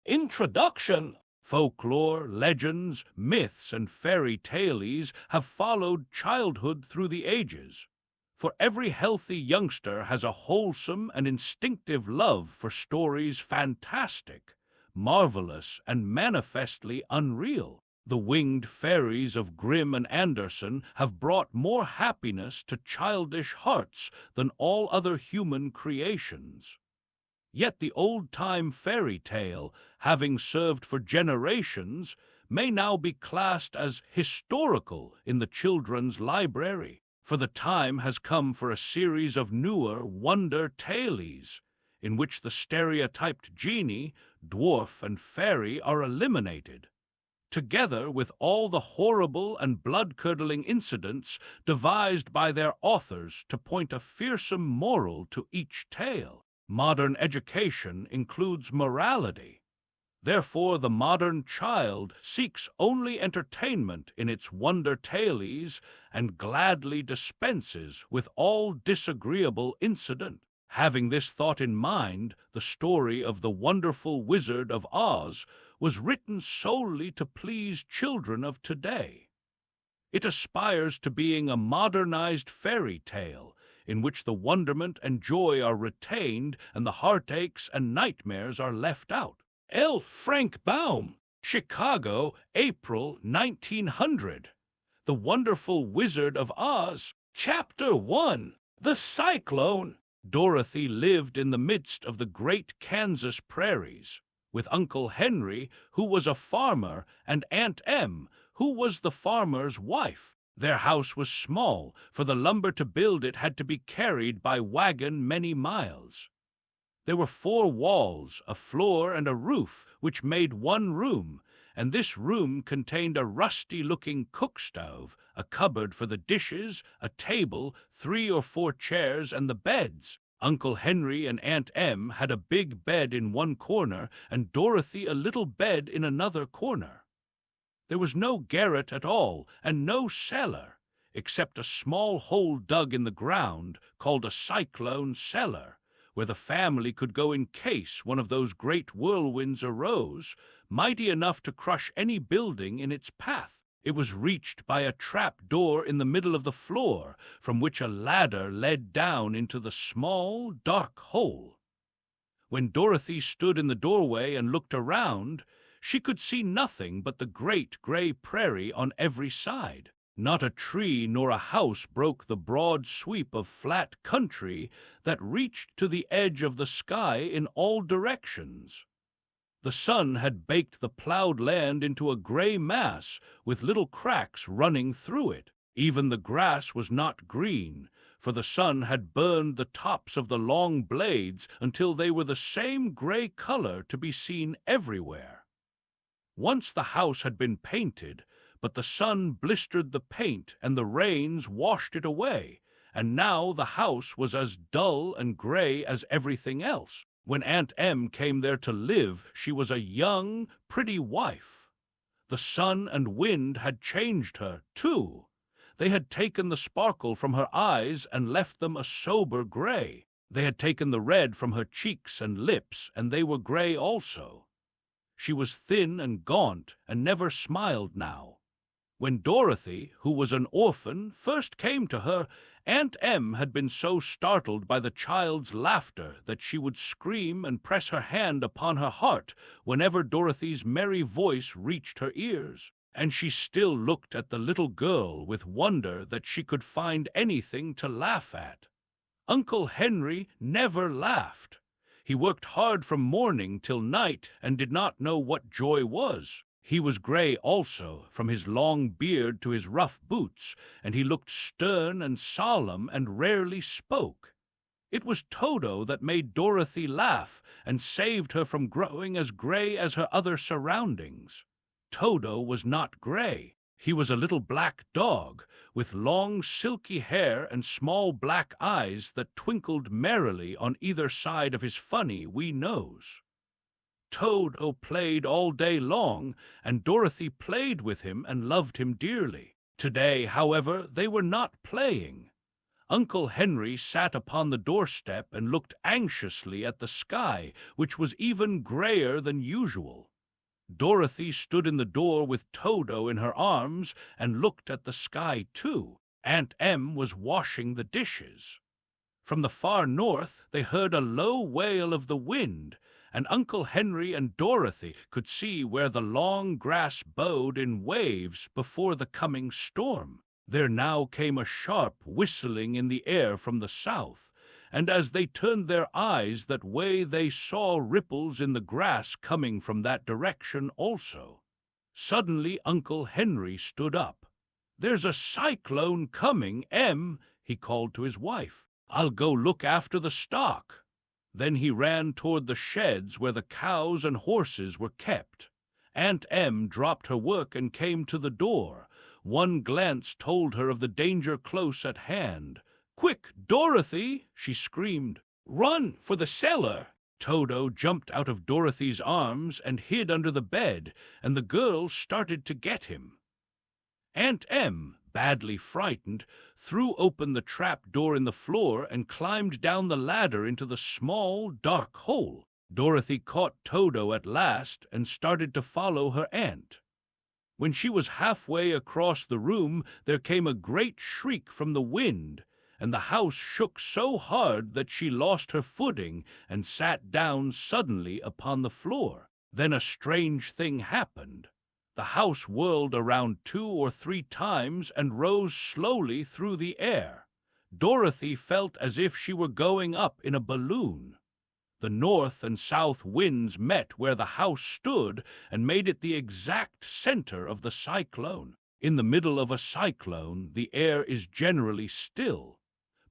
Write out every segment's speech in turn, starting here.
Introduction. Folklore, legends, myths, and fairy tales have followed childhood through the ages. For every healthy youngster has a wholesome and instinctive love for stories fantastic, marvelous, and manifestly unreal. The winged fairies of Grimm and Andersen have brought more happiness to childish hearts than all other human creations. Yet the old-time fairy tale, having served for generations, may now be classed as historical in the children's library, for the time has come for a series of newer wonder tales, in which the stereotyped genie, dwarf, and fairy are eliminated, together with all the horrible and blood-curdling incidents devised by their authors to point a fearsome moral to each tale. Modern education includes morality. Therefore, the modern child seeks only entertainment in its wonder tales and gladly dispenses with all disagreeable incident. Having this thought in mind, the story of the wonderful Wizard of Oz was written solely to please children of today. It aspires to being a modernized fairy tale, in which the wonderment and joy are retained and the heartaches and nightmares are left out. L. Frank Baum, Chicago, April 1900. The Wonderful Wizard of Oz, Chapter 1, The Cyclone. Dorothy lived in the midst of the great Kansas prairies, with Uncle Henry, who was a farmer, and Aunt Em, who was the farmer's wife. Their house was small, for the lumber to build it had to be carried by wagon many miles. There were 4 walls, a floor, and a roof, which made one room, and this room contained a rusty-looking cook-stove, a cupboard for the dishes, a table, 3 or 4 chairs, and the beds. Uncle Henry and Aunt Em had a big bed in one corner, and Dorothy a little bed in another corner. There was no garret at all, and no cellar, except a small hole dug in the ground, called a cyclone cellar, where the family could go in case one of those great whirlwinds arose, mighty enough to crush any building in its path. It was reached by a trap door in the middle of the floor, from which a ladder led down into the small, dark hole. When Dorothy stood in the doorway and looked around, she could see nothing but the great gray prairie on every side. Not a tree nor a house broke the broad sweep of flat country that reached to the edge of the sky in all directions. The sun had baked the plowed land into a gray mass with little cracks running through it. Even the grass was not green, for the sun had burned the tops of the long blades until they were the same gray color to be seen everywhere. Once the house had been painted, but the sun blistered the paint and the rains washed it away, and now the house was as dull and gray as everything else. When Aunt Em came there to live, she was a young, pretty wife. The sun and wind had changed her, too. They had taken the sparkle from her eyes and left them a sober gray. They had taken the red from her cheeks and lips, and they were gray also. She was thin and gaunt and never smiled now. When Dorothy, who was an orphan, first came to her, Aunt Em had been so startled by the child's laughter that she would scream and press her hand upon her heart whenever Dorothy's merry voice reached her ears, and she still looked at the little girl with wonder that she could find anything to laugh at. Uncle Henry never laughed. He worked hard from morning till night and did not know what joy was. He was gray also, from his long beard to his rough boots, and he looked stern and solemn and rarely spoke. It was Toto that made Dorothy laugh and saved her from growing as gray as her other surroundings. Toto was not gray. He was a little black dog, with long silky hair and small black eyes that twinkled merrily on either side of his funny wee nose. Toto played all day long, and Dorothy played with him and loved him dearly. Today, however, they were not playing. Uncle Henry sat upon the doorstep and looked anxiously at the sky, which was even grayer than usual. Dorothy stood in the door with Toto in her arms and looked at the sky too. Aunt Em was washing the dishes. From the far north they heard a low wail of the wind, and Uncle Henry and Dorothy could see where the long grass bowed in waves before the coming storm. There now came a sharp whistling in the air from the south, and as they turned their eyes that way they saw ripples in the grass coming from that direction also. Suddenly Uncle Henry stood up. "There's a cyclone coming, Em," he called to his wife. "I'll go look after the stock." Then he ran toward the sheds where the cows and horses were kept. Aunt Em dropped her work and came to the door. One glance told her of the danger close at hand. "Quick, Dorothy!" she screamed. "Run for the cellar!" Toto jumped out of Dorothy's arms and hid under the bed, and the girl started to get him. Aunt Em, badly frightened, threw open the trap door in the floor and climbed down the ladder into the small, dark hole. Dorothy caught Toto at last and started to follow her aunt. When she was halfway across the room, there came a great shriek from the wind, and the house shook so hard that she lost her footing and sat down suddenly upon the floor. Then a strange thing happened. The house whirled around 2 or 3 times and rose slowly through the air. Dorothy felt as if she were going up in a balloon. The north and south winds met where the house stood and made it the exact center of the cyclone. In the middle of a cyclone, the air is generally still,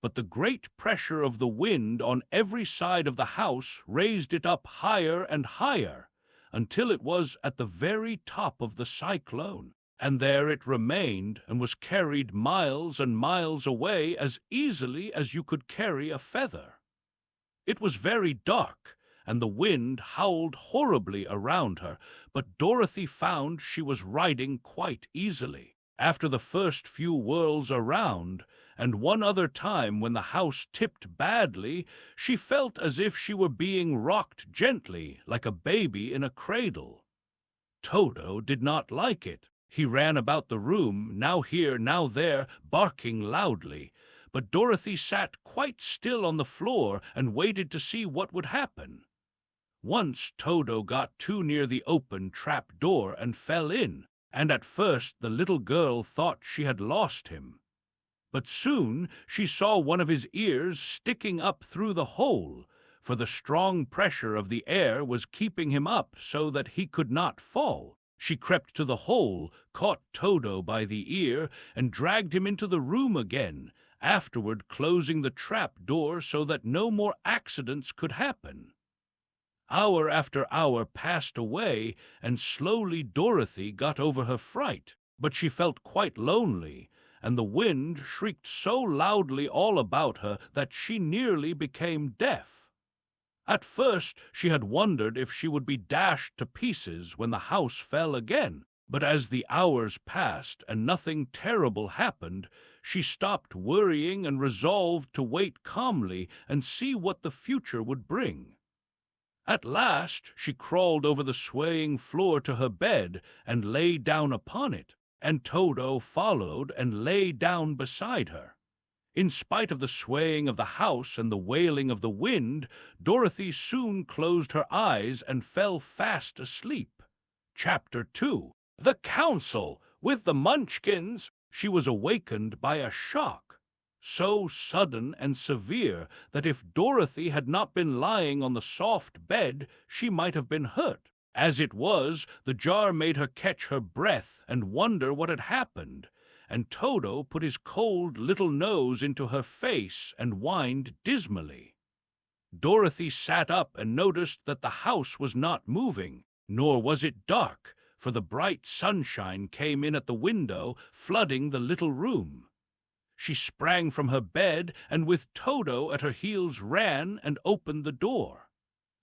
but the great pressure of the wind on every side of the house raised it up higher and higher, until it was at the very top of the cyclone, and there it remained and was carried miles and miles away as easily as you could carry a feather. It was very dark, and the wind howled horribly around her, but Dorothy found she was riding quite easily. After the first few whirls around, and one other time when the house tipped badly, she felt as if she were being rocked gently like a baby in a cradle. Toto did not like it. He ran about the room, now here, now there, barking loudly, but Dorothy sat quite still on the floor and waited to see what would happen. Once Toto got too near the open trap door and fell in, and at first the little girl thought she had lost him. But soon she saw one of his ears sticking up through the hole, for the strong pressure of the air was keeping him up so that he could not fall. She crept to the hole, caught Toto by the ear, and dragged him into the room again, afterward closing the trap door so that no more accidents could happen. Hour after hour passed away, and slowly Dorothy got over her fright, but she felt quite lonely, and the wind shrieked so loudly all about her that she nearly became deaf. At first she had wondered if she would be dashed to pieces when the house fell again, but as the hours passed and nothing terrible happened, she stopped worrying and resolved to wait calmly and see what the future would bring. At last she crawled over the swaying floor to her bed and lay down upon it, and Toto followed and lay down beside her. In spite of the swaying of the house and the wailing of the wind, Dorothy soon closed her eyes and fell fast asleep. Chapter 2. The Council with the Munchkins. She was awakened by a shock, so sudden and severe that if Dorothy had not been lying on the soft bed, she might have been hurt. As it was, the jar made her catch her breath and wonder what had happened, and Toto put his cold little nose into her face and whined dismally. Dorothy sat up and noticed that the house was not moving, nor was it dark, for the bright sunshine came in at the window, flooding the little room. She sprang from her bed and with Toto at her heels ran and opened the door.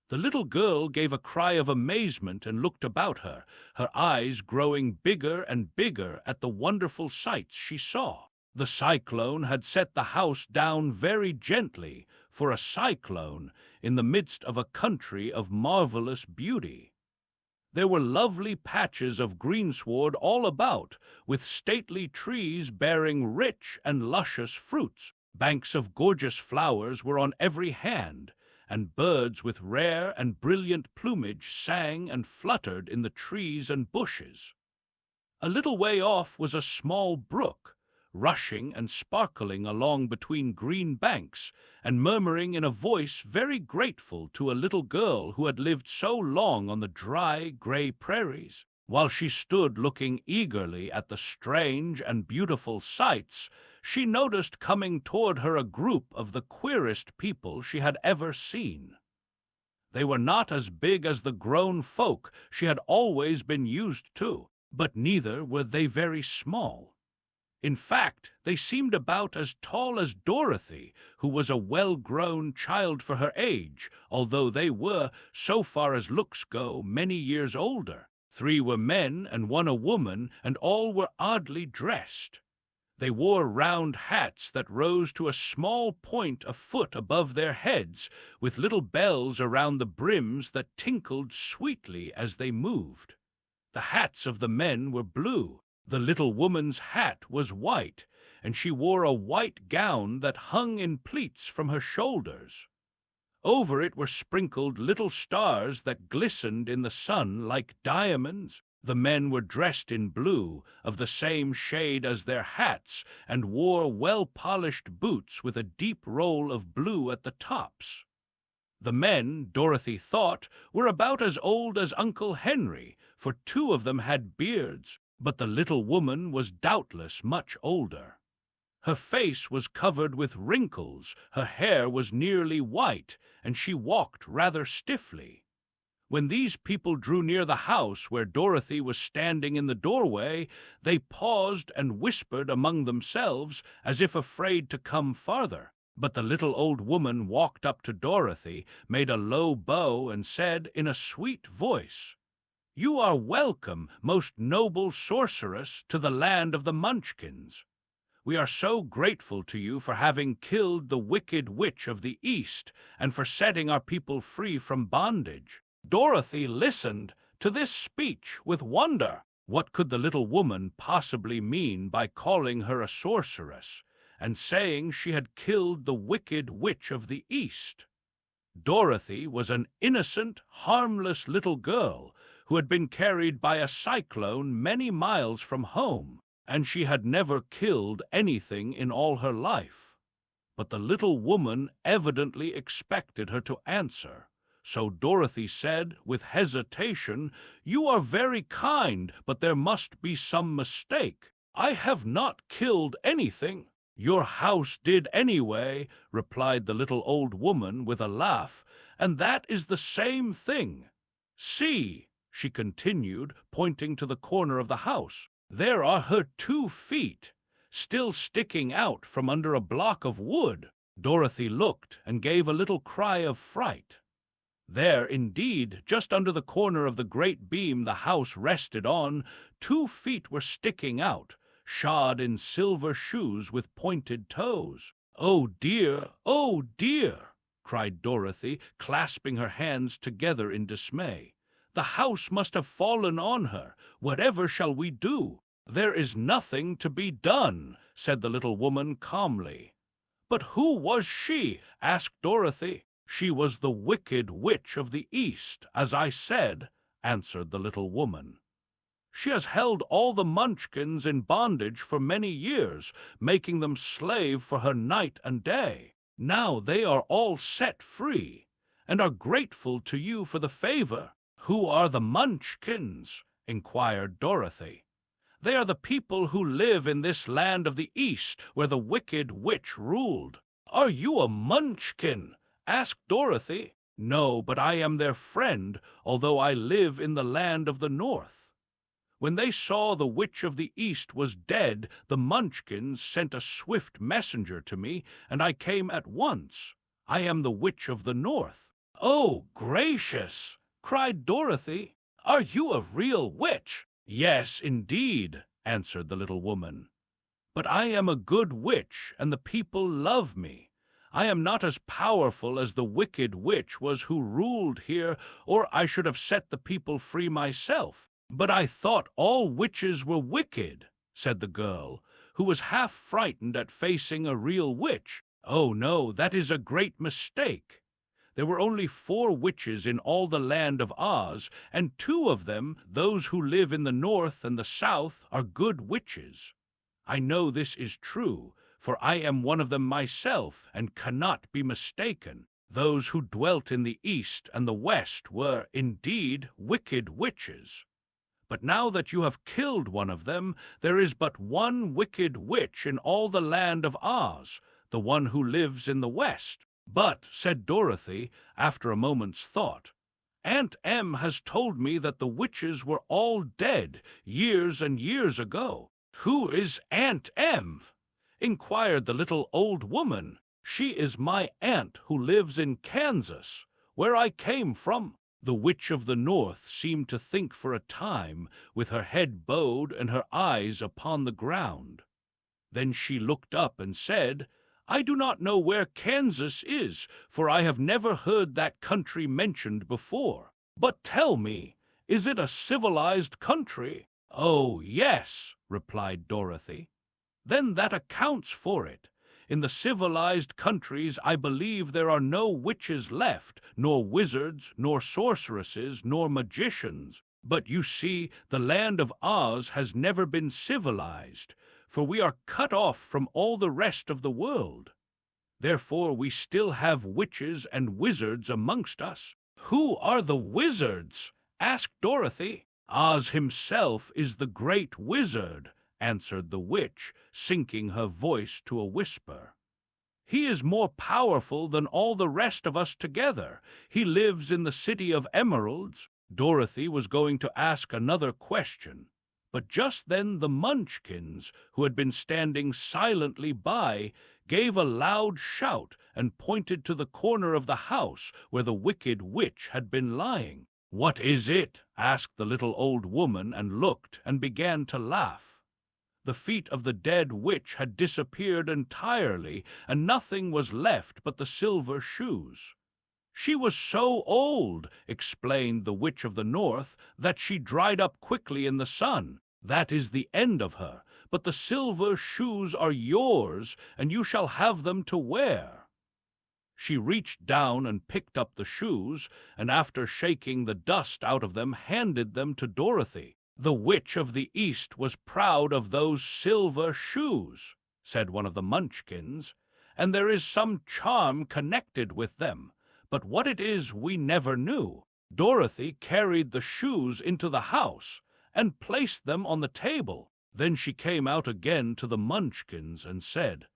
The little girl gave a cry of amazement and looked about her, her eyes growing bigger and bigger at the wonderful sights she saw. The cyclone had set the house down very gently for a cyclone in the midst of a country of marvelous beauty. There were lovely patches of greensward all about, with stately trees bearing rich and luscious fruits. Banks of gorgeous flowers were on every hand, and birds with rare and brilliant plumage sang and fluttered in the trees and bushes. A little way off was a small brook, rushing and sparkling along between green banks, and murmuring in a voice very grateful to a little girl who had lived so long on the dry, gray prairies. While she stood looking eagerly at the strange and beautiful sights, she noticed coming toward her a group of the queerest people she had ever seen. They were not as big as the grown folk she had always been used to, but neither were they very small. In fact, they seemed about as tall as Dorothy, who was a well-grown child for her age, although they were, so far as looks go, many years older. 3 were men and 1 a woman, and all were oddly dressed. They wore round hats that rose to a small point a foot above their heads, with little bells around the brims that tinkled sweetly as they moved. The hats of the men were blue. The little woman's hat was white, and she wore a white gown that hung in pleats from her shoulders. Over it were sprinkled little stars that glistened in the sun like diamonds. The men were dressed in blue, of the same shade as their hats, and wore well-polished boots with a deep roll of blue at the tops. The men, Dorothy thought, were about as old as Uncle Henry, for 2 of them had beards, but the little woman was doubtless much older. Her face was covered with wrinkles, her hair was nearly white, and she walked rather stiffly. When these people drew near the house where Dorothy was standing in the doorway, they paused and whispered among themselves, as if afraid to come farther. But the little old woman walked up to Dorothy, made a low bow, and said in a sweet voice, "You are welcome, most noble sorceress, to the land of the Munchkins. We are so grateful to you for having killed the wicked witch of the East and for setting our people free from bondage." Dorothy listened to this speech with wonder. What could the little woman possibly mean by calling her a sorceress and saying she had killed the wicked witch of the East? Dorothy was an innocent, harmless little girl who had been carried by a cyclone many miles from home, and she had never killed anything in all her life. But the little woman evidently expected her to answer, so Dorothy said with hesitation, "You are very kind, but there must be some mistake. I have not killed anything." "Your house did anyway," replied the little old woman with a laugh, "and that is the same thing. See," she continued, pointing to the corner of the house, "there are her 2 feet, still sticking out from under a block of wood." Dorothy looked and gave a little cry of fright. There, indeed, just under the corner of the great beam the house rested on, 2 feet were sticking out, shod in silver shoes with pointed toes. "Oh dear, oh dear!" cried Dorothy, clasping her hands together in dismay. "The house must have fallen on her. Whatever shall we do?" "There is nothing to be done," said the little woman calmly. "But who was she?" asked Dorothy. "She was the wicked witch of the East, as I said," answered the little woman. "She has held all the Munchkins in bondage for many years, making them slave for her night and day. Now they are all set free, and are grateful to you for the favor." "Who are the Munchkins?" inquired Dorothy. "They are the people who live in this land of the East, where the wicked witch ruled." "Are you a Munchkin?" asked Dorothy. "No, but I am their friend, although I live in the land of the North. When they saw the witch of the East was dead, the Munchkins sent a swift messenger to me, and I came at once. I am the witch of the North." "Oh, gracious!" cried Dorothy. "Are you a real witch?" "Yes, indeed," answered the little woman. But I am a good witch, and the people love me. I am not as powerful as the wicked witch was who ruled here, or I should have set the people free myself. But I thought all witches were wicked," said the girl, who was half frightened at facing a real witch. "Oh, no, that is a great mistake. There were only 4 witches in all the land of Oz, and 2 of them, those who live in the north and the south, are good witches. I know this is true, for I am one of them myself, and cannot be mistaken. Those who dwelt in the east and the west were, indeed, wicked witches. But now that you have killed one of them, there is but one wicked witch in all the land of Oz, the one who lives in the west." "But," said Dorothy, after a moment's thought, "Aunt Em has told me that the witches were all dead years and years ago." "Who is Aunt Em?" inquired the little old woman. "She is my aunt who lives in Kansas, where I came from." The Witch of the North seemed to think for a time, with her head bowed and her eyes upon the ground. Then she looked up and said, "I do not know where Kansas is, for I have never heard that country mentioned before. But tell me, is it a civilized country?" "Oh, yes," replied Dorothy. "Then that accounts for it. In the civilized countries I believe there are no witches left, nor wizards, nor sorceresses, nor magicians. But you see, the land of Oz has never been civilized, for we are cut off from all the rest of the world. Therefore we still have witches and wizards amongst us." "Who are the wizards?" asked Dorothy. "Oz himself is the great wizard," answered the witch, sinking her voice to a whisper. "He is more powerful than all the rest of us together. He lives in the City of Emeralds." Dorothy was going to ask another question, but just then the Munchkins, who had been standing silently by, gave a loud shout and pointed to the corner of the house where the wicked witch had been lying. "What is it?" asked the little old woman, and looked and began to laugh. The feet of the dead witch had disappeared entirely, and nothing was left but the silver shoes. "She was so old," explained the Witch of the North, "that she dried up quickly in the sun. That is the end of her, but the silver shoes are yours, and you shall have them to wear." She reached down and picked up the shoes, and after shaking the dust out of them, handed them to Dorothy. "The Witch of the East was proud of those silver shoes," said one of the Munchkins, "and there is some charm connected with them, but what it is we never knew." Dorothy carried the shoes into the house and placed them on the table. Then she came out again to the Munchkins and said,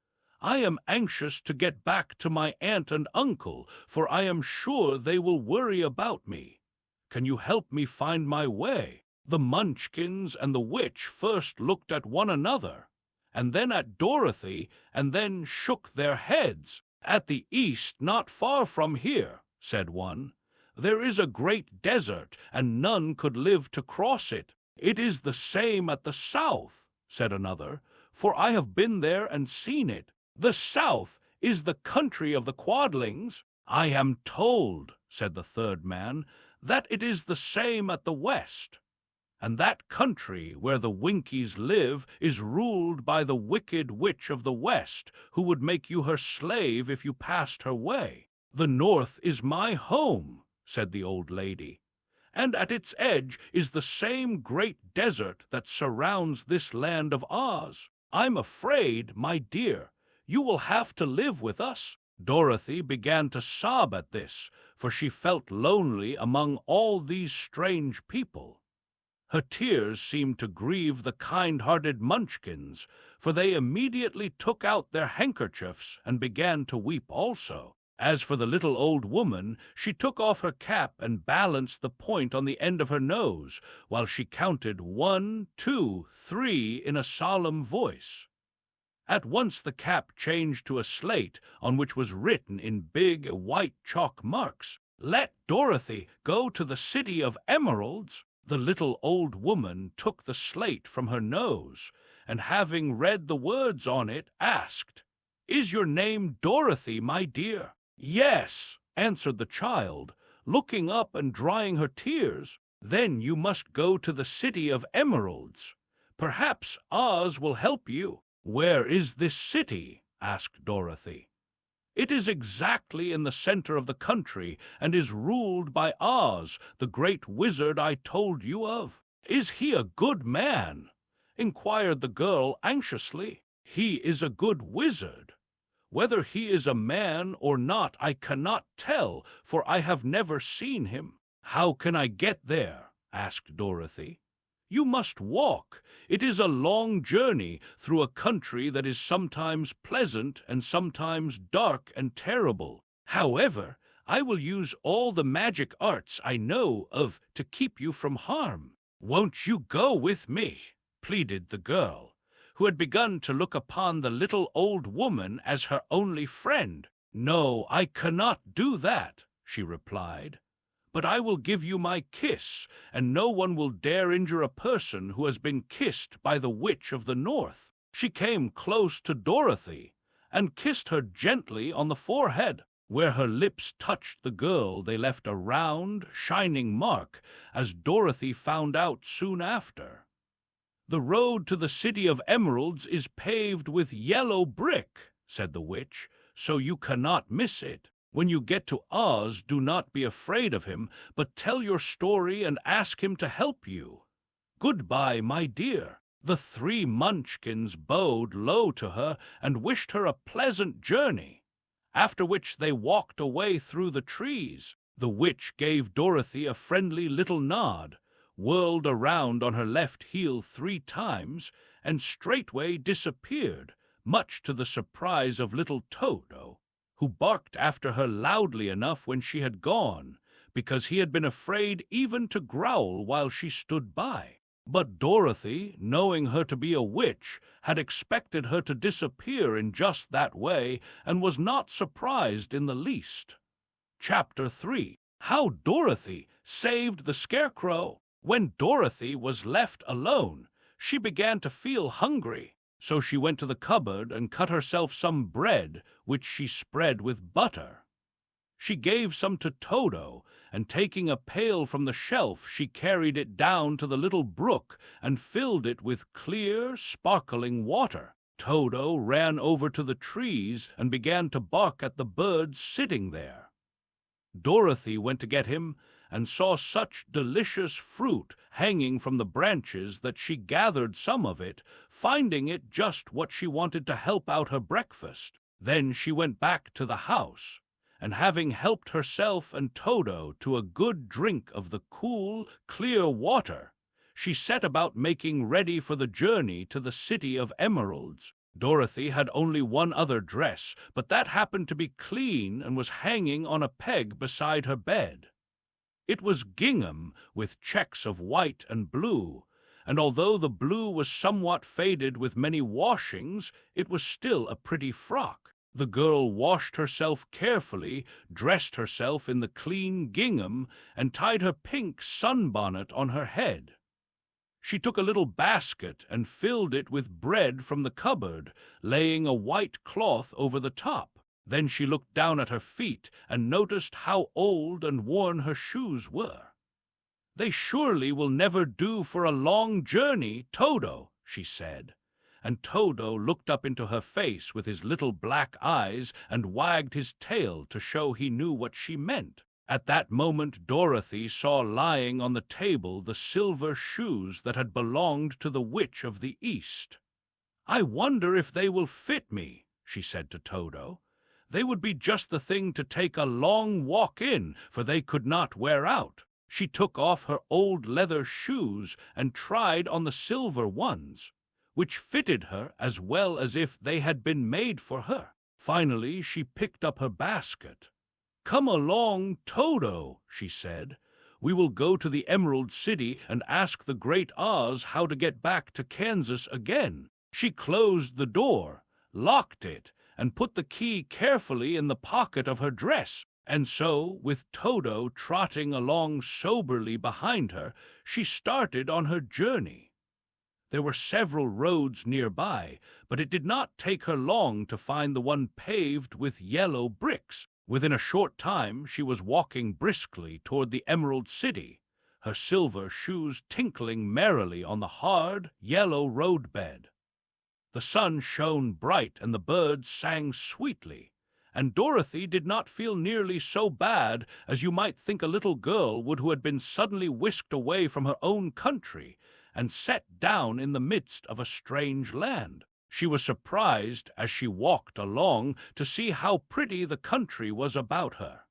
"I am anxious to get back to my aunt and uncle, for I am sure they will worry about me. Can you help me find my way?" The Munchkins and the witch first looked at one another, and then at Dorothy, and then shook their heads. "At the east, not far from here," said one, "there is a great desert, and none could live to cross it." "It is the same at the south," said another, "for I have been there and seen it." "The south is the country of the Quadlings." "I am told," said the third man, "that it is the same at the west. And that country where the Winkies live is ruled by the wicked witch of the West, who would make you her slave if you passed her way." "The North is my home," said the old lady, "and at its edge is the same great desert that surrounds this land of Oz. I'm afraid, my dear, you will have to live with us." Dorothy began to sob at this, for she felt lonely among all these strange people. Her tears seemed to grieve the kind-hearted Munchkins, for they immediately took out their handkerchiefs and began to weep also. As for the little old woman, she took off her cap and balanced the point on the end of her nose, while she counted 1, 2, 3 in a solemn voice. At once the cap changed to a slate on which was written in big white chalk marks, "Let Dorothy go to the City of Emeralds." The little old woman took the slate from her nose, and having read the words on it, asked, "Is your name Dorothy, my dear?" "Yes," answered the child, looking up and drying her tears. "Then you must go to the City of Emeralds. Perhaps Oz will help you." "Where is this city?" asked Dorothy. "It is exactly in the center of the country and is ruled by Oz, the great wizard I told you of." "Is he a good man?" inquired the girl anxiously. "He is a good wizard. Whether he is a man or not I cannot tell, for I have never seen him." "How can I get there?" asked Dorothy. "You must walk. It is a long journey through a country that is sometimes pleasant and sometimes dark and terrible. However, I will use all the magic arts I know of to keep you from harm." "Won't you go with me?" pleaded the girl, who had begun to look upon the little old woman as her only friend. "No, I cannot do that," she replied. "But I will give you my kiss, and no one will dare injure a person who has been kissed by the Witch of the North." She came close to Dorothy and kissed her gently on the forehead. Where her lips touched the girl, they left a round, shining mark, as Dorothy found out soon after. "The road to the City of Emeralds is paved with yellow brick," said the witch, "so you cannot miss it. When you get to Oz, do not be afraid of him, but tell your story and ask him to help you. Goodbye, my dear." The three Munchkins bowed low to her and wished her a pleasant journey, after which they walked away through the trees. The witch gave Dorothy a friendly little nod, whirled around on her left heel 3 times, and straightway disappeared, much to the surprise of little Toto, who barked after her loudly enough when she had gone, because he had been afraid even to growl while she stood by. But Dorothy, knowing her to be a witch, had expected her to disappear in just that way, and was not surprised in the least. Chapter 3. How Dorothy Saved the Scarecrow. When Dorothy was left alone, she began to feel hungry. So she went to the cupboard and cut herself some bread, which she spread with butter. She gave some to Toto, and taking a pail from the shelf, she carried it down to the little brook and filled it with clear, sparkling water. Toto ran over to the trees and began to bark at the birds sitting there. Dorothy went to get him and saw such delicious fruit hanging from the branches that she gathered some of it, finding it just what she wanted to help out her breakfast. Then she went back to the house, and having helped herself and Toto to a good drink of the cool, clear water, she set about making ready for the journey to the City of Emeralds. Dorothy had only one other dress, but that happened to be clean and was hanging on a peg beside her bed. It was gingham with checks of white and blue, and although the blue was somewhat faded with many washings, it was still a pretty frock. The girl washed herself carefully, dressed herself in the clean gingham, and tied her pink sunbonnet on her head. She took a little basket and filled it with bread from the cupboard, laying a white cloth over the top. Then she looked down at her feet and noticed how old and worn her shoes were. "They surely will never do for a long journey, Toto," she said. And Toto looked up into her face with his little black eyes and wagged his tail to show he knew what she meant. At that moment Dorothy saw lying on the table the silver shoes that had belonged to the Witch of the East. "I wonder if they will fit me," she said to Toto. "They would be just the thing to take a long walk in, for they could not wear out." She took off her old leather shoes and tried on the silver ones, which fitted her as well as if they had been made for her. Finally she picked up her basket. "Come along, Toto," she said. "We will go to the Emerald City and ask the Great Oz how to get back to Kansas again." She closed the door, locked it, and put the key carefully in the pocket of her dress. And so, with Toto trotting along soberly behind her, she started on her journey. There were several roads nearby, but it did not take her long to find the one paved with yellow bricks. Within a short time she was walking briskly toward the Emerald City, her silver shoes tinkling merrily on the hard, yellow roadbed. The sun shone bright and the birds sang sweetly, and Dorothy did not feel nearly so bad as you might think a little girl would who had been suddenly whisked away from her own country and set down in the midst of a strange land. She was surprised as she walked along to see how pretty the country was about her.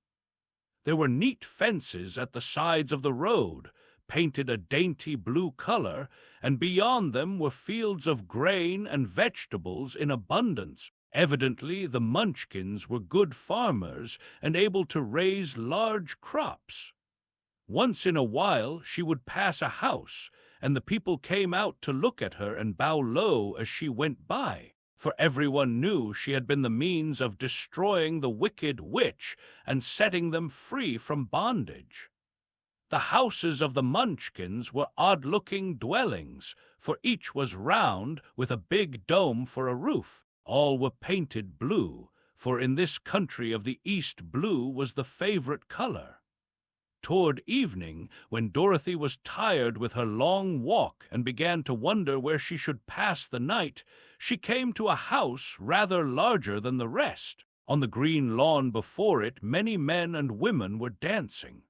There were neat fences at the sides of the road, painted a dainty blue color, and beyond them were fields of grain and vegetables in abundance. Evidently, the Munchkins were good farmers and able to raise large crops. Once in a while she would pass a house, and the people came out to look at her and bow low as she went by, for everyone knew she had been the means of destroying the wicked witch and setting them free from bondage. The houses of the Munchkins were odd-looking dwellings, for each was round with a big dome for a roof. All were painted blue, for in this country of the East blue was the favorite color. Toward evening, when Dorothy was tired with her long walk and began to wonder where she should pass the night, she came to a house rather larger than the rest. On the green lawn before it, many men and women were dancing.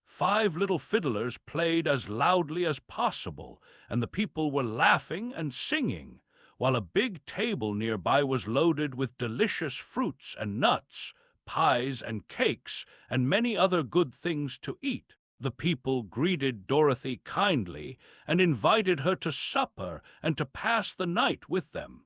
5 little fiddlers played as loudly as possible, and the people were laughing and singing, while a big table nearby was loaded with delicious fruits and nuts, pies and cakes, and many other good things to eat. The people greeted Dorothy kindly and invited her to supper and to pass the night with them.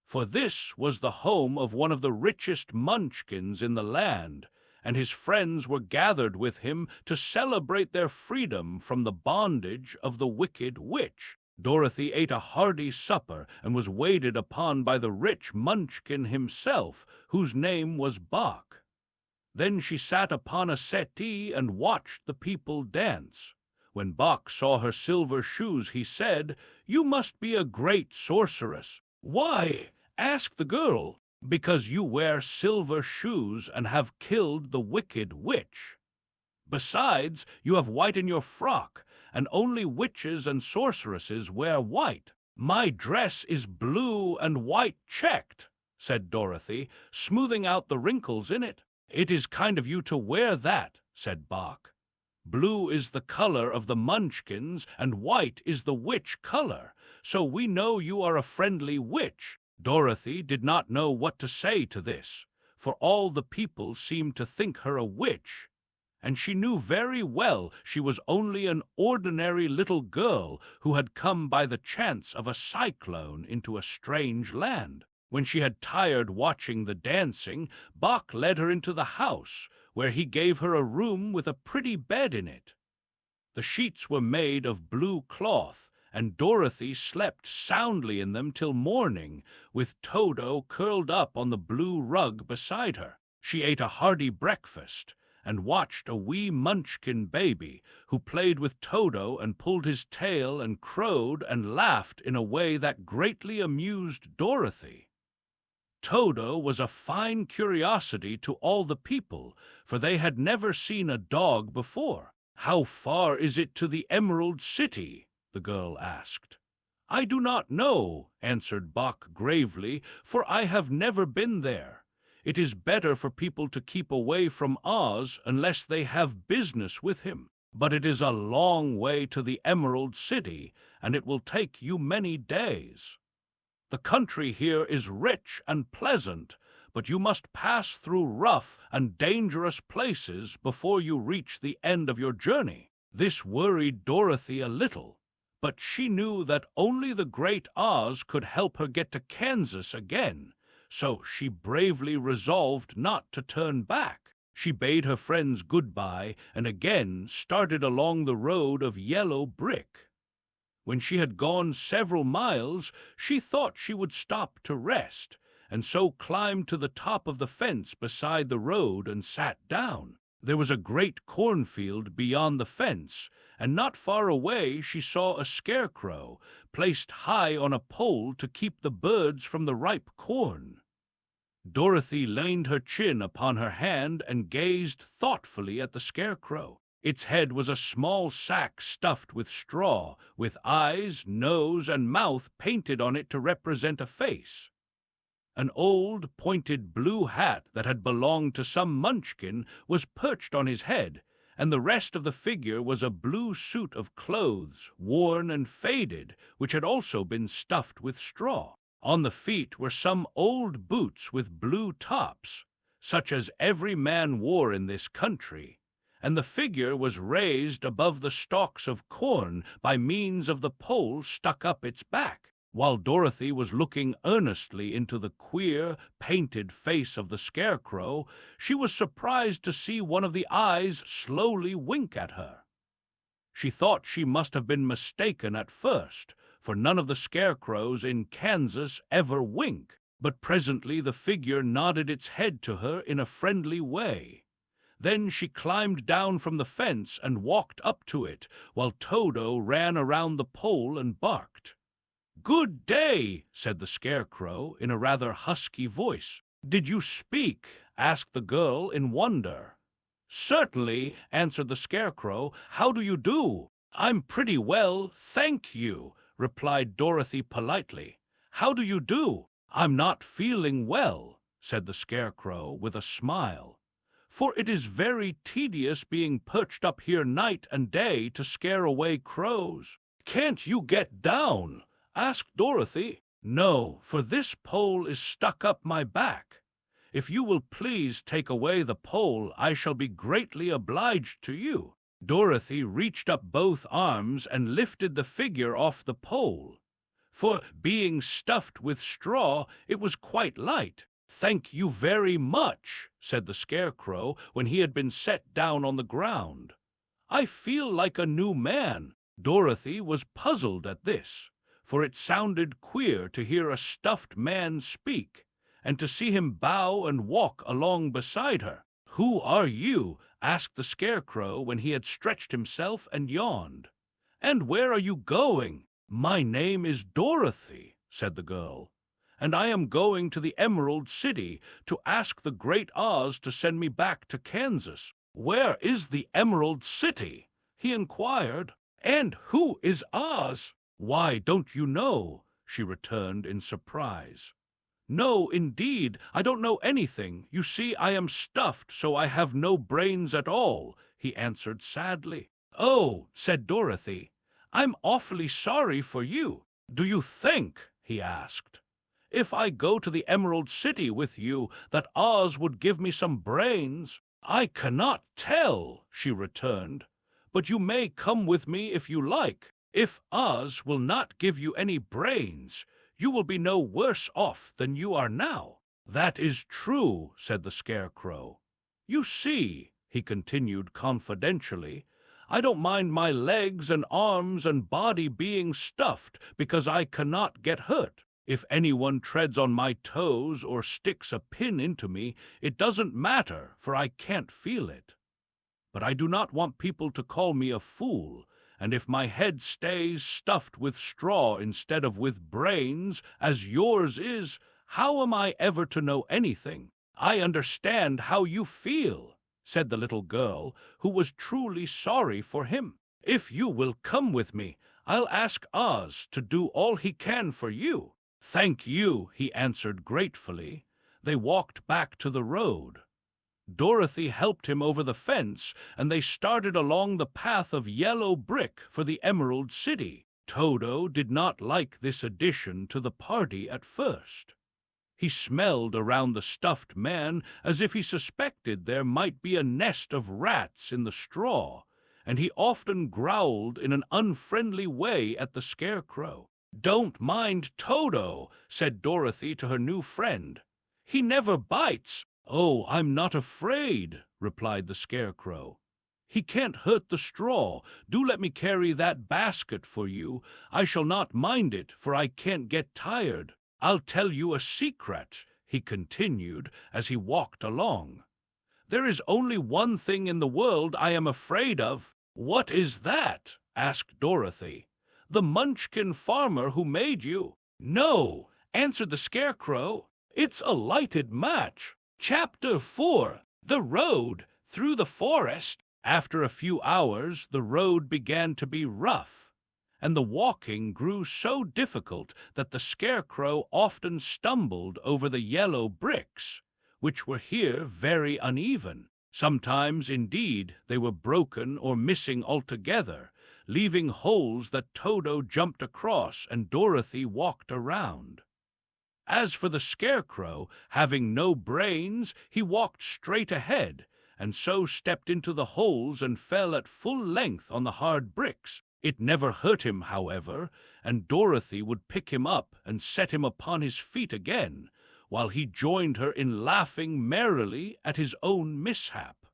For this was the home of one of the richest Munchkins in the land, and his friends were gathered with him to celebrate their freedom from the bondage of the wicked witch. Dorothy ate a hearty supper and was waited upon by the rich Munchkin himself, whose name was Bach. Then she sat upon a settee and watched the people dance. When Bach saw her silver shoes, he said, "You must be a great sorceress." "Why?" asked the girl. "Because you wear silver shoes and have killed the wicked witch. Besides, you have white in your frock, and only witches and sorceresses wear white." "My dress is blue and white checked," said Dorothy, smoothing out the wrinkles in it. "It is kind of you to wear that," said Bach. "Blue is the color of the Munchkins, and white is the witch color, so we know you are a friendly witch." Dorothy did not know what to say to this, for all the people seemed to think her a witch, and she knew very well she was only an ordinary little girl who had come by the chance of a cyclone into a strange land. When she had tired watching the dancing, Bach led her into the house, where he gave her a room with a pretty bed in it. The sheets were made of blue cloth, and Dorothy slept soundly in them till morning, with Toto curled up on the blue rug beside her. She ate a hearty breakfast, and watched a wee Munchkin baby, who played with Toto and pulled his tail and crowed and laughed in a way that greatly amused Dorothy. Toto was a fine curiosity to all the people, for they had never seen a dog before. "How far is it to the Emerald City?" the girl asked. "I do not know," answered Bach gravely, "for I have never been there. It is better for people to keep away from Oz unless they have business with him. But it is a long way to the Emerald City, and it will take you many days. The country here is rich and pleasant, but you must pass through rough and dangerous places before you reach the end of your journey." This worried Dorothy a little, but she knew that only the great Oz could help her get to Kansas again, so she bravely resolved not to turn back. She bade her friends goodbye and again started along the road of yellow brick. When she had gone several miles, she thought she would stop to rest, and so climbed to the top of the fence beside the road and sat down. There was a great cornfield beyond the fence, and not far away she saw a scarecrow placed high on a pole to keep the birds from the ripe corn. Dorothy leaned her chin upon her hand and gazed thoughtfully at the scarecrow. Its head was a small sack stuffed with straw, with eyes, nose, and mouth painted on it to represent a face. An old, pointed blue hat that had belonged to some Munchkin was perched on his head, and the rest of the figure was a blue suit of clothes, worn and faded, which had also been stuffed with straw. On the feet were some old boots with blue tops, such as every man wore in this country, and the figure was raised above the stalks of corn by means of the pole stuck up its back. While Dorothy was looking earnestly into the queer, painted face of the Scarecrow, she was surprised to see one of the eyes slowly wink at her. She thought she must have been mistaken at first, for none of the scarecrows in Kansas ever wink, but presently the figure nodded its head to her in a friendly way. Then she climbed down from the fence and walked up to it, while Toto ran around the pole and barked. "Good day," said the Scarecrow in a rather husky voice. "Did you speak?" asked the girl in wonder. "Certainly," answered the Scarecrow. "How do you do?" "I'm pretty well, thank you," replied Dorothy politely. "How do you do?" "I'm not feeling well," said the Scarecrow with a smile, "for it is very tedious being perched up here night and day to scare away crows." "Can't you get down?" asked Dorothy. "No, for this pole is stuck up my back. If you will please take away the pole, I shall be greatly obliged to you." Dorothy reached up both arms and lifted the figure off the pole. For, being stuffed with straw, it was quite light. "Thank you very much," said the Scarecrow when he had been set down on the ground. "I feel like a new man." Dorothy was puzzled at this, for it sounded queer to hear a stuffed man speak, and to see him bow and walk along beside her. "Who are you?" asked the Scarecrow when he had stretched himself and yawned. "And where are you going?" "My name is Dorothy," said the girl, "and I am going to the Emerald City to ask the Great Oz to send me back to Kansas." "Where is the Emerald City?" he inquired. "And who is Oz?" "Why, don't you know?" she returned in surprise. "No, indeed, I don't know anything. You see, I am stuffed, so I have no brains at all," he answered sadly. "Oh," said Dorothy, "I'm awfully sorry for you." "Do you think," he asked, "if I go to the Emerald City with you, that Oz would give me some brains?" "I cannot tell," she returned, "but you may come with me if you like. If Oz will not give you any brains, you will be no worse off than you are now." "That is true," said the Scarecrow. "You see," he continued confidentially, "I don't mind my legs and arms and body being stuffed because I cannot get hurt. If anyone treads on my toes or sticks a pin into me, it doesn't matter, for I can't feel it. But I do not want people to call me a fool, and if my head stays stuffed with straw instead of with brains, as yours is, how am I ever to know anything?" "I understand how you feel," said the little girl, who was truly sorry for him. "If you will come with me, I'll ask Oz to do all he can for you." "Thank you," he answered gratefully. They walked back to the road. Dorothy helped him over the fence, and they started along the path of yellow brick for the Emerald City. Toto did not like this addition to the party at first. He smelled around the stuffed man as if he suspected there might be a nest of rats in the straw, and he often growled in an unfriendly way at the Scarecrow. "Don't mind Toto," said Dorothy to her new friend. "He never bites." "Oh, I'm not afraid," replied the Scarecrow. "He can't hurt the straw. Do let me carry that basket for you. I shall not mind it, for I can't get tired. I'll tell you a secret," he continued as he walked along. "There is only one thing in the world I am afraid of." "What is that?" asked Dorothy. "The Munchkin farmer who made you." "No," answered the Scarecrow. "It's a lighted match." Chapter 4. The Road Through the Forest. After a few hours, the road began to be rough, and the walking grew so difficult that the Scarecrow often stumbled over the yellow bricks, which were here very uneven. Sometimes, indeed, they were broken or missing altogether, leaving holes that Toto jumped across and Dorothy walked around. As for the Scarecrow, having no brains, he walked straight ahead, and so stepped into the holes and fell at full length on the hard bricks. It never hurt him, however, and Dorothy would pick him up and set him upon his feet again, while he joined her in laughing merrily at his own mishap.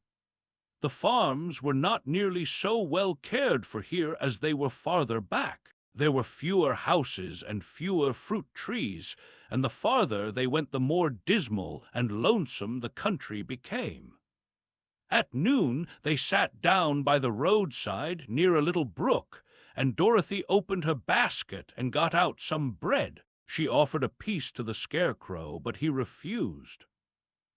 The farms were not nearly so well cared for here as they were farther back. There were fewer houses and fewer fruit trees, and the farther they went the more dismal and lonesome the country became. At noon they sat down by the roadside near a little brook, and Dorothy opened her basket and got out some bread. She offered a piece to the Scarecrow, but he refused.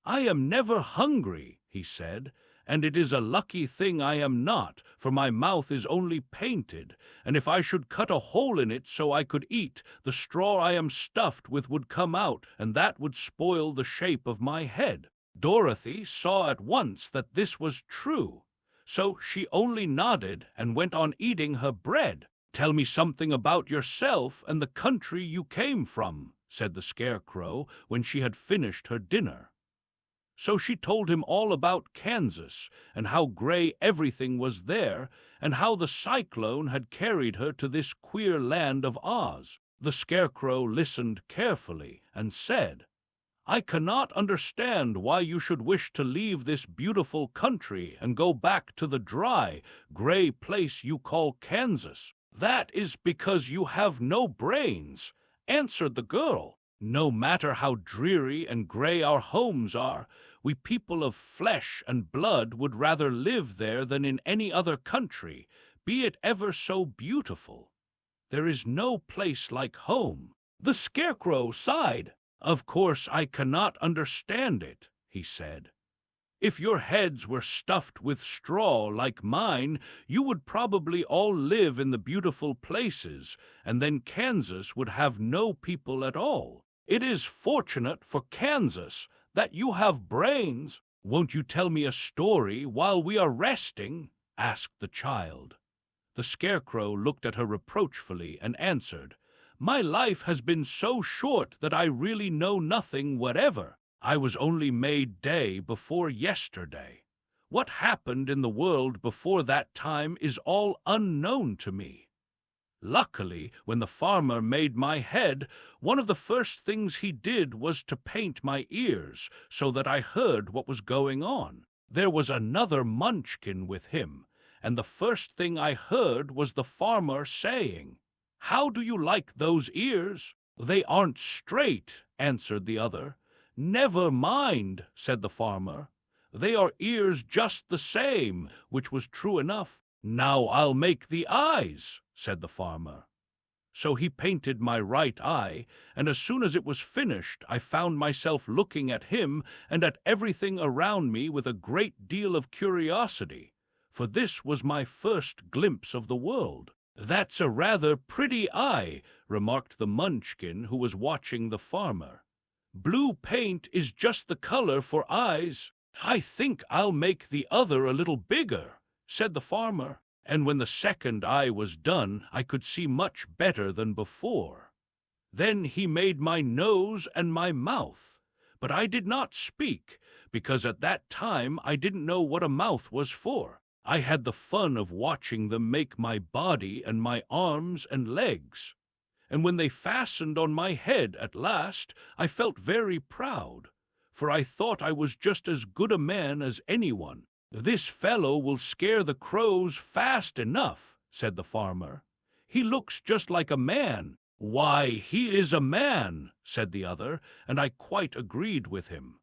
"I am never hungry," he said, "and it is a lucky thing I am not, for my mouth is only painted, and if I should cut a hole in it so I could eat, the straw I am stuffed with would come out, and that would spoil the shape of my head." Dorothy saw at once that this was true, so she only nodded and went on eating her bread. "Tell me something about yourself and the country you came from," said the Scarecrow when she had finished her dinner. So she told him all about Kansas, and how gray everything was there, and how the cyclone had carried her to this queer land of Oz. The Scarecrow listened carefully and said, "I cannot understand why you should wish to leave this beautiful country and go back to the dry, gray place you call Kansas." "That is because you have no brains," answered the girl. "No matter how dreary and gray our homes are, we people of flesh and blood would rather live there than in any other country, be it ever so beautiful. There is no place like home." The Scarecrow sighed. "Of course I cannot understand it," he said. "If your heads were stuffed with straw like mine, you would probably all live in the beautiful places, and then Kansas would have no people at all. It is fortunate for Kansas that you have brains." "Won't you tell me a story while we are resting?" asked the child. The Scarecrow looked at her reproachfully and answered, "My life has been so short that I really know nothing whatever. I was only made day before yesterday. What happened in the world before that time is all unknown to me. Luckily, when the farmer made my head, one of the first things he did was to paint my ears so that I heard what was going on. There was another Munchkin with him, and the first thing I heard was the farmer saying, 'How do you like those ears?' 'They aren't straight,' answered the other. 'Never mind,' said the farmer. 'They are ears just the same,' which was true enough. 'Now I'll make the eyes,' said the farmer. So he painted my right eye, and as soon as it was finished, I found myself looking at him and at everything around me with a great deal of curiosity, for this was my first glimpse of the world. 'That's a rather pretty eye,' remarked the Munchkin who was watching the farmer. 'Blue paint is just the color for eyes.' 'I think I'll make the other a little bigger,' said the farmer. And when the second eye was done, I could see much better than before. Then he made my nose and my mouth, but I did not speak, because at that time I didn't know what a mouth was for. I had the fun of watching them make my body and my arms and legs. And when they fastened on my head at last, I felt very proud, for I thought I was just as good a man as anyone. 'This fellow will scare the crows fast enough,' said the farmer. 'He looks just like a man, "Why, he is a man," said the other, and I quite agreed with him.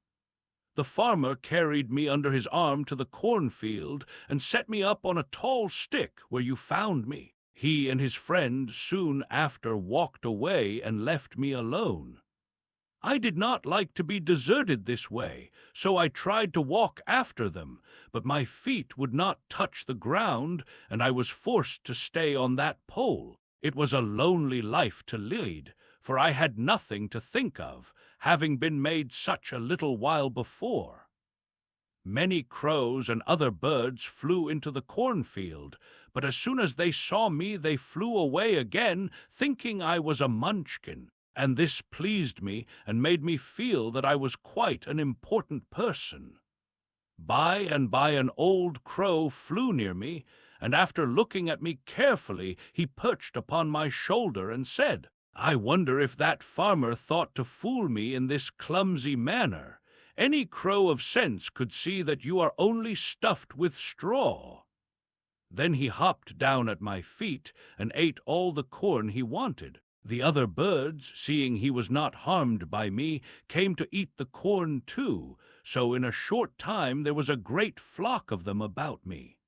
The farmer carried me under his arm to the cornfield and set me up on a tall stick where you found me. He and his friend soon after walked away and left me alone. I did not like to be deserted this way, so I tried to walk after them, but my feet would not touch the ground, and I was forced to stay on that pole. It was a lonely life to lead, for I had nothing to think of, having been made such a little while before. Many crows and other birds flew into the cornfield, but as soon as they saw me they flew away again, thinking I was a Munchkin, and this pleased me and made me feel that I was quite an important person. By and by an old crow flew near me, and after looking at me carefully, he perched upon my shoulder and said, "I wonder if that farmer thought to fool me in this clumsy manner. Any crow of sense could see that you are only stuffed with straw." Then he hopped down at my feet and ate all the corn he wanted. The other birds, seeing he was not harmed by me, came to eat the corn too, so in a short time there was a great flock of them about me.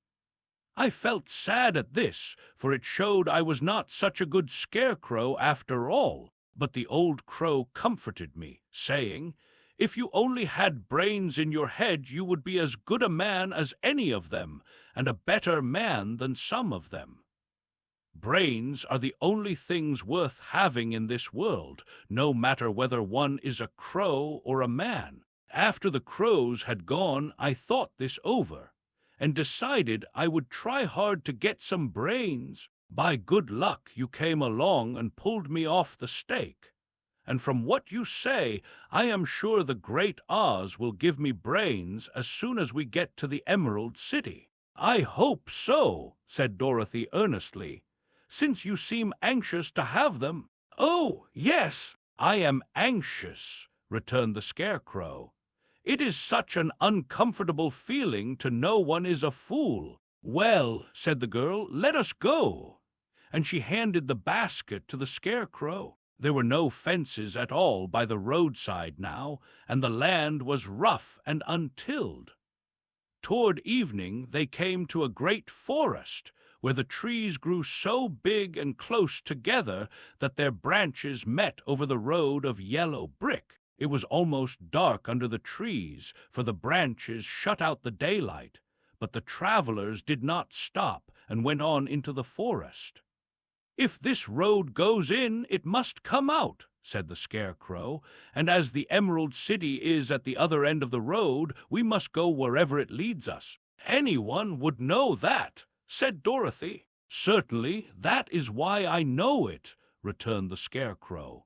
I felt sad at this, for it showed I was not such a good scarecrow after all, but the old crow comforted me, saying, "If you only had brains in your head, you would be as good a man as any of them, and a better man than some of them." Brains are the only things worth having in this world, no matter whether one is a crow or a man. After the crows had gone, I thought this over, and decided I would try hard to get some brains. By good luck you came along and pulled me off the stake, and from what you say, I am sure the great Oz will give me brains as soon as we get to the Emerald City. "I hope so," said Dorothy earnestly, "since you seem anxious to have them." "Oh, yes, I am anxious," returned the Scarecrow. "It is such an uncomfortable feeling to know one is a fool." "Well," said the girl, "let us go." And she handed the basket to the Scarecrow. There were no fences at all by the roadside now, and the land was rough and untilled. Toward evening they came to a great forest, where the trees grew so big and close together that their branches met over the road of yellow brick. It was almost dark under the trees, for the branches shut out the daylight, but the travelers did not stop and went on into the forest. "If this road goes in, it must come out," said the Scarecrow, "and as the Emerald City is at the other end of the road, we must go wherever it leads us." "Anyone would know that," said Dorothy. "Certainly, that is why I know it," returned the Scarecrow.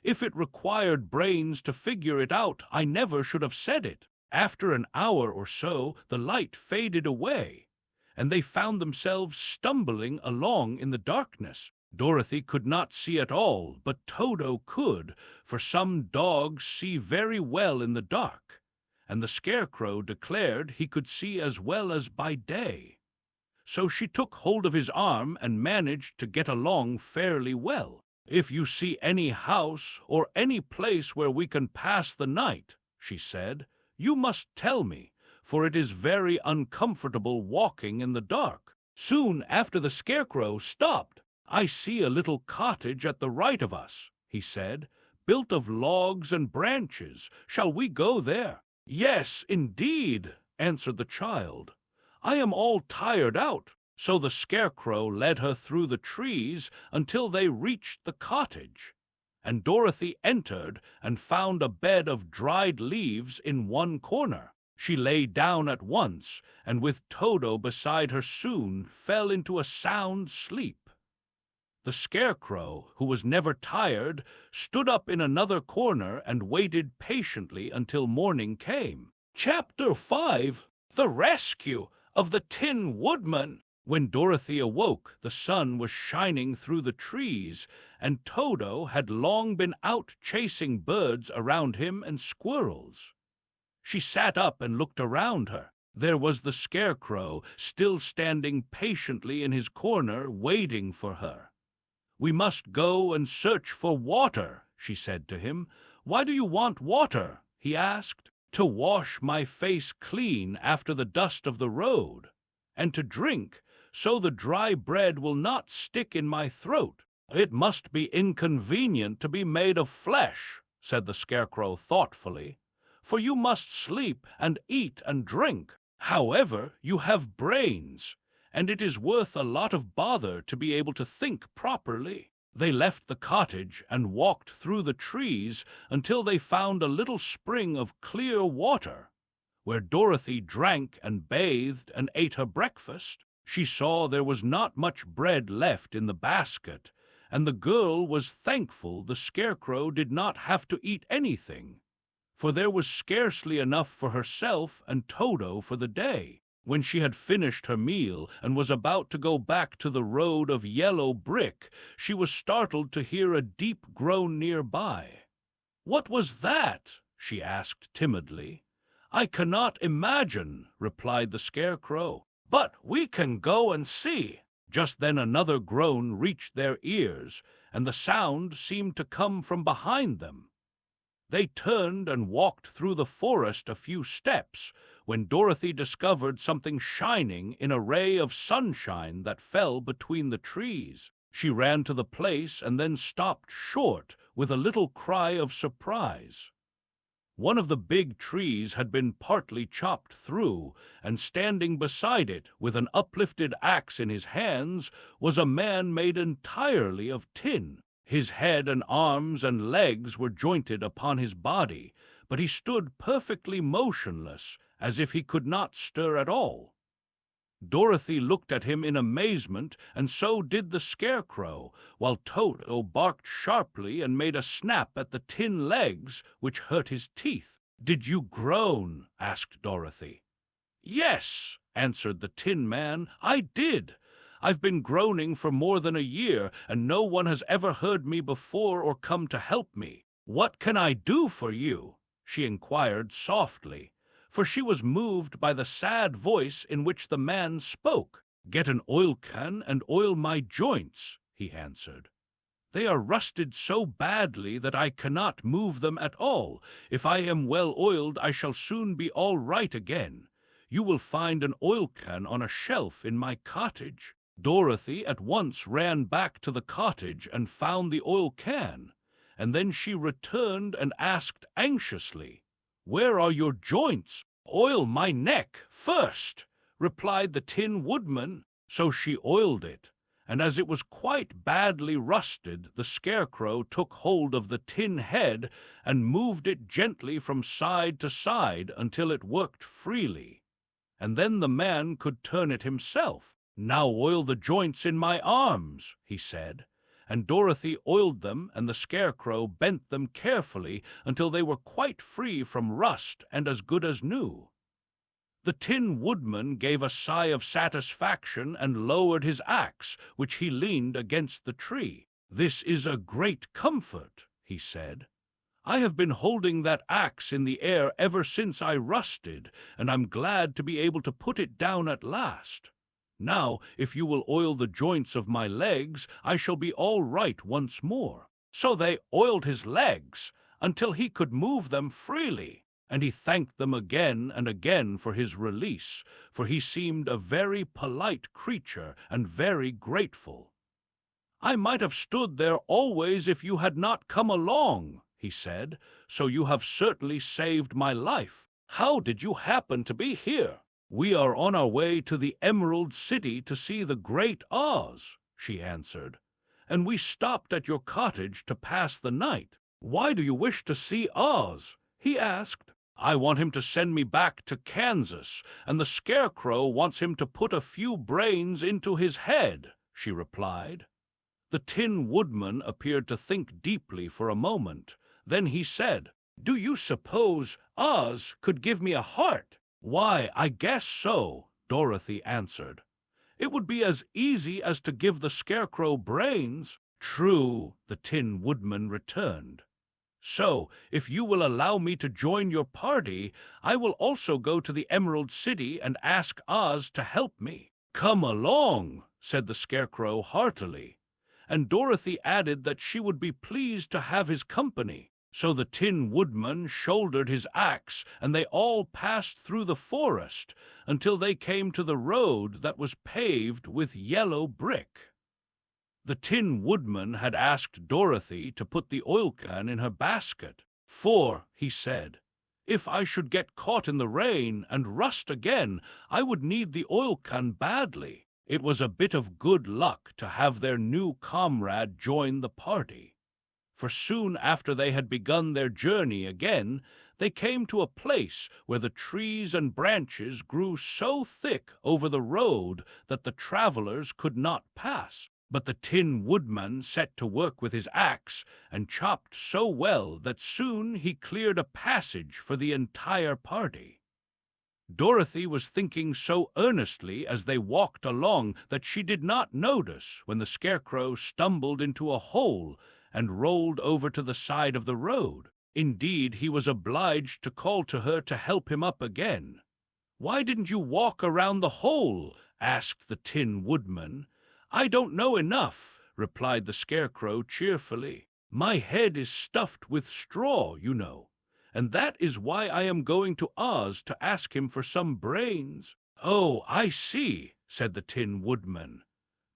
"If it required brains to figure it out, I never should have said it." After an hour or so, the light faded away, and they found themselves stumbling along in the darkness. Dorothy could not see at all, but Toto could, for some dogs see very well in the dark, and the Scarecrow declared he could see as well as by day. So she took hold of his arm and managed to get along fairly well. "If you see any house or any place where we can pass the night," she said, "you must tell me, for it is very uncomfortable walking in the dark." Soon after the Scarecrow stopped. "I see a little cottage at the right of us," he said, "built of logs and branches. Shall we go there?" "Yes, indeed," answered the child. "I am all tired out." So the Scarecrow led her through the trees until they reached the cottage, and Dorothy entered and found a bed of dried leaves in one corner. She lay down at once, and with Toto beside her soon fell into a sound sleep. The Scarecrow, who was never tired, stood up in another corner and waited patiently until morning came. Chapter 5: The Rescue of the Tin Woodman. When Dorothy awoke, the sun was shining through the trees, and Toto had long been out chasing birds around him and squirrels. She sat up and looked around her. There was the Scarecrow, still standing patiently in his corner, waiting for her. "We must go and search for water," she said to him. "Why do you want water?" he asked. "To wash my face clean after the dust of the road, and to drink, so the dry bread will not stick in my throat." "It must be inconvenient to be made of flesh," said the Scarecrow thoughtfully, "for you must sleep and eat and drink. However, you have brains, and it is worth a lot of bother to be able to think properly." They left the cottage and walked through the trees until they found a little spring of clear water, where Dorothy drank and bathed and ate her breakfast. She saw there was not much bread left in the basket, and the girl was thankful the Scarecrow did not have to eat anything, for there was scarcely enough for herself and Toto for the day. When she had finished her meal and was about to go back to the road of yellow brick, she was startled to hear a deep groan nearby. "What was that?" she asked timidly. "I cannot imagine," replied the Scarecrow, "but we can go and see." Just then another groan reached their ears, and the sound seemed to come from behind them. They turned and walked through the forest a few steps, when Dorothy discovered something shining in a ray of sunshine that fell between the trees. She ran to the place and then stopped short with a little cry of surprise. One of the big trees had been partly chopped through, and standing beside it with an uplifted axe in his hands was a man made entirely of tin. His head and arms and legs were jointed upon his body, but he stood perfectly motionless, as if he could not stir at all. Dorothy looked at him in amazement, and so did the Scarecrow, while Toto barked sharply and made a snap at the tin legs, which hurt his teeth. "Did you groan?" asked Dorothy. "Yes," answered the Tin Man, "I did. I've been groaning for more than a year, and no one has ever heard me before or come to help me." "What can I do for you?" she inquired softly, for she was moved by the sad voice in which the man spoke. "Get an oil can and oil my joints," he answered. "They are rusted so badly that I cannot move them at all. If I am well oiled, I shall soon be all right again. You will find an oil can on a shelf in my cottage." Dorothy at once ran back to the cottage and found the oil can, and then she returned and asked anxiously, "Where are your joints?" "Oil my neck first," replied the Tin Woodman. So she oiled it, and as it was quite badly rusted, the Scarecrow took hold of the tin head and moved it gently from side to side until it worked freely, and then the man could turn it himself. "Now oil the joints in my arms," he said, and Dorothy oiled them, and the Scarecrow bent them carefully until they were quite free from rust and as good as new. The Tin Woodman gave a sigh of satisfaction and lowered his axe, which he leaned against the tree. "This is a great comfort," he said. "I have been holding that axe in the air ever since I rusted, and I'm glad to be able to put it down at last. Now, if you will oil the joints of my legs, I shall be all right once more." So they oiled his legs until he could move them freely, and he thanked them again and again for his release, for he seemed a very polite creature and very grateful. "I might have stood there always if you had not come along," he said, "so you have certainly saved my life. How did you happen to be here?" "We are on our way to the Emerald City to see the Great Oz," she answered, "and we stopped at your cottage to pass the night." "Why do you wish to see Oz?" he asked. "I want him to send me back to Kansas, and the Scarecrow wants him to put a few brains into his head," she replied. The Tin Woodman appeared to think deeply for a moment. Then he said, "Do you suppose Oz could give me a heart?" "Why, I guess so," Dorothy answered. "It would be as easy as to give the Scarecrow brains." "True," the Tin Woodman returned. "So, if you will allow me to join your party, I will also go to the Emerald City and ask Oz to help me." "Come along," said the Scarecrow heartily, and Dorothy added that she would be pleased to have his company. So the Tin Woodman shouldered his axe, and they all passed through the forest until they came to the road that was paved with yellow brick. The Tin Woodman had asked Dorothy to put the oil can in her basket, "For," he said, "if I should get caught in the rain and rust again, I would need the oil can badly." It was a bit of good luck to have their new comrade join the party, for soon after they had begun their journey again, they came to a place where the trees and branches grew so thick over the road that the travelers could not pass. But the Tin Woodman set to work with his axe and chopped so well that soon he cleared a passage for the entire party. Dorothy was thinking so earnestly as they walked along that she did not notice when the Scarecrow stumbled into a hole and rolled over to the side of the road. Indeed, he was obliged to call to her to help him up again. "Why didn't you walk around the hole?" asked the Tin Woodman. "I don't know enough," replied the Scarecrow cheerfully. "My head is stuffed with straw, you know, and that is why I am going to Oz to ask him for some brains." "Oh, I see," said the Tin Woodman.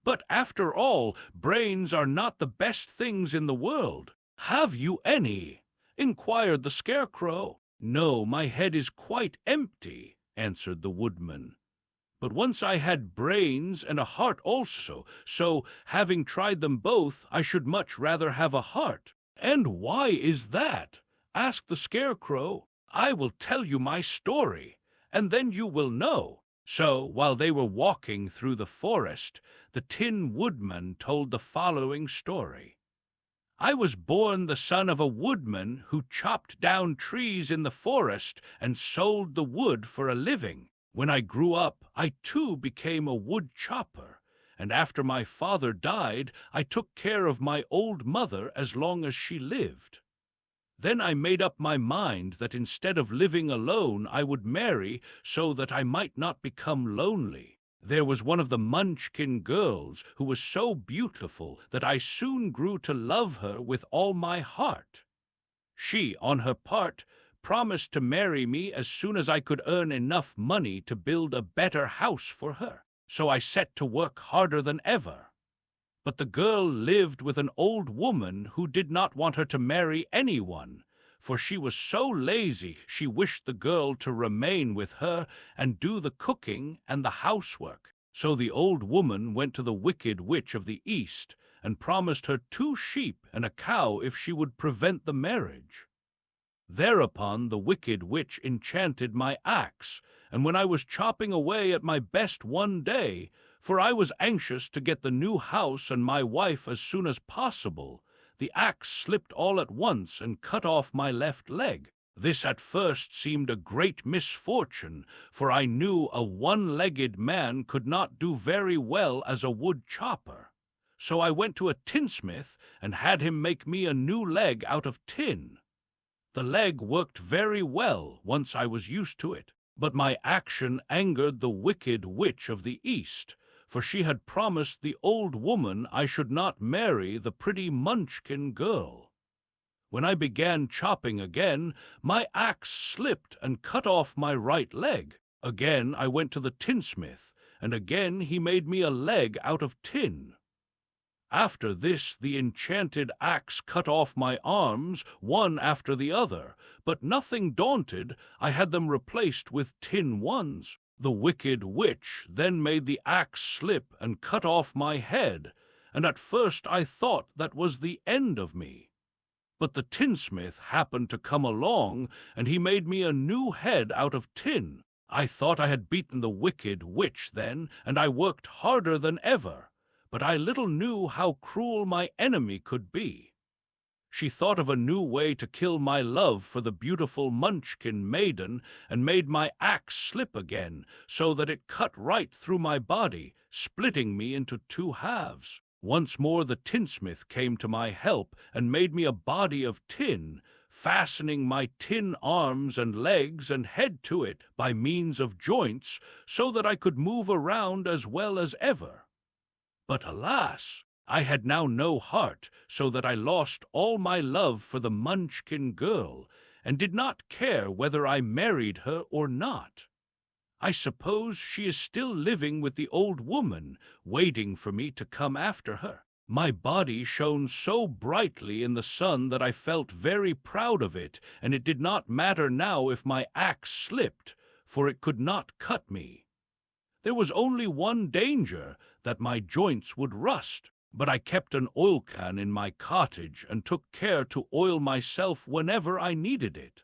"But after all, brains are not the best things in the world. Have you any?" inquired the Scarecrow. "No, my head is quite empty," answered the Woodman. "But once I had brains and a heart also, so, having tried them both, I should much rather have a heart." "And why is that?" asked the Scarecrow. "I will tell you my story, and then you will know." So, while they were walking through the forest, the Tin Woodman told the following story. "I was born the son of a woodman who chopped down trees in the forest and sold the wood for a living. When I grew up, I too became a wood chopper, and after my father died, I took care of my old mother as long as she lived. Then I made up my mind that instead of living alone, I would marry so that I might not become lonely. There was one of the Munchkin girls who was so beautiful that I soon grew to love her with all my heart. She, on her part, promised to marry me as soon as I could earn enough money to build a better house for her, so I set to work harder than ever. But the girl lived with an old woman who did not want her to marry anyone, for she was so lazy she wished the girl to remain with her and do the cooking and the housework. So the old woman went to the Wicked Witch of the East and promised her 2 sheep and a cow if she would prevent the marriage. Thereupon the Wicked Witch enchanted my axe, and when I was chopping away at my best one day, for I was anxious to get the new house and my wife as soon as possible, the axe slipped all at once and cut off my left leg. This at first seemed a great misfortune, for I knew a one-legged man could not do very well as a wood chopper. So I went to a tinsmith and had him make me a new leg out of tin. The leg worked very well once I was used to it, but my action angered the Wicked Witch of the East, for she had promised the old woman I should not marry the pretty Munchkin girl. When I began chopping again, my axe slipped and cut off my right leg. Again I went to the tinsmith, and again he made me a leg out of tin. After this, the enchanted axe cut off my arms, one after the other, but nothing daunted, I had them replaced with tin ones. The Wicked Witch then made the axe slip and cut off my head, and at first I thought that was the end of me. But the tinsmith happened to come along, and he made me a new head out of tin. I thought I had beaten the Wicked Witch then, and I worked harder than ever. But I little knew how cruel my enemy could be. She thought of a new way to kill my love for the beautiful Munchkin maiden, and made my axe slip again, so that it cut right through my body, splitting me into 2 halves. Once more the tinsmith came to my help, and made me a body of tin, fastening my tin arms and legs and head to it by means of joints, so that I could move around as well as ever. But alas, I had now no heart, so that I lost all my love for the Munchkin girl, and did not care whether I married her or not. I suppose she is still living with the old woman, waiting for me to come after her. My body shone so brightly in the sun that I felt very proud of it, and it did not matter now if my axe slipped, for it could not cut me. There was only one danger, that my joints would rust, but I kept an oil can in my cottage and took care to oil myself whenever I needed it.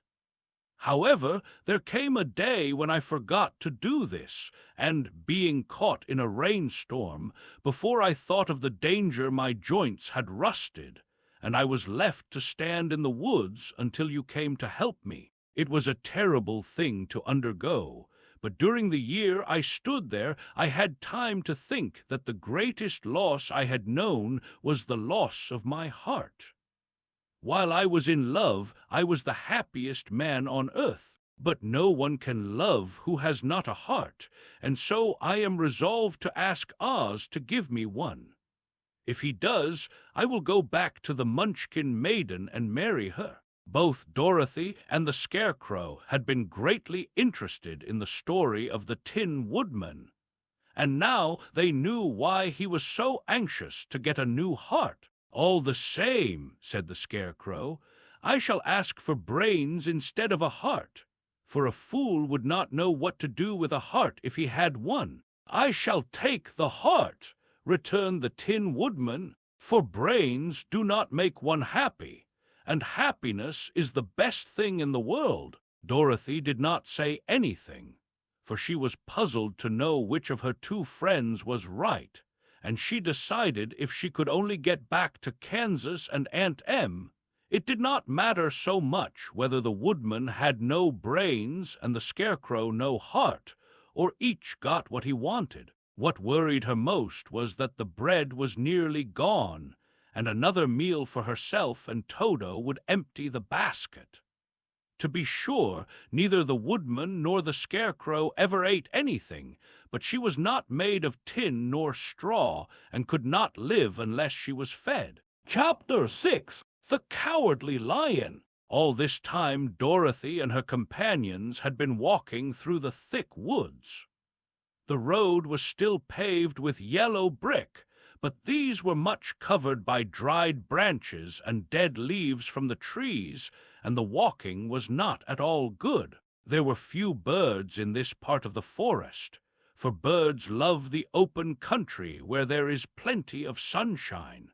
However, there came a day when I forgot to do this, and, being caught in a rainstorm, before I thought of the danger my joints had rusted, and I was left to stand in the woods until you came to help me. It was a terrible thing to undergo, but during the year I stood there I had time to think that the greatest loss I had known was the loss of my heart. While I was in love, I was the happiest man on earth. But no one can love who has not a heart, and so I am resolved to ask Oz to give me one. If he does, I will go back to the Munchkin maiden and marry her. Both Dorothy and the Scarecrow had been greatly interested in the story of the Tin Woodman, and now they knew why he was so anxious to get a new heart. "All the same," said the Scarecrow, "I shall ask for brains instead of a heart, for a fool would not know what to do with a heart if he had one." "I shall take the heart," returned the Tin Woodman, "for brains do not make one happy, and happiness is the best thing in the world." Dorothy did not say anything, for she was puzzled to know which of her two friends was right, and she decided if she could only get back to Kansas and Aunt Em, it did not matter so much whether the Woodman had no brains and the Scarecrow no heart, or each got what he wanted. What worried her most was that the bread was nearly gone, and another meal for herself and Toto would empty the basket. To be sure, neither the Woodman nor the Scarecrow ever ate anything, but she was not made of tin nor straw, and could not live unless she was fed. Chapter 6. The Cowardly Lion. All this time Dorothy and her companions had been walking through the thick woods. The road was still paved with yellow brick, but these were much covered by dried branches and dead leaves from the trees, and the walking was not at all good. There were few birds in this part of the forest, for birds love the open country where there is plenty of sunshine.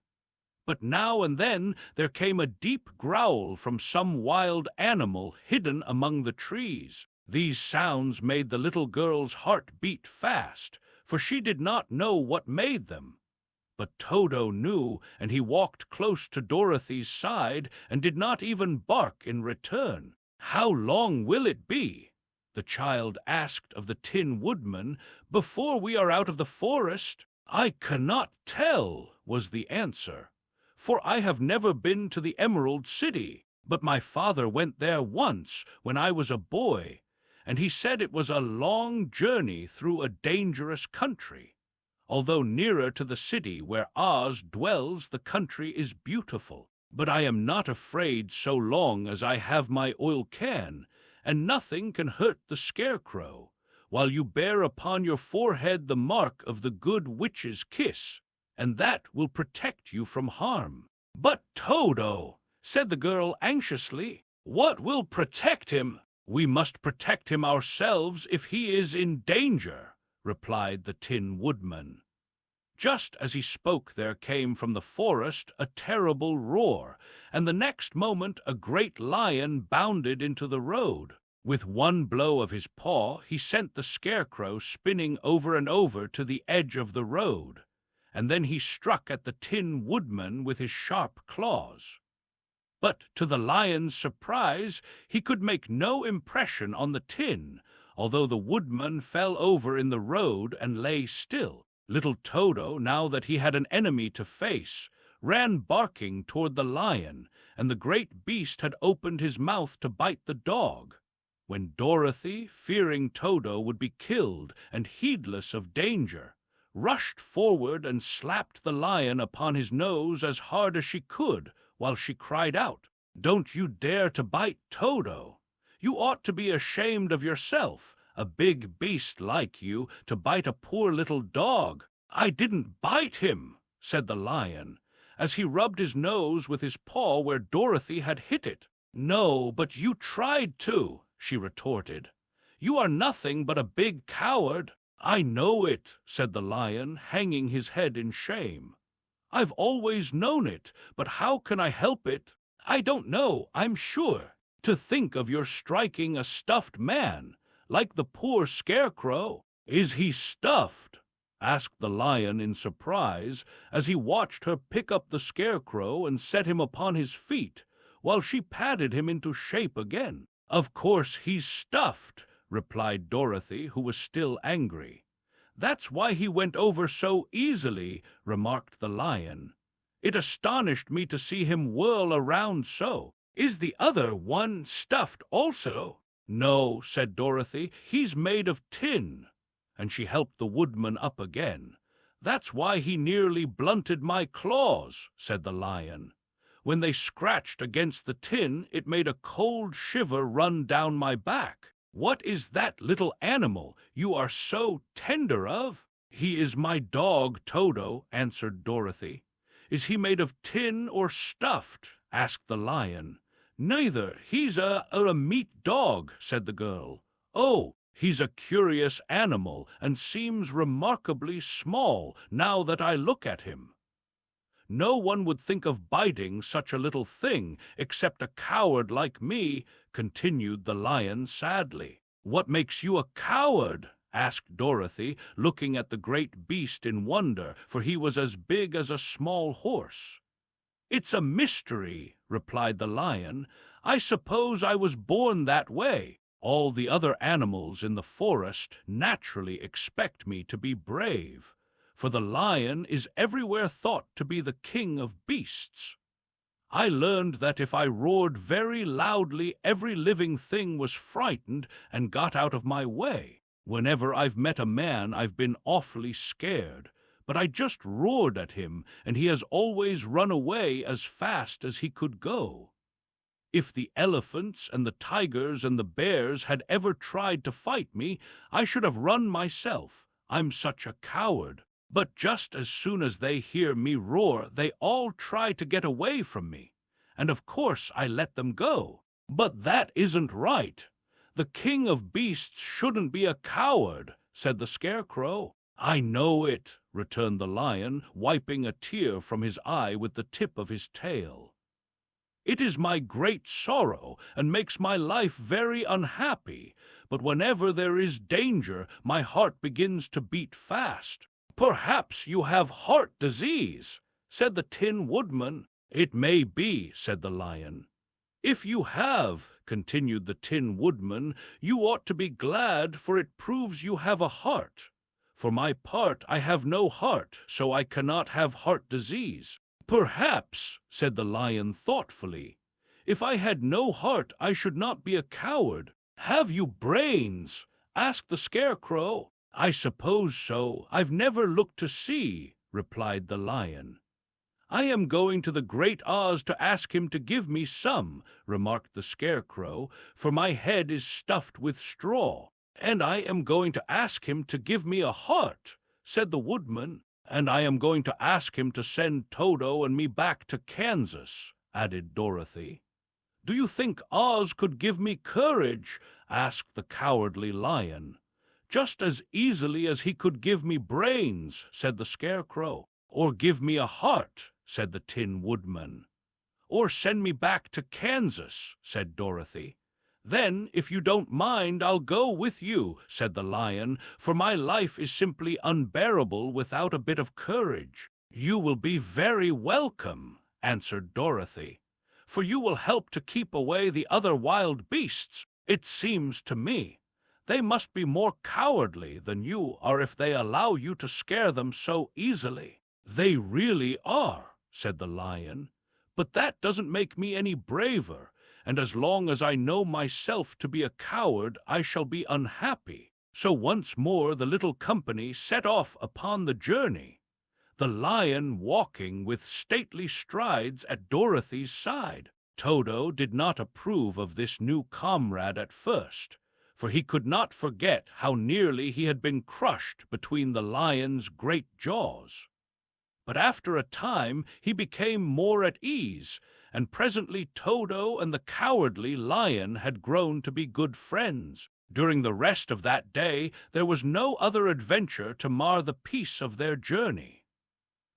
But now and then there came a deep growl from some wild animal hidden among the trees. These sounds made the little girl's heart beat fast, for she did not know what made them. But Toto knew, and he walked close to Dorothy's side and did not even bark in return. "How long will it be," the child asked of the Tin Woodman, "before we are out of the forest?" "I cannot tell," was the answer, "for I have never been to the Emerald City, but my father went there once when I was a boy, and he said it was a long journey through a dangerous country. Although nearer to the city where Oz dwells, the country is beautiful. But I am not afraid so long as I have my oil can, and nothing can hurt the Scarecrow, while you bear upon your forehead the mark of the good witch's kiss, and that will protect you from harm." "But Toto," said the girl anxiously, "what will protect him?" "We must protect him ourselves if he is in danger," replied the Tin Woodman. Just as he spoke there came from the forest a terrible roar, and the next moment a great lion bounded into the road. With one blow of his paw he sent the Scarecrow spinning over and over to the edge of the road, and then he struck at the Tin Woodman with his sharp claws. But to the lion's surprise, he could make no impression on the tin, although the Woodman fell over in the road and lay still. Little Toto, now that he had an enemy to face, ran barking toward the lion, and the great beast had opened his mouth to bite the dog, when Dorothy, fearing Toto would be killed and heedless of danger, rushed forward and slapped the lion upon his nose as hard as she could, while she cried out, "Don't you dare to bite Toto! You ought to be ashamed of yourself, a big beast like you, to bite a poor little dog." "I didn't bite him," said the lion, as he rubbed his nose with his paw where Dorothy had hit it. "No, but you tried to," she retorted. "You are nothing but a big coward." "I know it," said the lion, hanging his head in shame. "I've always known it, but how can I help it? I don't know, I'm sure. To think of your striking a stuffed man, like the poor Scarecrow." "Is he stuffed?" asked the lion in surprise, as he watched her pick up the Scarecrow and set him upon his feet, while she patted him into shape again. "Of course he's stuffed," replied Dorothy, who was still angry. "That's why he went over so easily," remarked the lion. "It astonished me to see him whirl around so. Is the other one stuffed also?" "No," said Dorothy, "he's made of tin," and she helped the woodman up again. "That's why he nearly blunted my claws," said the lion. "When they scratched against the tin, it made a cold shiver run down my back." "What is that little animal you are so tender of?" "He is my dog, Toto," answered Dorothy. "Is he made of tin or stuffed?" asked the lion. "Neither. He's a meat dog," said the girl. "Oh, he's a curious animal and seems remarkably small now that I look at him." "No one would think of biting such a little thing except a coward like me," continued the lion sadly. "What makes you a coward?" asked Dorothy, looking at the great beast in wonder, for he was as big as a small horse. "It's a mystery," replied the lion. "I suppose I was born that way. All the other animals in the forest naturally expect me to be brave, for the lion is everywhere thought to be the king of beasts. I learned that if I roared very loudly, every living thing was frightened and got out of my way. Whenever I've met a man, I've been awfully scared, but I just roared at him, and he has always run away as fast as he could go. If the elephants and the tigers and the bears had ever tried to fight me, I should have run myself. I'm such a coward. But just as soon as they hear me roar, they all try to get away from me, and of course I let them go. But that isn't right. The king of beasts shouldn't be a coward," said the Scarecrow. "I know it," returned the lion, wiping a tear from his eye with the tip of his tail. "It is my great sorrow, and makes my life very unhappy, but whenever there is danger, my heart begins to beat fast." "Perhaps you have heart disease," said the Tin Woodman. "It may be," said the lion. "If you have," continued the Tin Woodman, "you ought to be glad, for it proves you have a heart. For my part, I have no heart, so I cannot have heart disease." "Perhaps," said the lion thoughtfully, "if I had no heart, I should not be a coward." "Have you brains?" asked the Scarecrow. "I suppose so. I've never looked to see," replied the lion. "I am going to the Great Oz to ask him to give me some," remarked the Scarecrow, "for my head is stuffed with straw." "And I am going to ask him to give me a heart," said the Woodman. "And I am going to ask him to send Toto and me back to Kansas," added Dorothy. "Do you think Oz could give me courage?" asked the Cowardly Lion. "Just as easily as he could give me brains," said the Scarecrow. "Or give me a heart," said the Tin Woodman. "Or send me back to Kansas," said Dorothy. "Then, if you don't mind, I'll go with you," said the lion, "for my life is simply unbearable without a bit of courage." "You will be very welcome," answered Dorothy, "for you will help to keep away the other wild beasts. It seems to me they must be more cowardly than you are if they allow you to scare them so easily." "They really are," said the lion, "but that doesn't make me any braver, and as long as I know myself to be a coward, I shall be unhappy. So once more the little company set off upon the journey, the lion walking with stately strides at Dorothy's side. Toto did not approve of this new comrade at first, for he could not forget how nearly he had been crushed between the lion's great jaws. But after a time he became more at ease, and presently Toto and the cowardly lion had grown to be good friends. During the rest of that day there was no other adventure to mar the peace of their journey.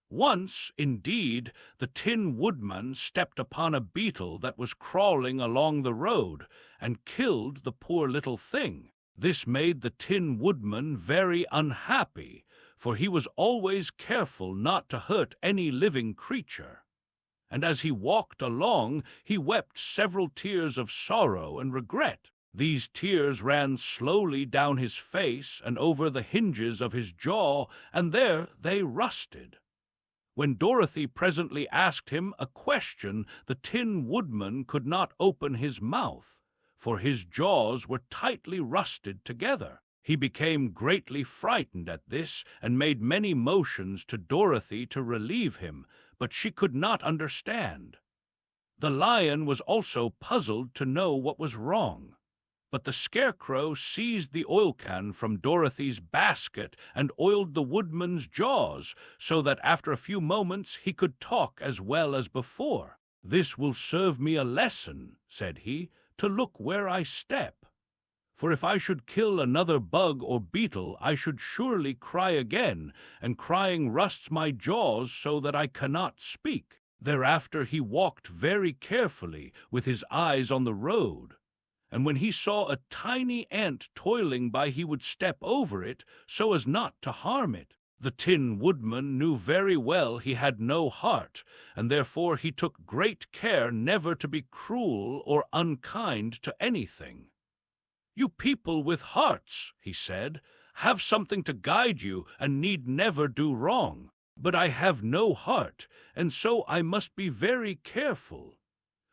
Once, indeed, the Tin Woodman stepped upon a beetle that was crawling along the road, and killed the poor little thing. This made the Tin Woodman very unhappy, for he was always careful not to hurt any living creature. And as he walked along, he wept several tears of sorrow and regret. These tears ran slowly down his face and over the hinges of his jaw, and there they rusted. When Dorothy presently asked him a question, the Tin Woodman could not open his mouth, for his jaws were tightly rusted together. He became greatly frightened at this, and made many motions to Dorothy to relieve him, but she could not understand. The lion was also puzzled to know what was wrong. But the Scarecrow seized the oil can from Dorothy's basket and oiled the woodman's jaws, so that after a few moments he could talk as well as before. "This will serve me a lesson," said he, "to look where I step. For if I should kill another bug or beetle, I should surely cry again, and crying rusts my jaws so that I cannot speak." Thereafter he walked very carefully, with his eyes on the road. And when he saw a tiny ant toiling by, he would step over it so as not to harm it. The Tin Woodman knew very well he had no heart, and therefore he took great care never to be cruel or unkind to anything. "You people with hearts," he said, "have something to guide you and need never do wrong. But I have no heart, and so I must be very careful.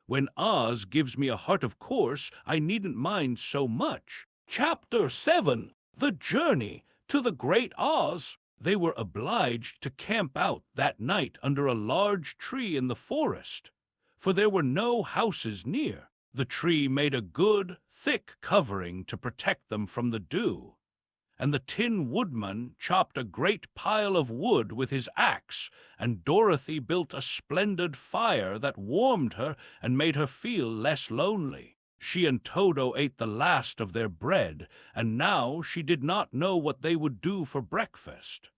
When Oz gives me a heart, of course, I needn't mind so much." Chapter 7. The Journey to the Great Oz. They were obliged to camp out that night under a large tree in the forest, for there were no houses near. The tree made a good, thick covering to protect them from the dew, and the Tin Woodman chopped a great pile of wood with his axe, and Dorothy built a splendid fire that warmed her and made her feel less lonely. She and Toto ate the last of their bread, and now she did not know what they would do for breakfast.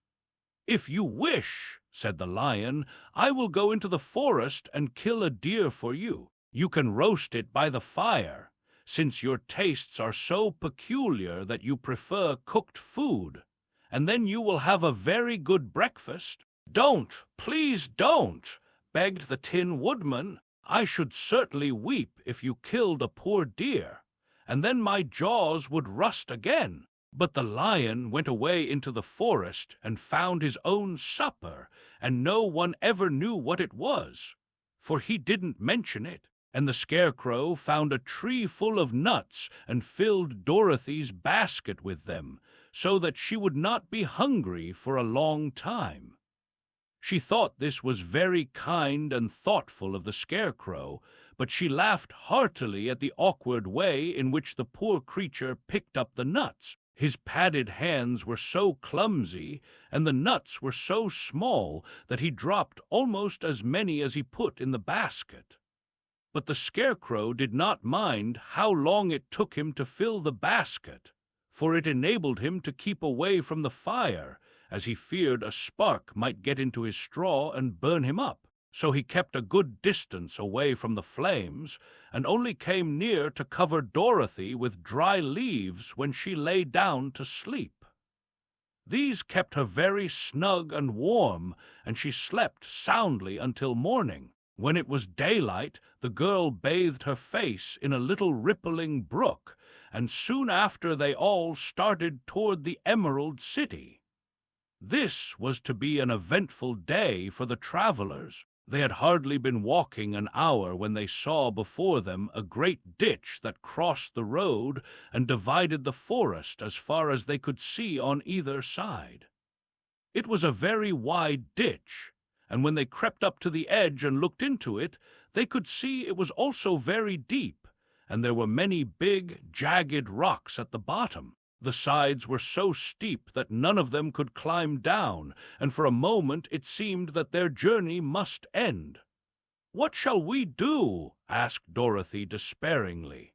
"If you wish," said the lion, "I will go into the forest and kill a deer for you. You can roast it by the fire, since your tastes are so peculiar that you prefer cooked food, and then you will have a very good breakfast." "Don't, please don't," begged the Tin Woodman. "I should certainly weep if you killed a poor deer, and then my jaws would rust again." But the lion went away into the forest and found his own supper, and no one ever knew what it was, for he didn't mention it. And the Scarecrow found a tree full of nuts and filled Dorothy's basket with them, so that she would not be hungry for a long time. She thought this was very kind and thoughtful of the Scarecrow, but she laughed heartily at the awkward way in which the poor creature picked up the nuts. His padded hands were so clumsy, and the nuts were so small, that he dropped almost as many as he put in the basket. But the Scarecrow did not mind how long it took him to fill the basket, for it enabled him to keep away from the fire, as he feared a spark might get into his straw and burn him up. So he kept a good distance away from the flames, and only came near to cover Dorothy with dry leaves when she lay down to sleep. These kept her very snug and warm, and she slept soundly until morning. When it was daylight, the girl bathed her face in a little rippling brook, and soon after they all started toward the Emerald City. This was to be an eventful day for the travelers. They had hardly been walking an hour when they saw before them a great ditch that crossed the road and divided the forest as far as they could see on either side. It was a very wide ditch, and when they crept up to the edge and looked into it, they could see it was also very deep, and there were many big, jagged rocks at the bottom. The sides were so steep that none of them could climb down, and for a moment it seemed that their journey must end. "What shall we do?" asked Dorothy despairingly.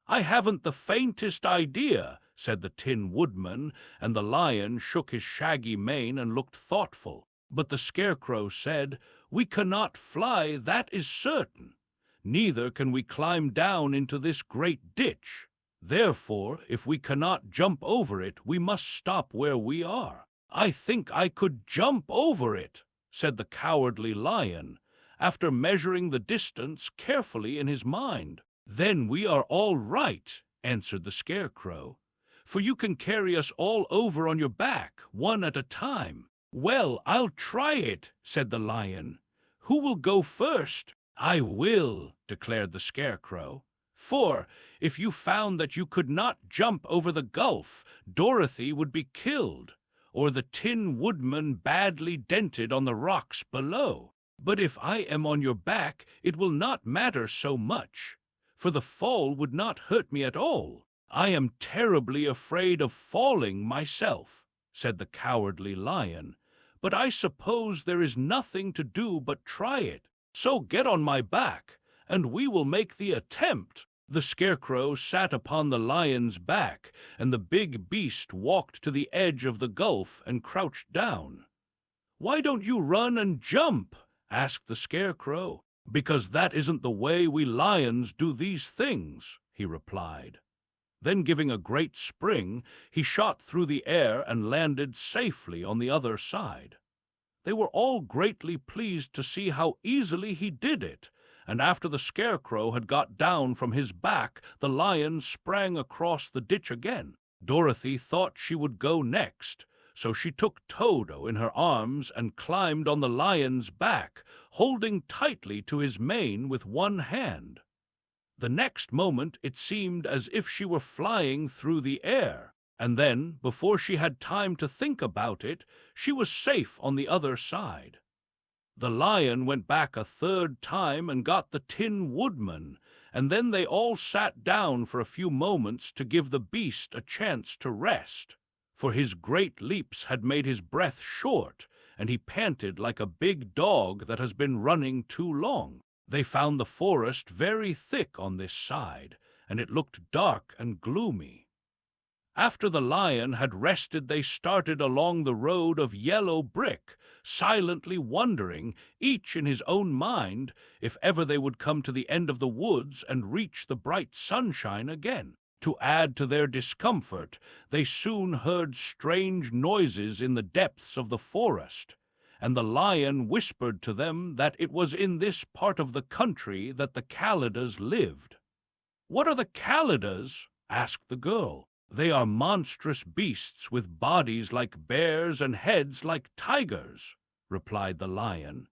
"I haven't the faintest idea," said the Tin Woodman, and the Lion shook his shaggy mane and looked thoughtful. But the Scarecrow said, "We cannot fly, that is certain. Neither can we climb down into this great ditch. Therefore, if we cannot jump over it, we must stop where we are." "I think I could jump over it," said the Cowardly Lion, after measuring the distance carefully in his mind. "Then we are all right," answered the Scarecrow, "for you can carry us all over on your back, one at a time." "Well, I'll try it," said the Lion. "Who will go first?" "I will," declared the Scarecrow. "For, if you found that you could not jump over the gulf, Dorothy would be killed, or the Tin Woodman badly dented on the rocks below. But if I am on your back, it will not matter so much, for the fall would not hurt me at all. I am terribly afraid of falling myself," said the Cowardly Lion, "but I suppose there is nothing to do but try it. So get on my back, and we will make the attempt." The Scarecrow sat upon the Lion's back, and the big beast walked to the edge of the gulf and crouched down. "Why don't you run and jump?" asked the Scarecrow. "Because that isn't the way we lions do these things," he replied. Then, giving a great spring, he shot through the air and landed safely on the other side. They were all greatly pleased to see how easily he did it, and after the Scarecrow had got down from his back, the Lion sprang across the ditch again. Dorothy thought she would go next, so she took Toto in her arms and climbed on the Lion's back, holding tightly to his mane with one hand. The next moment it seemed as if she were flying through the air, and then, before she had time to think about it, she was safe on the other side. The Lion went back a third time and got the Tin Woodman, and then they all sat down for a few moments to give the beast a chance to rest, for his great leaps had made his breath short, and he panted like a big dog that has been running too long. They found the forest very thick on this side, and it looked dark and gloomy. After the Lion had rested, they started along the road of yellow brick, silently wondering, each in his own mind, if ever they would come to the end of the woods and reach the bright sunshine again. To add to their discomfort, they soon heard strange noises in the depths of the forest, and the Lion whispered to them that it was in this part of the country that the Kalidahs lived. "What are the Kalidahs?" asked the girl. "They are monstrous beasts with bodies like bears and heads like tigers," replied the Lion,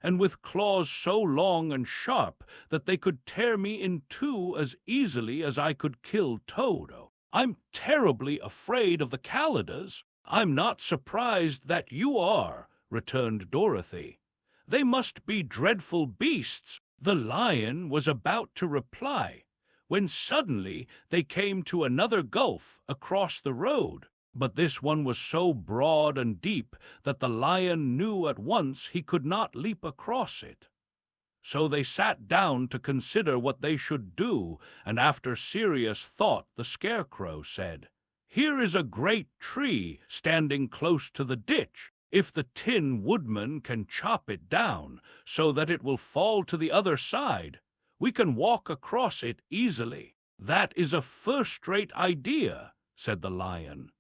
"and with claws so long and sharp that they could tear me in two as easily as I could kill Toto. I'm terribly afraid of the Kalidahs." "I'm not surprised that you are," returned Dorothy. "They must be dreadful beasts." The Lion was about to reply, when suddenly they came to another gulf across the road, but this one was so broad and deep that the Lion knew at once he could not leap across it. So they sat down to consider what they should do, and after serious thought the Scarecrow said, "Here is a great tree standing close to the ditch. If the Tin Woodman can chop it down so that it will fall to the other side, we can walk across it easily." "That is a first-rate idea," said the Lion.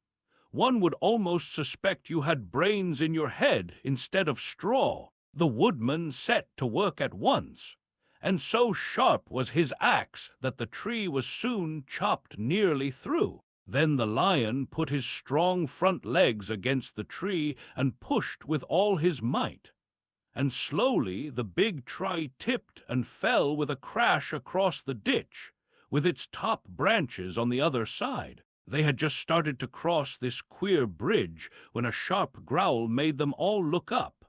"One would almost suspect you had brains in your head instead of straw." The Woodman set to work at once, and so sharp was his axe that the tree was soon chopped nearly through. Then the Lion put his strong front legs against the tree and pushed with all his might, and slowly the big tree tipped and fell with a crash across the ditch, with its top branches on the other side. They had just started to cross this queer bridge when a sharp growl made them all look up,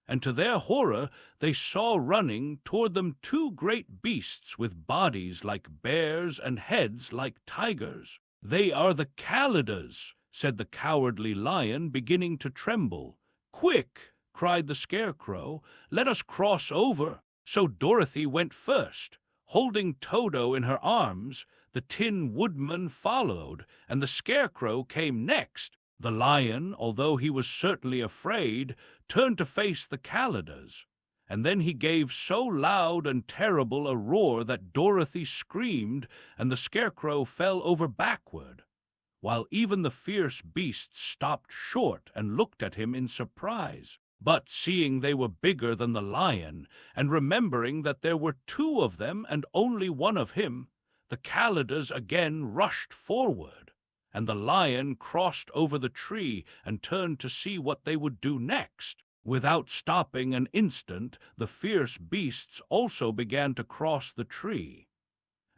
and to their horror they saw running toward them two great beasts with bodies like bears and heads like tigers. "They are the Calidus," said the Cowardly Lion, beginning to tremble. "Quick!" cried the Scarecrow. "Let us cross over." So Dorothy went first, holding Toto in her arms. The Tin Woodman followed, and the Scarecrow came next. The lion, although he was certainly afraid, turned to face the Calidus, and then he gave so loud and terrible a roar that Dorothy screamed, and the Scarecrow fell over backward, while even the fierce beasts stopped short and looked at him in surprise. But seeing they were bigger than the lion, and remembering that there were two of them and only one of him, the Calidus again rushed forward, and the lion crossed over the tree and turned to see what they would do next. Without stopping an instant, the fierce beasts also began to cross the tree.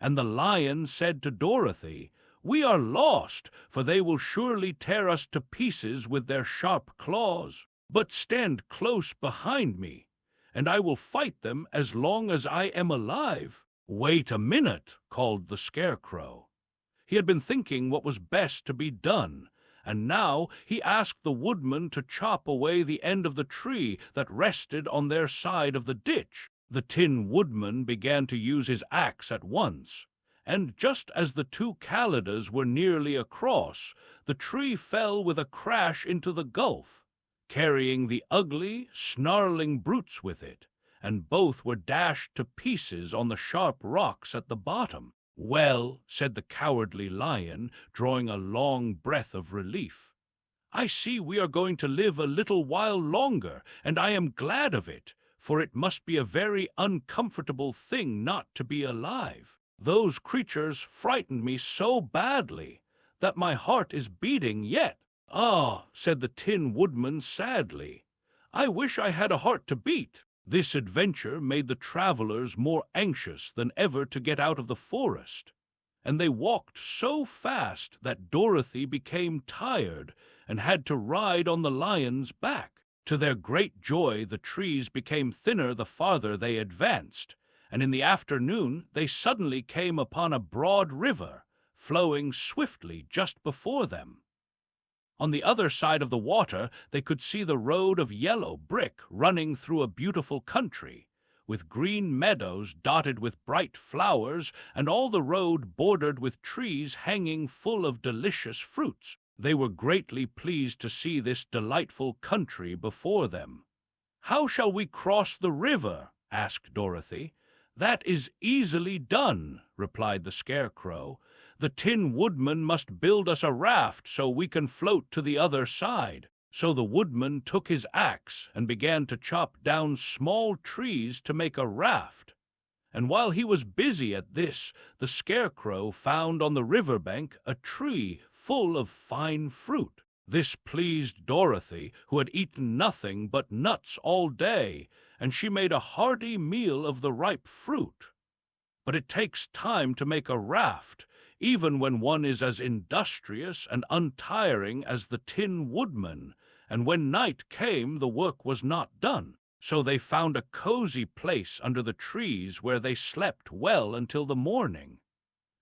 And the lion said to Dorothy, "We are lost, for they will surely tear us to pieces with their sharp claws. But stand close behind me, and I will fight them as long as I am alive." "Wait a minute," called the Scarecrow. He had been thinking what was best to be done, and now he asked the woodman to chop away the end of the tree that rested on their side of the ditch. The Tin Woodman began to use his axe at once, and just as the two Calidus were nearly across, the tree fell with a crash into the gulf, carrying the ugly, snarling brutes with it, and both were dashed to pieces on the sharp rocks at the bottom. "Well," said the Cowardly Lion, drawing a long breath of relief, "I see we are going to live a little while longer, and I am glad of it, for it must be a very uncomfortable thing not to be alive. Those creatures frightened me so badly that my heart is beating yet." "Ah," said the Tin Woodman sadly, "I wish I had a heart to beat." This adventure made the travelers more anxious than ever to get out of the forest, and they walked so fast that Dorothy became tired and had to ride on the lion's back. To their great joy, the trees became thinner the farther they advanced, and in the afternoon they suddenly came upon a broad river, flowing swiftly just before them. On the other side of the water they could see the road of yellow brick running through a beautiful country, with green meadows dotted with bright flowers, and all the road bordered with trees hanging full of delicious fruits. They were greatly pleased to see this delightful country before them. "How shall we cross the river?" asked Dorothy. "That is easily done," replied the Scarecrow. "The Tin Woodman must build us a raft so we can float to the other side." So the woodman took his axe and began to chop down small trees to make a raft. And while he was busy at this, the Scarecrow found on the riverbank a tree full of fine fruit. This pleased Dorothy, who had eaten nothing but nuts all day, and she made a hearty meal of the ripe fruit. But it takes time to make a raft, even when one is as industrious and untiring as the Tin Woodman, and when night came the work was not done. So they found a cozy place under the trees where they slept well until the morning.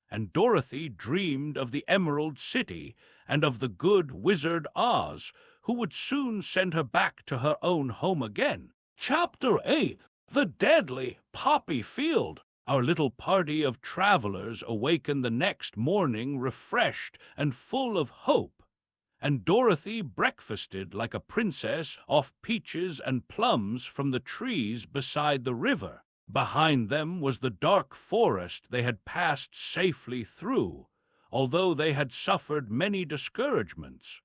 And Dorothy dreamed of the Emerald City and of the good Wizard Oz, who would soon send her back to her own home again. Chapter 8. The Deadly Poppy Field. Our little party of travelers awakened the next morning refreshed and full of hope, and Dorothy breakfasted like a princess off peaches and plums from the trees beside the river. Behind them was the dark forest they had passed safely through, although they had suffered many discouragements.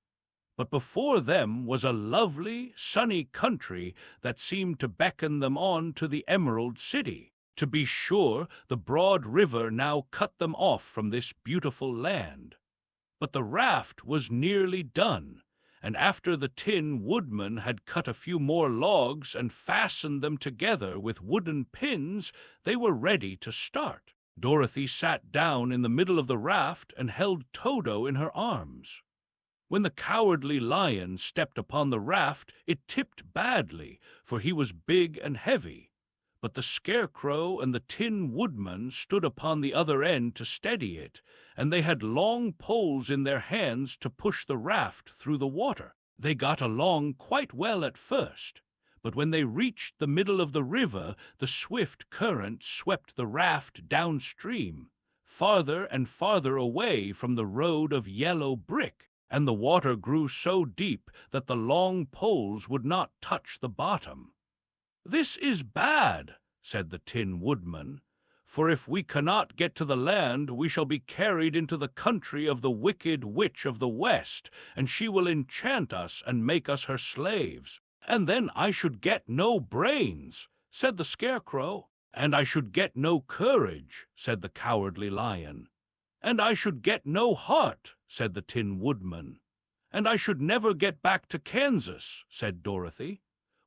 But before them was a lovely, sunny country that seemed to beckon them on to the Emerald City. To be sure, the broad river now cut them off from this beautiful land. But the raft was nearly done, and after the Tin Woodman had cut a few more logs and fastened them together with wooden pins, they were ready to start. Dorothy sat down in the middle of the raft and held Toto in her arms. When the Cowardly Lion stepped upon the raft, it tipped badly, for he was big and heavy. But the Scarecrow and the Tin Woodman stood upon the other end to steady it, and they had long poles in their hands to push the raft through the water. They got along quite well at first, but when they reached the middle of the river, the swift current swept the raft downstream, farther and farther away from the road of yellow brick, and the water grew so deep that the long poles would not touch the bottom. "This is bad," said the Tin Woodman, "for if we cannot get to the land, we shall be carried into the country of the wicked witch of the West, and she will enchant us and make us her slaves. And then I should get no brains," said the Scarecrow. "And I should get no courage," said the Cowardly Lion. "And I should get no heart," said the Tin Woodman. "And I should never get back to Kansas," said Dorothy.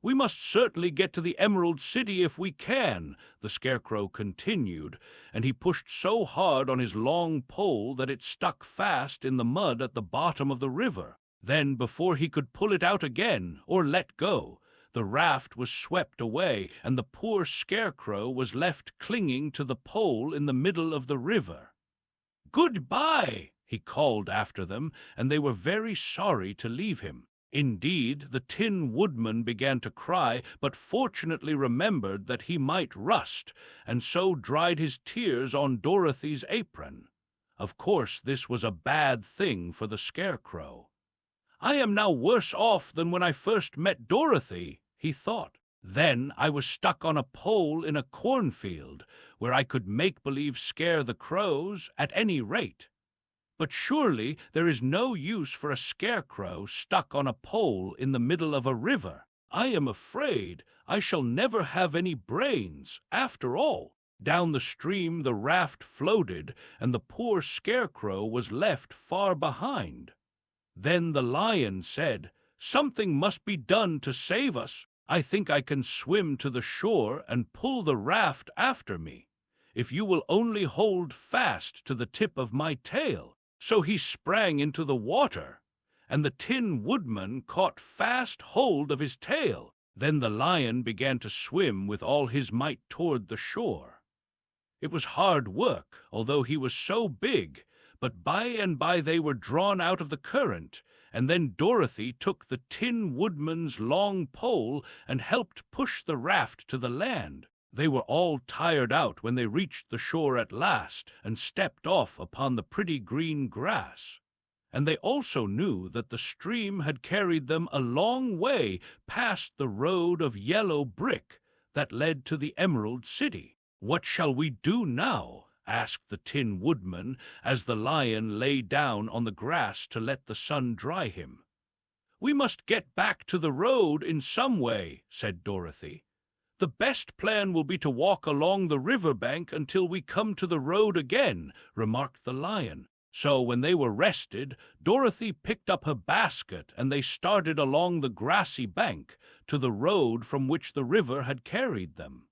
"We must certainly get to the Emerald City if we can," the Scarecrow continued, and he pushed so hard on his long pole that it stuck fast in the mud at the bottom of the river. Then, before he could pull it out again, or let go, the raft was swept away, and the poor Scarecrow was left clinging to the pole in the middle of the river. "Goodbye," he called after them, and they were very sorry to leave him. Indeed, the Tin Woodman began to cry, but fortunately remembered that he might rust, and so dried his tears on Dorothy's apron. Of course, this was a bad thing for the Scarecrow. "I am now worse off than when I first met Dorothy," he thought. "Then I was stuck on a pole in a cornfield, where I could make-believe scare the crows at any rate. But surely there is no use for a Scarecrow stuck on a pole in the middle of a river. I am afraid I shall never have any brains, after all." Down the stream the raft floated, and the poor Scarecrow was left far behind. Then the Lion said, "Something must be done to save us. I think I can swim to the shore and pull the raft after me, if you will only hold fast to the tip of my tail." So he sprang into the water, and the Tin Woodman caught fast hold of his tail. Then the Lion began to swim with all his might toward the shore. It was hard work, although he was so big, but by and by they were drawn out of the current, and then Dorothy took the Tin Woodman's long pole and helped push the raft to the land. They were all tired out when they reached the shore at last and stepped off upon the pretty green grass. And they also knew that the stream had carried them a long way past the road of yellow brick that led to the Emerald City. "What shall we do now?" asked the Tin Woodman, as the Lion lay down on the grass to let the sun dry him. "We must get back to the road in some way," said Dorothy. "The best plan will be to walk along the river bank until we come to the road again," remarked the Lion. So when they were rested, Dorothy picked up her basket and they started along the grassy bank to the road from which the river had carried them.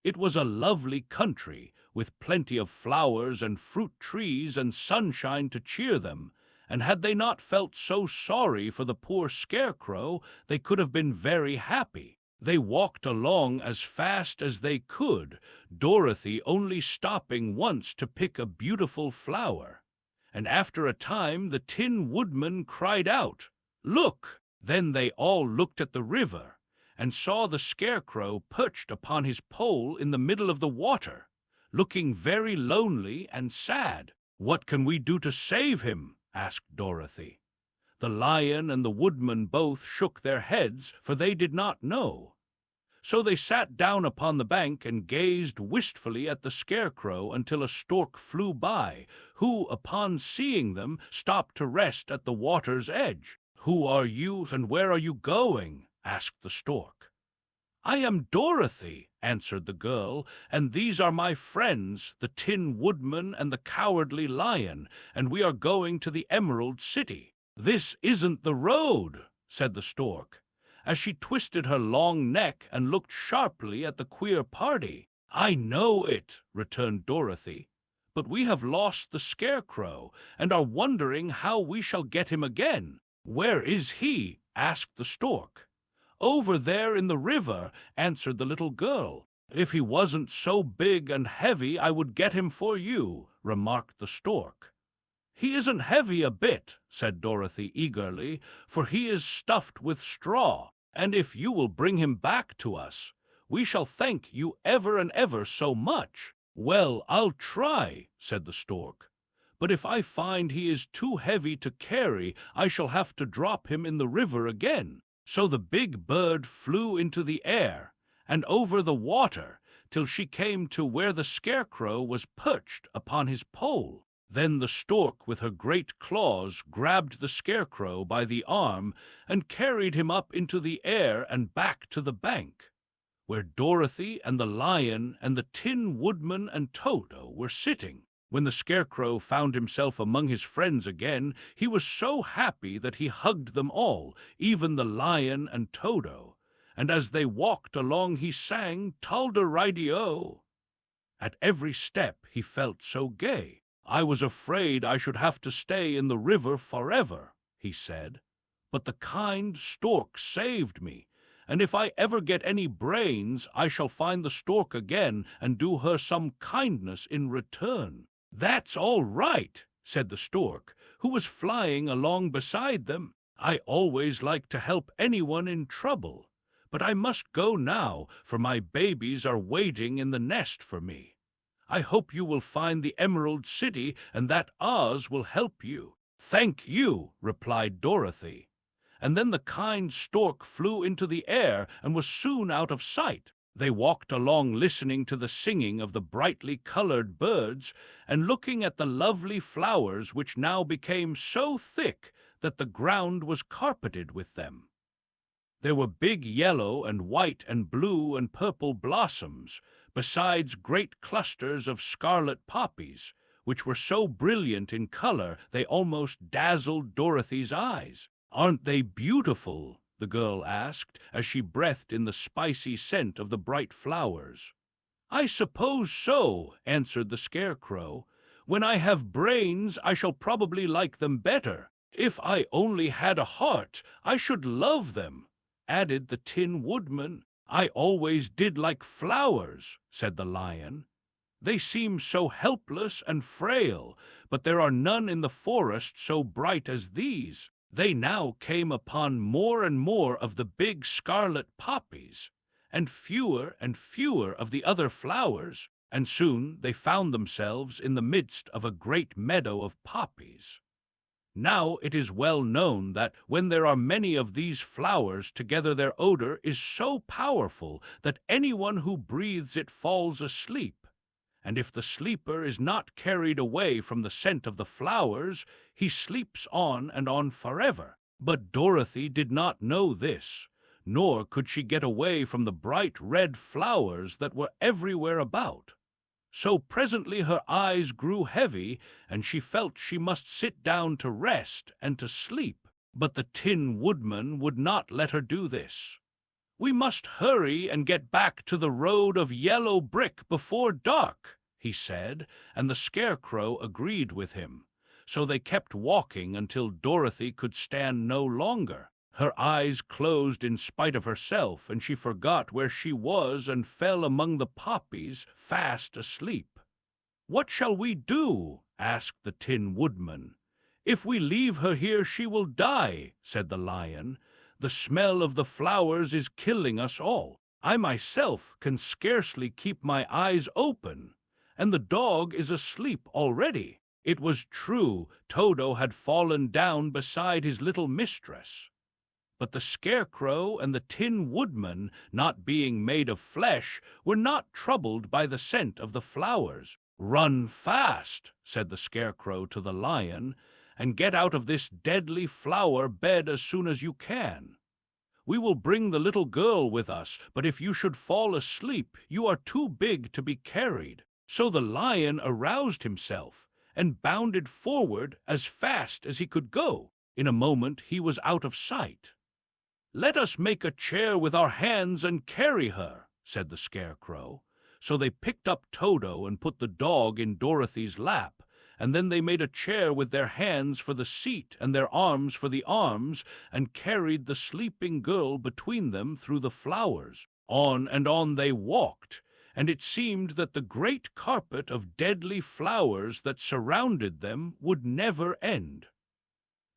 It was a lovely country, with plenty of flowers and fruit trees and sunshine to cheer them, and had they not felt so sorry for the poor Scarecrow, they could have been very happy. They walked along as fast as they could, Dorothy only stopping once to pick a beautiful flower. And after a time the Tin Woodman cried out, "Look!" Then they all looked at the river, and saw the Scarecrow perched upon his pole in the middle of the water, looking very lonely and sad. "What can we do to save him?" asked Dorothy. The Lion and the Woodman both shook their heads, for they did not know. So they sat down upon the bank and gazed wistfully at the Scarecrow until a stork flew by, who, upon seeing them, stopped to rest at the water's edge. "Who are you, and where are you going?" asked the stork. "I am Dorothy," answered the girl, "and these are my friends, the Tin Woodman and the Cowardly Lion, and we are going to the Emerald City." "This isn't the road," said the stork, as she twisted her long neck and looked sharply at the queer party. "I know it," returned Dorothy, "but we have lost the Scarecrow and are wondering how we shall get him again." "Where is he?" asked the stork. "Over there in the river," answered the little girl. "If he wasn't so big and heavy, I would get him for you," remarked the stork. "He isn't heavy a bit," said Dorothy eagerly, "for he is stuffed with straw, and if you will bring him back to us, we shall thank you ever and ever so much." "Well, I'll try," said the stork. "But if I find he is too heavy to carry, I shall have to drop him in the river again." So the big bird flew into the air and over the water till she came to where the Scarecrow was perched upon his pole. Then the stork with her great claws grabbed the Scarecrow by the arm and carried him up into the air and back to the bank, where Dorothy and the lion and the Tin Woodman and Toto were sitting. When the Scarecrow found himself among his friends again, he was so happy that he hugged them all, even the lion and Toto, and as they walked along he sang "Talderideo." At every step he felt so gay. "I was afraid I should have to stay in the river forever," he said, "but the kind stork saved me, and if I ever get any brains, I shall find the stork again and do her some kindness in return." "That's all right," said the stork, who was flying along beside them. "I always like to help anyone in trouble, but I must go now, for my babies are waiting in the nest for me. I hope you will find the Emerald City and that Oz will help you." "Thank you," replied Dorothy. And then the kind stork flew into the air and was soon out of sight. They walked along listening to the singing of the brightly colored birds and looking at the lovely flowers which now became so thick that the ground was carpeted with them. There were big yellow and white and blue and purple blossoms, besides great clusters of scarlet poppies, which were so brilliant in color they almost dazzled Dorothy's eyes. "Aren't they beautiful?" the girl asked, as she breathed in the spicy scent of the bright flowers. "I suppose so," answered the Scarecrow. "When I have brains, I shall probably like them better. If I only had a heart, I should love them," added the Tin Woodman. "I always did like flowers," said the lion. "They seem so helpless and frail, but there are none in the forest so bright as these." They now came upon more and more of the big scarlet poppies, and fewer of the other flowers, and soon they found themselves in the midst of a great meadow of poppies. Now it is well known that when there are many of these flowers together, their odor is so powerful that anyone who breathes it falls asleep, and if the sleeper is not carried away from the scent of the flowers, he sleeps on and on forever. But Dorothy did not know this, nor could she get away from the bright red flowers that were everywhere about. So presently her eyes grew heavy, and she felt she must sit down to rest and to sleep. But the Tin Woodman would not let her do this. "We must hurry and get back to the road of yellow brick before dark," he said, and the Scarecrow agreed with him. So they kept walking until Dorothy could stand no longer. Her eyes closed in spite of herself, and she forgot where she was and fell among the poppies, fast asleep. "What shall we do?" asked the Tin Woodman. "If we leave her here, she will die," said the lion. "The smell of the flowers is killing us all. I myself can scarcely keep my eyes open, and the dog is asleep already." It was true, Toto had fallen down beside his little mistress. But the Scarecrow and the Tin Woodman, not being made of flesh, were not troubled by the scent of the flowers. "Run fast," said the Scarecrow to the lion, "and get out of this deadly flower bed as soon as you can. We will bring the little girl with us, but if you should fall asleep, you are too big to be carried." So the lion aroused himself and bounded forward as fast as he could go. In a moment he was out of sight. "Let us make a chair with our hands and carry her," said the Scarecrow. So they picked up Toto and put the dog in Dorothy's lap, and then they made a chair with their hands for the seat and their arms for the arms, and carried the sleeping girl between them through the flowers. On and on they walked, and it seemed that the great carpet of deadly flowers that surrounded them would never end.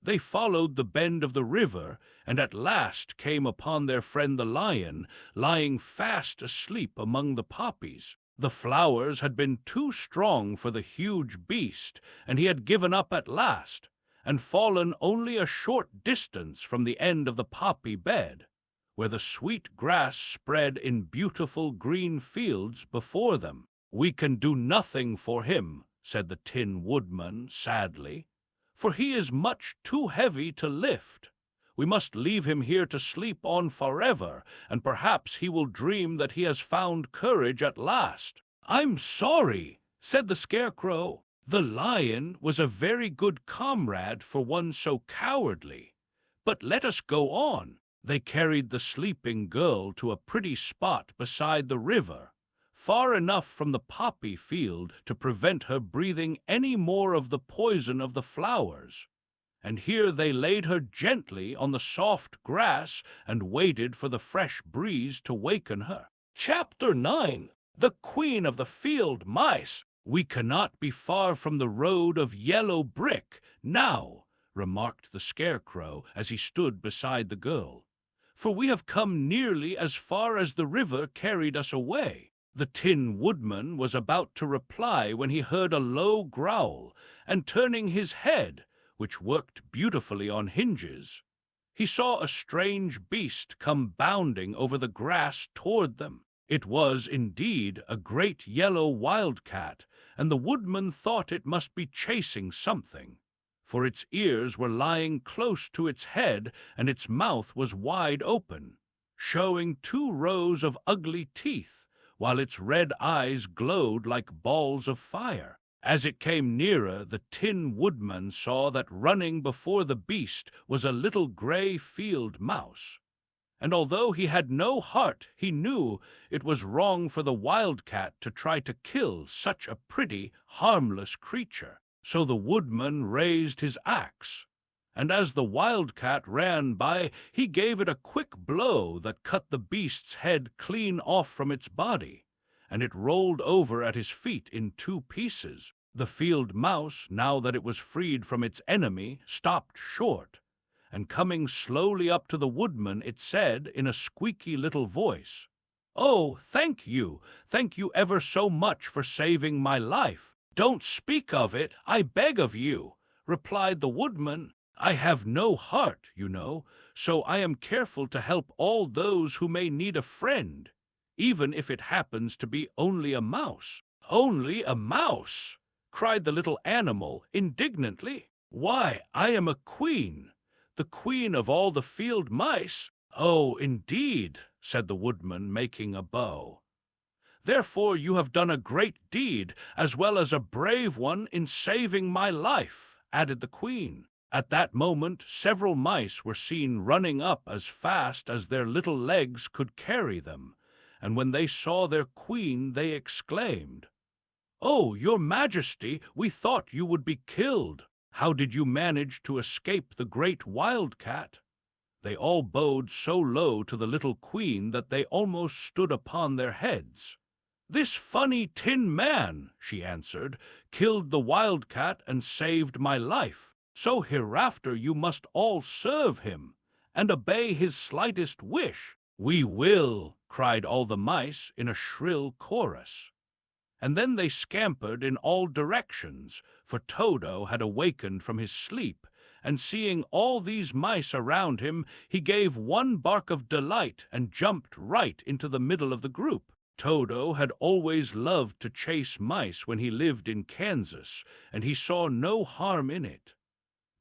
They followed the bend of the river, and at last came upon their friend the lion, lying fast asleep among the poppies. The flowers had been too strong for the huge beast, and he had given up at last, and fallen only a short distance from the end of the poppy bed, where the sweet grass spread in beautiful green fields before them. "We can do nothing for him," said the Tin Woodman sadly, "for he is much too heavy to lift. We must leave him here to sleep on forever, and perhaps he will dream that he has found courage at last." "I'm sorry," said the Scarecrow. "The lion was a very good comrade for one so cowardly. But let us go on." They carried the sleeping girl to a pretty spot beside the river, far enough from the poppy field to prevent her breathing any more of the poison of the flowers. And here they laid her gently on the soft grass and waited for the fresh breeze to waken her. Chapter 9. The Queen of the Field Mice. "We cannot be far from the road of yellow brick now," remarked the Scarecrow as he stood beside the girl, "for we have come nearly as far as the river carried us away." The Tin Woodman was about to reply when he heard a low growl, and turning his head, which worked beautifully on hinges, he saw a strange beast come bounding over the grass toward them. It was, indeed, a great yellow wildcat, and the Woodman thought it must be chasing something, for its ears were lying close to its head, and its mouth was wide open, showing 2 rows of ugly teeth, while its red eyes glowed like balls of fire. As it came nearer, the Tin Woodman saw that running before the beast was a little gray field mouse, and although he had no heart, he knew it was wrong for the wildcat to try to kill such a pretty, harmless creature. So the Woodman raised his axe, and as the wildcat ran by, he gave it a quick blow that cut the beast's head clean off from its body, and it rolled over at his feet in 2 pieces. The field mouse, now that it was freed from its enemy, stopped short, and coming slowly up to the Woodman, it said in a squeaky little voice, "Oh, thank you ever so much for saving my life." "Don't speak of it, I beg of you," replied the Woodman. "I have no heart, you know, so I am careful to help all those who may need a friend, even if it happens to be only a mouse." "Only a mouse!" cried the little animal indignantly. "Why, I am a queen, the queen of all the field mice." "Oh, indeed," said the Woodman, making a bow. "Therefore you have done a great deed, as well as a brave one, in saving my life," added the Queen. At that moment several mice were seen running up as fast as their little legs could carry them, and when they saw their Queen they exclaimed, "Oh, your Majesty, we thought you would be killed. How did you manage to escape the great wildcat?" They all bowed so low to the little Queen that they almost stood upon their heads. "This funny tin man," she answered, "killed the wildcat and saved my life. So hereafter you must all serve him and obey his slightest wish." "We will," cried all the mice in a shrill chorus. And then they scampered in all directions, for Toto had awakened from his sleep, and seeing all these mice around him, he gave one bark of delight and jumped right into the middle of the group. Toto had always loved to chase mice when he lived in Kansas, and he saw no harm in it.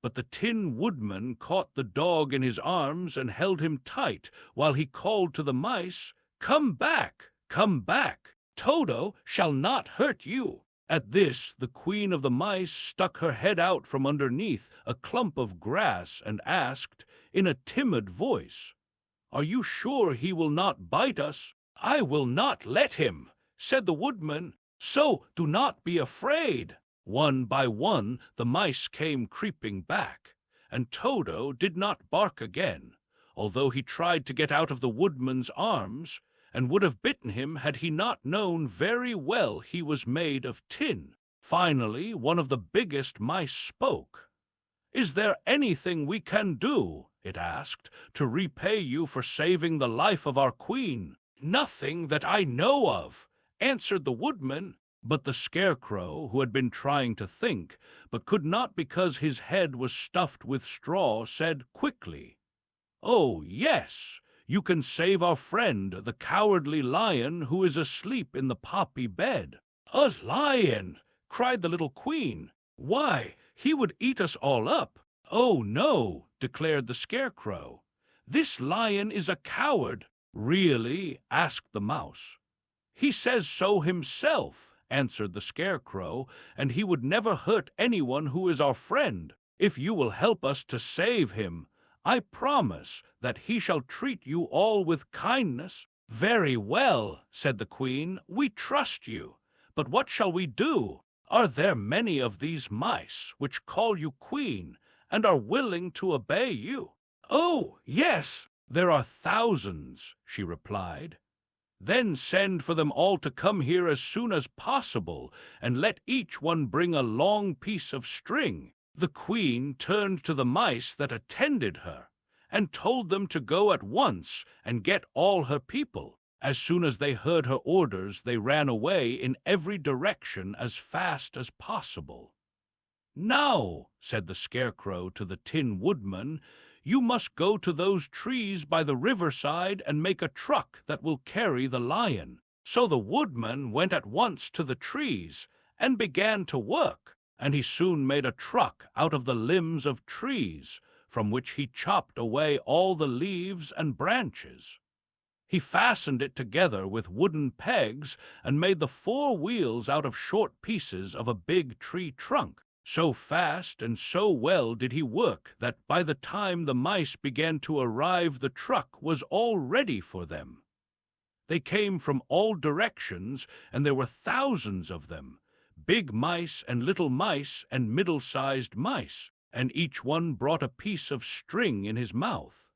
But the Tin Woodman caught the dog in his arms and held him tight while he called to the mice, "Come back, come back! Toto shall not hurt you." At this, the queen of the mice stuck her head out from underneath a clump of grass and asked, in a timid voice, "Are you sure he will not bite us?" "I will not let him," said the woodman, "so do not be afraid." One by one the mice came creeping back, and Toto did not bark again, although he tried to get out of the woodman's arms, and would have bitten him had he not known very well he was made of tin. Finally, one of the biggest mice spoke. "Is there anything we can do," it asked, "to repay you for saving the life of our queen?" "Nothing that I know of," answered the woodman. But the Scarecrow, who had been trying to think, but could not because his head was stuffed with straw, said quickly, "Oh, yes, you can save our friend, the cowardly lion who is asleep in the poppy bed." "A lion!" cried the little queen. "Why, he would eat us all up." "Oh, no," declared the Scarecrow. "This lion is a coward." "Really?" asked the mouse. "He says so himself," answered the Scarecrow, "and he would never hurt anyone who is our friend. If you will help us to save him, I promise that he shall treat you all with kindness." "Very well," said the queen, "we trust you. But what shall we do? Are there many of these mice which call you queen and are willing to obey you?" "Oh, yes, there are thousands," she replied. "Then send for them all to come here as soon as possible, and let each one bring a long piece of string." The queen turned to the mice that attended her, and told them to go at once and get all her people. As soon as they heard her orders, they ran away in every direction as fast as possible. "Now," said the Scarecrow to the Tin Woodman, "you must go to those trees by the riverside and make a truck that will carry the lion." So the woodman went at once to the trees and began to work, and he soon made a truck out of the limbs of trees, from which he chopped away all the leaves and branches. He fastened it together with wooden pegs and made the four wheels out of short pieces of a big tree trunk. So fast and so well did he work that by the time the mice began to arrive, the truck was all ready for them. They came from all directions, and there were thousands of them, big mice and little mice and middle-sized mice, and each one brought a piece of string in his mouth.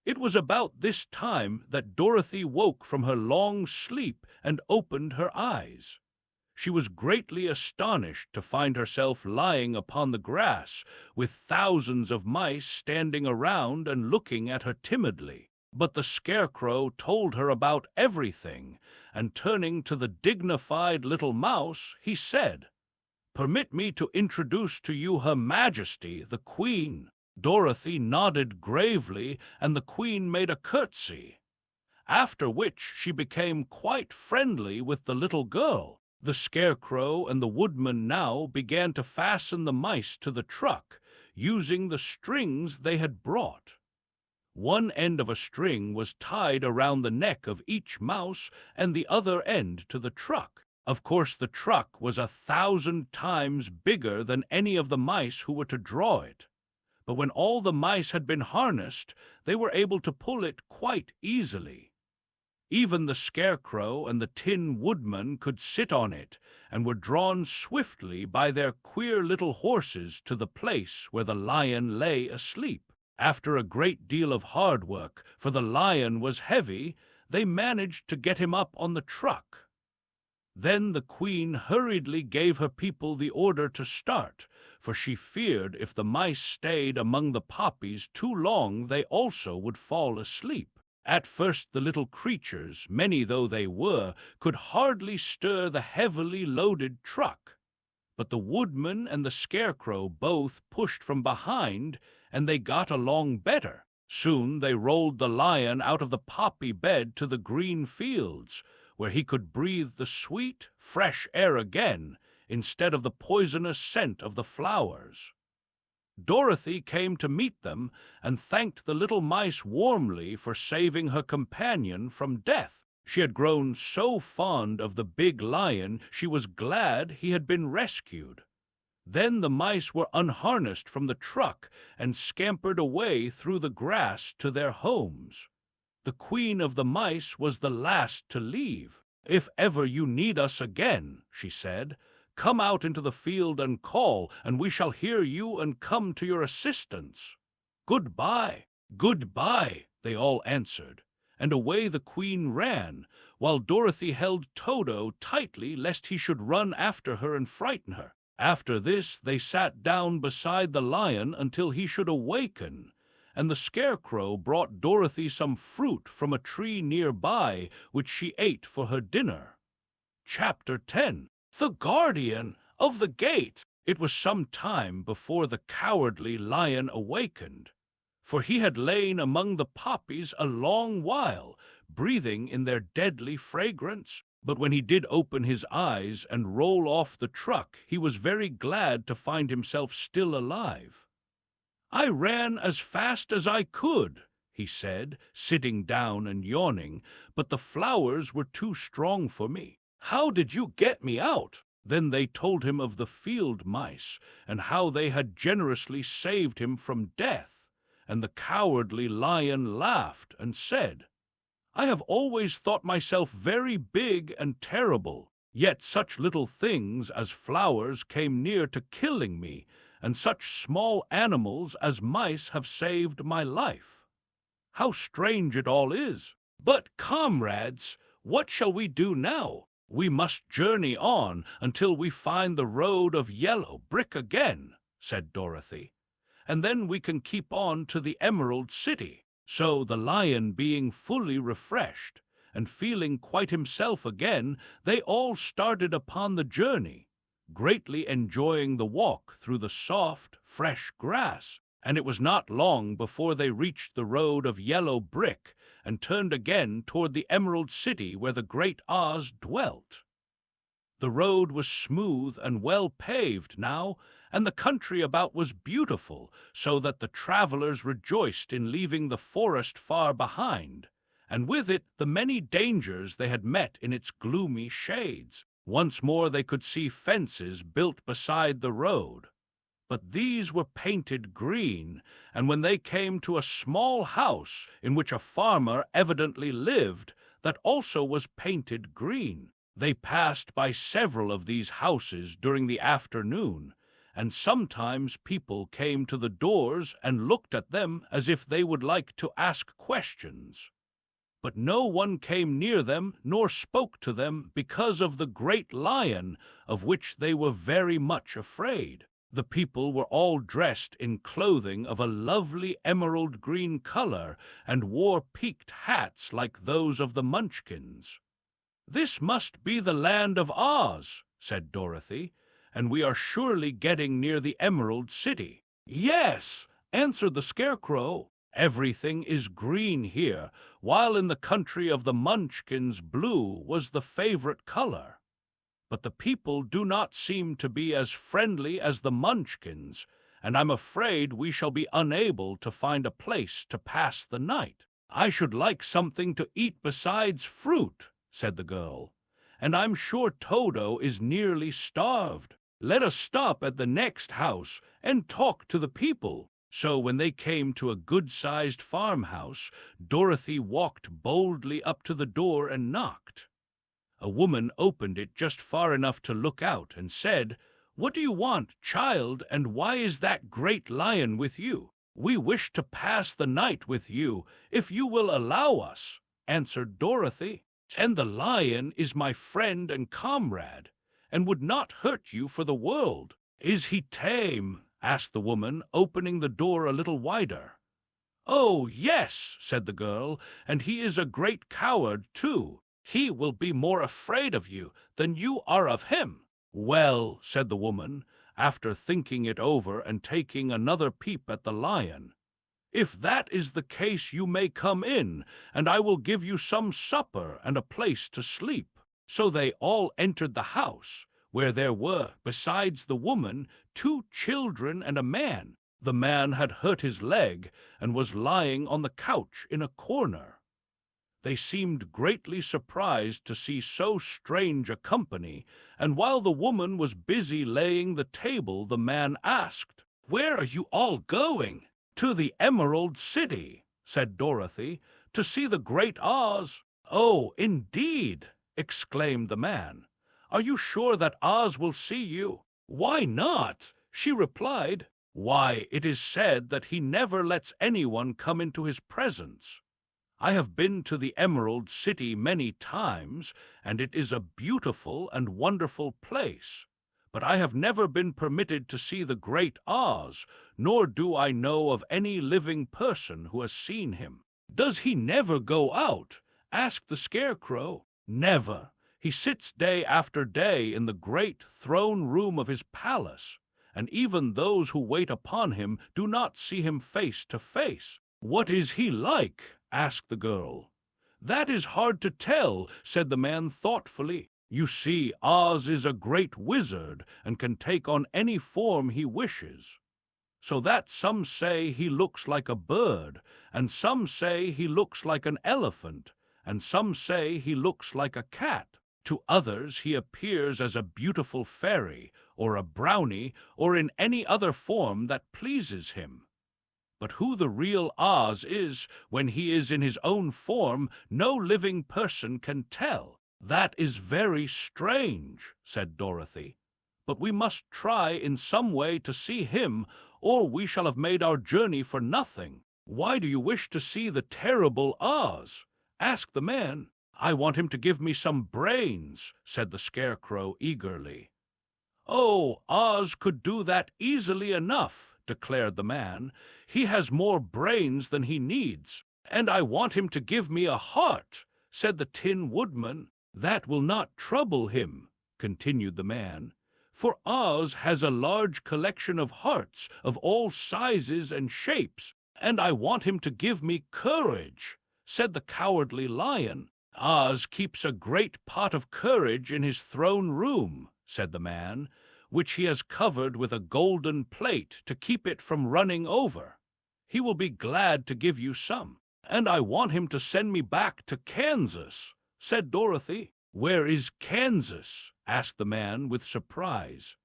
It was about this time that Dorothy woke from her long sleep and opened her eyes. She was greatly astonished to find herself lying upon the grass, with thousands of mice standing around and looking at her timidly. But the Scarecrow told her about everything, and turning to the dignified little mouse, he said, "Permit me to introduce to you Her Majesty, the Queen." Dorothy nodded gravely, and the Queen made a curtsy, after which she became quite friendly with the little girl. The Scarecrow and the Woodman now began to fasten the mice to the truck, using the strings they had brought. One end of a string was tied around the neck of each mouse and the other end to the truck. Of course, the truck was 1,000 times bigger than any of the mice who were to draw it. But when all the mice had been harnessed, they were able to pull it quite easily. Even the Scarecrow and the Tin Woodman could sit on it, and were drawn swiftly by their queer little horses to the place where the lion lay asleep. After a great deal of hard work, for the lion was heavy, they managed to get him up on the truck. Then the Queen hurriedly gave her people the order to start, for she feared if the mice stayed among the poppies too long, they also would fall asleep. At first the little creatures, many though they were, could hardly stir the heavily loaded truck. But the Woodman and the Scarecrow both pushed from behind, and they got along better. Soon they rolled the lion out of the poppy bed to the green fields, where he could breathe the sweet, fresh air again, instead of the poisonous scent of the flowers. Dorothy came to meet them and thanked the little mice warmly for saving her companion from death. She had grown so fond of the big lion she was glad he had been rescued. Then the mice were unharnessed from the truck and scampered away through the grass to their homes. The queen of the mice was the last to leave. "If ever you need us again," she said, "come out into the field and call, and we shall hear you and come to your assistance." "Goodbye, goodbye," they all answered, and away the queen ran, while Dorothy held Toto tightly lest he should run after her and frighten her. After this they sat down beside the lion until he should awaken, and the Scarecrow brought Dorothy some fruit from a tree nearby, which she ate for her dinner. Chapter 10. The Guardian of the Gate. It was some time before the cowardly lion awakened, for he had lain among the poppies a long while, breathing in their deadly fragrance. But when he did open his eyes and roll off the truck, he was very glad to find himself still alive. "I ran as fast as I could," he said, sitting down and yawning, "but the flowers were too strong for me. How did you get me out?" Then they told him of the field mice, and how they had generously saved him from death, and the cowardly lion laughed and said, "I have always thought myself very big and terrible, yet such little things as flowers came near to killing me, and such small animals as mice have saved my life. How strange it all is! But, comrades, what shall we do now? We must journey on until we find the road of yellow brick again," said Dorothy, "and then we can keep on to the Emerald City." So the lion being fully refreshed, and feeling quite himself again, they all started upon the journey, greatly enjoying the walk through the soft, fresh grass, and it was not long before they reached the road of yellow brick and turned again toward the Emerald City where the great Oz dwelt. The road was smooth and well paved now, and the country about was beautiful, so that the travelers rejoiced in leaving the forest far behind, and with it the many dangers they had met in its gloomy shades. Once more they could see fences built beside the road, but these were painted green, and when they came to a small house in which a farmer evidently lived, that also was painted green. They passed by several of these houses during the afternoon, and sometimes people came to the doors and looked at them as if they would like to ask questions. But no one came near them nor spoke to them because of the great lion, of which they were very much afraid. The people were all dressed in clothing of a lovely emerald green color and wore peaked hats like those of the Munchkins. "This must be the land of Oz," said Dorothy, "and we are surely getting near the Emerald City." "Yes," answered the Scarecrow. "Everything is green here, while in the country of the Munchkins blue was the favorite color. But the people do not seem to be as friendly as the Munchkins, and I'm afraid we shall be unable to find a place to pass the night." "I should like something to eat besides fruit," said the girl, "and I'm sure Toto is nearly starved. Let us stop at the next house and talk to the people." So when they came to a good-sized farmhouse, Dorothy walked boldly up to the door and knocked. A woman opened it just far enough to look out and said, "What do you want, child, and why is that great lion with you?" "We wish to pass the night with you, if you will allow us," answered Dorothy. "And the lion is my friend and comrade, and would not hurt you for the world." "Is he tame?" asked the woman, opening the door a little wider. "Oh, yes," said the girl, "and he is a great coward, too. He will be more afraid of you than you are of him." "Well," said the woman, after thinking it over and taking another peep at the lion, "if that is the case, you may come in, and I will give you some supper and a place to sleep." So they all entered the house, where there were, besides the woman, 2 children and a man. The man had hurt his leg and was lying on the couch in a corner. They seemed greatly surprised to see so strange a company, and while the woman was busy laying the table, the man asked, "Where are you all going?" "To the Emerald City," said Dorothy, "to see the Great Oz." "Oh, indeed!" exclaimed the man. "Are you sure that Oz will see you?" "Why not?" she replied. "Why, it is said that he never lets anyone come into his presence. I have been to the Emerald City many times, and it is a beautiful and wonderful place. But I have never been permitted to see the Great Oz, nor do I know of any living person who has seen him." "Does he never go out?" asked the Scarecrow. "Never. He sits day after day in the great throne room of his palace, and even those who wait upon him do not see him face to face." "What is he like?" asked the girl. "That is hard to tell," said the man thoughtfully. "You see, Oz is a great wizard and can take on any form he wishes. So that some say he looks like a bird, and some say he looks like an elephant, and some say he looks like a cat. To others he appears as a beautiful fairy, or a brownie, or in any other form that pleases him. But who the real Oz is when he is in his own form, no living person can tell." "That is very strange," said Dorothy. "But we must try in some way to see him, or we shall have made our journey for nothing." "Why do you wish to see the terrible Oz?" asked the man. "I want him to give me some brains," said the Scarecrow eagerly. "Oh, Oz could do that easily enough," declared the man. "He has more brains than he needs." "And I want him to give me a heart," said the Tin Woodman. "That will not trouble him," continued the man, "for Oz has a large collection of hearts of all sizes and shapes." "And I want him to give me courage," said the Cowardly Lion. "Oz keeps a great pot of courage in his throne room," said the man, "which he has covered with a golden plate to keep it from running over. He will be glad to give you some." "And I want him to send me back to Kansas," said Dorothy. "Where is Kansas?" asked the man with surprise.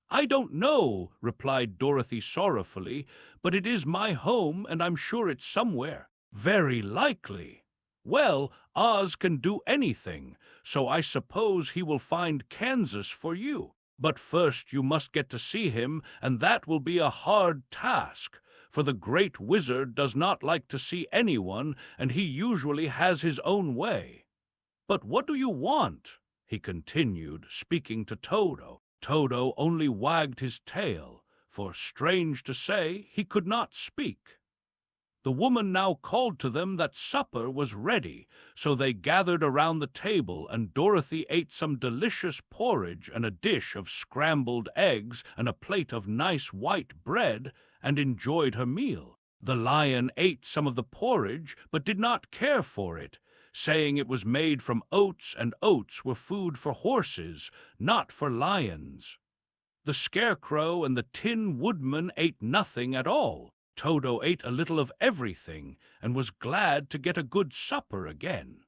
"I don't know," replied Dorothy sorrowfully, "but it is my home, and I'm sure it's somewhere." "Very likely. Well, Oz can do anything, so I suppose he will find Kansas for you. But first you must get to see him, and that will be a hard task, for the great wizard does not like to see anyone, and he usually has his own way. But what do you want?" he continued, speaking to Toto. Toto only wagged his tail, for, strange to say, he could not speak. The woman now called to them that supper was ready, so they gathered around the table, and Dorothy ate some delicious porridge and a dish of scrambled eggs and a plate of nice white bread, and enjoyed her meal. The lion ate some of the porridge, but did not care for it, saying it was made from oats, and oats were food for horses, not for lions. The Scarecrow and the Tin Woodman ate nothing at all. Toto ate a little of everything, and was glad to get a good supper again.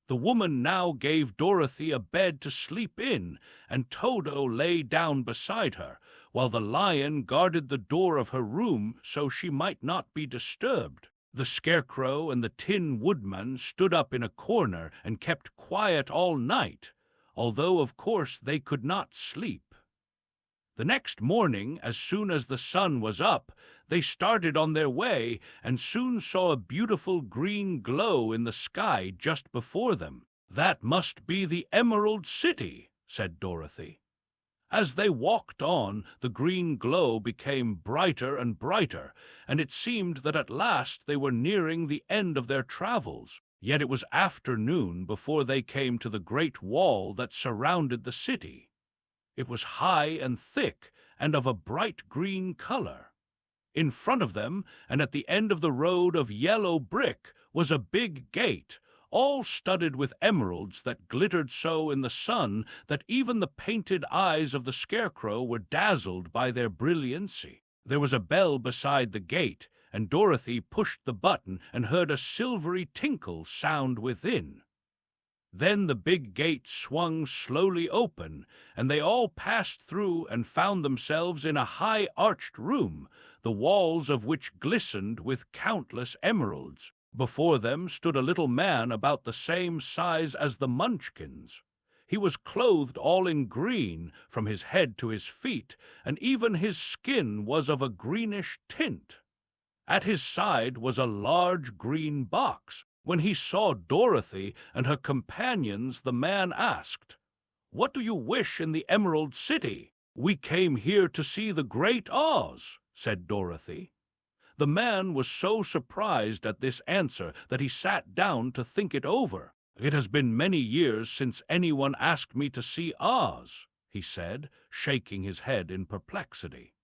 The woman now gave Dorothy a bed to sleep in, and Toto lay down beside her, while the lion guarded the door of her room so she might not be disturbed. The Scarecrow and the Tin Woodman stood up in a corner and kept quiet all night, although of course they could not sleep. The next morning, as soon as the sun was up, they started on their way and soon saw a beautiful green glow in the sky just before them. "That must be the Emerald City," said Dorothy. As they walked on, the green glow became brighter and brighter, and it seemed that at last they were nearing the end of their travels. Yet it was afternoon before they came to the great wall that surrounded the city. It was high and thick, and of a bright green color. In front of them, and at the end of the road of yellow brick, was a big gate, all studded with emeralds that glittered so in the sun that even the painted eyes of the Scarecrow were dazzled by their brilliancy. There was a bell beside the gate, and Dorothy pushed the button and heard a silvery tinkle sound within. Then the big gate swung slowly open, and they all passed through and found themselves in a high arched room, the walls of which glistened with countless emeralds. Before them stood a little man about the same size as the Munchkins. He was clothed all in green, from his head to his feet, and even his skin was of a greenish tint. At his side was a large green box. When he saw Dorothy and her companions, the man asked, "What do you wish in the Emerald City?" "We came here to see the Great Oz," said Dorothy. The man was so surprised at this answer that he sat down to think it over. "It has been many years since anyone asked me to see Oz," he said, shaking his head in perplexity.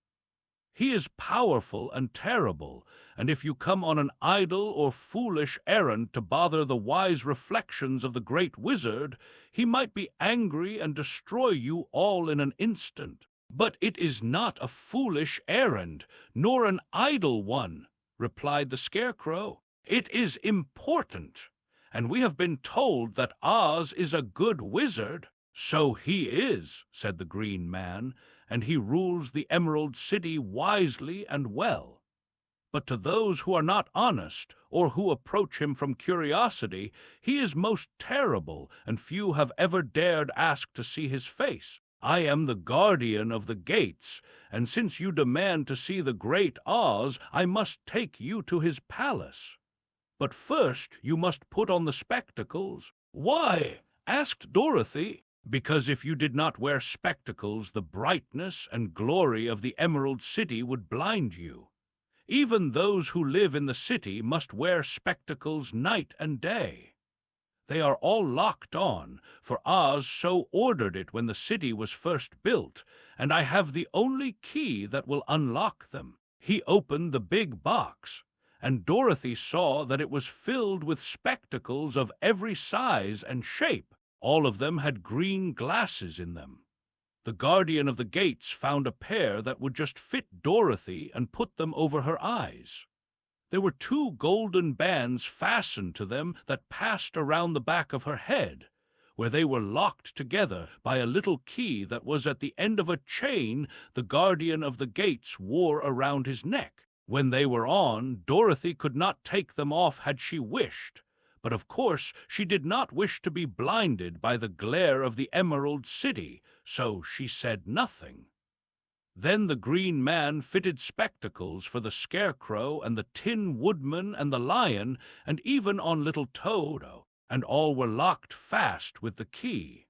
"He is powerful and terrible, and if you come on an idle or foolish errand to bother the wise reflections of the great wizard, he might be angry and destroy you all in an instant." "But it is not a foolish errand, nor an idle one," replied the Scarecrow. "It is important, and we have been told that Oz is a good wizard." "So he is," said the Green Man, "and he rules the Emerald City wisely and well. But to those who are not honest, or who approach him from curiosity, he is most terrible, and few have ever dared ask to see his face. I am the guardian of the gates, and since you demand to see the Great Oz, I must take you to his palace. But first you must put on the spectacles." "Why?" asked Dorothy. "Because if you did not wear spectacles, the brightness and glory of the Emerald City would blind you. Even those who live in the city must wear spectacles night and day. They are all locked on, for Oz so ordered it when the city was first built, and I have the only key that will unlock them." He opened the big box, and Dorothy saw that it was filled with spectacles of every size and shape. All of them had green glasses in them. The guardian of the gates found a pair that would just fit Dorothy and put them over her eyes. There were 2 golden bands fastened to them that passed around the back of her head, where they were locked together by a little key that was at the end of a chain the guardian of the gates wore around his neck. When they were on, Dorothy could not take them off had she wished. But of course she did not wish to be blinded by the glare of the Emerald City, so she said nothing. Then the Green Man fitted spectacles for the Scarecrow and the Tin Woodman and the Lion, and even on little Toto, and all were locked fast with the key.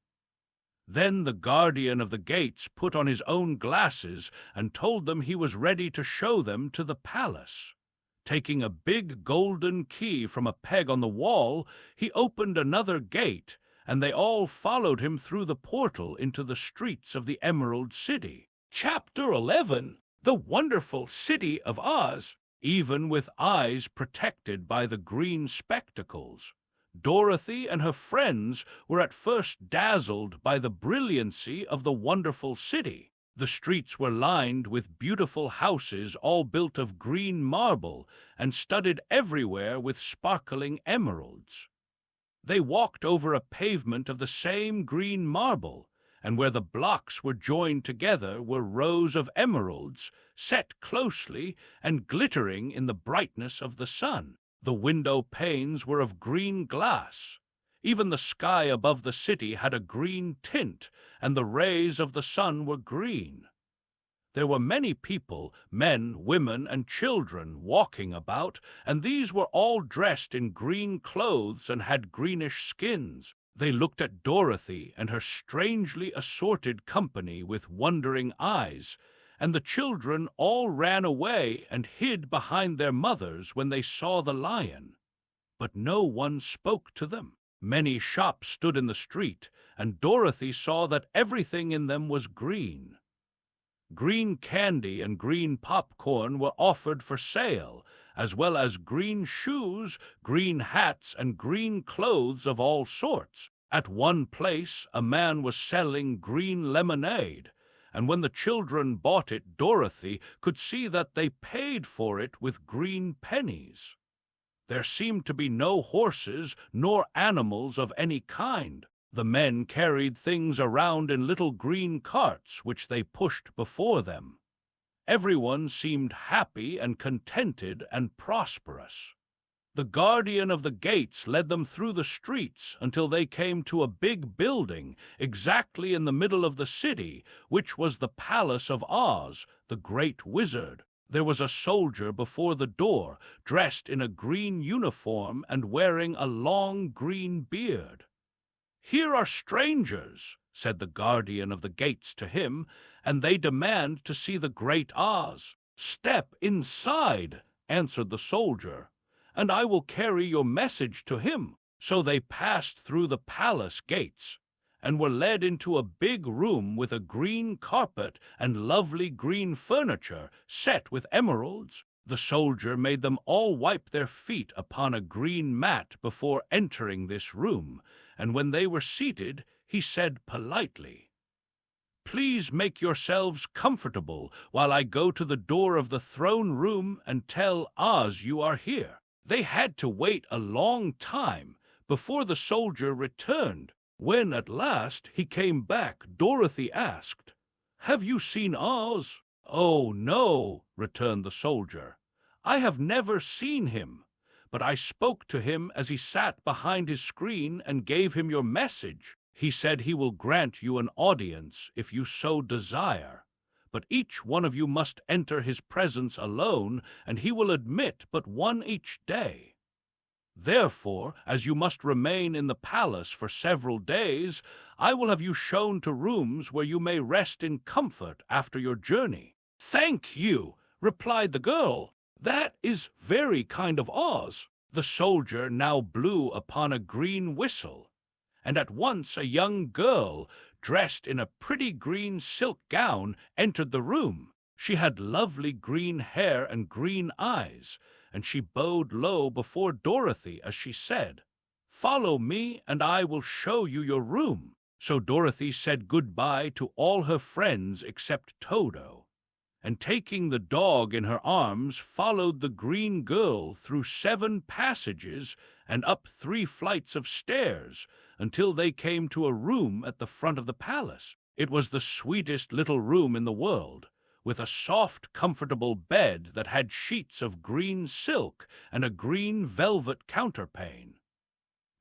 Then the guardian of the gates put on his own glasses and told them he was ready to show them to the palace. Taking a big golden key from a peg on the wall, he opened another gate, and they all followed him through the portal into the streets of the Emerald City. Chapter 11. The Wonderful City of Oz. Even with eyes protected by the green spectacles, Dorothy and her friends were at first dazzled by the brilliancy of the wonderful city. The streets were lined with beautiful houses all built of green marble and studded everywhere with sparkling emeralds. They walked over a pavement of the same green marble, and where the blocks were joined together were rows of emeralds, set closely and glittering in the brightness of the sun. The window panes were of green glass. Even the sky above the city had a green tint, and the rays of the sun were green. There were many people, men, women, and children, walking about, and these were all dressed in green clothes and had greenish skins. They looked at Dorothy and her strangely assorted company with wondering eyes, and the children all ran away and hid behind their mothers when they saw the lion. But no one spoke to them. Many shops stood in the street, and Dorothy saw that everything in them was green. Green candy and green popcorn were offered for sale, as well as green shoes, green hats, and green clothes of all sorts. At one place, a man was selling green lemonade, and when the children bought it, Dorothy could see that they paid for it with green pennies. There seemed to be no horses nor animals of any kind. The men carried things around in little green carts which they pushed before them. Everyone seemed happy and contented and prosperous. The guardian of the gates led them through the streets until they came to a big building exactly in the middle of the city, which was the Palace of Oz, the Great Wizard. There was a soldier before the door, dressed in a green uniform and wearing a long green beard. "Here are strangers," said the guardian of the gates to him, "and they demand to see the Great Oz." "Step inside," answered the soldier, "and I will carry your message to him." So they passed through the palace gates and were led into a big room with a green carpet and lovely green furniture set with emeralds. The soldier made them all wipe their feet upon a green mat before entering this room, and when they were seated, he said politely, "Please make yourselves comfortable while I go to the door of the throne room and tell Oz you are here." They had to wait a long time before the soldier returned. When at last he came back, Dorothy asked, "Have you seen Oz?" "Oh, no," returned the soldier. "I have never seen him, but I spoke to him as he sat behind his screen and gave him your message. He said he will grant you an audience if you so desire, but each one of you must enter his presence alone, and he will admit but one each day. Therefore, as you must remain in the palace for several days, I will have you shown to rooms where you may rest in comfort after your journey." "Thank you," replied the girl. "That is very kind of Oz." The soldier now blew upon a green whistle, and at once a young girl, dressed in a pretty green silk gown, entered the room. She had lovely green hair and green eyes, and she bowed low before Dorothy as she said, "Follow me, and I will show you your room." So Dorothy said goodbye to all her friends except Toto, and taking the dog in her arms, followed the green girl through 7 passages and up 3 flights of stairs until they came to a room at the front of the palace. It was the sweetest little room in the world, with a soft, comfortable bed that had sheets of green silk and a green velvet counterpane.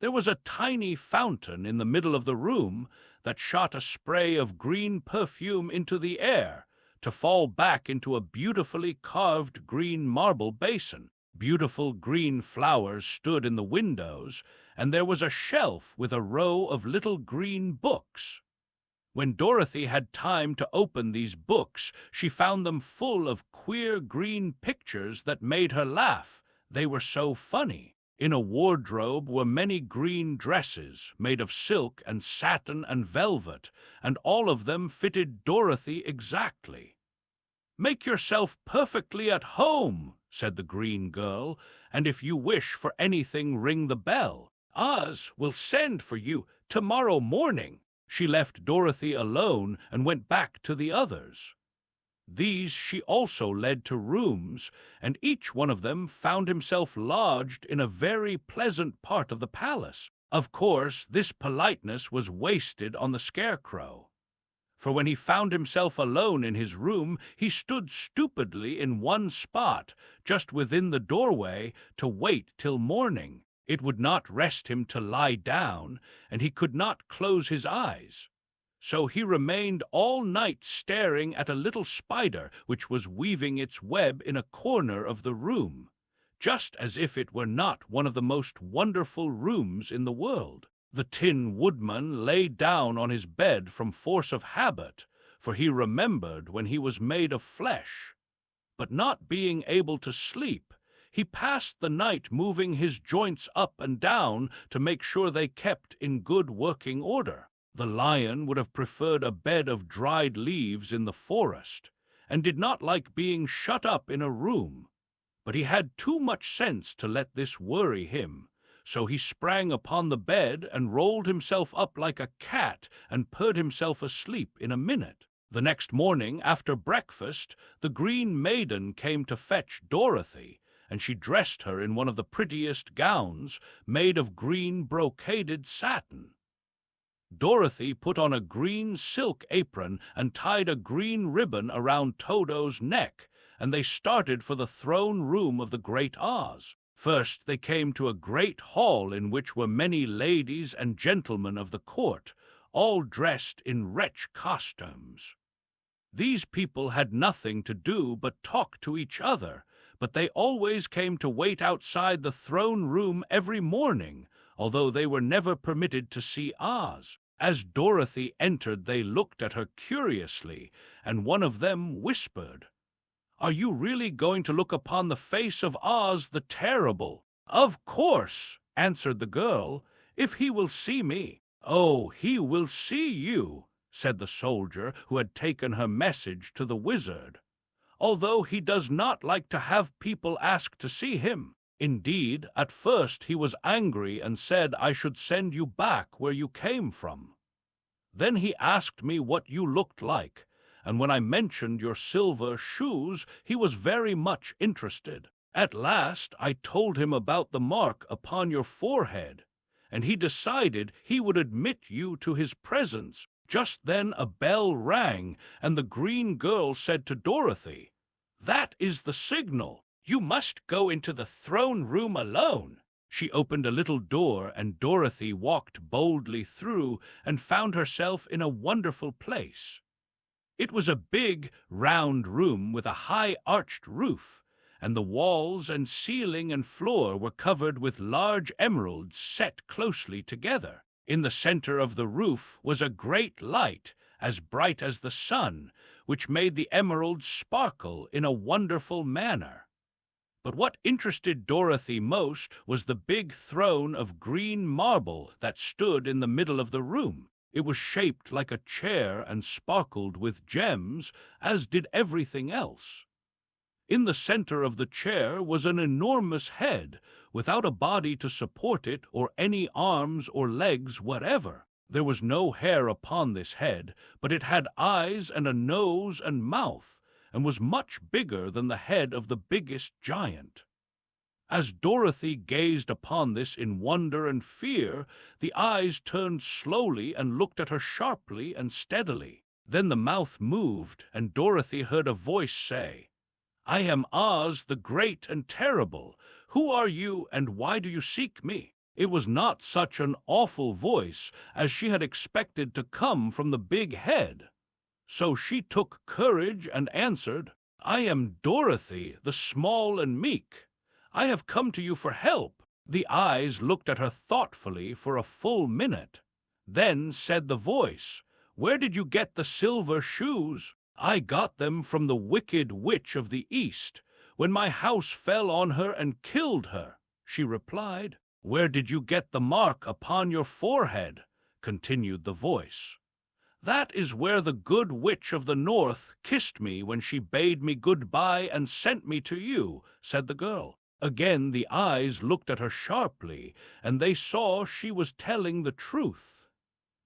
There was a tiny fountain in the middle of the room that shot a spray of green perfume into the air to fall back into a beautifully carved green marble basin. Beautiful green flowers stood in the windows, and there was a shelf with a row of little green books. When Dorothy had time to open these books, she found them full of queer green pictures that made her laugh. They were so funny. In a wardrobe were many green dresses made of silk and satin and velvet, and all of them fitted Dorothy exactly. "Make yourself perfectly at home," said the green girl, "and if you wish for anything, ring the bell. Oz will send for you tomorrow morning." She left Dorothy alone and went back to the others. These she also led to rooms, and each one of them found himself lodged in a very pleasant part of the palace. Of course, this politeness was wasted on the Scarecrow, for when he found himself alone in his room, he stood stupidly in one spot, just within the doorway, to wait till morning. It would not rest him to lie down, and he could not close his eyes. So he remained all night staring at a little spider which was weaving its web in a corner of the room, just as if it were not one of the most wonderful rooms in the world. The Tin Woodman lay down on his bed from force of habit, for he remembered when he was made of flesh. But not being able to sleep, he passed the night moving his joints up and down to make sure they kept in good working order. The lion would have preferred a bed of dried leaves in the forest, and did not like being shut up in a room, but he had too much sense to let this worry him, so he sprang upon the bed and rolled himself up like a cat and purred himself asleep in a minute. The next morning, after breakfast, the Green Maiden came to fetch Dorothy, and she dressed her in one of the prettiest gowns, made of green brocaded satin. Dorothy put on a green silk apron and tied a green ribbon around Todo's neck, and they started for the throne room of the Great Oz. First they came to a great hall in which were many ladies and gentlemen of the court, all dressed in rich costumes. These people had nothing to do but talk to each other, but they always came to wait outside the throne room every morning, although they were never permitted to see Oz. As Dorothy entered, they looked at her curiously, and one of them whispered, "Are you really going to look upon the face of Oz the Terrible?" "Of course," answered the girl, "if he will see me." "Oh, he will see you," said the soldier who had taken her message to the wizard, "although he does not like to have people ask to see him. Indeed, at first he was angry and said I should send you back where you came from. Then he asked me what you looked like, and when I mentioned your silver shoes, he was very much interested. At last I told him about the mark upon your forehead, and he decided he would admit you to his presence." Just then a bell rang, and the green girl said to Dorothy, "That is the signal. You must go into the throne room alone." She opened a little door, and Dorothy walked boldly through and found herself in a wonderful place. It was a big, round room with a high arched roof, and the walls and ceiling and floor were covered with large emeralds set closely together. In the center of the roof was a great light, as bright as the sun, which made the emeralds sparkle in a wonderful manner. But what interested Dorothy most was the big throne of green marble that stood in the middle of the room. It was shaped like a chair and sparkled with gems, as did everything else. In the center of the chair was an enormous head, without a body to support it or any arms or legs whatever. There was no hair upon this head, but it had eyes and a nose and mouth, and was much bigger than the head of the biggest giant. As Dorothy gazed upon this in wonder and fear, the eyes turned slowly and looked at her sharply and steadily. Then the mouth moved, and Dorothy heard a voice say, "I am Oz the Great and Terrible. Who are you, and why do you seek me?" It was not such an awful voice as she had expected to come from the big head. So she took courage and answered, "I am Dorothy, the small and meek. I have come to you for help." The eyes looked at her thoughtfully for a full minute. Then said the voice, "Where did you get the silver shoes?" "I got them from the wicked witch of the East, when my house fell on her and killed her," she replied. "Where did you get the mark upon your forehead?" continued the voice. "That is where the good witch of the North kissed me when she bade me good-bye and sent me to you," said the girl. Again the eyes looked at her sharply, and they saw she was telling the truth.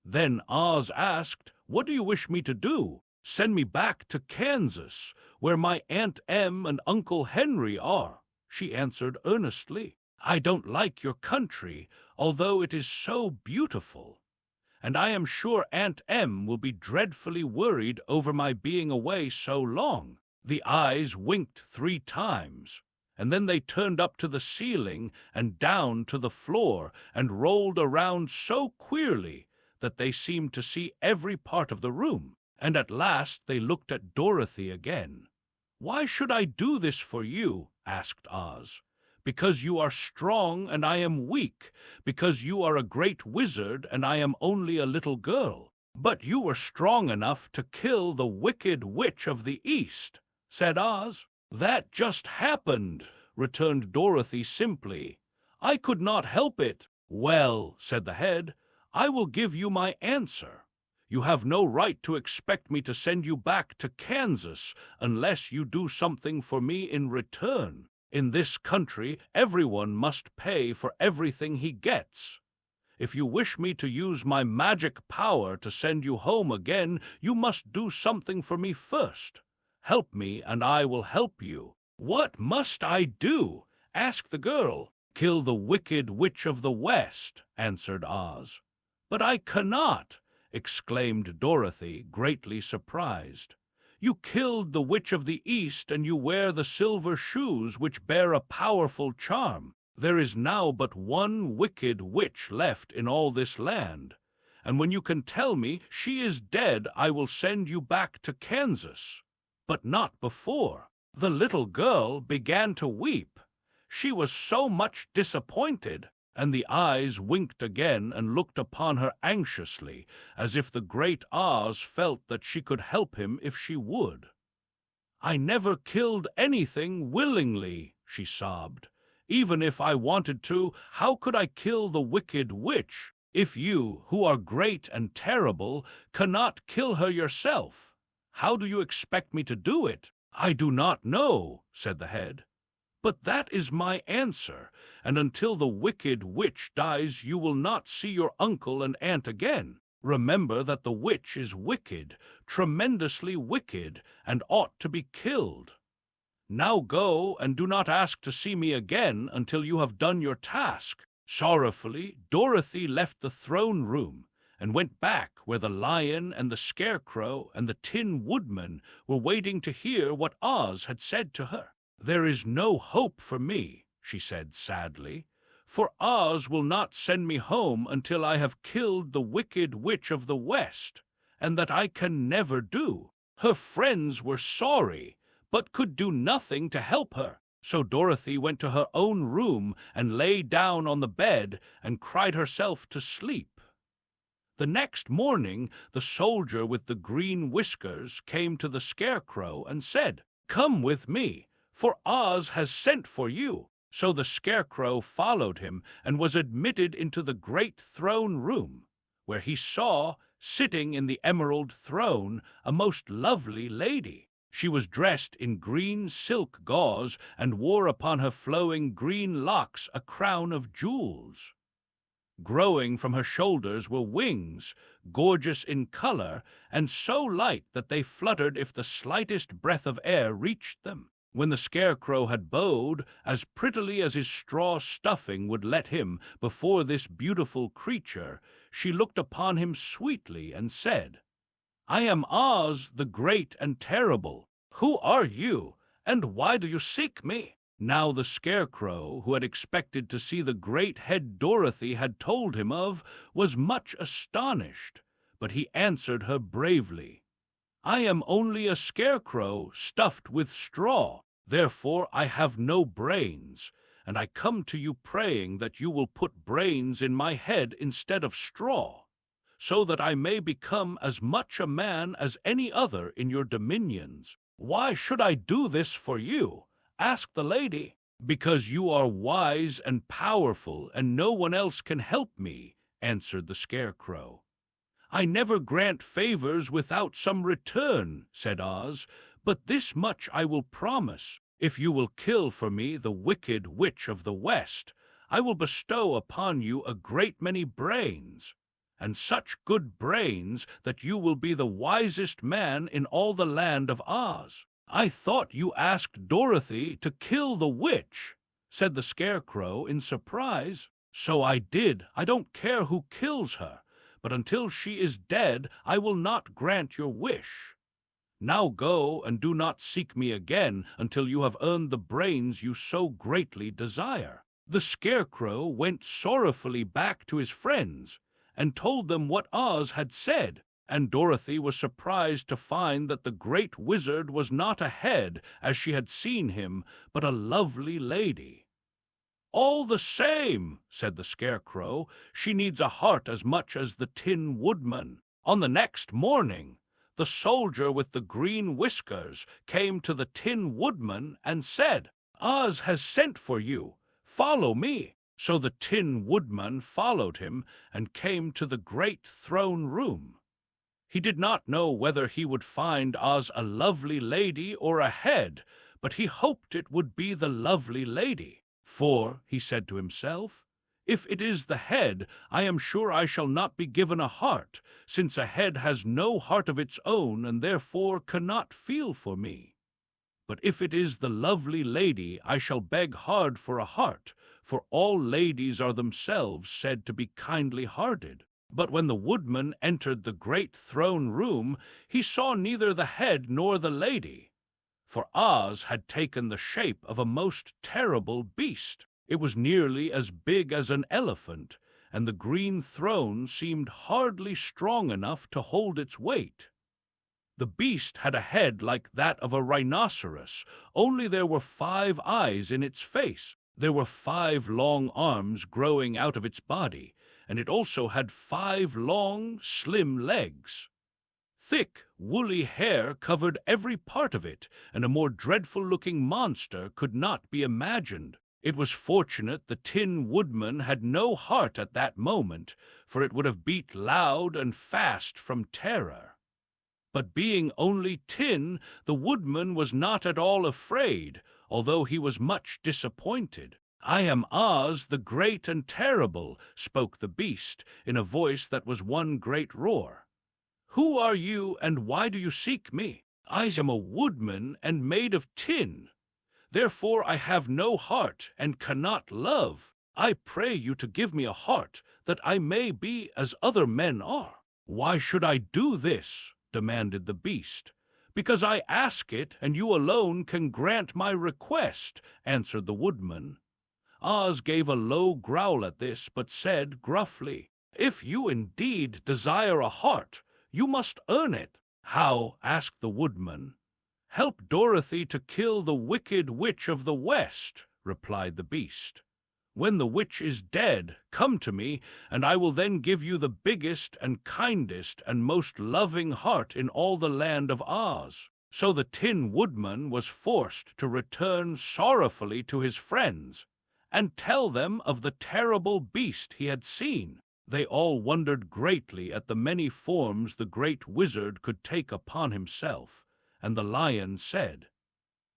Then Oz asked, "What do you wish me to do?" "Send me back to Kansas, where my Aunt Em and Uncle Henry are," she answered earnestly. "I don't like your country, although it is so beautiful. And I am sure Aunt Em will be dreadfully worried over my being away so long." The eyes winked 3 times, and then they turned up to the ceiling and down to the floor and rolled around so queerly that they seemed to see every part of the room. And at last they looked at Dorothy again. "Why should I do this for you?" asked Oz. "Because you are strong and I am weak, because you are a great wizard and I am only a little girl." "But you were strong enough to kill the wicked witch of the East," said Oz. "That just happened," returned Dorothy simply. "I could not help it." "Well," said the head, "I will give you my answer. You have no right to expect me to send you back to Kansas unless you do something for me in return. In this country, everyone must pay for everything he gets. If you wish me to use my magic power to send you home again, you must do something for me first. Help me, and I will help you." "What must I do?" asked the girl. "Kill the wicked witch of the West," answered Oz. "But I cannot," exclaimed Dorothy, greatly surprised. "You killed the witch of the East, and you wear the silver shoes which bear a powerful charm. There is now but one wicked witch left in all this land, and when you can tell me she is dead, I will send you back to Kansas. But not before." The little girl began to weep. She was so much disappointed, and the eyes winked again and looked upon her anxiously, as if the great Oz felt that she could help him if she would. "I never killed anything willingly," she sobbed. "Even if I wanted to, how could I kill the wicked witch? If you, who are great and terrible, cannot kill her yourself, how do you expect me to do it?" "I do not know," said the head. "But that is my answer, and until the wicked witch dies, you will not see your uncle and aunt again. Remember that the witch is wicked, tremendously wicked, and ought to be killed. Now go, and do not ask to see me again until you have done your task." Sorrowfully, Dorothy left the throne room and went back where the lion and the Scarecrow and the Tin Woodman were waiting to hear what Oz had said to her. "There is no hope for me," she said sadly, "for Oz will not send me home until I have killed the wicked witch of the West, and that I can never do." Her friends were sorry, but could do nothing to help her. So Dorothy went to her own room and lay down on the bed and cried herself to sleep. The next morning, the soldier with the green whiskers came to the Scarecrow and said, "Come with me, for Oz has sent for you." So the Scarecrow followed him and was admitted into the great throne room, where he saw, sitting in the emerald throne, a most lovely lady. She was dressed in green silk gauze and wore upon her flowing green locks a crown of jewels. Growing from her shoulders were wings, gorgeous in color, and so light that they fluttered if the slightest breath of air reached them. When the Scarecrow had bowed, as prettily as his straw stuffing would let him, before this beautiful creature, she looked upon him sweetly and said, "I am Oz, the great and terrible. Who are you, and why do you seek me?" Now the Scarecrow, who had expected to see the great head Dorothy had told him of, was much astonished, but he answered her bravely, "I am only a scarecrow stuffed with straw. Therefore I have no brains, and I come to you praying that you will put brains in my head instead of straw, so that I may become as much a man as any other in your dominions." "Why should I do this for you?" asked the lady. "Because you are wise and powerful, and no one else can help me," answered the Scarecrow. "I never grant favors without some return," said Oz, "but this much I will promise. If you will kill for me the wicked witch of the West, I will bestow upon you a great many brains, and such good brains that you will be the wisest man in all the land of Oz." "I thought you asked Dorothy to kill the witch," said the Scarecrow in surprise. "So I did. I don't care who kills her, but until she is dead, I will not grant your wish. Now go, and do not seek me again until you have earned the brains you so greatly desire." The Scarecrow went sorrowfully back to his friends and told them what Oz had said, and Dorothy was surprised to find that the great wizard was not a head, as she had seen him, but a lovely lady. "All the same," said the Scarecrow, "she needs a heart as much as the Tin Woodman." On the next morning, the soldier with the green whiskers came to the Tin Woodman and said, "Oz has sent for you. Follow me." So the Tin Woodman followed him and came to the great throne room. He did not know whether he would find Oz a lovely lady or a head, but he hoped it would be the lovely lady. "For," he said to himself, If it is the head, I am sure I shall not be given a heart, since a head has no heart of its own and therefore cannot feel for me. But if it is the lovely lady, I shall beg hard for a heart, for all ladies are themselves said to be kindly-hearted. But when the woodman entered the great throne room, he saw neither the head nor the lady, for Oz had taken the shape of a most terrible beast. It was nearly as big as an elephant, and the green throne seemed hardly strong enough to hold its weight. The beast had a head like that of a rhinoceros, only there were 5 eyes in its face. There were 5 long arms growing out of its body, and it also had 5 long, slim legs. Thick, woolly hair covered every part of it, and a more dreadful-looking monster could not be imagined. It was fortunate the Tin Woodman had no heart at that moment, for it would have beat loud and fast from terror. But being only tin, the woodman was not at all afraid, although he was much disappointed. "I am Oz, the great and terrible," spoke the beast, in a voice that was one great roar. "Who are you, and why do you seek me? I am a woodman and made of tin. Therefore I have no heart and cannot love. I pray you to give me a heart, that I may be as other men are." "Why should I do this?" demanded the beast. "Because I ask it, and you alone can grant my request," answered the woodman. Oz gave a low growl at this, but said gruffly, "If you indeed desire a heart, you must earn it." "How?" asked the woodman. "Help Dorothy to kill the wicked witch of the West," replied the beast. "When the witch is dead, come to me, and I will then give you the biggest and kindest and most loving heart in all the land of Oz." So the Tin Woodman was forced to return sorrowfully to his friends and tell them of the terrible beast he had seen. They all wondered greatly at the many forms the great wizard could take upon himself, and the lion said,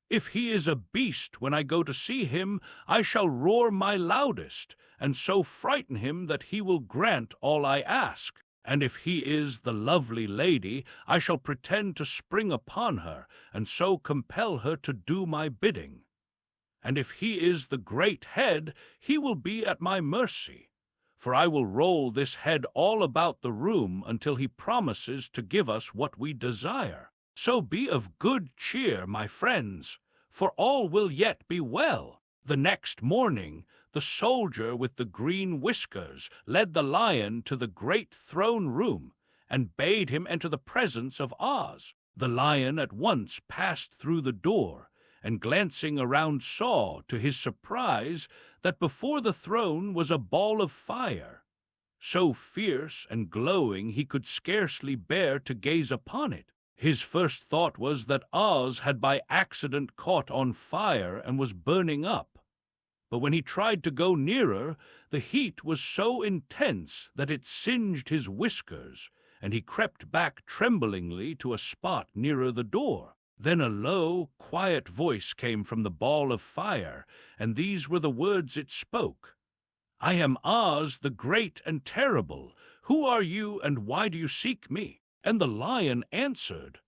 "If he is a beast when I go to see him, I shall roar my loudest, and so frighten him that he will grant all I ask. And if he is the lovely lady, I shall pretend to spring upon her, and so compel her to do my bidding. And if he is the great head, he will be at my mercy, for I will roll this head all about the room until he promises to give us what we desire. So be of good cheer, my friends, for all will yet be well." The next morning, the soldier with the green whiskers led the lion to the great throne room and bade him enter the presence of Oz. The lion at once passed through the door, and glancing around saw, to his surprise, that before the throne was a ball of fire, so fierce and glowing he could scarcely bear to gaze upon it. His first thought was that Oz had by accident caught on fire and was burning up. But when he tried to go nearer, the heat was so intense that it singed his whiskers, and he crept back tremblingly to a spot nearer the door. Then a low, quiet voice came from the ball of fire, and these were the words it spoke. "I am Oz, the great and terrible. Who are you, and why do you seek me?" And the lion answered,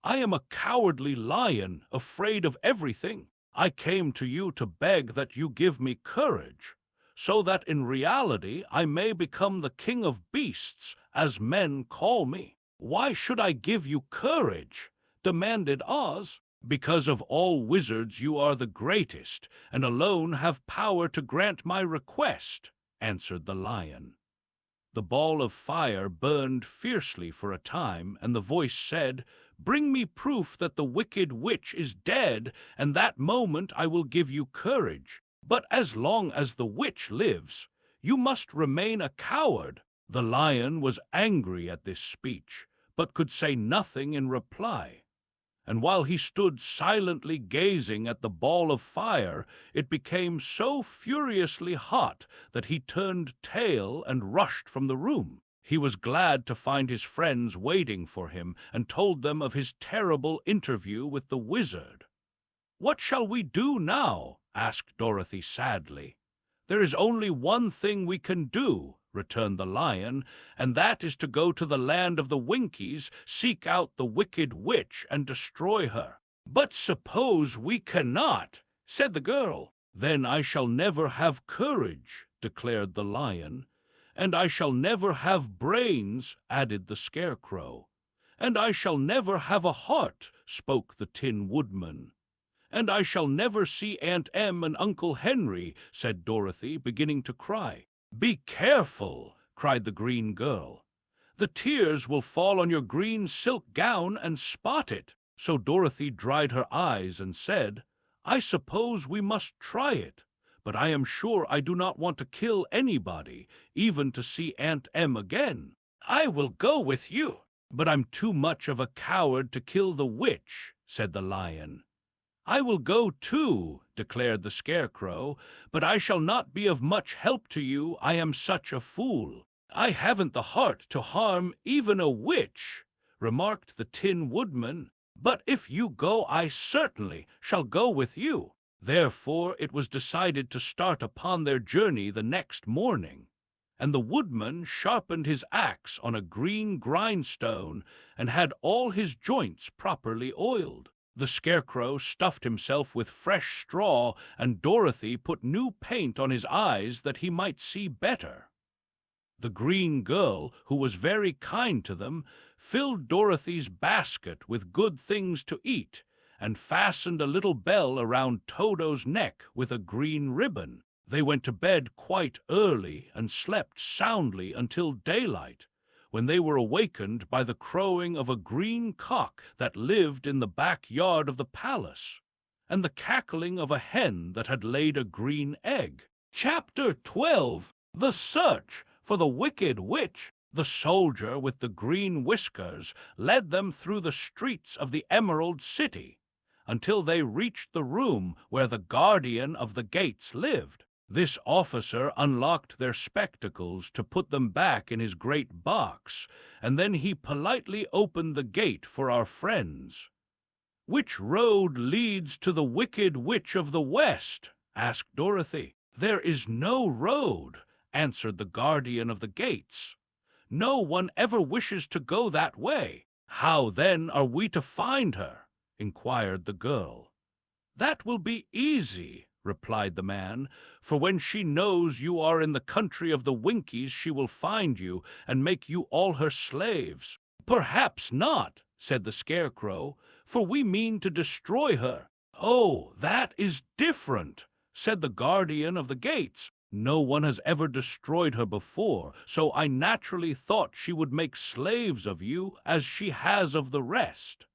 "I am a cowardly lion, afraid of everything. I came to you to beg that you give me courage, so that in reality I may become the king of beasts, as men call me." "Why should I give you courage?" demanded Oz. "Because of all wizards you are the greatest, and alone have power to grant my request," answered the lion. The ball of fire burned fiercely for a time, and the voice said, "Bring me proof that the wicked witch is dead, and that moment I will give you courage. But as long as the witch lives, you must remain a coward." The lion was angry at this speech, but could say nothing in reply. And while he stood silently gazing at the ball of fire, it became so furiously hot that he turned tail and rushed from the room. He was glad to find his friends waiting for him, and told them of his terrible interview with the wizard. "What shall we do now?" asked Dorothy sadly. "There is only one thing we can do," returned the lion, "and that is to go to the land of the Winkies, seek out the wicked witch, and destroy her." "But suppose we cannot," said the girl. "Then I shall never have courage," declared the lion. "And I shall never have brains," added the Scarecrow. "And I shall never have a heart," spoke the Tin Woodman. "And I shall never see Aunt Em and Uncle Henry," said Dorothy, beginning to cry. "Be careful," cried the green girl. "The tears will fall on your green silk gown and spot it." So Dorothy dried her eyes and said, "I suppose we must try it, but I am sure I do not want to kill anybody, even to see Aunt Em again." "I will go with you." "But I'm too much of a coward to kill the witch," said the lion. "I will go too," declared the Scarecrow, "but I shall not be of much help to you, I am such a fool." "I haven't the heart to harm even a witch," remarked the Tin Woodman, "but if you go, I certainly shall go with you." Therefore it was decided to start upon their journey the next morning, and the woodman sharpened his axe on a green grindstone and had all his joints properly oiled. The Scarecrow stuffed himself with fresh straw, and Dorothy put new paint on his eyes that he might see better. The green girl, who was very kind to them, filled Dorothy's basket with good things to eat, and fastened a little bell around Todo's neck with a green ribbon. They went to bed quite early and slept soundly until daylight, when they were awakened by the crowing of a green cock that lived in the backyard of the palace, and the cackling of a hen that had laid a green egg. Chapter 12. The Search for the Wicked Witch. The soldier with the green whiskers led them through the streets of the Emerald City, until they reached the room where the guardian of the gates lived. This officer unlocked their spectacles to put them back in his great box, and then he politely opened the gate for our friends. "Which road leads to the Wicked Witch of the West?" asked Dorothy. "There is no road," answered the guardian of the gates. "No one ever wishes to go that way." "How, then, are we to find her?" inquired the girl. "That will be easy," replied the man, "for when she knows you are in the country of the Winkies, she will find you and make you all her slaves." "Perhaps not," said the Scarecrow, "for we mean to destroy her." "Oh, that is different," said the guardian of the gates. "No one has ever destroyed her before, so I naturally thought she would make slaves of you as she has of the rest.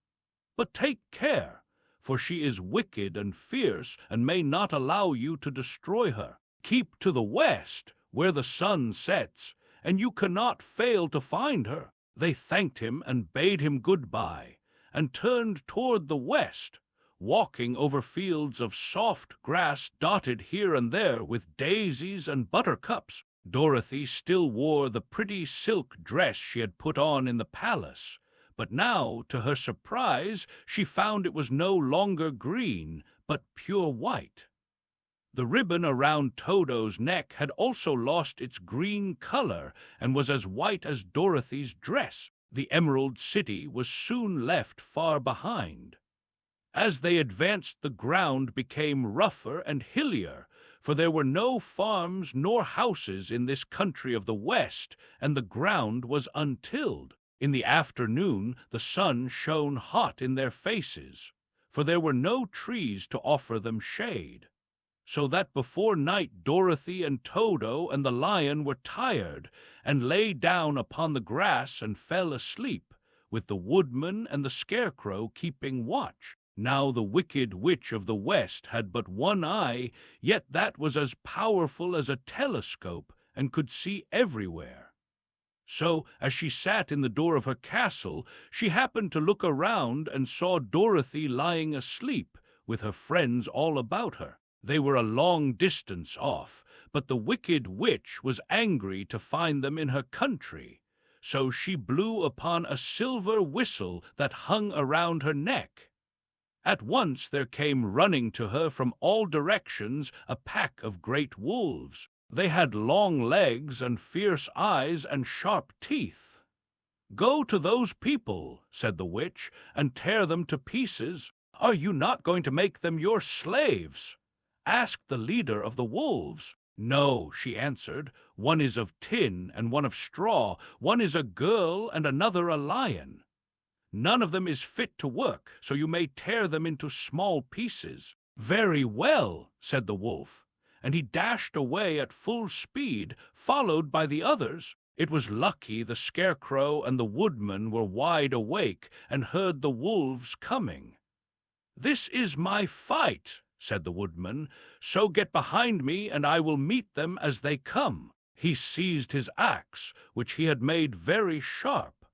But take care, for she is wicked and fierce and may not allow you to destroy her. Keep to the west, where the sun sets, and you cannot fail to find her." They thanked him and bade him good-bye, and turned toward the west, walking over fields of soft grass dotted here and there with daisies and buttercups. Dorothy still wore the pretty silk dress she had put on in the palace, but now, to her surprise, she found it was no longer green, but pure white. The ribbon around Todo's neck had also lost its green color and was as white as Dorothy's dress. The Emerald City was soon left far behind. As they advanced, the ground became rougher and hillier, for there were no farms nor houses in this country of the West, and the ground was untilled. In the afternoon the sun shone hot in their faces, for there were no trees to offer them shade, so that before night Dorothy and Toto and the lion were tired, and lay down upon the grass and fell asleep, with the woodman and the Scarecrow keeping watch. Now the Wicked Witch of the West had but one eye, yet that was as powerful as a telescope and could see everywhere. So, as she sat in the door of her castle, she happened to look around and saw Dorothy lying asleep, with her friends all about her. They were a long distance off, but the Wicked Witch was angry to find them in her country, so she blew upon a silver whistle that hung around her neck. At once there came running to her from all directions a pack of great wolves. They had long legs and fierce eyes and sharp teeth. "Go to those people," said the witch, "and tear them to pieces. Are you not going to make them your slaves?" asked the leader of the wolves. "No," she answered. "One is of tin and one of straw. One is a girl and another a lion. None of them is fit to work, so you may tear them into small pieces." "Very well," said the wolf, and he dashed away at full speed, followed by the others. It was lucky the Scarecrow and the Woodman were wide awake and heard the wolves coming. "This is my fight," said the Woodman, "so get behind me and I will meet them as they come." He seized his axe, which he had made very sharp,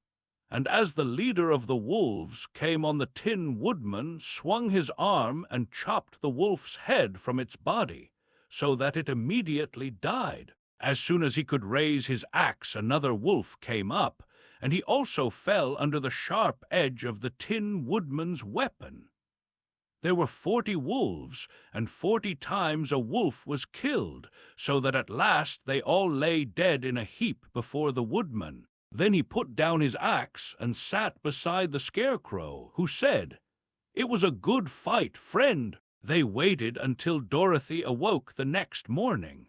and as the leader of the wolves came on the Tin Woodman, swung his arm and chopped the wolf's head from its body, so that it immediately died. As soon as he could raise his axe, another wolf came up, and he also fell under the sharp edge of the Tin Woodman's weapon. There were 40 wolves, and 40 times a wolf was killed, so that at last they all lay dead in a heap before the Woodman. Then he put down his axe and sat beside the Scarecrow, who said, "It was a good fight, friend." They waited until Dorothy awoke the next morning.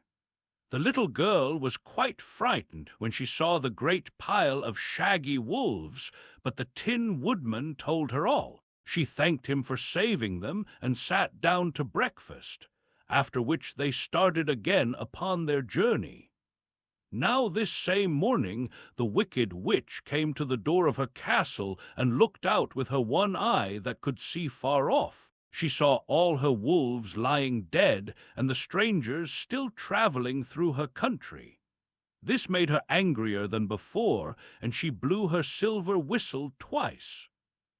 The little girl was quite frightened when she saw the great pile of shaggy wolves, but the Tin Woodman told her all. She thanked him for saving them and sat down to breakfast, after which they started again upon their journey. Now this same morning the wicked witch came to the door of her castle and looked out with her one eye that could see far off. She saw all her wolves lying dead and the strangers still traveling through her country. This made her angrier than before, and she blew her silver whistle twice.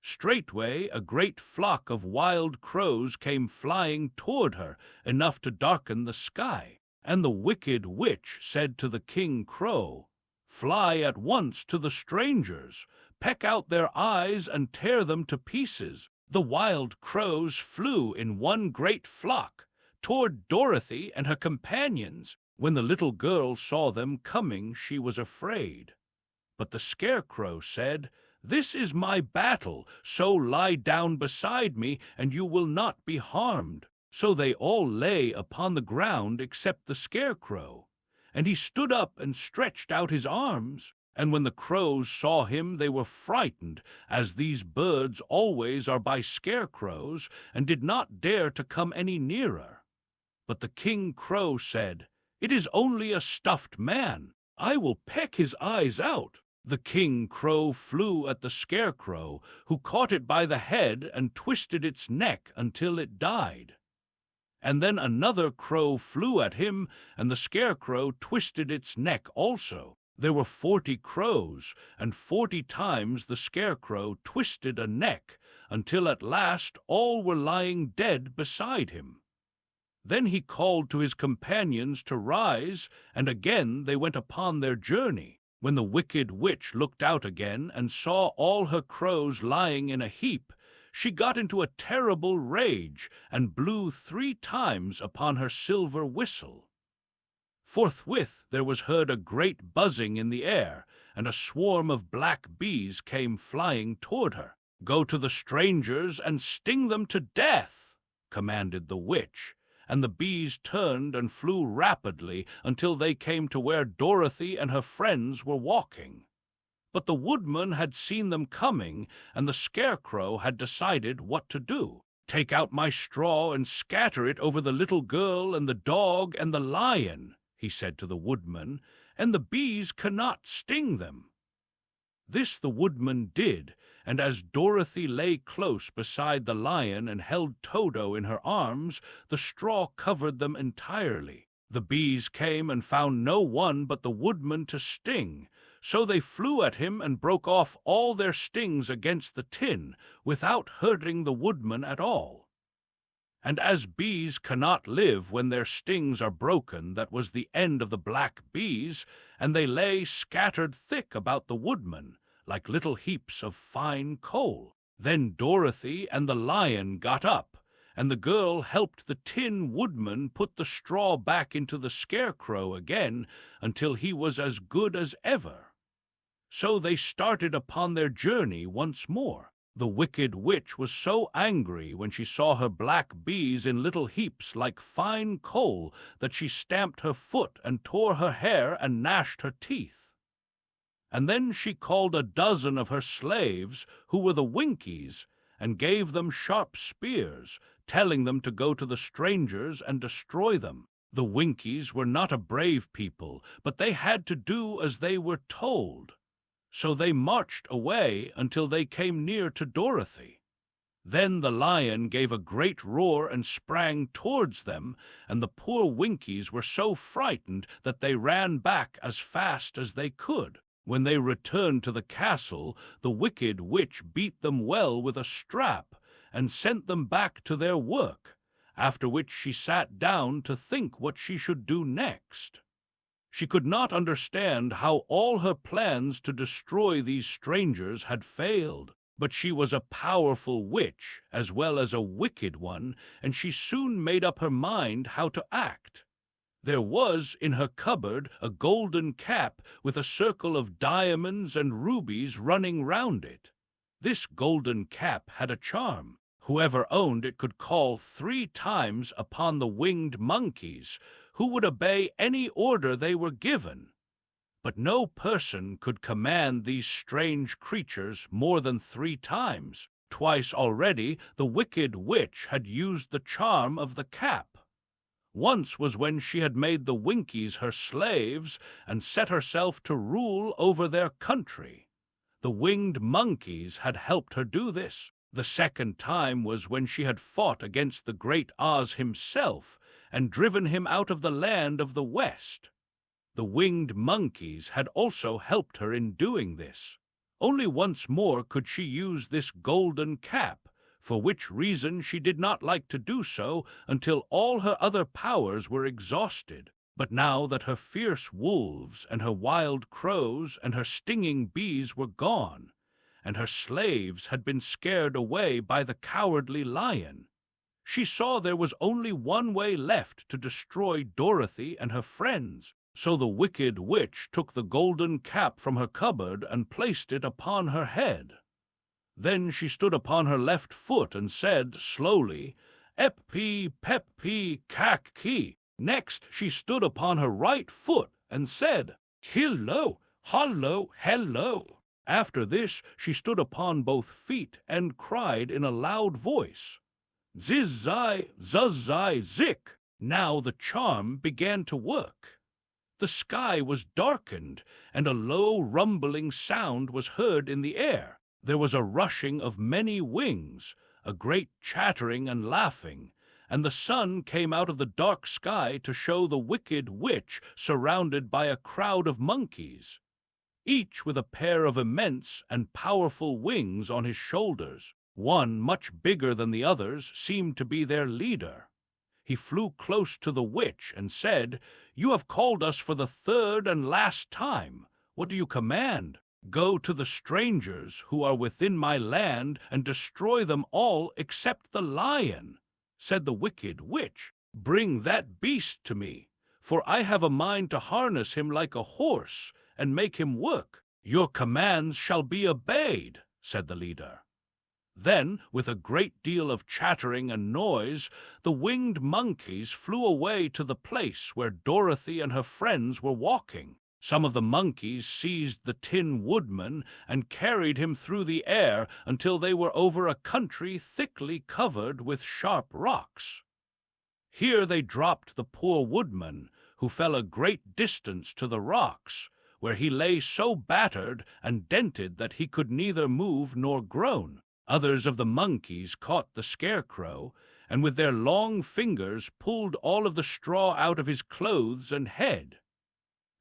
Straightway a great flock of wild crows came flying toward her, enough to darken the sky. And the wicked witch said to the King Crow, "Fly at once to the strangers, peck out their eyes and tear them to pieces." The wild crows flew in one great flock toward Dorothy and her companions. When the little girl saw them coming, she was afraid. But the Scarecrow said, "This is my battle, so lie down beside me and you will not be harmed." So they all lay upon the ground except the Scarecrow, and he stood up and stretched out his arms. And when the crows saw him, they were frightened, as these birds always are by scarecrows, and did not dare to come any nearer. But the King Crow said, "It is only a stuffed man. I will peck his eyes out." The King Crow flew at the Scarecrow, who caught it by the head and twisted its neck until it died. And then another crow flew at him, and the Scarecrow twisted its neck also. There were 40 crows, and 40 times the Scarecrow twisted a neck, until at last all were lying dead beside him. Then he called to his companions to rise, and again they went upon their journey. When the wicked witch looked out again and saw all her crows lying in a heap, she got into a terrible rage and blew 3 times upon her silver whistle. Forthwith there was heard a great buzzing in the air, and a swarm of black bees came flying toward her. "Go to the strangers and sting them to death," commanded the witch, and the bees turned and flew rapidly until they came to where Dorothy and her friends were walking. But the Woodman had seen them coming, and the Scarecrow had decided what to do. "Take out my straw and scatter it over the little girl and the dog and the lion," he said to the Woodman, "and the bees cannot sting them." This the Woodman did, and as Dorothy lay close beside the lion and held Toto in her arms, the straw covered them entirely. The bees came and found no one but the Woodman to sting, so they flew at him and broke off all their stings against the tin, without hurting the Woodman at all. And as bees cannot live when their stings are broken, that was the end of the black bees, and they lay scattered thick about the Woodman, like little heaps of fine coal. Then Dorothy and the lion got up, and the girl helped the Tin Woodman put the straw back into the Scarecrow again until he was as good as ever. So they started upon their journey once more. The wicked witch was so angry when she saw her black bees in little heaps like fine coal that she stamped her foot and tore her hair and gnashed her teeth. And then she called a dozen of her slaves, who were the Winkies, and gave them sharp spears, telling them to go to the strangers and destroy them. The Winkies were not a brave people, but they had to do as they were told. So they marched away until they came near to Dorothy. Then the lion gave a great roar and sprang towards them, and the poor Winkies were so frightened that they ran back as fast as they could. When they returned to the castle, the wicked witch beat them well with a strap and sent them back to their work, after which she sat down to think what she should do next. She could not understand how all her plans to destroy these strangers had failed, but she was a powerful witch as well as a wicked one, and she soon made up her mind how to act. There was in her cupboard a golden cap with a circle of diamonds and rubies running round it. This golden cap had a charm. Whoever owned it could call 3 times upon the winged monkeys, who would obey any order they were given. But no person could command these strange creatures more than 3 times. Twice already the wicked witch had used the charm of the cap. Once was when she had made the Winkies her slaves and set herself to rule over their country. The winged monkeys had helped her do this. The second time was when she had fought against the great Oz himself and driven him out of the land of the West. The winged monkeys had also helped her in doing this. Only once more could she use this golden cap, for which reason she did not like to do so until all her other powers were exhausted. But now that her fierce wolves and her wild crows and her stinging bees were gone, and her slaves had been scared away by the cowardly lion, she saw there was only one way left to destroy Dorothy and her friends. So the wicked witch took the golden cap from her cupboard and placed it upon her head. Then she stood upon her left foot and said slowly, "Ep-pee, pep-pee, cack-kee." Next she stood upon her right foot and said, "Hillo, hollo, hello." After this she stood upon both feet and cried in a loud voice, "Ziz-zai, zuz-zai, zik." Now the charm began to work. The sky was darkened, and a low rumbling sound was heard in the air. There was a rushing of many wings, a great chattering and laughing, and the sun came out of the dark sky to show the wicked witch surrounded by a crowd of monkeys, each with a pair of immense and powerful wings on his shoulders. One, much bigger than the others, seemed to be their leader. He flew close to the witch and said, "You have called us for the 3rd and last time. What do you command?" "Go to the strangers who are within my land and destroy them all except the lion," said the wicked witch. "Bring that beast to me, for I have a mind to harness him like a horse and make him work." "Your commands shall be obeyed," said the leader. Then, with a great deal of chattering and noise, the winged monkeys flew away to the place where Dorothy and her friends were walking. Some of the monkeys seized the Tin Woodman and carried him through the air until they were over a country thickly covered with sharp rocks. Here they dropped the poor woodman, who fell a great distance to the rocks, where he lay so battered and dented that he could neither move nor groan. Others of the monkeys caught the Scarecrow, and with their long fingers pulled all of the straw out of his clothes and head.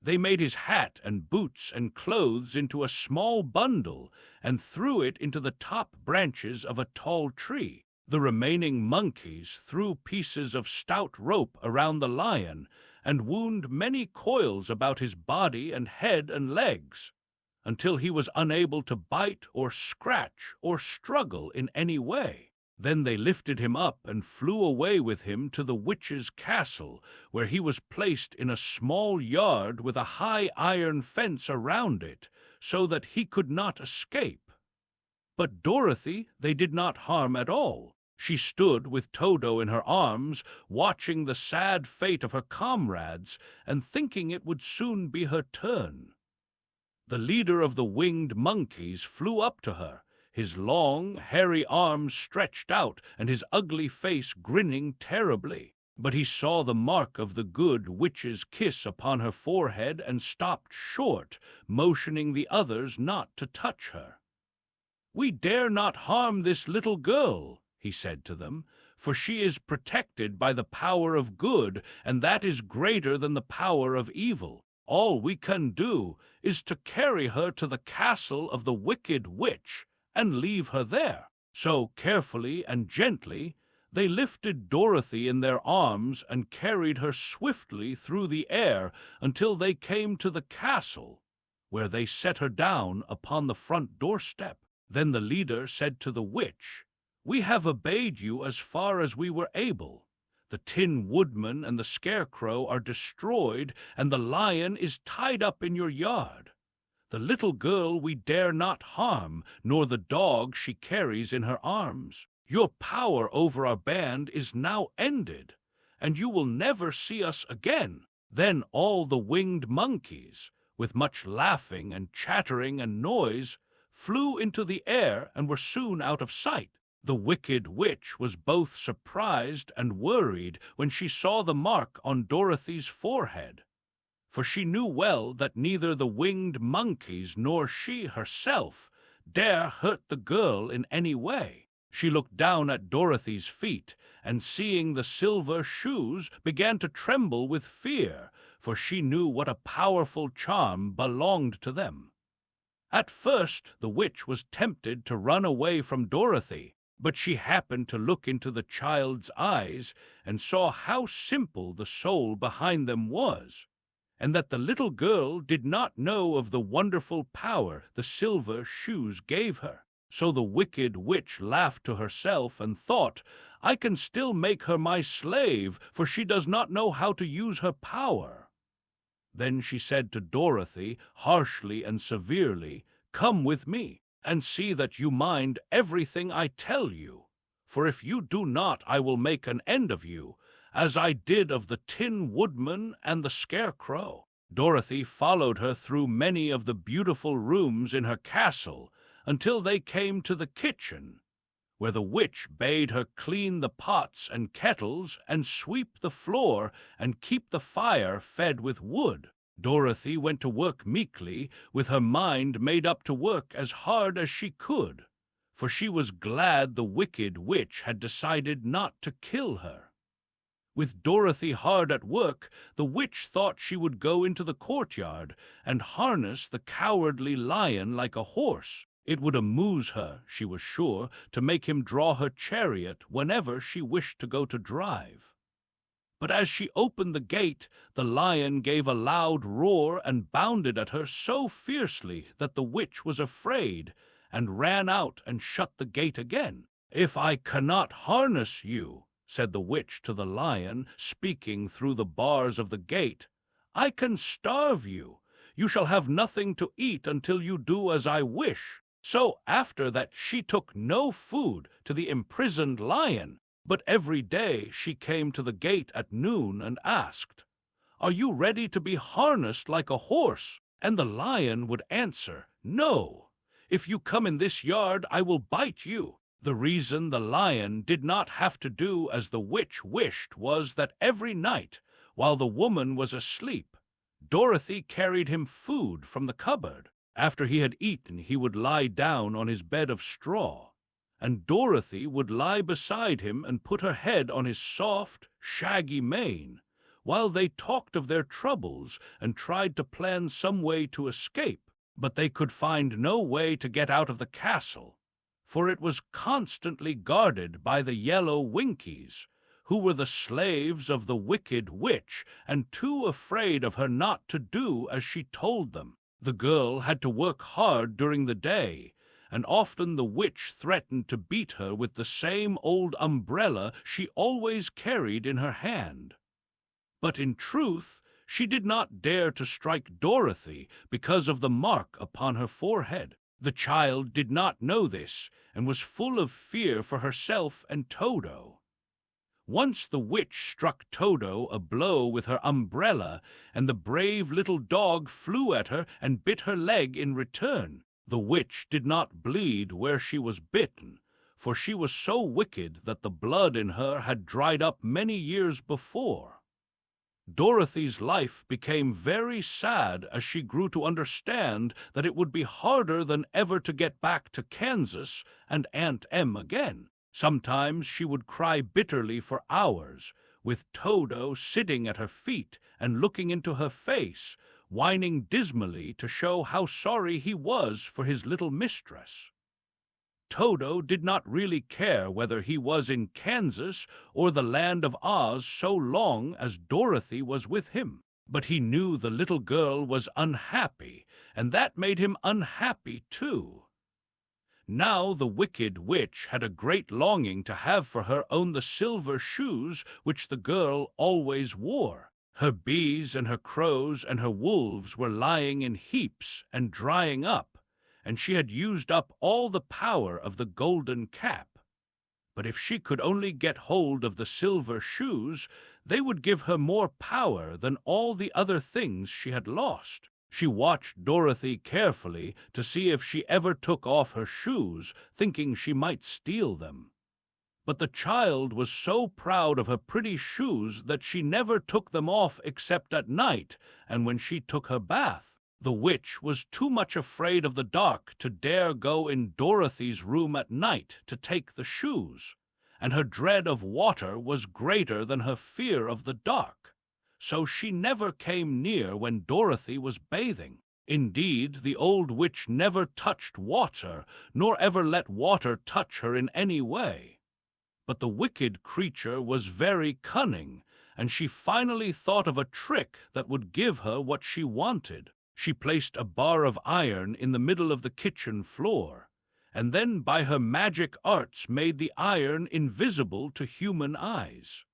They made his hat and boots and clothes into a small bundle and threw it into the top branches of a tall tree. The remaining monkeys threw pieces of stout rope around the lion and wound many coils about his body and head and legs. until he was unable to bite or scratch or struggle in any way. Then they lifted him up and flew away with him to the witch's castle, where he was placed in a small yard with a high iron fence around it, so that he could not escape. But Dorothy they did not harm at all. She stood with Toto in her arms, watching the sad fate of her comrades and thinking it would soon be her turn. The leader of the winged monkeys flew up to her, his long, hairy arms stretched out and his ugly face grinning terribly. But he saw the mark of the good witch's kiss upon her forehead and stopped short, motioning the others not to touch her. "We dare not harm this little girl," he said to them, "for she is protected by the power of good, and that is greater than the power of evil. All we can do is to carry her to the castle of the wicked witch and leave her there." So carefully and gently they lifted Dorothy in their arms and carried her swiftly through the air until they came to the castle, where they set her down upon the front doorstep. Then the leader said to the witch, "We have obeyed you as far as we were able. The Tin Woodman and the Scarecrow are destroyed, and the lion is tied up in your yard. The little girl we dare not harm, nor the dog she carries in her arms. Your power over our band is now ended, and you will never see us again." Then all the winged monkeys, with much laughing and chattering and noise, flew into the air and were soon out of sight. The wicked witch was both surprised and worried when she saw the mark on Dorothy's forehead, for she knew well that neither the winged monkeys nor she herself dare hurt the girl in any way. She looked down at Dorothy's feet, and seeing the silver shoes, began to tremble with fear, for she knew what a powerful charm belonged to them. At first the witch was tempted to run away from Dorothy, but she happened to look into the child's eyes and saw how simple the soul behind them was, and that the little girl did not know of the wonderful power the silver shoes gave her. So the wicked witch laughed to herself and thought, "I can still make her my slave, for she does not know how to use her power." Then she said to Dorothy, harshly and severely, "Come with me, and see that you mind everything I tell you, for if you do not I will make an end of you, as I did of the Tin Woodman and the Scarecrow." Dorothy followed her through many of the beautiful rooms in her castle until they came to the kitchen, where the witch bade her clean the pots and kettles and sweep the floor and keep the fire fed with wood. Dorothy went to work meekly, with her mind made up to work as hard as she could, for she was glad the wicked witch had decided not to kill her. With Dorothy hard at work, the witch thought she would go into the courtyard and harness the cowardly lion like a horse. It would amuse her, she was sure, to make him draw her chariot whenever she wished to go to drive. But as she opened the gate, the lion gave a loud roar and bounded at her so fiercely that the witch was afraid, and ran out and shut the gate again. "If I cannot harness you," said the witch to the lion, speaking through the bars of the gate, "I can starve you. You shall have nothing to eat until you do as I wish." So after that she took no food to the imprisoned lion, but every day she came to the gate at noon and asked, "Are you ready to be harnessed like a horse?" And the lion would answer, "No. If you come in this yard, I will bite you." The reason the lion did not have to do as the witch wished was that every night, while the woman was asleep, Dorothy carried him food from the cupboard. After he had eaten, he would lie down on his bed of straw, and Dorothy would lie beside him and put her head on his soft, shaggy mane, while they talked of their troubles and tried to plan some way to escape. But they could find no way to get out of the castle, for it was constantly guarded by the yellow Winkies, who were the slaves of the wicked witch and too afraid of her not to do as she told them. The girl had to work hard during the day, and often the witch threatened to beat her with the same old umbrella she always carried in her hand. But in truth, she did not dare to strike Dorothy because of the mark upon her forehead. The child did not know this, and was full of fear for herself and Toto. Once the witch struck Toto a blow with her umbrella, and the brave little dog flew at her and bit her leg in return. The witch did not bleed where she was bitten, for she was so wicked that the blood in her had dried up many years before. Dorothy's life became very sad as she grew to understand that it would be harder than ever to get back to Kansas and Aunt Em again. Sometimes she would cry bitterly for hours, with Toto sitting at her feet and looking into her face, whining dismally to show how sorry he was for his little mistress. Toto did not really care whether he was in Kansas or the land of Oz so long as Dorothy was with him. But he knew the little girl was unhappy, and that made him unhappy too. Now the wicked witch had a great longing to have for her own the silver shoes which the girl always wore. Her bees and her crows and her wolves were lying in heaps and drying up, and she had used up all the power of the golden cap. But if she could only get hold of the silver shoes, they would give her more power than all the other things she had lost. She watched Dorothy carefully to see if she ever took off her shoes, thinking she might steal them. But the child was so proud of her pretty shoes that she never took them off except at night and when she took her bath. The witch was too much afraid of the dark to dare go in Dorothy's room at night to take the shoes, and her dread of water was greater than her fear of the dark. So she never came near when Dorothy was bathing. Indeed, the old witch never touched water, nor ever let water touch her in any way. But the wicked creature was very cunning, and she finally thought of a trick that would give her what she wanted. She placed a bar of iron in the middle of the kitchen floor, and then by her magic arts made the iron invisible to human eyes,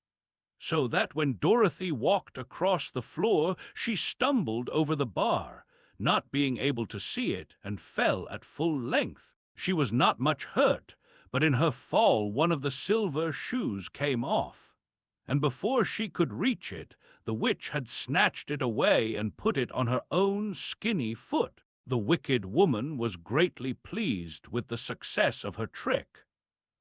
so that when Dorothy walked across the floor, she stumbled over the bar, not being able to see it, and fell at full length. She was not much hurt, but in her fall one of the silver shoes came off, and before she could reach it, the witch had snatched it away and put it on her own skinny foot. The wicked woman was greatly pleased with the success of her trick,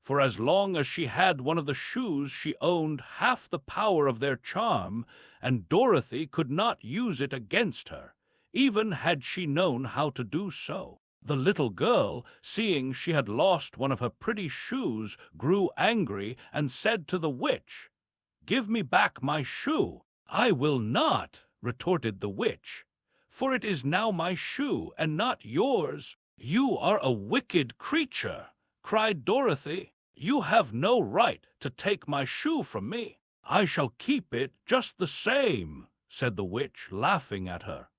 for as long as she had one of the shoes she owned half the power of their charm, and Dorothy could not use it against her, even had she known how to do so. The little girl, seeing she had lost one of her pretty shoes, grew angry and said to the witch, "Give me back my shoe." "I will not," retorted the witch, "for it is now my shoe and not yours." "You are a wicked creature," cried Dorothy. "You have no right to take my shoe from me." "I shall keep it just the same," said the witch, laughing at her.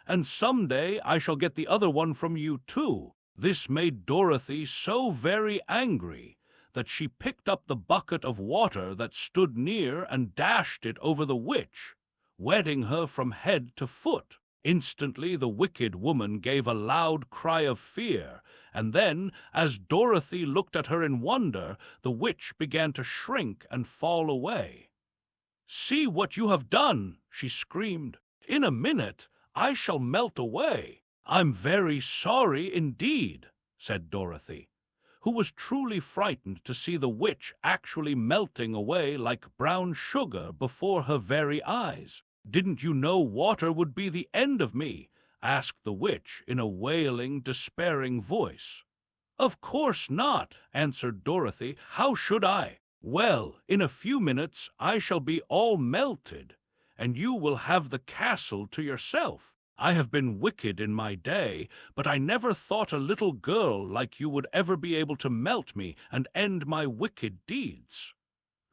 "And someday I shall get the other one from you too." This made Dorothy so very angry that she picked up the bucket of water that stood near and dashed it over the witch, wetting her from head to foot. Instantly the wicked woman gave a loud cry of fear, and then, as Dorothy looked at her in wonder, the witch began to shrink and fall away. "See what you have done!" she screamed. "In a minute I shall melt away." "I'm very sorry indeed," said Dorothy, who was truly frightened to see the witch actually melting away like brown sugar before her very eyes. "Didn't you know water would be the end of me?" asked the witch in a wailing, despairing voice. "Of course not," answered Dorothy. "How should I?" "Well, in a few minutes I shall be all melted, and you will have the castle to yourself. I have been wicked in my day, but I never thought a little girl like you would ever be able to melt me and end my wicked deeds.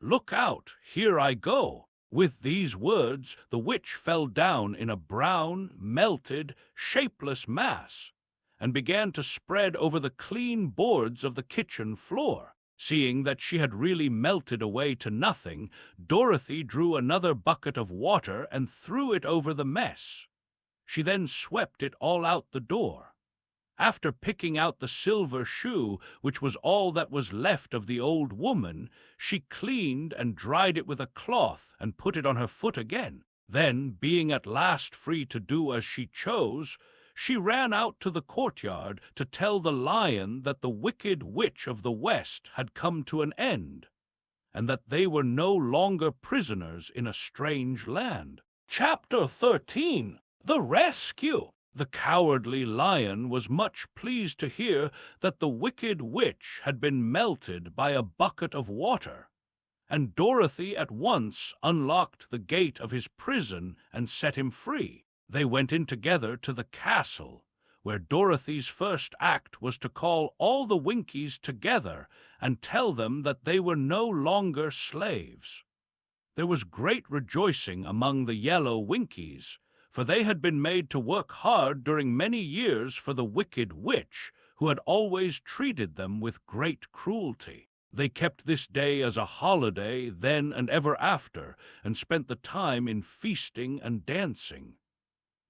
Look out, here I go." With these words, the witch fell down in a brown, melted, shapeless mass, and began to spread over the clean boards of the kitchen floor. Seeing that she had really melted away to nothing, Dorothy drew another bucket of water and threw it over the mess. She then swept it all out the door. After picking out the silver shoe, which was all that was left of the old woman, she cleaned and dried it with a cloth and put it on her foot again. Then, being at last free to do as she chose, she ran out to the courtyard to tell the lion that the wicked witch of the West had come to an end, and that they were no longer prisoners in a strange land. Chapter 13. The Rescue. The cowardly lion was much pleased to hear that the wicked witch had been melted by a bucket of water, and Dorothy at once unlocked the gate of his prison and set him free. They went in together to the castle, where Dorothy's first act was to call all the Winkies together and tell them that they were no longer slaves. There was great rejoicing among the yellow Winkies, for they had been made to work hard during many years for the wicked witch, who had always treated them with great cruelty. They kept this day as a holiday then and ever after, and spent the time in feasting and dancing.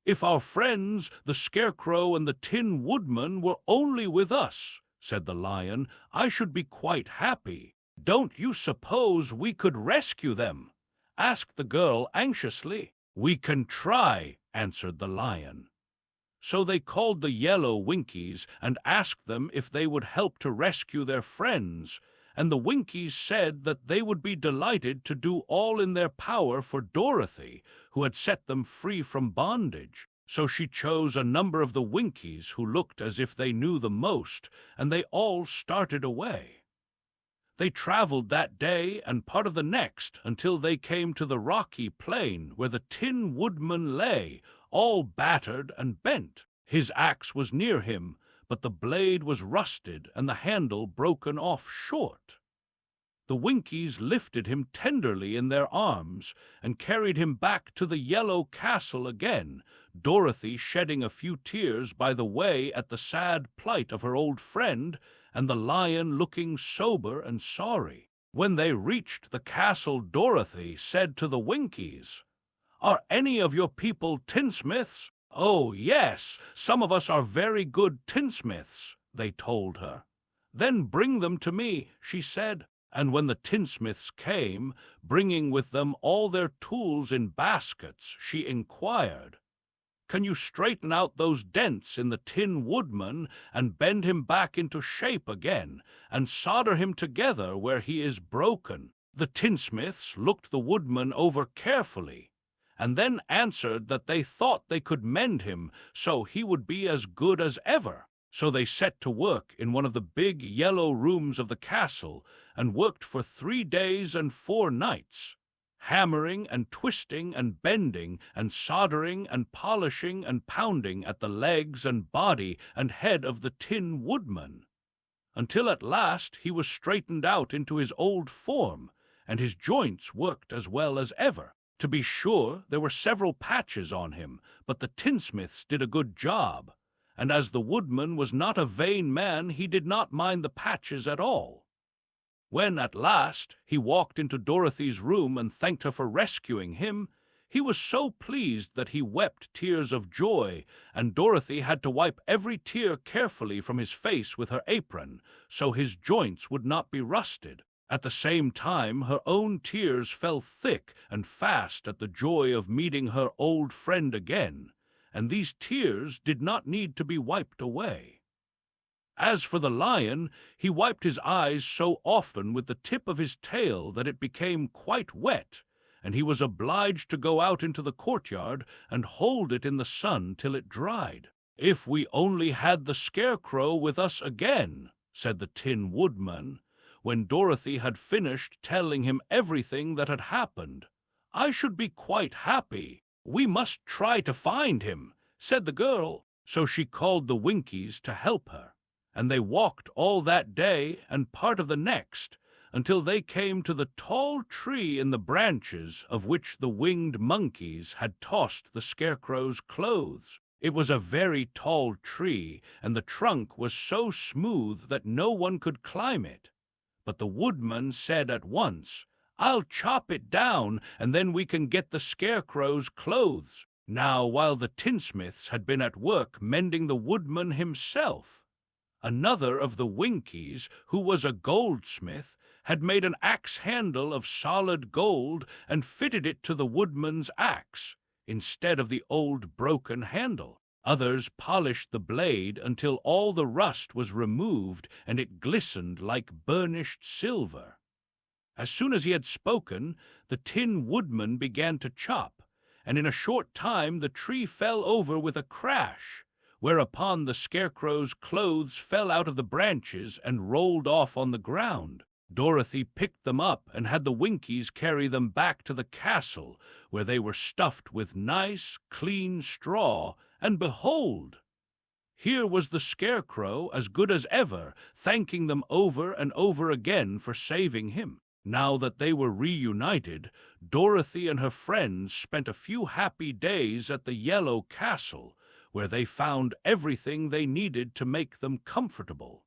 "If our friends, the Scarecrow and the Tin Woodman, were only with us," said the lion, "I should be quite happy." "Don't you suppose we could rescue them?" asked the girl anxiously. "We can try," answered the lion. So they called the yellow Winkies and asked them if they would help to rescue their friends, and the Winkies said that they would be delighted to do all in their power for Dorothy, who had set them free from bondage. So she chose a number of the Winkies who looked as if they knew the most, and they all started away. They traveled that day and part of the next until they came to the rocky plain where the Tin Woodman lay, all battered and bent. His axe was near him, but the blade was rusted and the handle broken off short. The Winkies lifted him tenderly in their arms and carried him back to the yellow castle again, Dorothy shedding a few tears by the way at the sad plight of her old friend, and the lion looking sober and sorry. When they reached the castle, Dorothy said to the Winkies, "Are any of your people tinsmiths?" "Oh, yes, some of us are very good tinsmiths," they told her. "Then bring them to me," she said. And when the tinsmiths came, bringing with them all their tools in baskets, she inquired, "Can you straighten out those dents in the Tin Woodman and bend him back into shape again, and solder him together where he is broken?" The tinsmiths looked the woodman over carefully, and then answered that they thought they could mend him so he would be as good as ever. So they set to work in one of the big yellow rooms of the castle and worked for 3 days and 4 nights, hammering and twisting and bending and soldering and polishing and pounding at the legs and body and head of the Tin Woodman, until at last he was straightened out into his old form, and his joints worked as well as ever. To be sure, there were several patches on him, but the tinsmiths did a good job, and as the woodman was not a vain man, he did not mind the patches at all. When, at last, he walked into Dorothy's room and thanked her for rescuing him, he was so pleased that he wept tears of joy, and Dorothy had to wipe every tear carefully from his face with her apron, so his joints would not be rusted. At the same time, her own tears fell thick and fast at the joy of meeting her old friend again, and these tears did not need to be wiped away. As for the lion, he wiped his eyes so often with the tip of his tail that it became quite wet, and he was obliged to go out into the courtyard and hold it in the sun till it dried. "If we only had the Scarecrow with us again," said the Tin Woodman, when Dorothy had finished telling him everything that had happened, "I should be quite happy." "We must try to find him," said the girl. So she called the Winkies to help her, and they walked all that day and part of the next, until they came to the tall tree in the branches of which the winged monkeys had tossed the Scarecrow's clothes. It was a very tall tree, and the trunk was so smooth that no one could climb it. But the Woodman said at once, "I'll chop it down, and then we can get the Scarecrow's clothes." Now, while the tinsmiths had been at work mending the Woodman himself, another of the Winkies, who was a goldsmith, had made an axe handle of solid gold and fitted it to the Woodman's axe, instead of the old broken handle. Others polished the blade until all the rust was removed and it glistened like burnished silver. As soon as he had spoken, the Tin Woodman began to chop, and in a short time the tree fell over with a crash, whereupon the Scarecrow's clothes fell out of the branches and rolled off on the ground. Dorothy picked them up and had the Winkies carry them back to the castle, where they were stuffed with nice, clean straw, and behold! Here was the Scarecrow, as good as ever, thanking them over and over again for saving him. Now that they were reunited, Dorothy and her friends spent a few happy days at the Yellow Castle, where they found everything they needed to make them comfortable.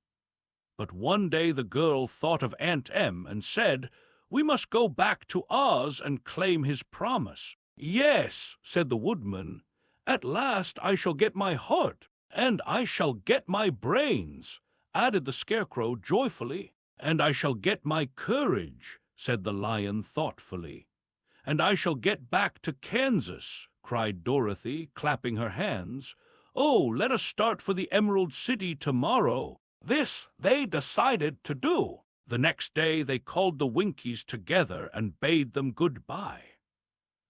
But one day the girl thought of Aunt Em and said, "We must go back to Oz and claim his promise." "Yes," said the Woodman, "at last I shall get my heart, and I shall get my brains," added the Scarecrow joyfully. "And I shall get my courage," said the Lion thoughtfully. "And I shall get back to Kansas," cried Dorothy, clapping her hands. "Oh, let us start for the Emerald City tomorrow." This they decided to do. The next day they called the Winkies together and bade them goodbye.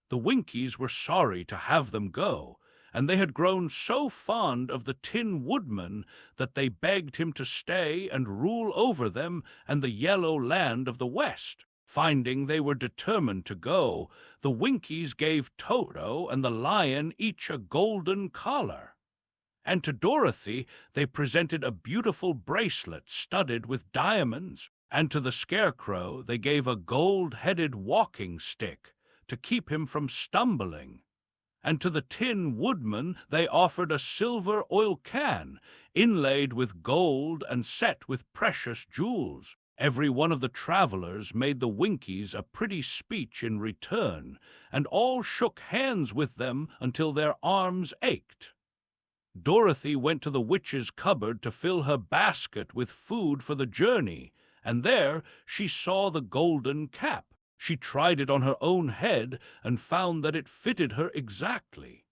The Winkies were sorry to have them go, and they had grown so fond of the Tin Woodman that they begged him to stay and rule over them and the Yellow Land of the West. Finding they were determined to go, the Winkies gave Toto and the Lion each a golden collar. And to Dorothy they presented a beautiful bracelet studded with diamonds, and to the Scarecrow they gave a gold-headed walking stick to keep him from stumbling. And to the Tin Woodman they offered a silver oil can, inlaid with gold and set with precious jewels. Every one of the travelers made the Winkies a pretty speech in return, and all shook hands with them until their arms ached. Dorothy went to the witch's cupboard to fill her basket with food for the journey, and there she saw the golden cap. She tried it on her own head and found that it fitted her exactly.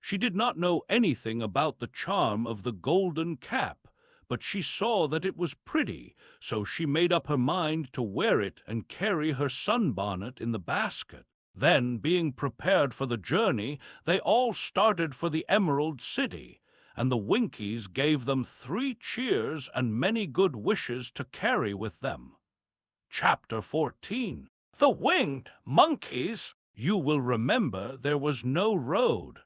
She did not know anything about the charm of the golden cap, but she saw that it was pretty, so she made up her mind to wear it and carry her sunbonnet in the basket. Then, being prepared for the journey, they all started for the Emerald City, and the Winkies gave them 3 cheers and many good wishes to carry with them. Chapter 14. The Winged Monkeys. You will remember there was no road,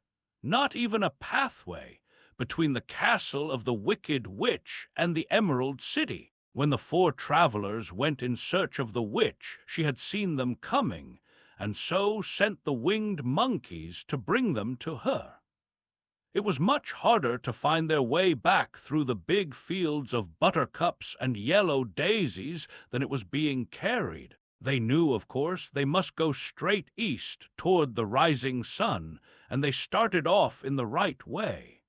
not even a pathway, between the castle of the Wicked Witch and the Emerald City. When the 4 travelers went in search of the witch, she had seen them coming, and so sent the winged monkeys to bring them to her. It was much harder to find their way back through the big fields of buttercups and yellow daisies than it was being carried. They knew, of course, they must go straight east toward the rising sun, and they started off in the right way.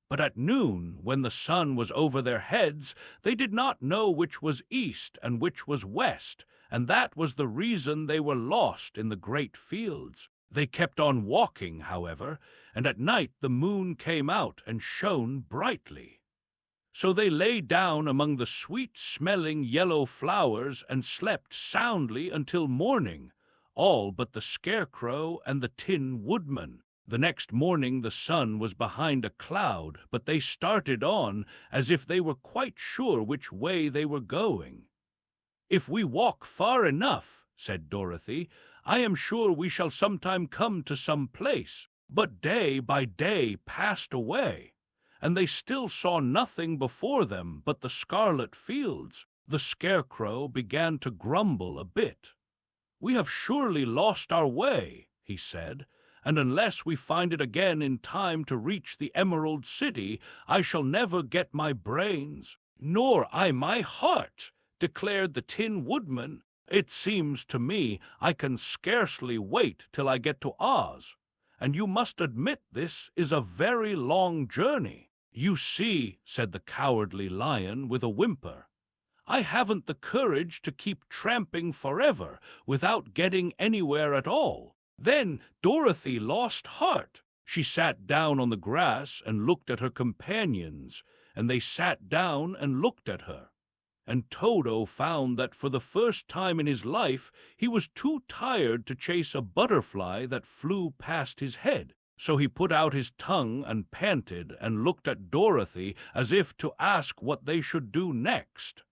But at noon, when the sun was over their heads, they did not know which was east and which was west, and that was the reason they were lost in the great fields. They kept on walking, however, and at night the moon came out and shone brightly. So they lay down among the sweet-smelling yellow flowers and slept soundly until morning, all but the Scarecrow and the Tin Woodman. The next morning the sun was behind a cloud, but they started on as if they were quite sure which way they were going. "If we walk far enough," said Dorothy, "I am sure we shall sometime come to some place." But day by day passed away, and they still saw nothing before them but the scarlet fields. The Scarecrow began to grumble a bit. "We have surely lost our way," he said, "and unless we find it again in time to reach the Emerald City, I shall never get my brains." "Nor I my heart," declared the Tin Woodman. "It seems to me I can scarcely wait till I get to Oz, and you must admit this is a very long journey." "You see," said the Cowardly Lion with a whimper, "I haven't the courage to keep tramping forever without getting anywhere at all." Then Dorothy lost heart. She sat down on the grass and looked at her companions, and they sat down and looked at her. And Toto found that for the first time in his life he was too tired to chase a butterfly that flew past his head. So he put out his tongue and panted and looked at Dorothy as if to ask what they should do next.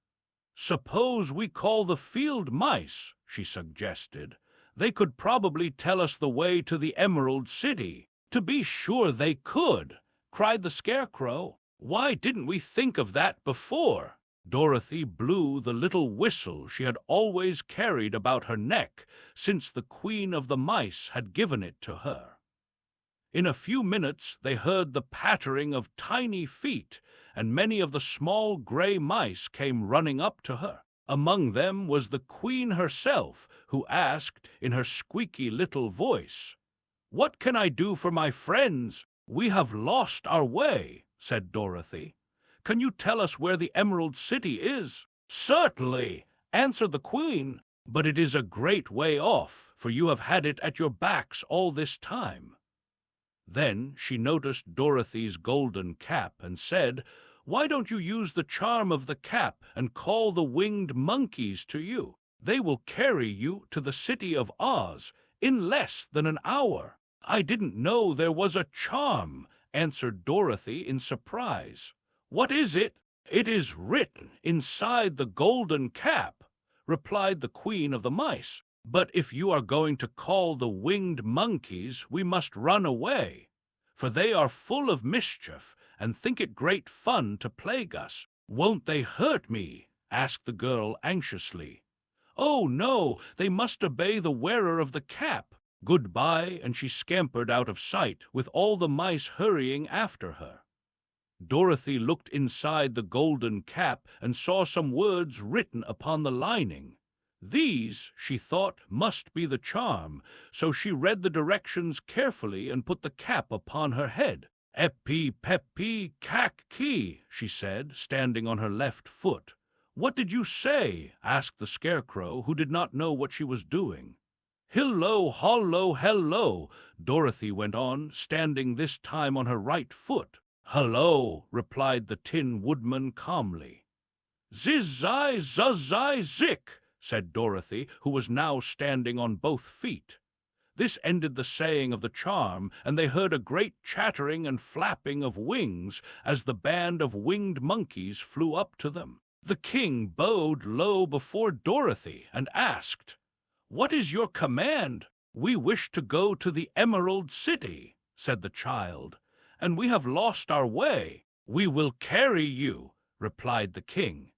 "Suppose we call the field mice," she suggested. "They could probably tell us the way to the Emerald City." "To be sure they could," cried the Scarecrow. "Why didn't we think of that before?" Dorothy blew the little whistle she had always carried about her neck since the Queen of the Mice had given it to her. In a few minutes they heard the pattering of tiny feet, and many of the small gray mice came running up to her. Among them was the Queen herself, who asked in her squeaky little voice, "What can I do for my friends?" "We have lost our way," said Dorothy. "Can you tell us where the Emerald City is?" "Certainly," answered the Queen, "but it is a great way off, for you have had it at your backs all this time." Then she noticed Dorothy's golden cap and said, "Why don't you use the charm of the cap and call the winged monkeys to you? They will carry you to the city of Oz in less than an hour." "I didn't know there was a charm," answered Dorothy in surprise. "What is it?" "It is written inside the golden cap," replied the Queen of the Mice. "But if you are going to call the winged monkeys, we must run away, for they are full of mischief and think it great fun to plague us." "Won't they hurt me?" asked the girl anxiously. "Oh, no, they must obey the wearer of the cap. Goodbye," and she scampered out of sight, with all the mice hurrying after her. Dorothy looked inside the golden cap and saw some words written upon the lining. These, she thought, must be the charm, so she read the directions carefully and put the cap upon her head. "Epi pepi cac key," she said, standing on her left foot. "What did you say?" asked the Scarecrow, who did not know what she was doing. "Hillo, hollo, hello," Dorothy went on, standing this time on her right foot. "Hello," replied the Tin Woodman calmly. "Ziz-zai, zuz-zai, zik," said Dorothy, who was now standing on both feet. This ended the saying of the charm, and they heard a great chattering and flapping of wings as the band of winged monkeys flew up to them. The king bowed low before Dorothy and asked, "What is your command?" "We wish to go to the Emerald City," said the child, "and we have lost our way." "We will carry you," replied the king.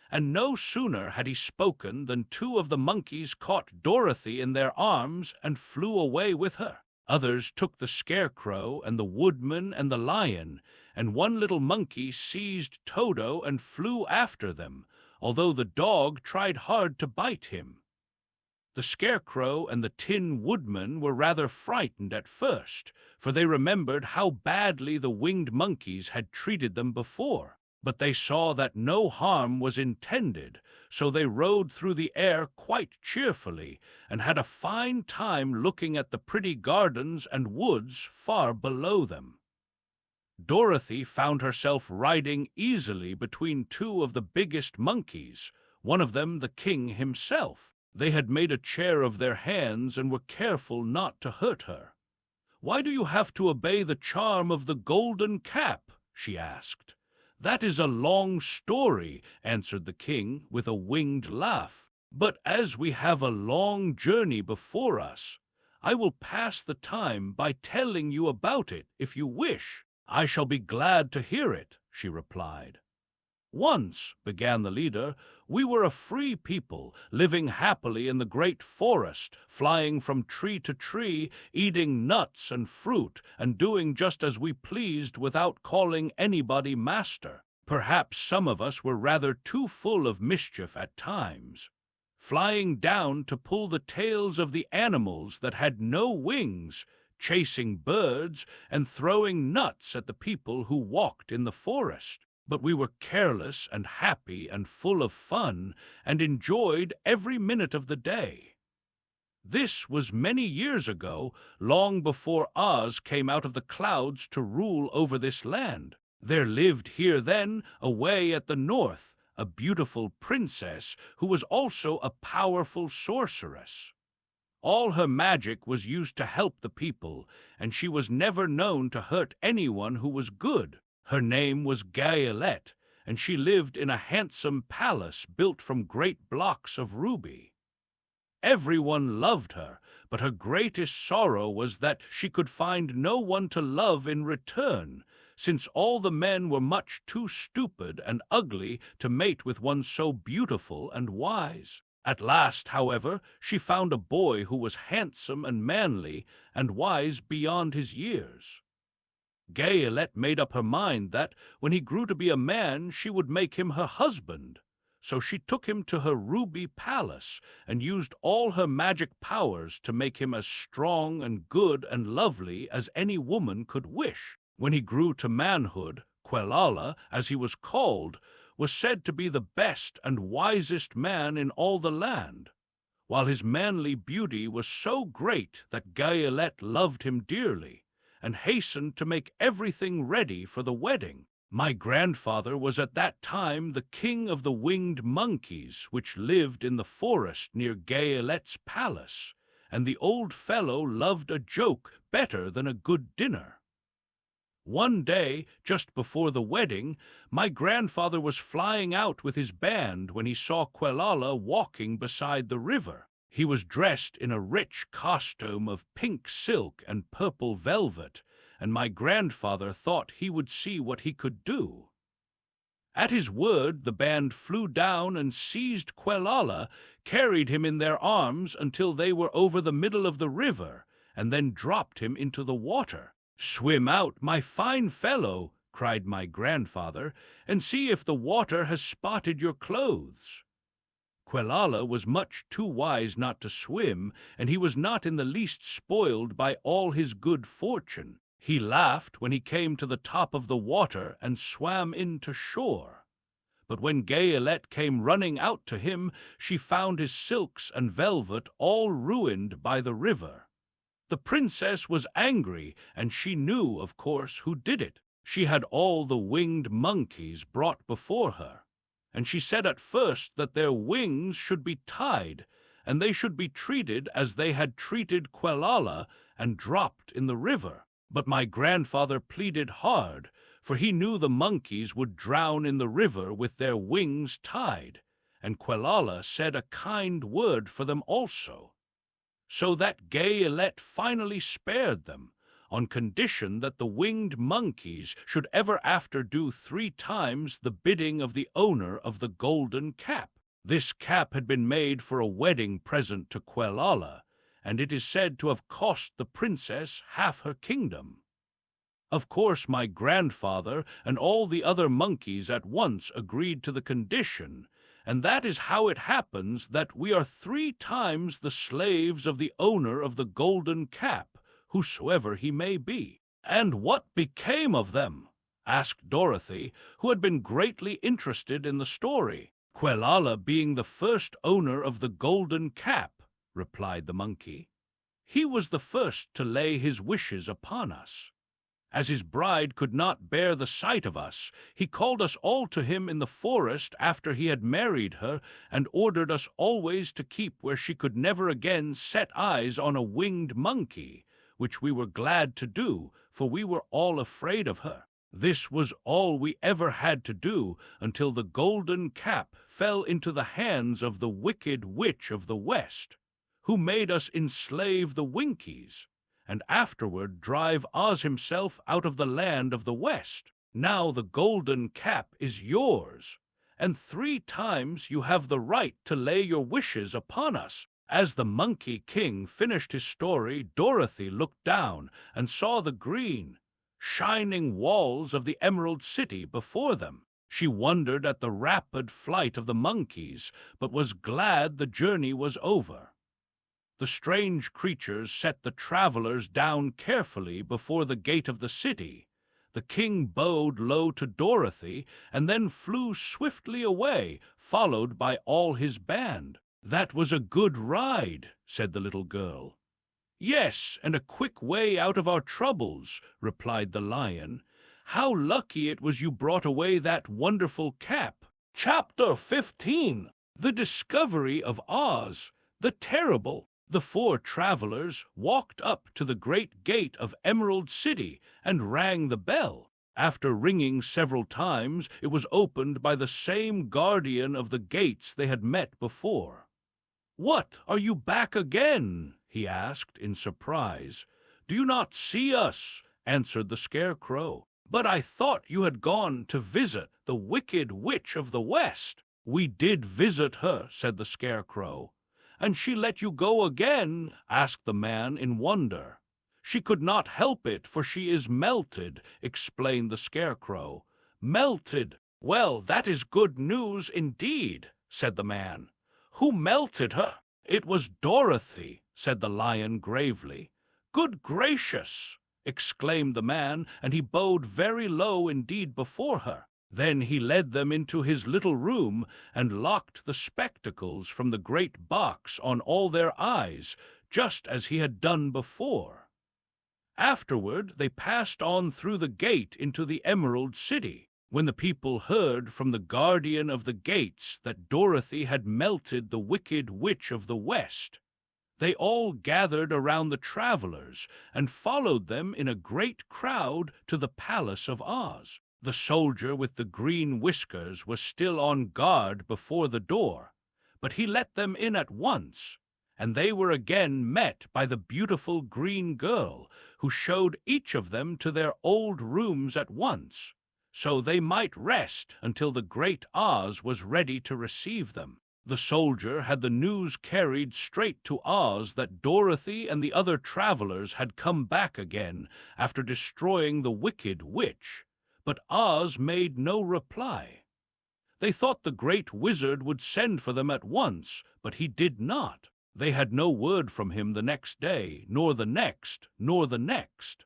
And no sooner had he spoken than two of the monkeys caught Dorothy in their arms and flew away with her. Others took the Scarecrow and the Woodman and the Lion, and one little monkey seized Toto and flew after them, although the dog tried hard to bite him. The Scarecrow and the Tin Woodman were rather frightened at first, for they remembered how badly the winged monkeys had treated them before. But they saw that no harm was intended, so they rode through the air quite cheerfully and had a fine time looking at the pretty gardens and woods far below them. Dorothy found herself riding easily between two of the biggest monkeys, one of them the king himself. They had made a chair of their hands and were careful not to hurt her. "Why do you have to obey the charm of the golden cap?" she asked. "That is a long story," answered the king with a winged laugh. "But as we have a long journey before us, I will pass the time by telling you about it if you wish." "I shall be glad to hear it," she replied. "Once," began the leader, "we were a free people, living happily in the great forest, flying from tree to tree, eating nuts and fruit, and doing just as we pleased without calling anybody master. Perhaps some of us were rather too full of mischief at times, flying down to pull the tails of the animals that had no wings, chasing birds, and throwing nuts at the people who walked in the forest. But we were careless and happy and full of fun, and enjoyed every minute of the day. This was many years ago, long before Oz came out of the clouds to rule over this land. There lived here then, away at the north, a beautiful princess who was also a powerful sorceress. All her magic was used to help the people, and she was never known to hurt anyone who was good. Her name was Gayelette, and she lived in a handsome palace built from great blocks of ruby. Everyone loved her, but her greatest sorrow was that she could find no one to love in return, since all the men were much too stupid and ugly to mate with one so beautiful and wise. At last, however, she found a boy who was handsome and manly, and wise beyond his years. Gayelette made up her mind that, when he grew to be a man, she would make him her husband. So she took him to her ruby palace, and used all her magic powers to make him as strong and good and lovely as any woman could wish. When he grew to manhood, Quelala, as he was called, was said to be the best and wisest man in all the land, while his manly beauty was so great that Gayelette loved him dearly, and hastened to make everything ready for the wedding. My grandfather was at that time the king of the winged monkeys, which lived in the forest near Gayelette's palace, and the old fellow loved a joke better than a good dinner. One day, just before the wedding, my grandfather was flying out with his band when he saw Quelala walking beside the river. He was dressed in a rich costume of pink silk and purple velvet, and my grandfather thought he would see what he could do. At his word, the band flew down and seized Quelala, carried him in their arms until they were over the middle of the river, and then dropped him into the water. "Swim out, my fine fellow," cried my grandfather, "and see if the water has spotted your clothes." Quelala was much too wise not to swim, and he was not in the least spoiled by all his good fortune. He laughed when he came to the top of the water and swam in to shore. But when Gayelette came running out to him, she found his silks and velvet all ruined by the river. The princess was angry, and she knew, of course, who did it. She had all the winged monkeys brought before her, and she said at first that their wings should be tied, and they should be treated as they had treated Quelala, and dropped in the river. But my grandfather pleaded hard, for he knew the monkeys would drown in the river with their wings tied, and Quelala said a kind word for them also, so that Gayelette finally spared them, on condition that the winged monkeys should ever after do 3 times the bidding of the owner of the golden cap. This cap had been made for a wedding present to Quelala, and it is said to have cost the princess half her kingdom. Of course, my grandfather and all the other monkeys at once agreed to the condition, and that is how it happens that we are 3 times the slaves of the owner of the golden cap, whosoever he may be. "And what became of them?" asked Dorothy, who had been greatly interested in the story. "Quelala being the first owner of the golden cap," replied the monkey. "He was the first to lay his wishes upon us. As his bride could not bear the sight of us, he called us all to him in the forest after he had married her, and ordered us always to keep where she could never again set eyes on a winged monkey, which we were glad to do, for we were all afraid of her. This was all we ever had to do until the golden cap fell into the hands of the wicked witch of the West, who made us enslave the Winkies, and afterward drive Oz himself out of the land of the West. Now the golden cap is yours, and 3 times you have the right to lay your wishes upon us." As the Monkey King finished his story, Dorothy looked down and saw the green, shining walls of the Emerald City before them. She wondered at the rapid flight of the monkeys, but was glad the journey was over. The strange creatures set the travelers down carefully before the gate of the city. The king bowed low to Dorothy and then flew swiftly away, followed by all his band. "That was a good ride," said the little girl. "Yes, and a quick way out of our troubles," replied the lion. "How lucky it was you brought away that wonderful cap." Chapter 15. The Discovery of Oz, the Terrible. The 4 travelers walked up to the great gate of Emerald City and rang the bell. After ringing several times, it was opened by the same guardian of the gates they had met before. "What, are you back again?" he asked in surprise. "Do you not see us?" answered the Scarecrow. "But I thought you had gone to visit the Wicked Witch of the West." "We did visit her," said the Scarecrow. "And she let you go again?" asked the man in wonder. "She could not help it, for she is melted," explained the Scarecrow. "Melted? Well, that is good news indeed," said the man. "Who melted her?" "It was Dorothy," said the lion gravely. "Good gracious!" exclaimed the man, and he bowed very low indeed before her. Then he led them into his little room and locked the spectacles from the great box on all their eyes, just as he had done before. Afterward, they passed on through the gate into the Emerald City. When the people heard from the guardian of the gates that Dorothy had melted the Wicked Witch of the West, they all gathered around the travelers and followed them in a great crowd to the Palace of Oz. The soldier with the green whiskers was still on guard before the door, but he let them in at once, and they were again met by the beautiful green girl, who showed each of them to their old rooms at once, so they might rest until the great Oz was ready to receive them. The soldier had the news carried straight to Oz that Dorothy and the other travelers had come back again after destroying the Wicked Witch, but Oz made no reply. They thought the great wizard would send for them at once, but he did not. They had no word from him the next day, nor the next, nor the next.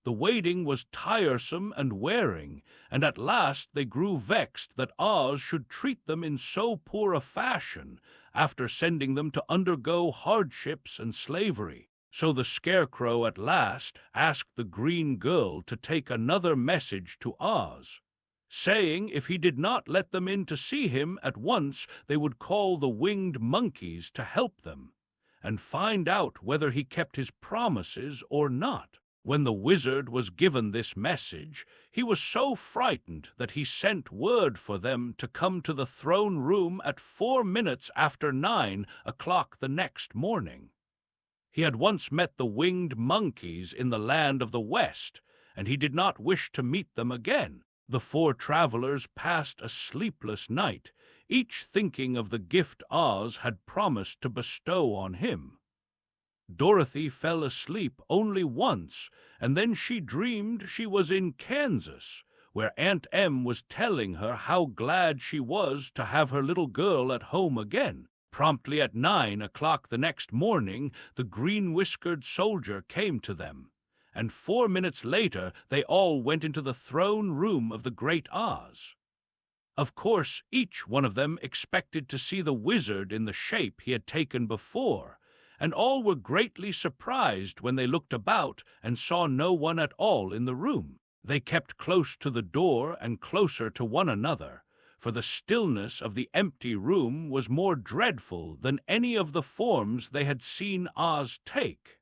The waiting was tiresome and wearing, and at last they grew vexed that Oz should treat them in so poor a fashion after sending them to undergo hardships and slavery. So the Scarecrow at last asked the green girl to take another message to Oz, saying if he did not let them in to see him at once, they would call the winged monkeys to help them, and find out whether he kept his promises or not. When the wizard was given this message, he was so frightened that he sent word for them to come to the throne room at 4 minutes after 9 o'clock the next morning. He had once met the winged monkeys in the land of the West, and he did not wish to meet them again. The 4 travelers passed a sleepless night, each thinking of the gift Oz had promised to bestow on him. Dorothy fell asleep only once, and then she dreamed she was in Kansas, where Aunt Em was telling her how glad she was to have her little girl at home again. Promptly at 9 o'clock the next morning, the green-whiskered soldier came to them, and 4 minutes later they all went into the throne room of the great Oz. Of course, each one of them expected to see the wizard in the shape he had taken before, and all were greatly surprised when they looked about and saw no one at all in the room. They kept close to the door and closer to one another, for the stillness of the empty room was more dreadful than any of the forms they had seen Oz take.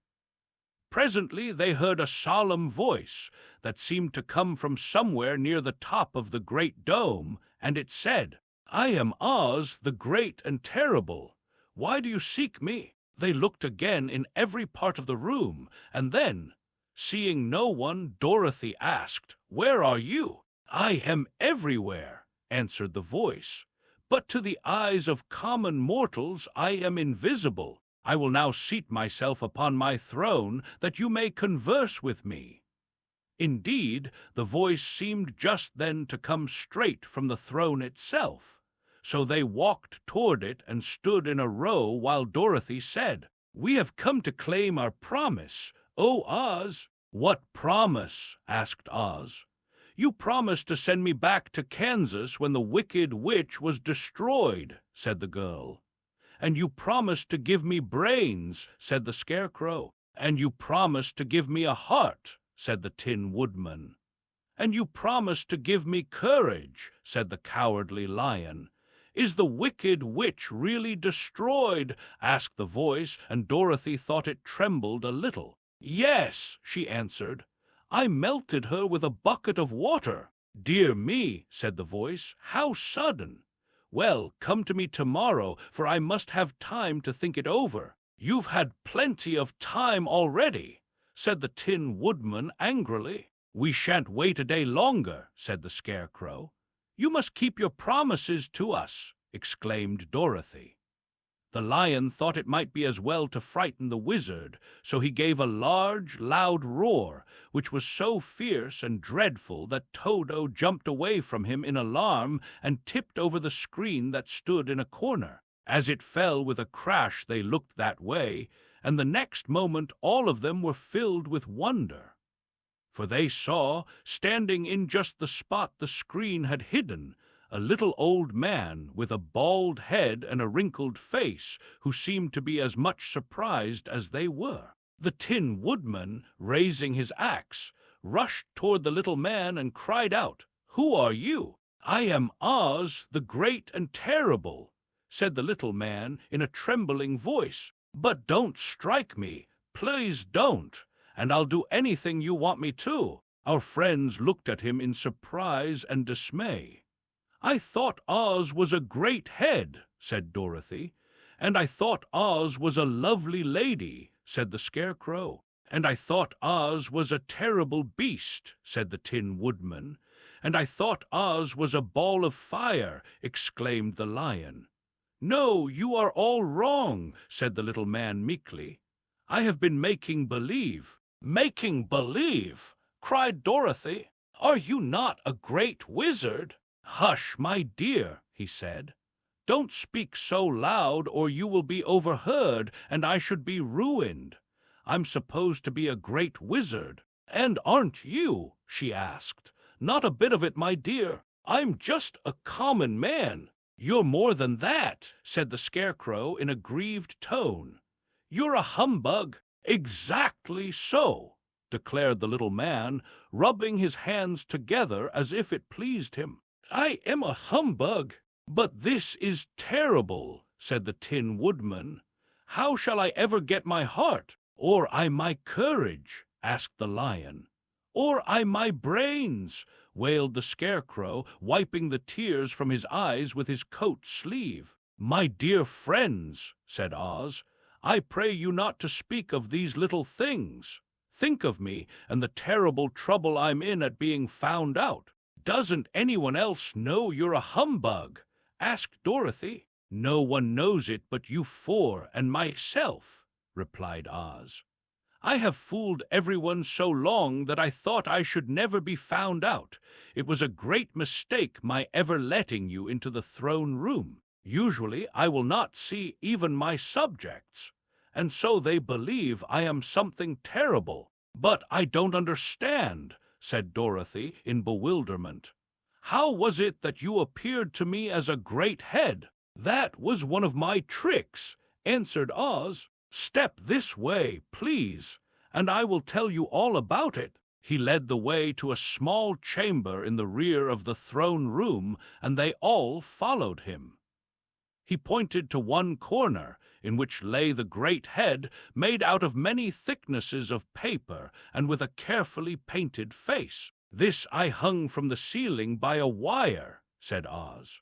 Presently they heard a solemn voice that seemed to come from somewhere near the top of the great dome, and it said, "I am Oz, the Great and Terrible. Why do you seek me?" They looked again in every part of the room, and then, seeing no one, Dorothy asked, "Where are you?" "I am everywhere," answered the voice. "But to the eyes of common mortals I am invisible. I will now seat myself upon my throne, that you may converse with me." Indeed, the voice seemed just then to come straight from the throne itself. So they walked toward it and stood in a row while Dorothy said, "We have come to claim our promise, O Oz." "What promise?" asked Oz. "You promised to send me back to Kansas when the Wicked Witch was destroyed," said the girl. "And you promised to give me brains," said the Scarecrow. "And you promised to give me a heart," said the Tin Woodman. "And you promised to give me courage," said the Cowardly Lion. "Is the Wicked Witch really destroyed?" asked the voice, and Dorothy thought it trembled a little. "Yes," she answered. "I melted her with a bucket of water." "Dear me," said the voice, "how sudden! Well, come to me tomorrow, for I must have time to think it over." "You've had plenty of time already," said the Tin Woodman angrily. "We shan't wait a day longer," said the Scarecrow. "You must keep your promises to us," exclaimed Dorothy. The lion thought it might be as well to frighten the wizard, so he gave a large, loud roar, which was so fierce and dreadful that Toto jumped away from him in alarm and tipped over the screen that stood in a corner. As it fell with a crash, they looked that way, and the next moment all of them were filled with wonder. For they saw, standing in just the spot the screen had hidden, a little old man with a bald head and a wrinkled face, who seemed to be as much surprised as they were. The Tin Woodman, raising his axe, rushed toward the little man and cried out, "Who are you?" "I am Oz, the Great and Terrible," said the little man in a trembling voice. "But don't strike me, please don't, and I'll do anything you want me to." Our friends looked at him in surprise and dismay. "I thought Oz was a great head," said Dorothy. "And I thought Oz was a lovely lady," said the Scarecrow. "And I thought Oz was a terrible beast," said the Tin Woodman. "And I thought Oz was a ball of fire," exclaimed the lion. "No, you are all wrong," said the little man meekly. "I have been making believe." "Making believe!" cried Dorothy. "Are you not a great wizard?" "Hush, my dear," he said. "Don't speak so loud or you will be overheard and I should be ruined. I'm supposed to be a great wizard." "And aren't you?" she asked. "Not a bit of it, my dear. I'm just a common man." "You're more than that," said the Scarecrow in a grieved tone. "You're a humbug." "Exactly so," declared the little man, rubbing his hands together as if it pleased him. "I am a humbug." "But this is terrible," said the Tin Woodman. "How shall I ever get my heart?" "Or I my courage?" asked the lion. "Or I my brains?" wailed the Scarecrow, wiping the tears from his eyes with his coat sleeve. "My dear friends," said Oz, "I pray you not to speak of these little things. Think of me and the terrible trouble I'm in at being found out." "Doesn't anyone else know you're a humbug?" asked Dorothy. "No one knows it but you four and myself," replied Oz. "I have fooled everyone so long that I thought I should never be found out. It was a great mistake my ever letting you into the throne room. Usually I will not see even my subjects, and so they believe I am something terrible." "But I don't understand," said Dorothy in bewilderment. "How was it that you appeared to me as a great head?" "That was one of my tricks," answered Oz. "Step this way, please, and I will tell you all about it." He led the way to a small chamber in the rear of the throne room, and they all followed him. He pointed to one corner, in which lay the great head, made out of many thicknesses of paper and with a carefully painted face. "This I hung from the ceiling by a wire," said Oz.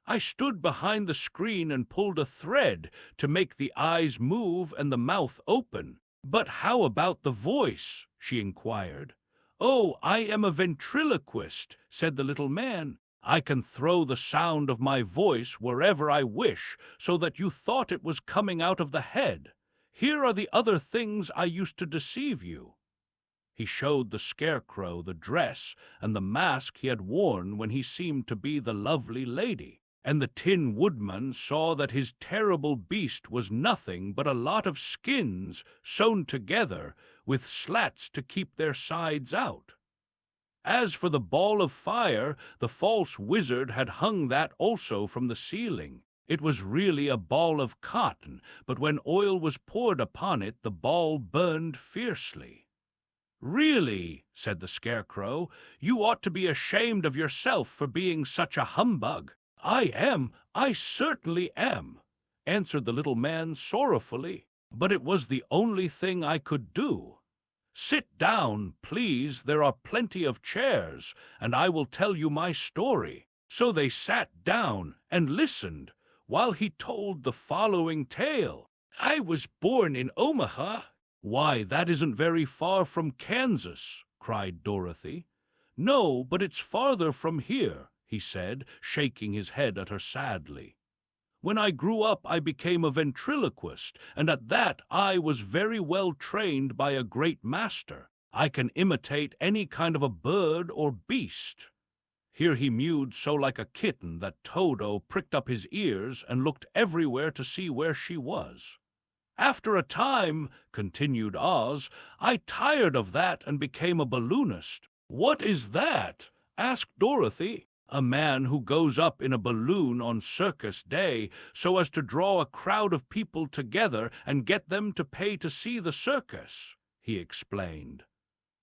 "I stood behind the screen and pulled a thread to make the eyes move and the mouth open." "But how about the voice?" she inquired. "Oh, I am a ventriloquist," said the little man. I can throw the sound of my voice wherever I wish, so that you thought it was coming out of the head. Here are the other things I used to deceive you." He showed the Scarecrow the dress and the mask he had worn when he seemed to be the lovely lady, and the Tin Woodman saw that his terrible beast was nothing but a lot of skins sewn together with slats to keep their sides out. As for the ball of fire, the false wizard had hung that also from the ceiling. It was really a ball of cotton, but when oil was poured upon it, the ball burned fiercely. "Really," said the Scarecrow, "you ought to be ashamed of yourself for being such a humbug." I certainly am," answered the little man sorrowfully, "but it was the only thing I could do. Sit down, please, there are plenty of chairs, and I will tell you my story." So they sat down and listened while he told the following tale. "I was born in Omaha." "Why, that isn't very far from Kansas," cried Dorothy. "No, but it's farther from here," he said, shaking his head at her sadly. "When I grew up, I became a ventriloquist, and at that I was very well trained by a great master. I can imitate any kind of a bird or beast." Here he mewed so like a kitten that Toto pricked up his ears and looked everywhere to see where she was. "After a time," continued Oz, "I tired of that and became a balloonist." "What is that?" asked Dorothy. "A man who goes up in a balloon on circus day so as to draw a crowd of people together and get them to pay to see the circus," he explained.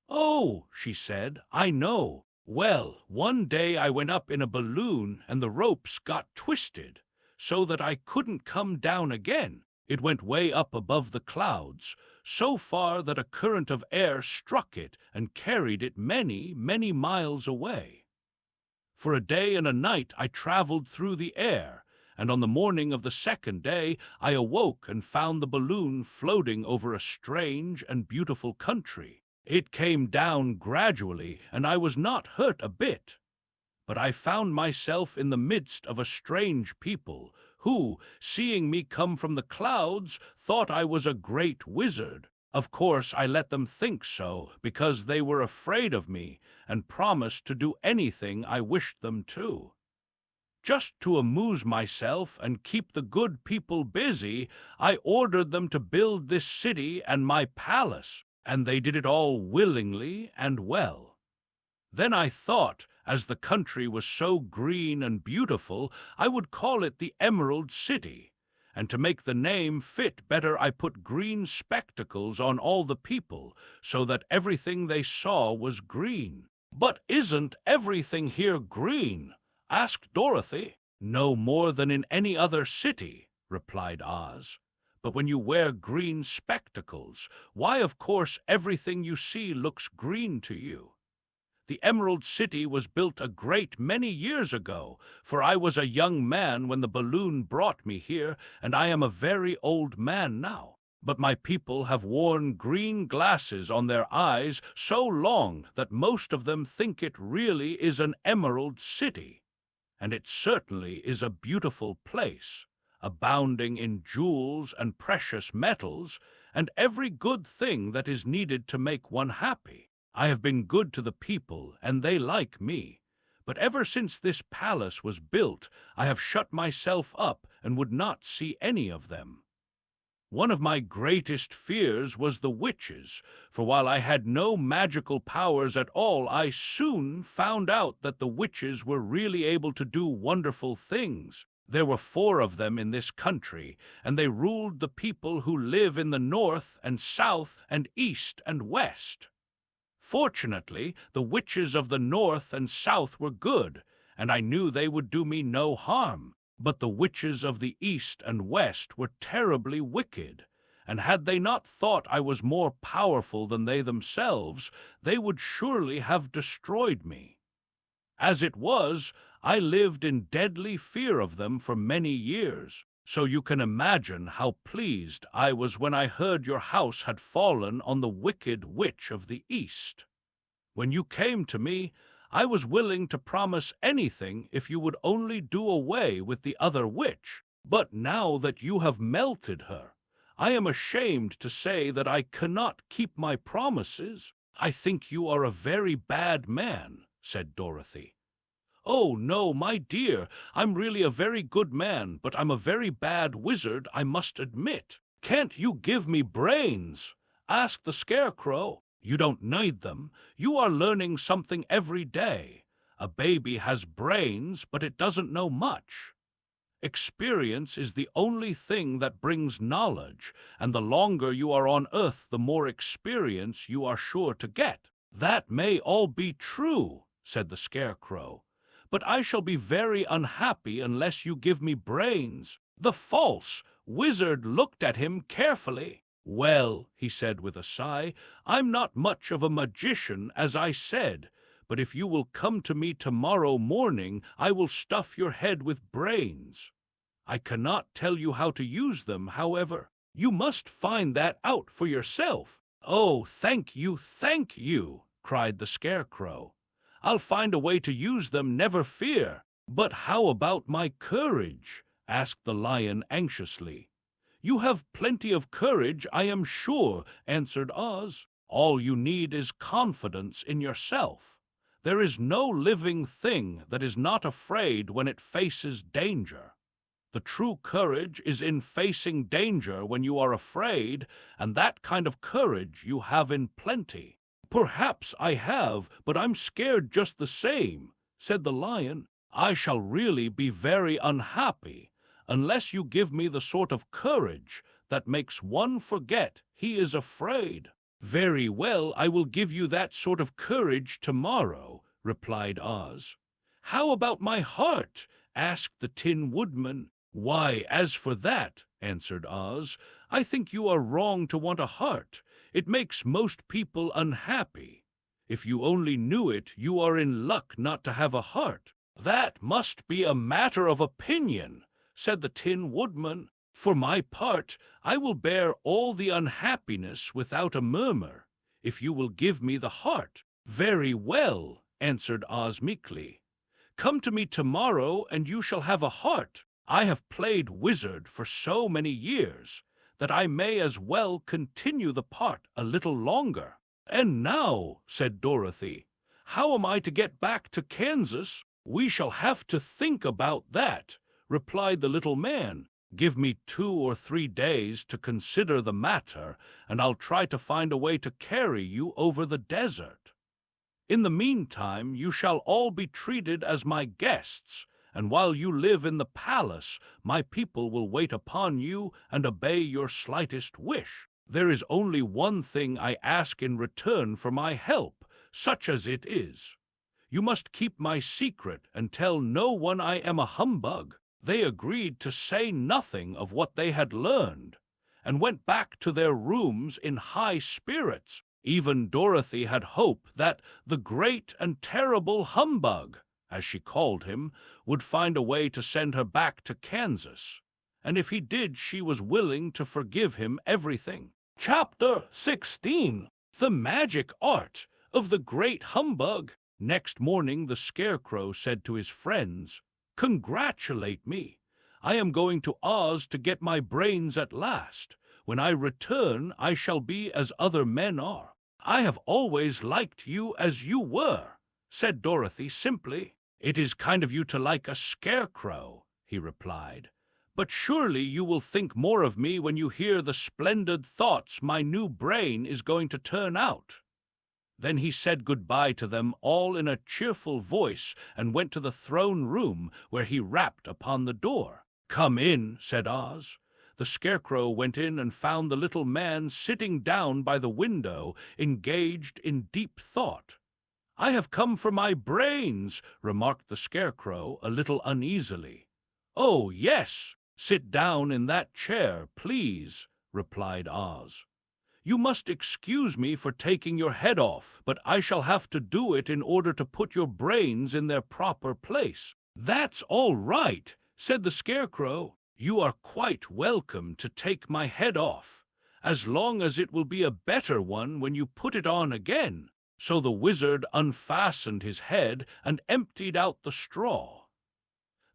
"Oh," she said, "I know. Well, one day I went up in a balloon and the ropes got twisted so that I couldn't come down again. It went way up above the clouds, so far that a current of air struck it and carried it many, many miles away. For a day and a night I traveled through the air, and on the morning of the second day I awoke and found the balloon floating over a strange and beautiful country. It came down gradually, and I was not hurt a bit. But I found myself in the midst of a strange people who, seeing me come from the clouds, thought I was a great wizard. Of course, I let them think so, because they were afraid of me and promised to do anything I wished them to. Just to amuse myself and keep the good people busy, I ordered them to build this city and my palace, and they did it all willingly and well. Then I thought, as the country was so green and beautiful, I would call it the Emerald City. And to make the name fit better, I put green spectacles on all the people, so that everything they saw was green." "But isn't everything here green?" asked Dorothy. "No more than in any other city," replied Oz. "But when you wear green spectacles, why, of course, everything you see looks green to you. The Emerald City was built a great many years ago, for I was a young man when the balloon brought me here, and I am a very old man now. But my people have worn green glasses on their eyes so long that most of them think it really is an Emerald City. And it certainly is a beautiful place, abounding in jewels and precious metals, and every good thing that is needed to make one happy. I have been good to the people, and they like me. But ever since this palace was built, I have shut myself up and would not see any of them. One of my greatest fears was the witches, for while I had no magical powers at all, I soon found out that the witches were really able to do wonderful things. There were 4 of them in this country, and they ruled the people who live in the north and south and east and west. Fortunately, the witches of the north and south were good, and I knew they would do me no harm. But the witches of the east and west were terribly wicked, and had they not thought I was more powerful than they themselves, they would surely have destroyed me. As it was, I lived in deadly fear of them for many years, so you can imagine how pleased I was when I heard your house had fallen on the wicked witch of the east. When you came to me, I was willing to promise anything if you would only do away with the other witch. But now that you have melted her, I am ashamed to say that I cannot keep my promises." "I think you are a very bad man," said Dorothy. "Oh, no, my dear, I'm really a very good man, but I'm a very bad wizard, I must admit. Can't you give me brains?" asked the Scarecrow. "You don't need them. You are learning something every day. A baby has brains, but it doesn't know much. Experience is the only thing that brings knowledge, and the longer you are on Earth, the more experience you are sure to get." "That may all be true," said the Scarecrow, "but I shall be very unhappy unless you give me brains." The false wizard looked at him carefully. "Well," he said with a sigh, "I'm not much of a magician, as I said, but if you will come to me tomorrow morning, I will stuff your head with brains. I cannot tell you how to use them, however. You must find that out for yourself." "Oh, thank you," cried the Scarecrow. "I'll find a way to use them, never fear." "But how about my courage?" asked the Lion anxiously. "You have plenty of courage, I am sure," answered Oz. "All you need is confidence in yourself. There is no living thing that is not afraid when it faces danger. The true courage is in facing danger when you are afraid, and that kind of courage you have in plenty." "Perhaps I have, but I'm scared just the same," said the Lion. "I shall really be very unhappy unless you give me the sort of courage that makes one forget he is afraid." "Very well, I will give you that sort of courage tomorrow," replied Oz. "How about my heart?" asked the Tin Woodman. "Why, as for that," answered Oz, "I think you are wrong to want a heart. It makes most people unhappy. If you only knew it, you are in luck not to have a heart." "That must be a matter of opinion," said the Tin Woodman. "For my part, I will bear all the unhappiness without a murmur, if you will give me the heart." "Very well," answered Oz meekly. "Come to me tomorrow, and you shall have a heart. I have played wizard for so many years that I may as well continue the part a little longer." "And now," said Dorothy, "how am I to get back to Kansas?" "We shall have to think about that," replied the little man. "Give me 2 or 3 days to consider the matter, and I'll try to find a way to carry you over the desert. In the meantime, you shall all be treated as my guests, and while you live in the palace, my people will wait upon you and obey your slightest wish. There is only one thing I ask in return for my help, such as it is. You must keep my secret and tell no one I am a humbug." They agreed to say nothing of what they had learned, and went back to their rooms in high spirits. Even Dorothy had hope that the great and terrible humbug, as she called him, would find a way to send her back to Kansas, and if he did, she was willing to forgive him everything. Chapter 16. The Magic Art of the Great Humbug. Next morning the Scarecrow said to his friends, "Congratulate me. I am going to Oz to get my brains at last. When I return, I shall be as other men are." "I have always liked you as you were," said Dorothy simply. "It is kind of you to like a scarecrow," he replied. "But surely you will think more of me when you hear the splendid thoughts my new brain is going to turn out." Then he said goodbye to them all in a cheerful voice and went to the throne room, where he rapped upon the door. "Come in," said Oz. The Scarecrow went in and found the little man sitting down by the window, engaged in deep thought. "I have come for my brains," remarked the Scarecrow a little uneasily. "Oh, yes. Sit down in that chair, please," replied Oz. "You must excuse me for taking your head off, but I shall have to do it in order to put your brains in their proper place." "That's all right," said the Scarecrow. "You are quite welcome to take my head off, as long as it will be a better one when you put it on again." So the wizard unfastened his head and emptied out the straw.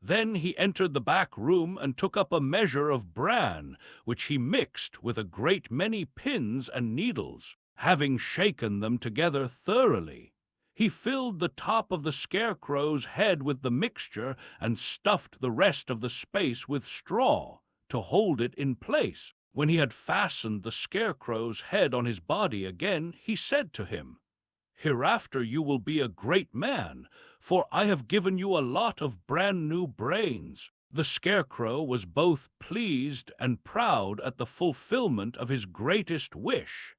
Then he entered the back room and took up a measure of bran, which he mixed with a great many pins and needles. Having shaken them together thoroughly, he filled the top of the Scarecrow's head with the mixture and stuffed the rest of the space with straw to hold it in place. When he had fastened the Scarecrow's head on his body again, he said to him, "Hereafter you will be a great man, for I have given you a lot of brand-new brains." The Scarecrow was both pleased and proud at the fulfillment of his greatest wish,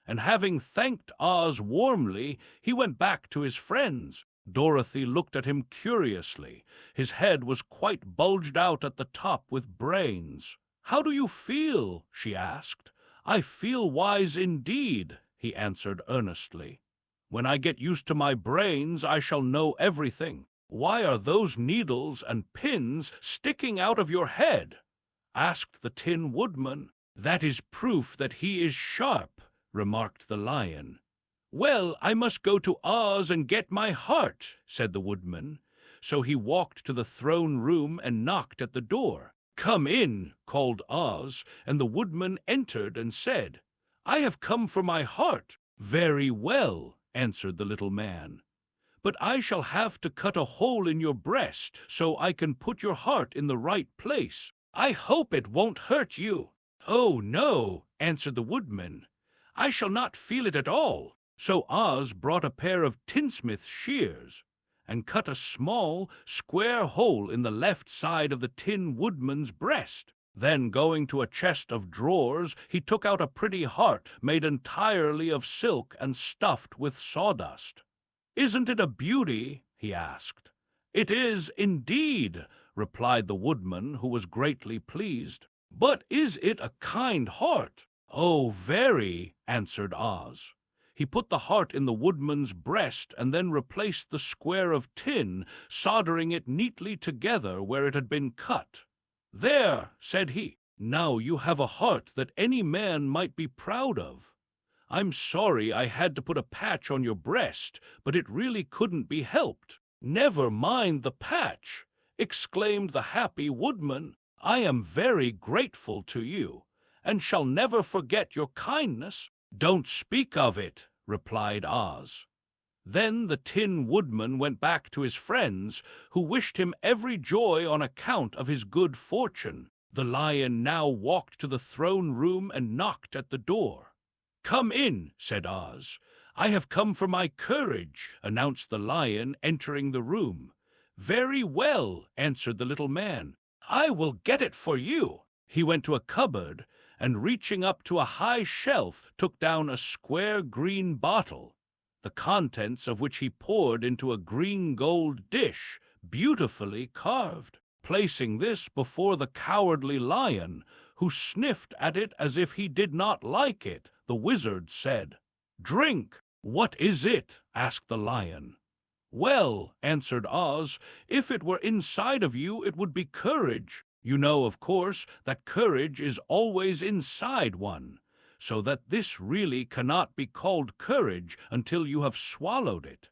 and having thanked Oz warmly, he went back to his friends. Dorothy looked at him curiously. His head was quite bulged out at the top with brains. "How do you feel?" she asked. "I feel wise indeed," he answered earnestly. "When I get used to my brains, I shall know everything." "Why are those needles and pins sticking out of your head?" asked the Tin Woodman. "That is proof that he is sharp," remarked the Lion. "Well, I must go to Oz and get my heart," said the Woodman. So he walked to the throne room and knocked at the door. "Come in," called Oz, and the Woodman entered and said, "I have come for my heart." "Very well," answered the little man. "But I shall have to cut a hole in your breast so I can put your heart in the right place. I hope it won't hurt you." "Oh, no," answered the Woodman. "I shall not feel it at all." So Oz brought a pair of tinsmith's shears and cut a small, square hole in the left side of the Tin Woodman's breast. Then, going to a chest of drawers, he took out a pretty heart made entirely of silk and stuffed with sawdust. "Isn't it a beauty?" he asked. "It is, indeed," replied the Woodman, who was greatly pleased. "But is it a kind heart?" "Oh, very," answered Oz. He put the heart in the Woodman's breast and then replaced the square of tin, soldering it neatly together where it had been cut. "There," said he, "now you have a heart that any man might be proud of. I'm sorry I had to put a patch on your breast, but it really couldn't be helped." "Never mind the patch," exclaimed the happy Woodman. "I am very grateful to you, and shall never forget your kindness." "Don't speak of it," replied Oz. Then the Tin Woodman went back to his friends, who wished him every joy on account of his good fortune. The Lion now walked to the throne room and knocked at the door. "Come in," said Oz. "I have come for my courage," announced the Lion, entering the room. "Very well," answered the little man. "I will get it for you." He went to a cupboard, and reaching up to a high shelf, took down a square green bottle, the contents of which he poured into a green gold dish, beautifully carved. Placing this before the cowardly Lion, who sniffed at it as if he did not like it, the wizard said, "Drink." "What is it?" asked the Lion. "Well," answered Oz, "if it were inside of you, it would be courage. You know, of course, that courage is always inside one, so that this really cannot be called courage until you have swallowed it.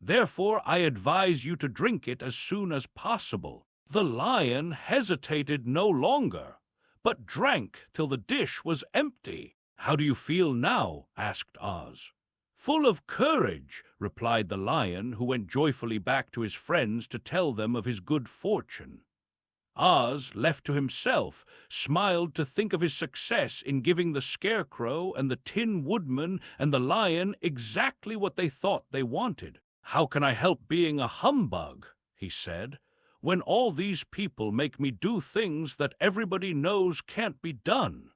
Therefore, I advise you to drink it as soon as possible." The Lion hesitated no longer, but drank till the dish was empty. "How do you feel now?" asked Oz. "Full of courage," replied the Lion, who went joyfully back to his friends to tell them of his good fortune. Oz, left to himself, smiled to think of his success in giving the Scarecrow and the Tin Woodman and the Lion exactly what they thought they wanted. "How can I help being a humbug," he said, "when all these people make me do things that everybody knows can't be done?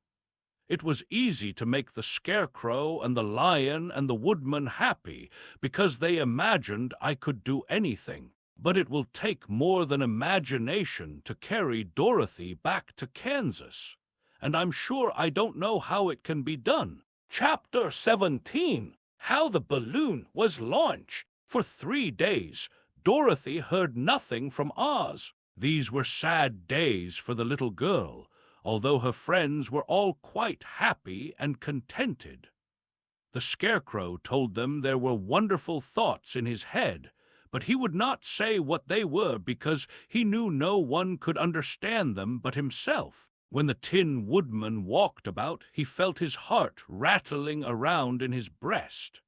It was easy to make the Scarecrow and the Lion and the Woodman happy because they imagined I could do anything. But it will take more than imagination to carry Dorothy back to Kansas, and I'm sure I don't know how it can be done." Chapter 17. How the Balloon Was Launched. For 3 days, Dorothy heard nothing from Oz. These were sad days for the little girl, although her friends were all quite happy and contented. The Scarecrow told them there were wonderful thoughts in his head, but he would not say what they were because he knew no one could understand them but himself. When the Tin Woodman walked about, he felt his heart rattling around in his breast.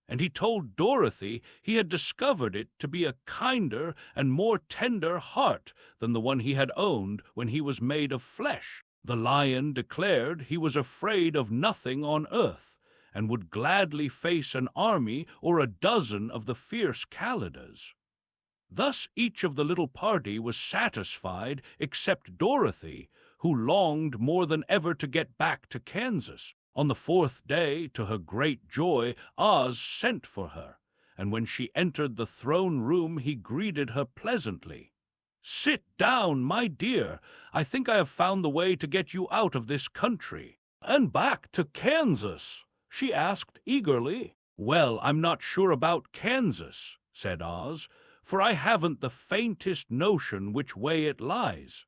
And he told Dorothy he had discovered it to be a kinder and more tender heart than the one he had owned when he was made of flesh. The lion declared he was afraid of nothing on earth, and would gladly face an army or a dozen of the fierce Kalidahs. Thus each of the little party was satisfied except Dorothy, who longed more than ever to get back to Kansas. On the fourth day, to her great joy, Oz sent for her, and when she entered the throne room he greeted her pleasantly. "Sit down, my dear. I think I have found the way to get you out of this country." "And back to Kansas?" she asked eagerly. "Well, I'm not sure about Kansas," said Oz, "for I haven't the faintest notion which way it lies.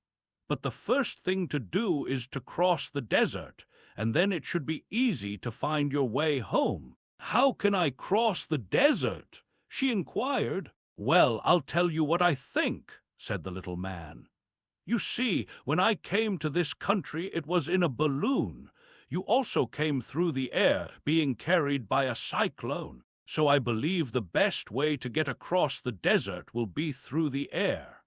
But the first thing to do is to cross the desert, and then it should be easy to find your way home." "How can I cross the desert?" she inquired. "Well, I'll tell you what I think," said the little man. "You see, when I came to this country it was in a balloon. You also came through the air, being carried by a cyclone. So I believe the best way to get across the desert will be through the air.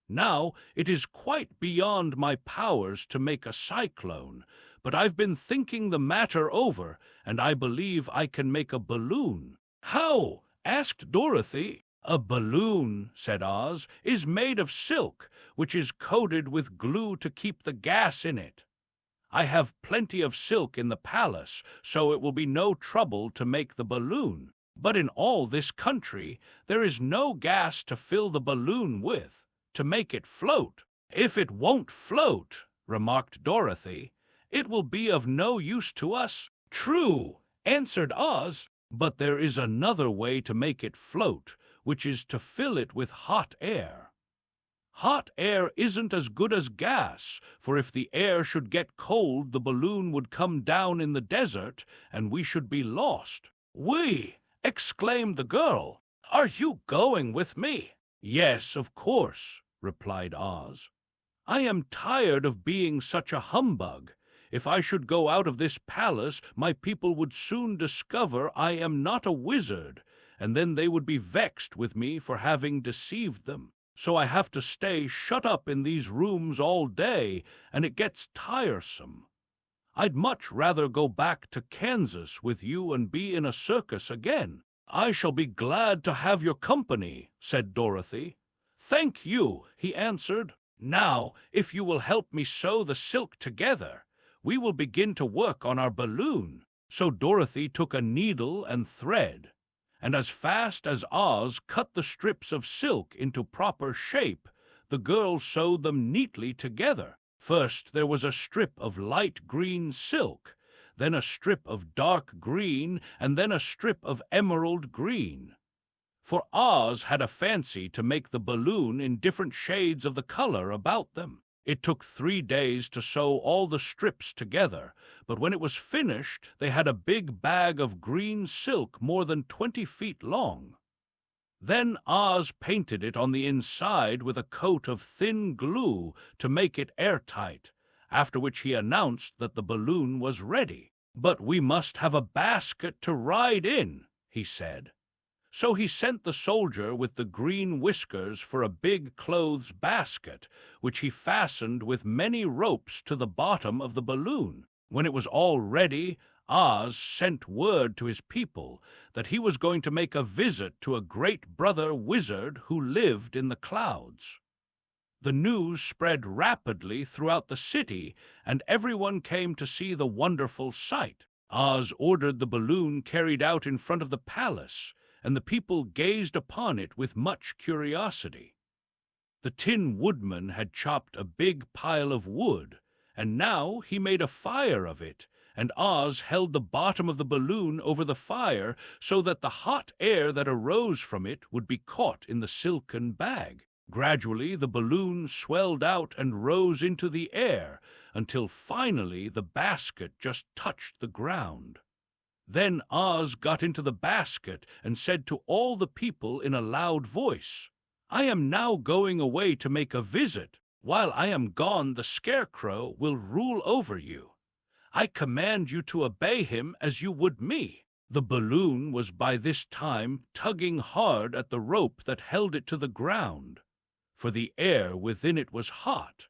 Now, it is quite beyond my powers to make a cyclone, but I've been thinking the matter over, and I believe I can make a balloon." "How?" asked Dorothy. "A balloon," said Oz, "is made of silk, which is coated with glue to keep the gas in it. I have plenty of silk in the palace, so it will be no trouble to make the balloon. But in all this country, there is no gas to fill the balloon with, to make it float." "If it won't float," remarked Dorothy, "it will be of no use to us." "True," answered Oz, "but there is another way to make it float, which is to fill it with hot air. Hot air isn't as good as gas, for if the air should get cold, the balloon would come down in the desert, and we should be lost." "We!" exclaimed the girl. "Are you going with me?" "Yes, of course," replied Oz. "I am tired of being such a humbug. If I should go out of this palace, my people would soon discover I am not a wizard, and then they would be vexed with me for having deceived them. So I have to stay shut up in these rooms all day, and it gets tiresome. I'd much rather go back to Kansas with you and be in a circus again." "I shall be glad to have your company," said Dorothy. "Thank you," he answered. "Now, if you will help me sew the silk together, we will begin to work on our balloon." So Dorothy took a needle and thread, and as fast as Oz cut the strips of silk into proper shape, the girl sewed them neatly together. First there was a strip of light green silk, then a strip of dark green, and then a strip of emerald green. For Oz had a fancy to make the balloon in different shades of the color about them. It took 3 days to sew all the strips together, but when it was finished, they had a big bag of green silk more than 20 feet long. Then Oz painted it on the inside with a coat of thin glue to make it airtight, after which he announced that the balloon was ready. "But we must have a basket to ride in," he said. So he sent the soldier with the green whiskers for a big clothes basket, which he fastened with many ropes to the bottom of the balloon. When it was all ready, Oz sent word to his people that he was going to make a visit to a great brother wizard who lived in the clouds. The news spread rapidly throughout the city, and everyone came to see the wonderful sight. Oz ordered the balloon carried out in front of the palace, and the people gazed upon it with much curiosity. The Tin Woodman had chopped a big pile of wood, and now he made a fire of it, and Oz held the bottom of the balloon over the fire so that the hot air that arose from it would be caught in the silken bag. Gradually the balloon swelled out and rose into the air, until finally the basket just touched the ground. Then Oz got into the basket and said to all the people in a loud voice, "I am now going away to make a visit. While I am gone, the Scarecrow will rule over you. I command you to obey him as you would me." The balloon was by this time tugging hard at the rope that held it to the ground, for the air within it was hot,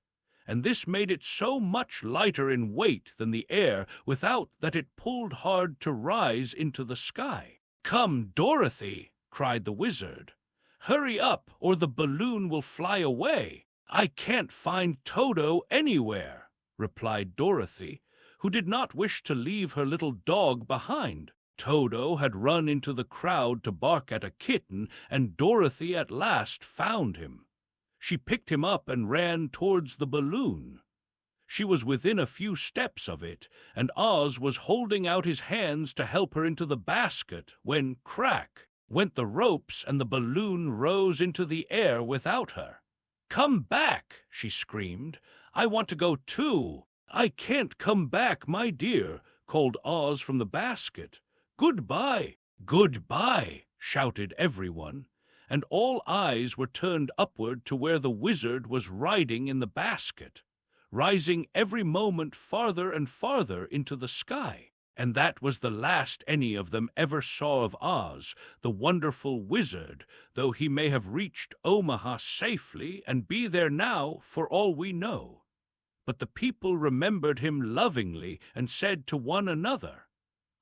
and this made it so much lighter in weight than the air without that it pulled hard to rise into the sky. "Come, Dorothy," cried the wizard. "Hurry up, or the balloon will fly away." "I can't find Toto anywhere," replied Dorothy, who did not wish to leave her little dog behind. Toto had run into the crowd to bark at a kitten, and Dorothy at last found him. She picked him up and ran towards the balloon. She was within a few steps of it, and Oz was holding out his hands to help her into the basket, when crack went the ropes and the balloon rose into the air without her. "Come back!" she screamed. "I want to go too." "I can't come back, my dear," called Oz from the basket. "Goodbye!" "Goodbye!" shouted everyone, and all eyes were turned upward to where the wizard was riding in the basket, rising every moment farther and farther into the sky. And that was the last any of them ever saw of Oz, the wonderful wizard, though he may have reached Omaha safely and be there now for all we know. But the people remembered him lovingly and said to one another,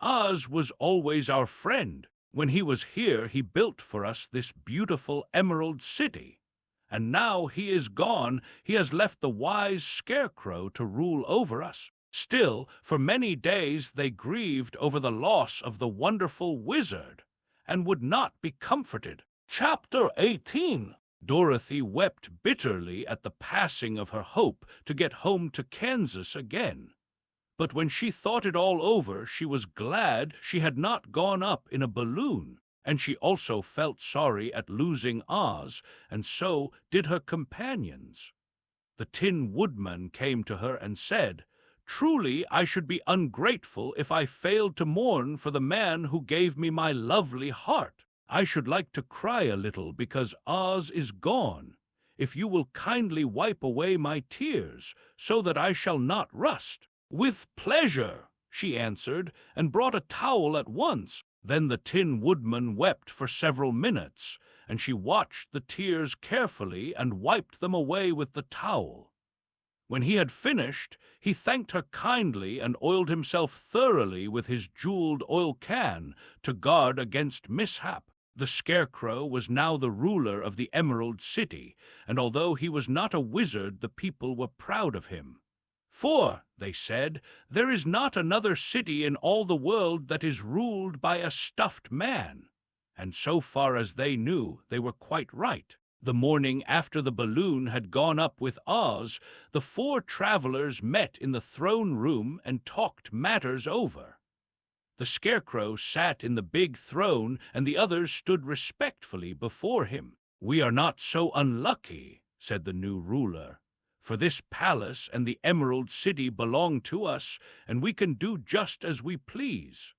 "Oz was always our friend. When he was here, he built for us this beautiful Emerald City. And now he is gone, he has left the wise Scarecrow to rule over us." Still, for many days they grieved over the loss of the wonderful wizard, and would not be comforted. Chapter 18. Dorothy wept bitterly at the passing of her hope to get home to Kansas again. But when she thought it all over, she was glad she had not gone up in a balloon, and she also felt sorry at losing Oz, and so did her companions. The Tin Woodman came to her and said, "Truly, I should be ungrateful if I failed to mourn for the man who gave me my lovely heart. I should like to cry a little because Oz is gone. If you will kindly wipe away my tears, so that I shall not rust." "With pleasure," she answered, and brought a towel at once. Then the Tin Woodman wept for several minutes, and she watched the tears carefully and wiped them away with the towel. When he had finished, he thanked her kindly and oiled himself thoroughly with his jeweled oil can to guard against mishap. The Scarecrow was now the ruler of the Emerald City, and although he was not a wizard, the people were proud of him. "For," they said, "there is not another city in all the world that is ruled by a stuffed man." And so far as they knew, they were quite right. The morning after the balloon had gone up with Oz, the four travelers met in the throne room and talked matters over. The Scarecrow sat in the big throne, and the others stood respectfully before him. "We are not so unlucky," said the new ruler, "for this palace and the Emerald City belong to us, and we can do just as we please.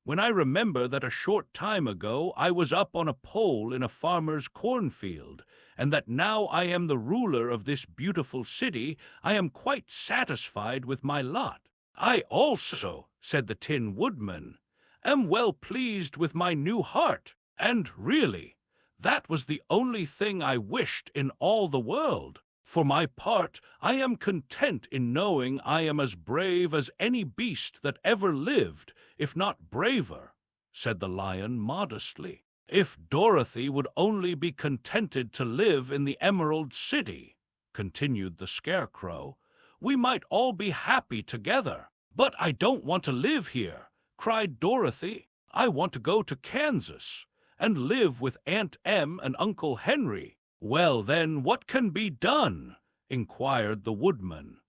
When I remember that a short time ago I was up on a pole in a farmer's cornfield, and that now I am the ruler of this beautiful city, I am quite satisfied with my lot." "I also," said the Tin Woodman, "am well pleased with my new heart, and really, that was the only thing I wished in all the world. For my part, I am content in knowing I am as brave as any beast that ever lived, if not braver," said the Lion modestly. "If Dorothy would only be contented to live in the Emerald City," continued the Scarecrow, "we might all be happy together." "But I don't want to live here," cried Dorothy. "I want to go to Kansas and live with Aunt Em and Uncle Henry." "Well, then, what can be done?" inquired the Woodman.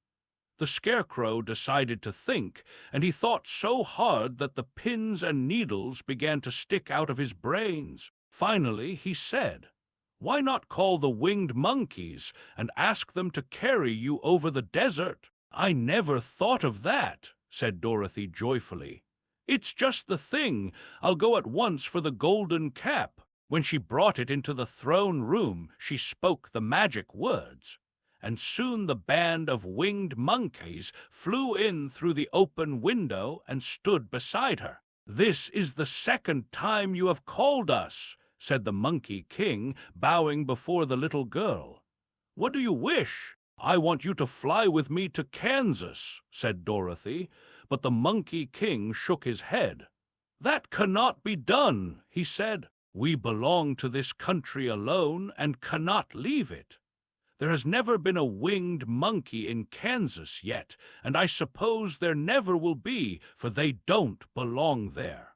The Scarecrow decided to think, and he thought so hard that the pins and needles began to stick out of his brains. Finally, he said, "Why not call the winged monkeys and ask them to carry you over the desert?" "I never thought of that," said Dorothy joyfully. It's just the thing. I'll go at once for the golden cap." When she brought it into the throne room, she spoke the magic words, and soon the band of winged monkeys flew in through the open window and stood beside her. "This is the second time you have called us," said the Monkey King, bowing before the little girl. "What do you wish?" "I want you to fly with me to Kansas," said Dorothy, but the Monkey King shook his head. "That cannot be done," he said. "We belong to this country alone and cannot leave it. There has never been a winged monkey in Kansas yet, and I suppose there never will be, for they don't belong there.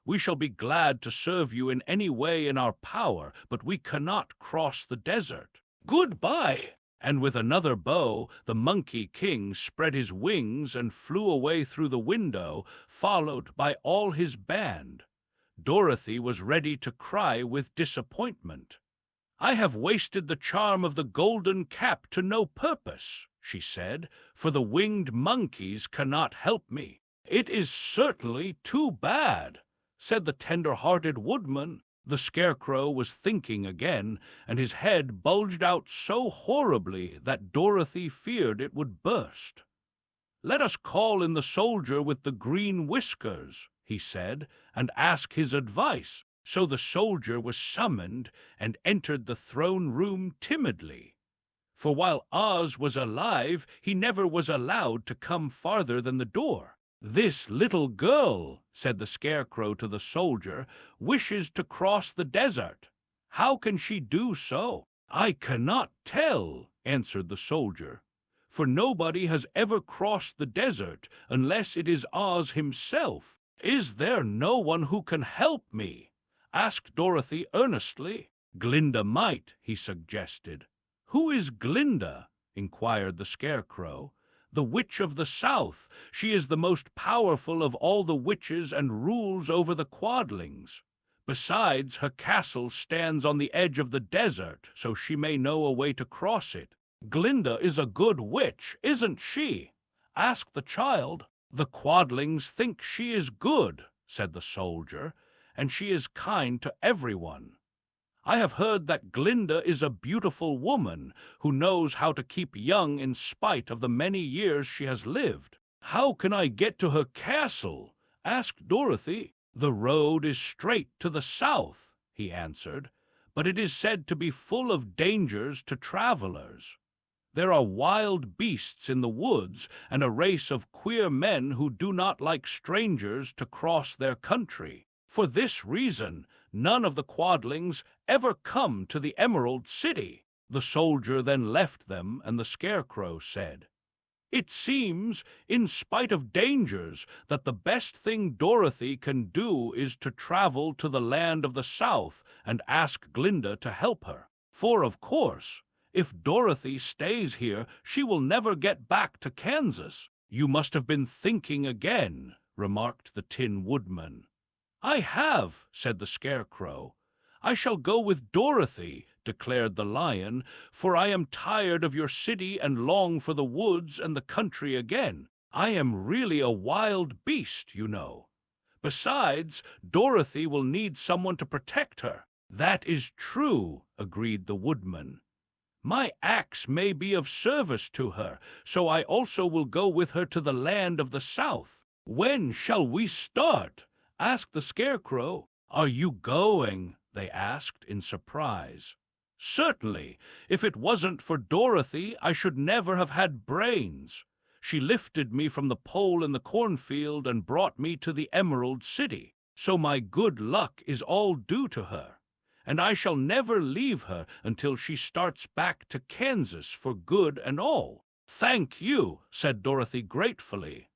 We shall be glad to serve you in any way in our power, but we cannot cross the desert. Goodbye!" And with another bow, the Monkey King spread his wings and flew away through the window, followed by all his band. Dorothy was ready to cry with disappointment. "I have wasted the charm of the golden cap to no purpose," she said, "for the winged monkeys cannot help me." "It is certainly too bad," said the tender-hearted woodman. The Scarecrow was thinking again, and his head bulged out so horribly that Dorothy feared it would burst. "Let us call in the soldier with the green whiskers," he said, "and ask his advice." So the soldier was summoned and entered the throne room timidly. For while Oz was alive, he never was allowed to come farther than the door. "This little girl," said the Scarecrow to the soldier, "wishes to cross the desert. How can she do so?" "I cannot tell," answered the soldier, "for nobody has ever crossed the desert unless it is Oz himself. Is there no one who can help me?" asked Dorothy earnestly. "Glinda might," he suggested. "Who is Glinda?" inquired the Scarecrow. "The Witch of the South. She is the most powerful of all the witches and rules over the Quadlings. Besides, her castle stands on the edge of the desert, so she may know a way to cross it." "Glinda is a good witch, isn't she?" asked the child. "The Quadlings think she is good," said the soldier, "and she is kind to everyone. I have heard that Glinda is a beautiful woman who knows how to keep young in spite of the many years she has lived." "How can I get to her castle?" asked Dorothy. "The road is straight to the south," he answered, "but it is said to be full of dangers to travelers. There are wild beasts in the woods and a race of queer men who do not like strangers to cross their country. For this reason, none of the Quadlings ever come to the Emerald City." The soldier then left them, and the Scarecrow said, "It seems, in spite of dangers, that the best thing Dorothy can do is to travel to the land of the South and ask Glinda to help her. For, of course, if Dorothy stays here, she will never get back to Kansas." "You must have been thinking again," remarked the Tin Woodman. "I have," said the Scarecrow. "I shall go with Dorothy," declared the Lion, "for I am tired of your city and long for the woods and the country again. I am really a wild beast, you know. Besides, Dorothy will need someone to protect her." "That is true," agreed the Woodman. "My axe may be of service to her, so I also will go with her to the land of the South." "When shall we start?" asked the Scarecrow. "Are you going?" they asked in surprise. "Certainly. If it wasn't for Dorothy, I should never have had brains. She lifted me from the pole in the cornfield and brought me to the Emerald City. So my good luck is all due to her, and I shall never leave her until she starts back to Kansas for good and all." "Thank you," said Dorothy gratefully.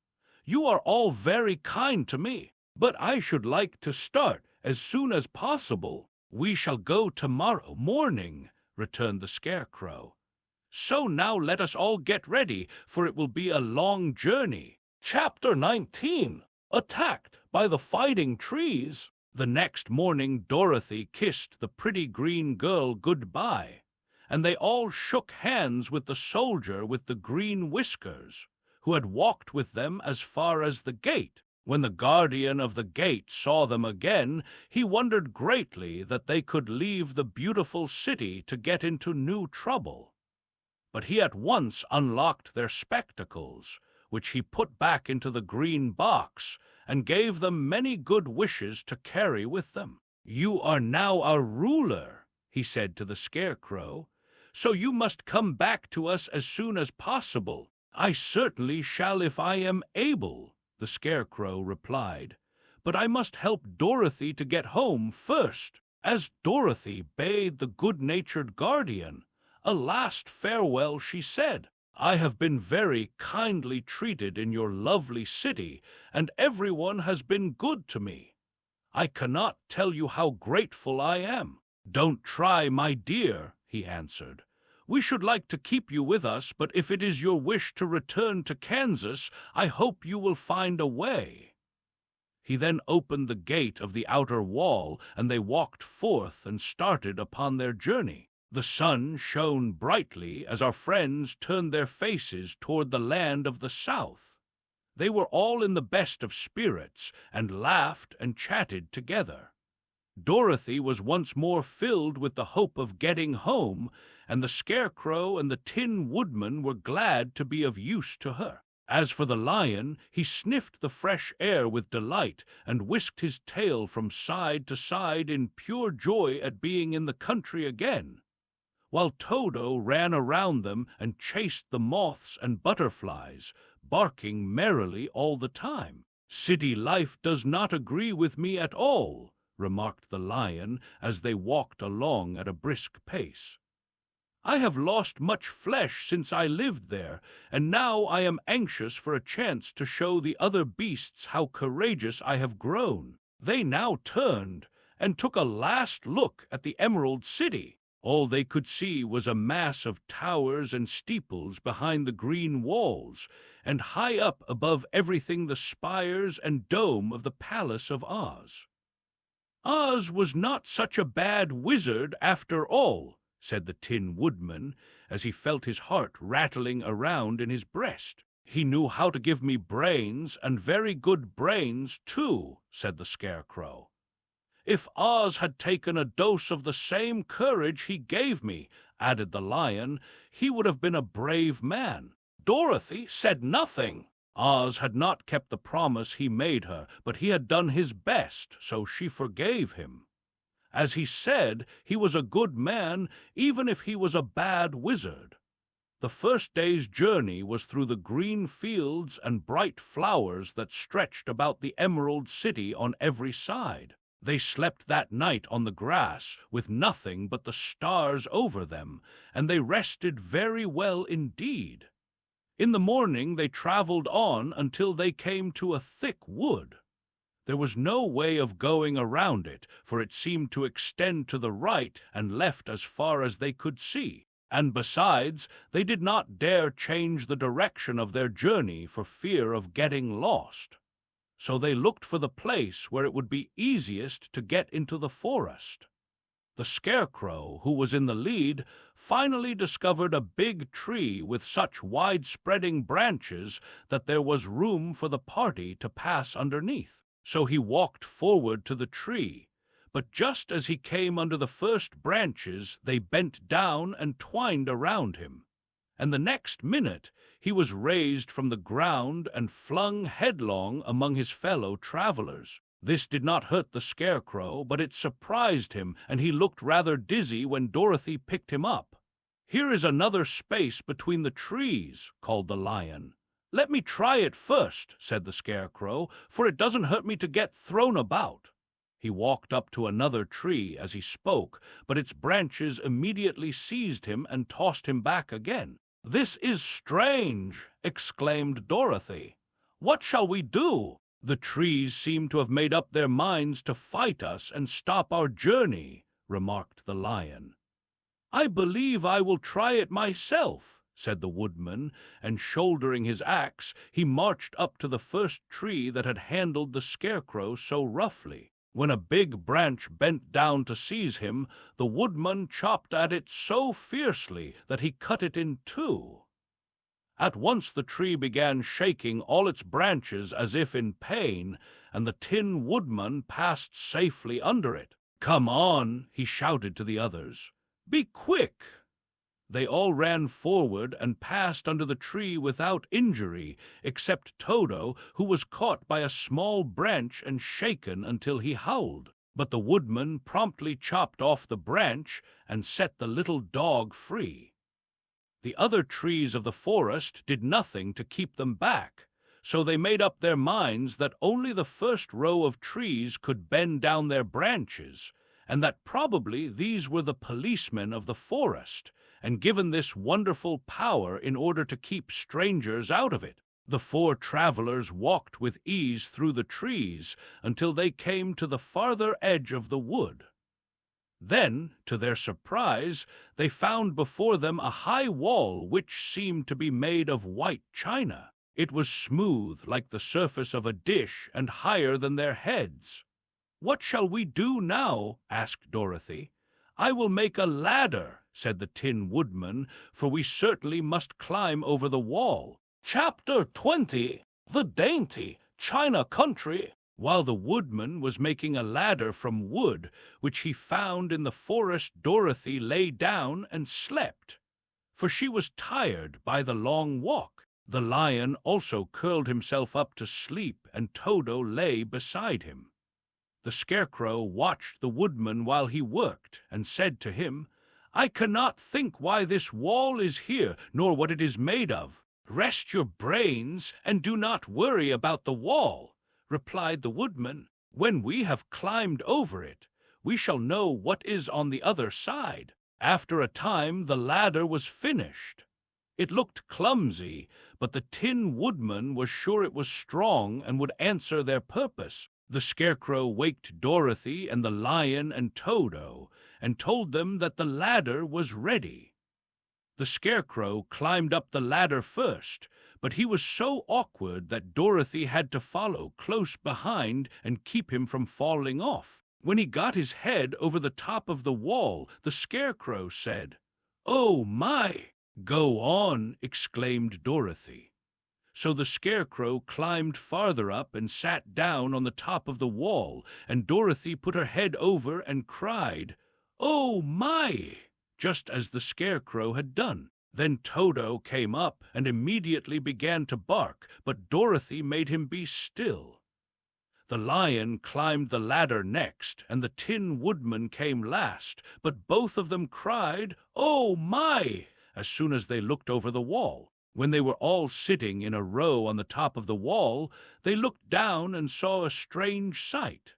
"You are all very kind to me, but I should like to start as soon as possible." "We shall go tomorrow morning," returned the Scarecrow. "So now let us all get ready, for it will be a long journey." Chapter 19. Attacked by the Fighting Trees. The next morning Dorothy kissed the pretty green girl goodbye, and they all shook hands with the soldier with the green whiskers, who had walked with them as far as the gate. When the guardian of the gate saw them again, he wondered greatly that they could leave the beautiful city to get into new trouble. But he at once unlocked their spectacles, which he put back into the green box, and gave them many good wishes to carry with them. "You are now our ruler," he said to the Scarecrow, "so you must come back to us as soon as possible." "I certainly shall if I am able," the Scarecrow replied, "but I must help Dorothy to get home first." As Dorothy bade the good-natured guardian a last farewell, she said, "I have been very kindly treated in your lovely city, and everyone has been good to me. I cannot tell you how grateful I am." "Don't try, my dear," he answered. "We should like to keep you with us, but if it is your wish to return to Kansas, I hope you will find a way." He then opened the gate of the outer wall, and they walked forth and started upon their journey. The sun shone brightly as our friends turned their faces toward the land of the South. They were all in the best of spirits, and laughed and chatted together. Dorothy was once more filled with the hope of getting home, and the Scarecrow and the Tin Woodman were glad to be of use to her. As for the Lion, he sniffed the fresh air with delight, and whisked his tail from side to side in pure joy at being in the country again, while Toto ran around them and chased the moths and butterflies, barking merrily all the time. "City life does not agree with me at all," remarked the Lion as they walked along at a brisk pace. "I have lost much flesh since I lived there, and now I am anxious for a chance to show the other beasts how courageous I have grown." They now turned and took a last look at the Emerald City. All they could see was a mass of towers and steeples behind the green walls, and high up above everything the spires and dome of the Palace of Oz. "Oz was not such a bad wizard after all," said the Tin Woodman, as he felt his heart rattling around in his breast. "He knew how to give me brains, and very good brains, too," said the Scarecrow. "If Oz had taken a dose of the same courage he gave me," added the Lion, "he would have been a brave man." Dorothy said nothing. Oz had not kept the promise he made her, but he had done his best, so she forgave him. As he said, he was a good man, even if he was a bad wizard. The first day's journey was through the green fields and bright flowers that stretched about the Emerald City on every side. They slept that night on the grass, with nothing but the stars over them, and they rested very well indeed. In the morning they traveled on until they came to a thick wood. There was no way of going around it, for it seemed to extend to the right and left as far as they could see, and besides, they did not dare change the direction of their journey for fear of getting lost. So they looked for the place where it would be easiest to get into the forest. The Scarecrow, who was in the lead, finally discovered a big tree with such wide-spreading branches that there was room for the party to pass underneath. So he walked forward to the tree, but just as he came under the first branches, they bent down and twined around him, and the next minute he was raised from the ground and flung headlong among his fellow travelers. This did not hurt the Scarecrow, but it surprised him, and he looked rather dizzy when Dorothy picked him up. "Here is another space between the trees," called the Lion. "Let me try it first," said the Scarecrow, "for it doesn't hurt me to get thrown about." He walked up to another tree as he spoke, but its branches immediately seized him and tossed him back again. "This is strange," exclaimed Dorothy. "What shall we do? The trees seem to have made up their minds to fight us and stop our journey," remarked the Lion. "I believe I will try it myself," said the Woodman, and shouldering his axe, he marched up to the first tree that had handled the Scarecrow so roughly. When a big branch bent down to seize him, the Woodman chopped at it so fiercely that he cut it in two. At once the tree began shaking all its branches as if in pain, and the Tin Woodman passed safely under it. "Come on," he shouted to the others. "Be quick!" They all ran forward and passed under the tree without injury, except Toto, who was caught by a small branch and shaken until he howled. But the woodman promptly chopped off the branch and set the little dog free. The other trees of the forest did nothing to keep them back, so they made up their minds that only the first row of trees could bend down their branches, and that probably these were the policemen of the forest, and given this wonderful power in order to keep strangers out of it. The four travelers walked with ease through the trees until they came to the farther edge of the wood. Then, to their surprise, they found before them a high wall which seemed to be made of white china. It was smooth like the surface of a dish and higher than their heads. "What shall we do now?" asked Dorothy. "I will make a ladder," said the Tin Woodman, "for we certainly must climb over the wall." Chapter 20. The Dainty China Country. While the woodman was making a ladder from wood, which he found in the forest, Dorothy lay down and slept, for she was tired by the long walk. The lion also curled himself up to sleep, and Toto lay beside him. The Scarecrow watched the woodman while he worked, and said to him, "I cannot think why this wall is here, nor what it is made of." "Rest your brains, and do not worry about the wall," replied the woodman. "When we have climbed over it, we shall know what is on the other side." After a time, the ladder was finished. It looked clumsy, but the Tin Woodman was sure it was strong and would answer their purpose. The Scarecrow waked Dorothy and the lion and Toto, and told them that the ladder was ready. The Scarecrow climbed up the ladder first, but he was so awkward that Dorothy had to follow close behind and keep him from falling off. When he got his head over the top of the wall, the Scarecrow said, "Oh, my!" "Go on," exclaimed Dorothy. So the Scarecrow climbed farther up and sat down on the top of the wall, and Dorothy put her head over and cried, "Oh, my!" just as the Scarecrow had done. Then Toto came up and immediately began to bark, but Dorothy made him be still. The lion climbed the ladder next, and the Tin Woodman came last, but both of them cried, "Oh, my!" as soon as they looked over the wall. When they were all sitting in a row on the top of the wall, they looked down and saw a strange sight.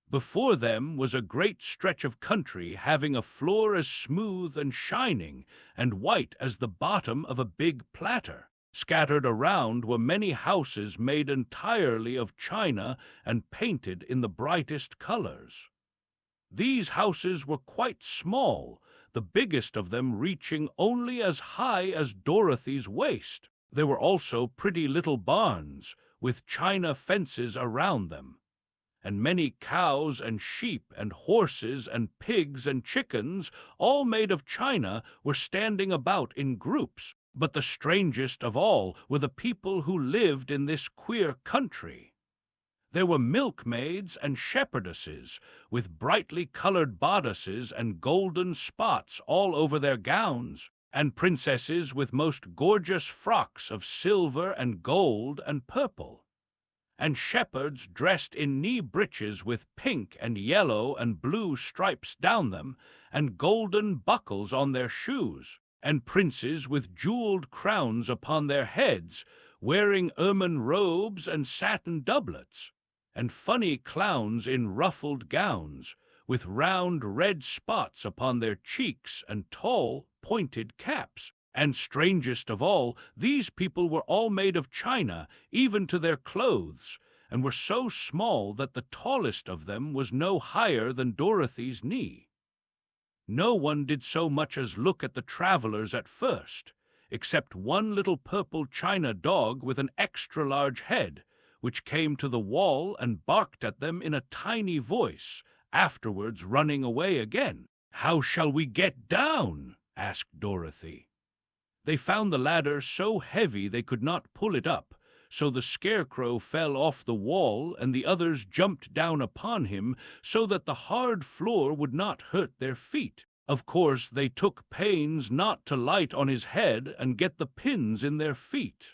Before them was a great stretch of country having a floor as smooth and shining and white as the bottom of a big platter. Scattered around were many houses made entirely of china and painted in the brightest colors. These houses were quite small, the biggest of them reaching only as high as Dorothy's waist. There were also pretty little barns, with china fences around them, and many cows and sheep and horses and pigs and chickens, all made of china, were standing about in groups. But the strangest of all were the people who lived in this queer country. There were milkmaids and shepherdesses, with brightly colored bodices and golden spots all over their gowns, and princesses with most gorgeous frocks of silver and gold and purple, and shepherds dressed in knee breeches with pink and yellow and blue stripes down them, and golden buckles on their shoes, and princes with jeweled crowns upon their heads, wearing ermine robes and satin doublets, and funny clowns in ruffled gowns, with round red spots upon their cheeks and tall, pointed caps. And strangest of all, these people were all made of china, even to their clothes, and were so small that the tallest of them was no higher than Dorothy's knee. No one did so much as look at the travelers at first, except one little purple china dog with an extra-large head, which came to the wall and barked at them in a tiny voice, afterwards running away again. "How shall we get down?" asked Dorothy. They found the ladder so heavy they could not pull it up, so the Scarecrow fell off the wall and the others jumped down upon him so that the hard floor would not hurt their feet. Of course, they took pains not to light on his head and get the pins in their feet.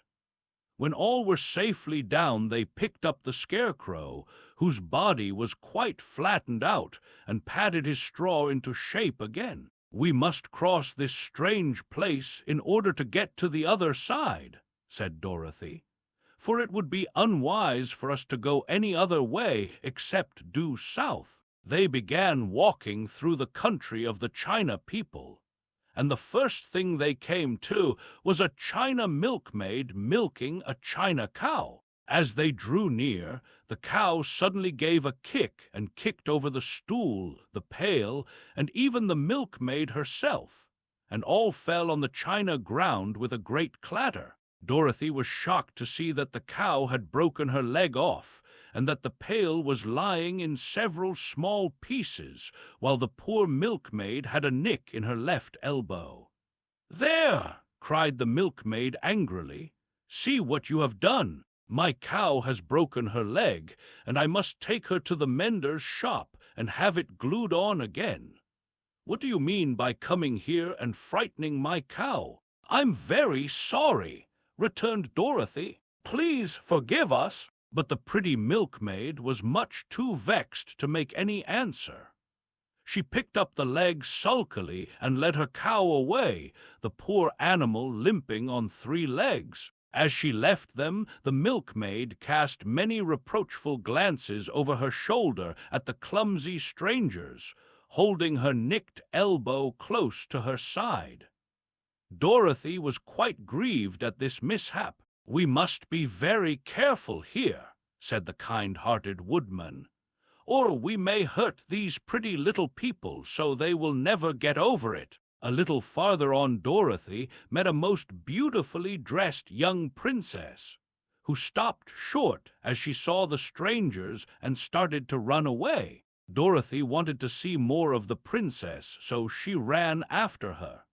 When all were safely down, they picked up the Scarecrow, whose body was quite flattened out, and patted his straw into shape again. "We must cross this strange place in order to get to the other side," said Dorothy, "for it would be unwise for us to go any other way except due south." They began walking through the country of the China people, and the first thing they came to was a China milkmaid milking a China cow. As they drew near, the cow suddenly gave a kick and kicked over the stool, the pail, and even the milkmaid herself, and all fell on the china ground with a great clatter. Dorothy was shocked to see that the cow had broken her leg off, and that the pail was lying in several small pieces, while the poor milkmaid had a nick in her left elbow. "There!" cried the milkmaid angrily. "See what you have done! My cow has broken her leg, and I must take her to the mender's shop and have it glued on again. What do you mean by coming here and frightening my cow?" "I'm very sorry," returned Dorothy. "Please forgive us." But the pretty milkmaid was much too vexed to make any answer. She picked up the leg sulkily and led her cow away, the poor animal limping on 3 legs. As she left them, the milkmaid cast many reproachful glances over her shoulder at the clumsy strangers, holding her nicked elbow close to her side. Dorothy was quite grieved at this mishap. "We must be very careful here," said the kind-hearted woodman, "or we may hurt these pretty little people so they will never get over it." A little farther on, Dorothy met a most beautifully dressed young princess, who stopped short as she saw the strangers and started to run away. Dorothy wanted to see more of the princess, so she ran after her.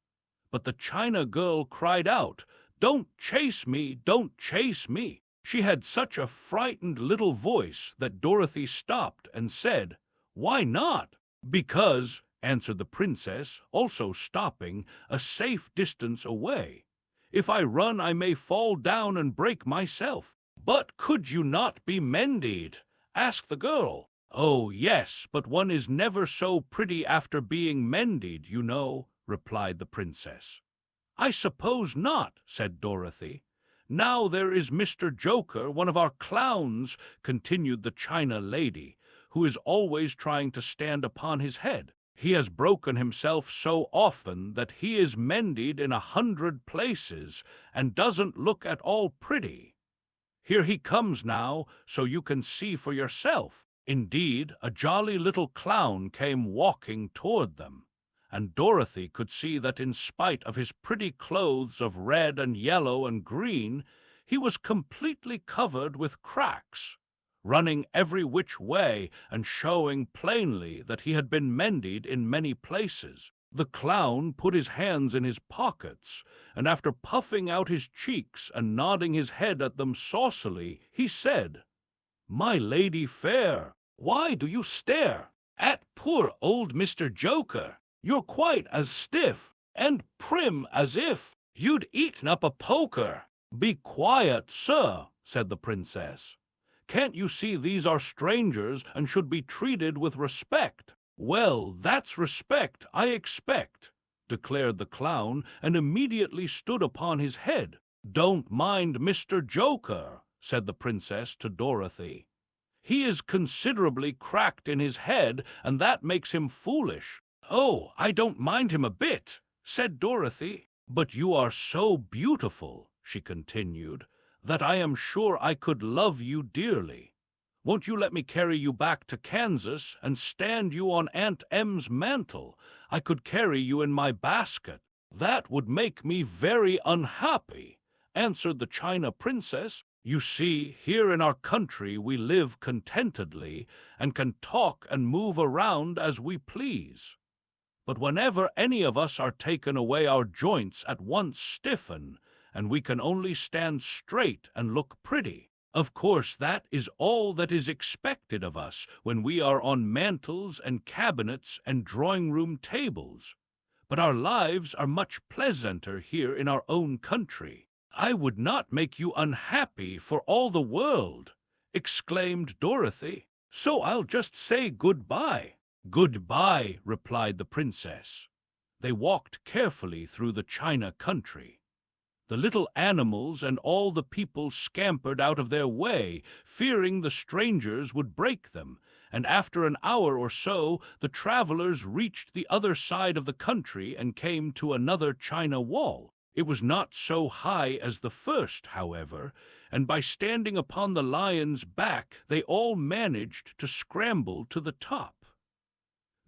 But the China girl cried out, "Don't chase me! Don't chase me!" She had such a frightened little voice that Dorothy stopped and said, "Why not?" "Because," answered the princess, also stopping, a safe distance away, "if I run I may fall down and break myself." "But could you not be mended?" asked the girl. "Oh, yes, but one is never so pretty after being mended, you know," replied the princess. "I suppose not," said Dorothy. "Now there is Mr. Joker, one of our clowns," continued the China lady, "who is always trying to stand upon his head. He has broken himself so often that he is mended in 100 places and doesn't look at all pretty. Here he comes now, so you can see for yourself." Indeed, a jolly little clown came walking toward them, and Dorothy could see that in spite of his pretty clothes of red and yellow and green, he was completely covered with cracks, running every which way and showing plainly that he had been mended in many places. The clown put his hands in his pockets, and after puffing out his cheeks and nodding his head at them saucily, he said, "My lady fair, why do you stare at poor old Mr. Joker? You're quite as stiff and prim as if you'd eaten up a poker." "Be quiet, sir," said the princess. "Can't you see these are strangers and should be treated with respect?" "Well, that's respect, I expect," declared the clown, and immediately stood upon his head. "Don't mind Mr. Joker," said the princess to Dorothy. "He is considerably cracked in his head, and that makes him foolish." "Oh, I don't mind him a bit," said Dorothy. "But you are so beautiful," she continued, "that I am sure I could love you dearly. Won't you let me carry you back to Kansas and stand you on Aunt Em's mantle? I could carry you in my basket." "That would make me very unhappy," answered the China princess. "You see, here in our country we live contentedly and can talk and move around as we please. but whenever any of us are taken away, our joints at once stiffen, and we can only stand straight and look pretty. Of course, that is all that is expected of us when we are on mantels and cabinets and drawing-room tables. But our lives are much pleasanter here in our own country. I would not make you unhappy for all the world," exclaimed Dorothy. "So I'll just say goodbye." "Goodbye," replied the princess. They walked carefully through the China country. The little animals and all the people scampered out of their way, fearing the strangers would break them, and after an hour or so the travelers reached the other side of the country and came to another China wall. It was not so high as the first, however, and by standing upon the lion's back they all managed to scramble to the top.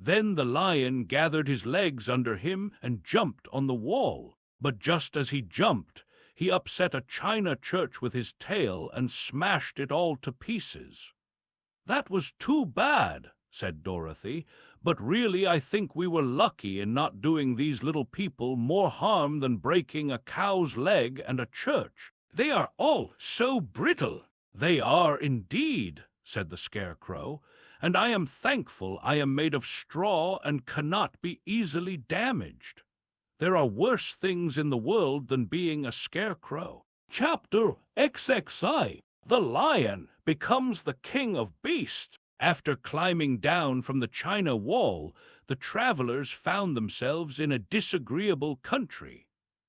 Then the lion gathered his legs under him and jumped on the wall. But just as he jumped, he upset a china church with his tail and smashed it all to pieces. "That was too bad," said Dorothy, "but really I think we were lucky in not doing these little people more harm than breaking a cow's leg and a church. They are all so brittle." "They are indeed," said the Scarecrow, "and I am thankful I am made of straw and cannot be easily damaged. There are worse things in the world than being a scarecrow." Chapter XXI. The Lion Becomes the King of Beasts. After climbing down from the China wall, the travelers found themselves in a disagreeable country,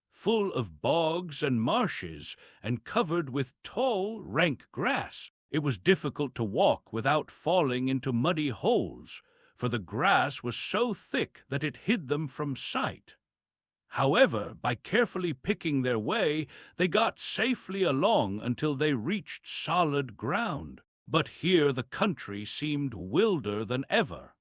full of bogs and marshes, and covered with tall, rank grass. It was difficult to walk without falling into muddy holes, for the grass was so thick that it hid them from sight. However, by carefully picking their way, they got safely along until they reached solid ground. But here the country seemed wilder than ever,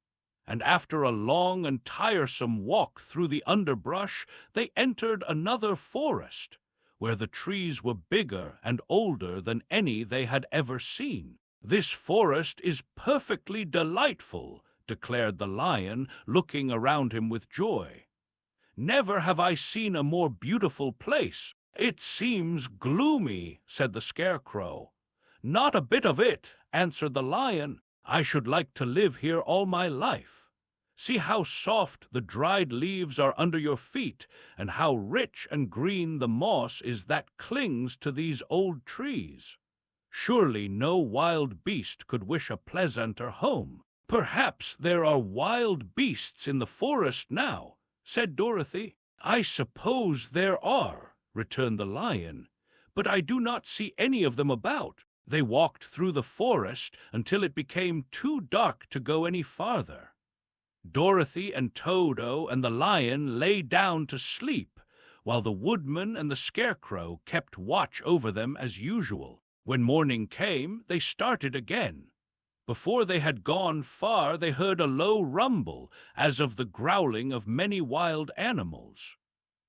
and after a long and tiresome walk through the underbrush, they entered another forest, where the trees were bigger and older than any they had ever seen. "This forest is perfectly delightful," declared the lion, looking around him with joy. "Never have I seen a more beautiful place." "It seems gloomy," said the Scarecrow. "Not a bit of it," answered the lion. "I should like to live here all my life. See how soft the dried leaves are under your feet, and how rich and green the moss is that clings to these old trees. Surely no wild beast could wish a pleasanter home." "Perhaps there are wild beasts in the forest now," said Dorothy. "I suppose there are," returned the lion, "but I do not see any of them about." They walked through the forest until it became too dark to go any farther. Dorothy and Toto and the lion lay down to sleep, while the woodman and the Scarecrow kept watch over them as usual. When morning came, they started again. Before they had gone far, they heard a low rumble, as of the growling of many wild animals.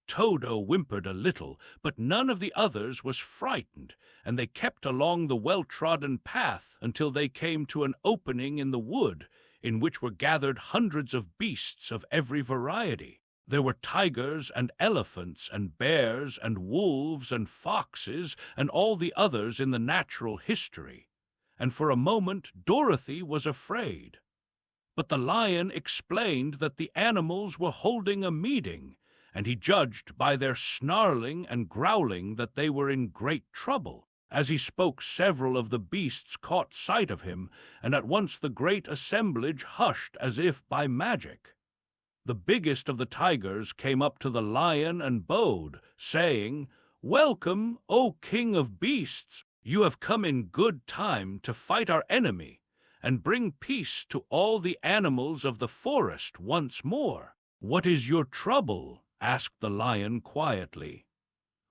Toto whimpered a little, but none of the others was frightened, and they kept along the well-trodden path until they came to an opening in the wood, in which were gathered hundreds of beasts of every variety. There were tigers and elephants and bears and wolves and foxes and all the others in the natural history, and for a moment Dorothy was afraid. But the lion explained that the animals were holding a meeting, and he judged by their snarling and growling that they were in great trouble. As he spoke, several of the beasts caught sight of him, and at once the great assemblage hushed as if by magic. The biggest of the tigers came up to the lion and bowed, saying, "Welcome, O King of Beasts! You have come in good time to fight our enemy, and bring peace to all the animals of the forest once more." "What is your trouble?" asked the lion quietly.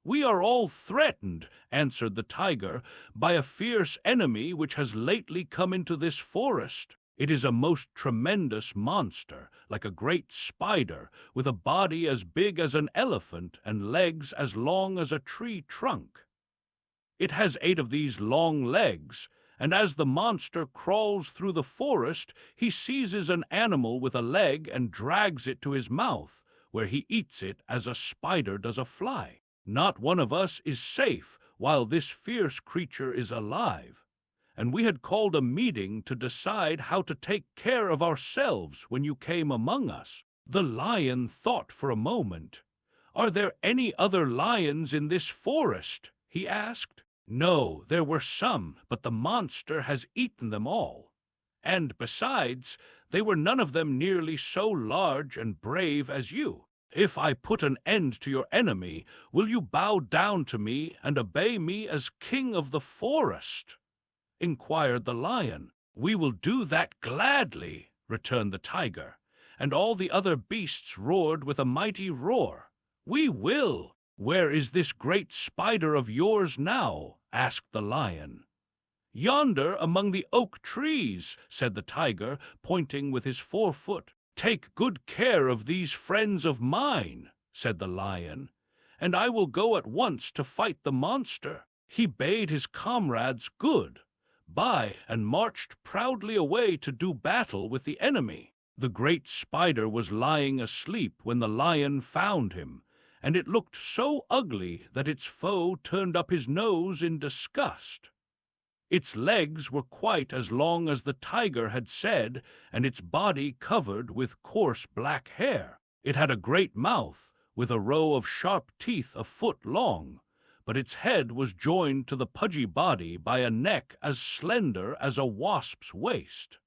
"We are all threatened," answered the tiger, "by a fierce enemy which has lately come into this forest. It is a most tremendous monster, like a great spider, with a body as big as an elephant and legs as long as a tree trunk. It has 8 of these long legs, and as the monster crawls through the forest, he seizes an animal with a leg and drags it to his mouth, where he eats it as a spider does a fly. Not one of us is safe while this fierce creature is alive, and we had called a meeting to decide how to take care of ourselves when you came among us." The lion thought for a moment. "Are there any other lions in this forest?" he asked. "No, there were some, but the monster has eaten them all. And besides, they were none of them nearly so large and brave as you. If I put an end to your enemy, will you bow down to me and obey me as king of the forest?" inquired the lion. "We will do that gladly," returned the tiger, and all the other beasts roared with a mighty roar. "We will." "Where is this great spider of yours now?" asked the lion. "Yonder among the oak trees," said the tiger, pointing with his forefoot. "Take good care of these friends of mine," said the lion, "and I will go at once to fight the monster." He bade his comrades good bye and marched proudly away to do battle with the enemy. The great spider was lying asleep when the lion found him, and it looked so ugly that its foe turned up his nose in disgust. Its legs were quite as long as the tiger had said, and its body covered with coarse black hair. It had a great mouth, with a row of sharp teeth a foot long, but its head was joined to the pudgy body by a neck as slender as a wasp's waist.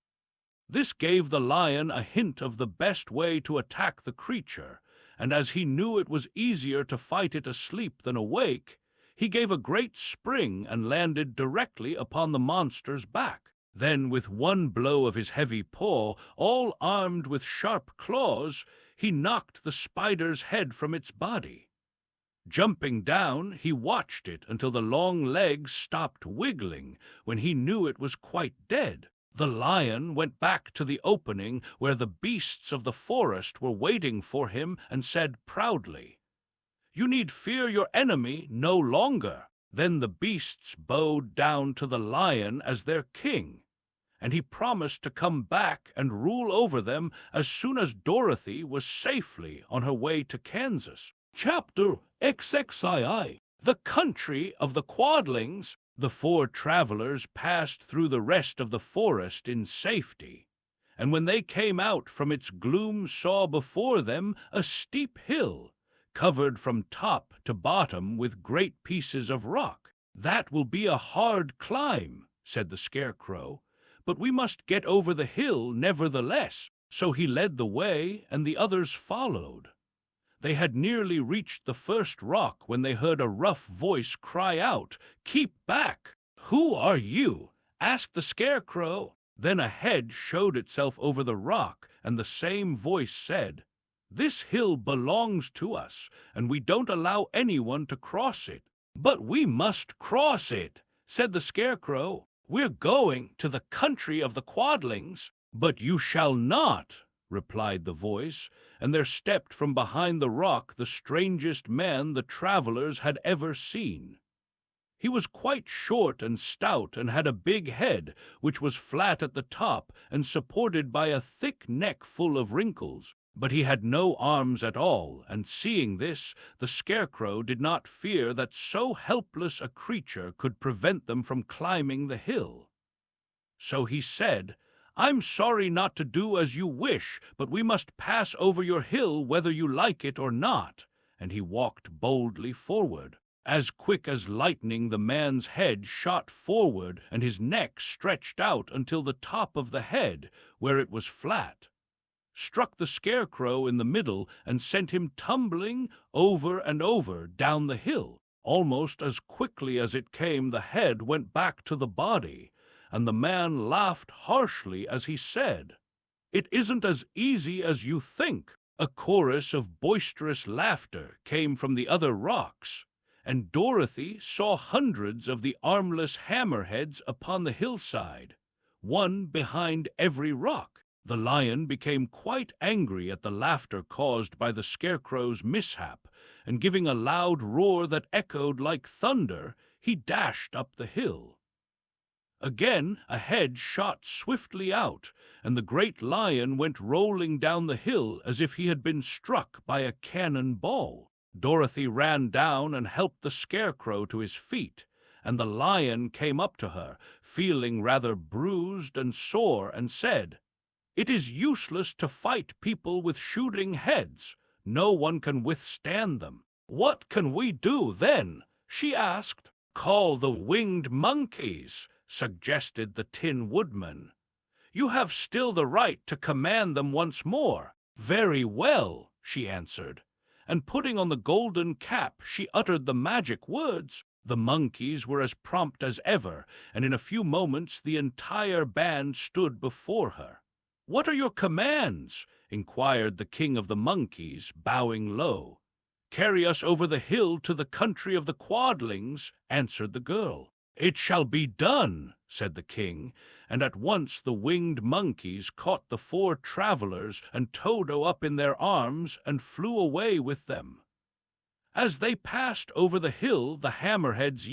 This gave the lion a hint of the best way to attack the creature, and as he knew it was easier to fight it asleep than awake, he gave a great spring and landed directly upon the monster's back. Then, with one blow of his heavy paw, all armed with sharp claws, he knocked the spider's head from its body. Jumping down, he watched it until the long legs stopped wiggling, when he knew it was quite dead. The lion went back to the opening where the beasts of the forest were waiting for him and said proudly, "You need fear your enemy no longer." Then the beasts bowed down to the lion as their king, and he promised to come back and rule over them as soon as Dorothy was safely on her way to Kansas. Chapter XXII. The Country of the Quadlings. The four travelers passed through the rest of the forest in safety, and when they came out from its gloom saw before them a steep hill, covered from top to bottom with great pieces of rock. "That will be a hard climb," said the Scarecrow, "but we must get over the hill nevertheless." So he led the way, and the others followed. They had nearly reached the first rock when they heard a rough voice cry out, "Keep back!" "Who are you?" asked the Scarecrow. Then a head showed itself over the rock, and the same voice said, "This hill belongs to us, and we don't allow anyone to cross it." "But we must cross it," said the Scarecrow. "We're going to the country of the Quadlings." "But you shall not," replied the voice, and there stepped from behind the rock the strangest man the travelers had ever seen. He was quite short and stout and had a big head, which was flat at the top and supported by a thick neck full of wrinkles. But he had no arms at all, and seeing this, the Scarecrow did not fear that so helpless a creature could prevent them from climbing the hill. So he said, "I'm sorry not to do as you wish, but we must pass over your hill whether you like it or not," and he walked boldly forward. As quick as lightning the man's head shot forward and his neck stretched out until the top of the head, where it was flat, struck the Scarecrow in the middle and sent him tumbling over and over down the hill. Almost as quickly as it came, the head went back to the body, and the man laughed harshly as he said, "It isn't as easy as you think." A chorus of boisterous laughter came from the other rocks, and Dorothy saw hundreds of the armless hammerheads upon the hillside, one behind every rock. The lion became quite angry at the laughter caused by the Scarecrow's mishap, and giving a loud roar that echoed like thunder, he dashed up the hill. Again a head shot swiftly out, and the great lion went rolling down the hill as if he had been struck by a cannon ball. Dorothy ran down and helped the Scarecrow to his feet, and the lion came up to her, feeling rather bruised and sore, and said, "It is useless to fight people with shooting heads. No one can withstand them." "What can we do, then?" she asked. "Call the winged monkeys," suggested the Tin Woodman. "You have still the right to command them once more." "Very well," she answered, and putting on the golden cap, she uttered the magic words. The monkeys were as prompt as ever, and in a few moments the entire band stood before her. "What are your commands?" inquired the king of the monkeys, bowing low. "Carry us over the hill to the country of the Quadlings," answered the girl. "It shall be done," said the king, and at once the winged monkeys caught the 4 travelers and Toto up in their arms and flew away with them. As they passed over the hill, the hammerheads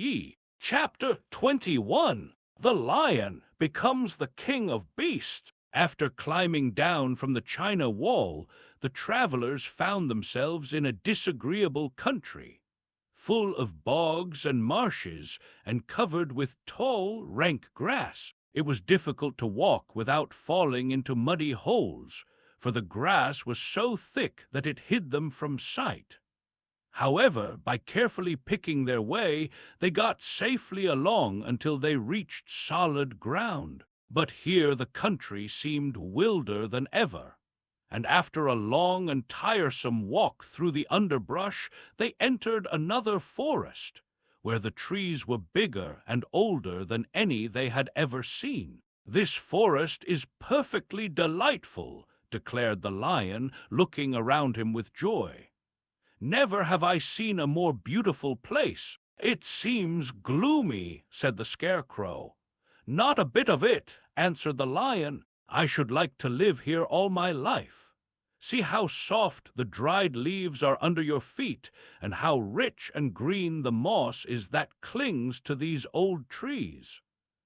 Chapter 21. The Lion becomes the king of beasts. After climbing down from the China wall, the travelers found themselves in a disagreeable country, full of bogs and marshes, and covered with tall, rank grass. It was difficult to walk without falling into muddy holes, for the grass was so thick that it hid them from sight. However, by carefully picking their way, they got safely along until they reached solid ground. But here the country seemed wilder than ever, and after a long and tiresome walk through the underbrush, they entered another forest, where the trees were bigger and older than any they had ever seen. "This forest is perfectly delightful," declared the lion, looking around him with joy. "Never have I seen a more beautiful place." "It seems gloomy," said the Scarecrow. "Not a bit of it," answered the lion. "I should like to live here all my life. See how soft the dried leaves are under your feet, and how rich and green the moss is that clings to these old trees.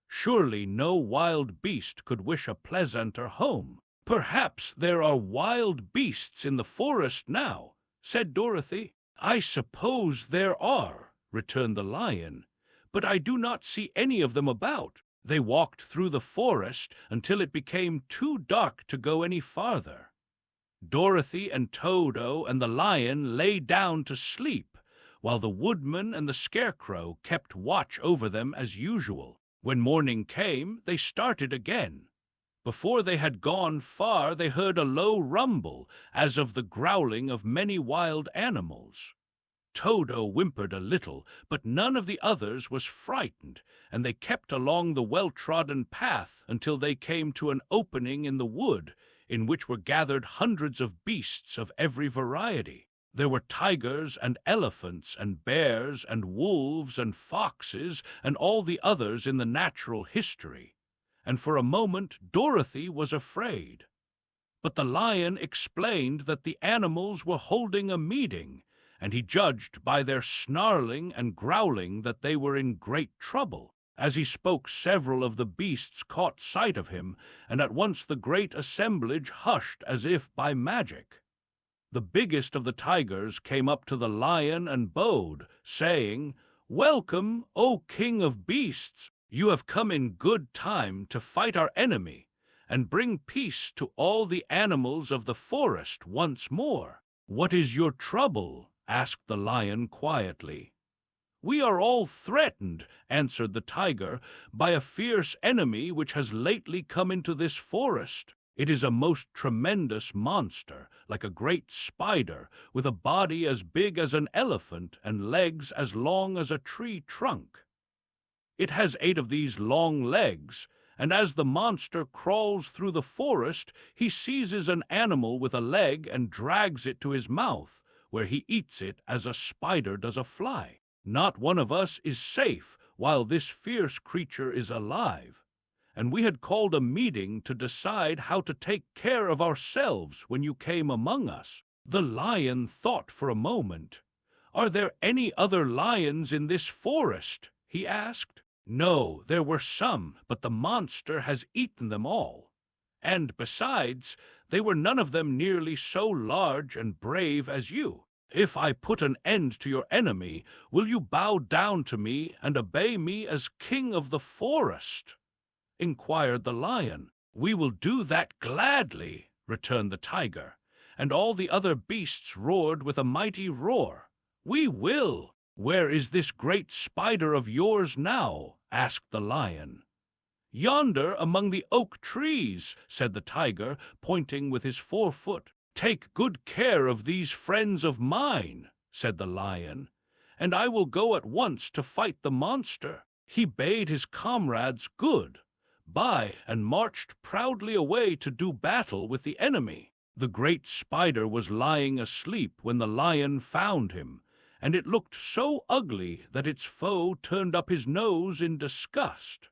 Surely no wild beast could wish a pleasanter home." "Perhaps there are wild beasts in the forest now," said Dorothy. "I suppose there are," returned the lion, "but I do not see any of them about." They walked through the forest until it became too dark to go any farther. Dorothy and Toto and the lion lay down to sleep, while the woodman and the Scarecrow kept watch over them as usual. When morning came, they started again. Before they had gone far, they heard a low rumble, as of the growling of many wild animals. Toto whimpered a little, but none of the others was frightened, and they kept along the well-trodden path until they came to an opening in the wood, in which were gathered hundreds of beasts of every variety. There were tigers and elephants and bears and wolves and foxes and all the others in the natural history, and for a moment Dorothy was afraid. But the lion explained that the animals were holding a meeting, and he judged by their snarling and growling that they were in great trouble. As he spoke, several of the beasts caught sight of him, and at once the great assemblage hushed as if by magic. The biggest of the tigers came up to the lion and bowed, saying, "Welcome, O King of Beasts! You have come in good time to fight our enemy, and bring peace to all the animals of the forest once more." "What is your trouble?" asked the lion quietly. "We are all threatened," answered the tiger, "by a fierce enemy which has lately come into this forest. It is a most tremendous monster, like a great spider, with a body as big as an elephant and legs as long as a tree trunk. It has 8 of these long legs, and as the monster crawls through the forest, he seizes an animal with a leg and drags it to his mouth, where he eats it as a spider does a fly. Not one of us is safe while this fierce creature is alive, and we had called a meeting to decide how to take care of ourselves when you came among us." The lion thought for a moment. "Are there any other lions in this forest?" he asked. "No, there were some, but the monster has eaten them all. And besides, they were none of them nearly so large and brave as you. If I put an end to your enemy, will you bow down to me and obey me as king of the forest?" inquired the lion. "We will do that gladly," returned the tiger, and all the other beasts roared with a mighty roar. "We will." "Where is this great spider of yours now?" asked the lion. "Yonder among the oak trees," said the tiger, pointing with his forefoot. "Take good care of these friends of mine," said the lion, "and I will go at once to fight the monster." He bade his comrades good bye and marched proudly away to do battle with the enemy. The great spider was lying asleep when the lion found him, and it looked so ugly that its foe turned up his nose in disgust.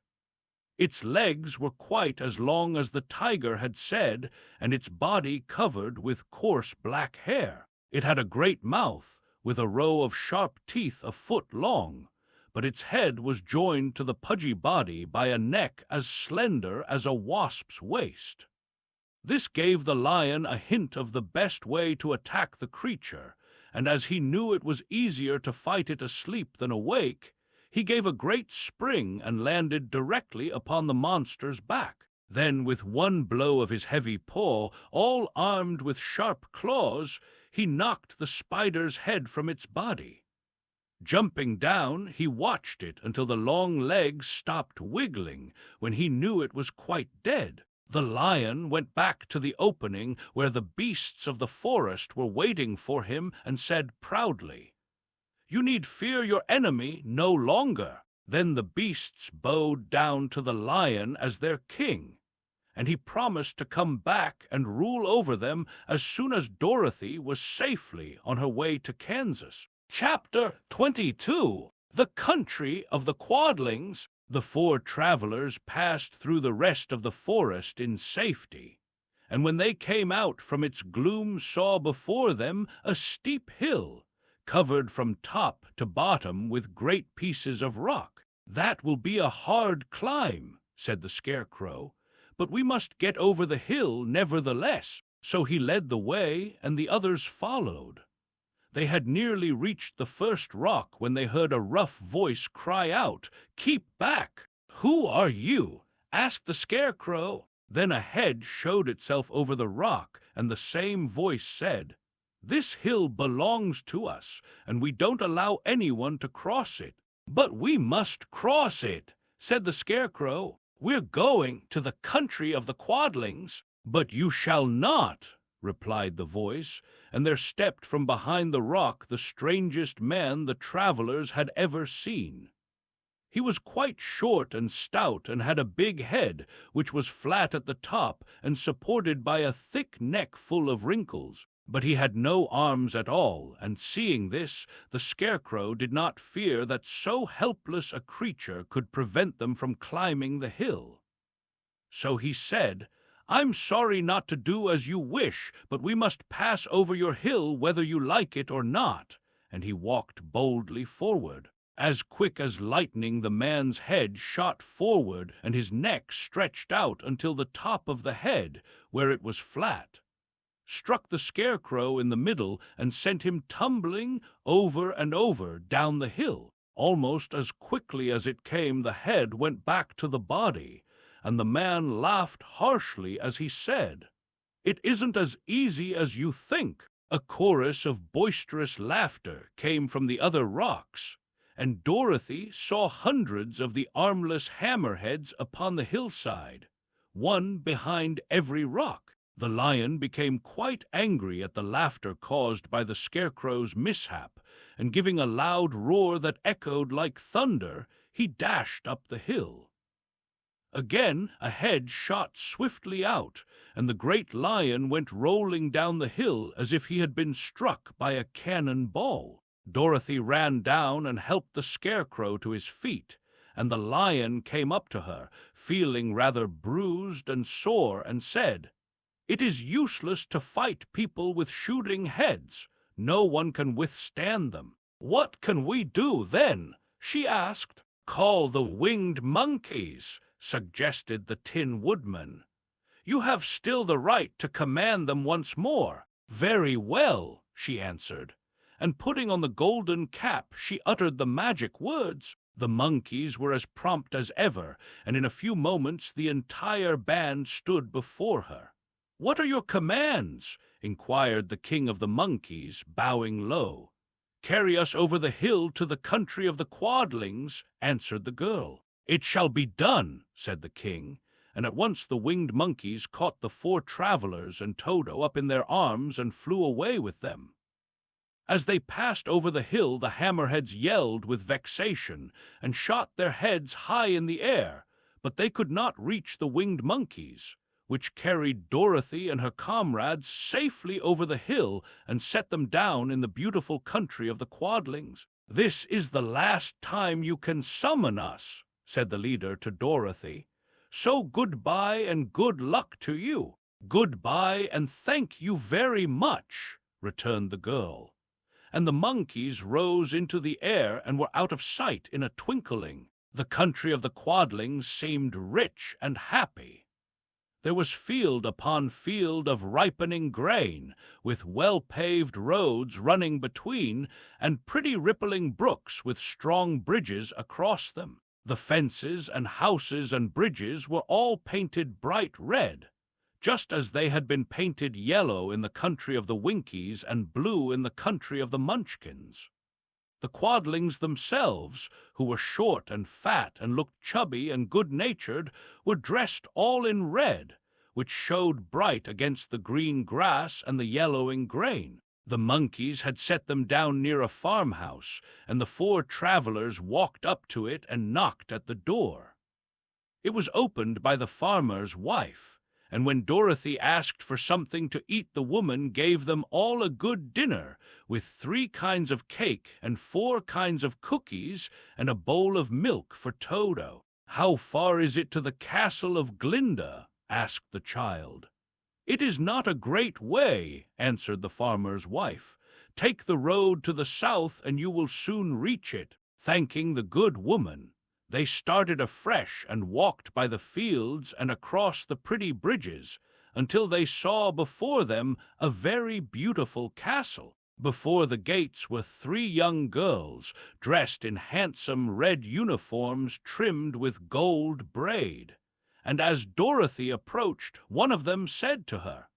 Its legs were quite as long as the tiger had said, and its body covered with coarse black hair. It had a great mouth, with a row of sharp teeth a foot long, but its head was joined to the pudgy body by a neck as slender as a wasp's waist. This gave the lion a hint of the best way to attack the creature, and as he knew it was easier to fight it asleep than awake, he gave a great spring and landed directly upon the monster's back. Then, with one blow of his heavy paw, all armed with sharp claws, he knocked the spider's head from its body. Jumping down, he watched it until the long legs stopped wiggling, when he knew it was quite dead. The lion went back to the opening where the beasts of the forest were waiting for him and said proudly, "You need fear your enemy no longer." Then the beasts bowed down to the lion as their king, and he promised to come back and rule over them as soon as Dorothy was safely on her way to Kansas. Chapter 22. The Country of the Quadlings. The four travelers passed through the rest of the forest in safety, and when they came out from its gloom saw before them a steep hill, covered from top to bottom with great pieces of rock. "That will be a hard climb," said the Scarecrow, "but we must get over the hill nevertheless." So he led the way, and the others followed. They had nearly reached the first rock when they heard a rough voice cry out, "Keep back!" "Who are you?" asked the Scarecrow. Then a head showed itself over the rock, and the same voice said, "This hill belongs to us, and we don't allow anyone to cross it." "But we must cross it," said the Scarecrow. "We're going to the country of the Quadlings." "But you shall not," replied the voice, and there stepped from behind the rock the strangest man the travelers had ever seen. He was quite short and stout and had a big head, which was flat at the top and supported by a thick neck full of wrinkles. But he had no arms at all, and seeing this, the Scarecrow did not fear that so helpless a creature could prevent them from climbing the hill. So he said, "I'm sorry not to do as you wish, but we must pass over your hill whether you like it or not," and he walked boldly forward. As quick as lightning the man's head shot forward and his neck stretched out until the top of the head, where it was flat, struck the Scarecrow in the middle and sent him tumbling over and over down the hill. Almost as quickly as it came, the head went back to the body, and the man laughed harshly as he said, "It isn't as easy as you think." A chorus of boisterous laughter came from the other rocks, and Dorothy saw hundreds of the armless hammerheads upon the hillside, one behind every rock. The lion became quite angry at the laughter caused by the Scarecrow's mishap, and giving a loud roar that echoed like thunder, he dashed up the hill. Again a head shot swiftly out, and the great lion went rolling down the hill as if he had been struck by a cannon ball. Dorothy ran down and helped the Scarecrow to his feet, and the lion came up to her, feeling rather bruised and sore, and said, "It is useless to fight people with shooting heads. No one can withstand them." "What can we do, then?" she asked. "Call the winged monkeys," suggested the Tin Woodman. "You have still the right to command them once more." "Very well," she answered, and putting on the golden cap, she uttered the magic words. The monkeys were as prompt as ever, and in a few moments the entire band stood before her. "What are your commands?" inquired the king of the monkeys, bowing low. "Carry us over the hill to the country of the Quadlings," answered the girl. "It shall be done," said the king, and at once the winged monkeys caught the 4 travelers and Toto up in their arms and flew away with them. As they passed over the hill, the hammerheads yelled with vexation and shot their heads high in the air, but they could not reach the winged monkeys, which carried Dorothy and her comrades safely over the hill and set them down in the beautiful country of the Quadlings. "This is the last time you can summon us," said the leader to Dorothy. "So goodbye and good luck to you." "Goodbye and thank you very much," returned the girl. And the monkeys rose into the air and were out of sight in a twinkling. The country of the Quadlings seemed rich and happy. There was field upon field of ripening grain, with well-paved roads running between, and pretty rippling brooks with strong bridges across them. The fences and houses and bridges were all painted bright red, just as they had been painted yellow in the country of the Winkies and blue in the country of the Munchkins. The Quadlings themselves, who were short and fat and looked chubby and good-natured, were dressed all in red, which showed bright against the green grass and the yellowing grain. The monkeys had set them down near a farmhouse, and the 4 travelers walked up to it and knocked at the door. It was opened by the farmer's wife, and when Dorothy asked for something to eat, the woman gave them all a good dinner, with 3 kinds of cake and 4 kinds of cookies and a bowl of milk for Toto. "How far is it to the castle of Glinda?" asked the child. "It is not a great way," answered the farmer's wife. "Take the road to the south and you will soon reach it." Thanking the good woman, they started afresh and walked by the fields and across the pretty bridges until they saw before them a very beautiful castle. Before the gates were 3 young girls, dressed in handsome red uniforms trimmed with gold braid. And as Dorothy approached, one of them said to her,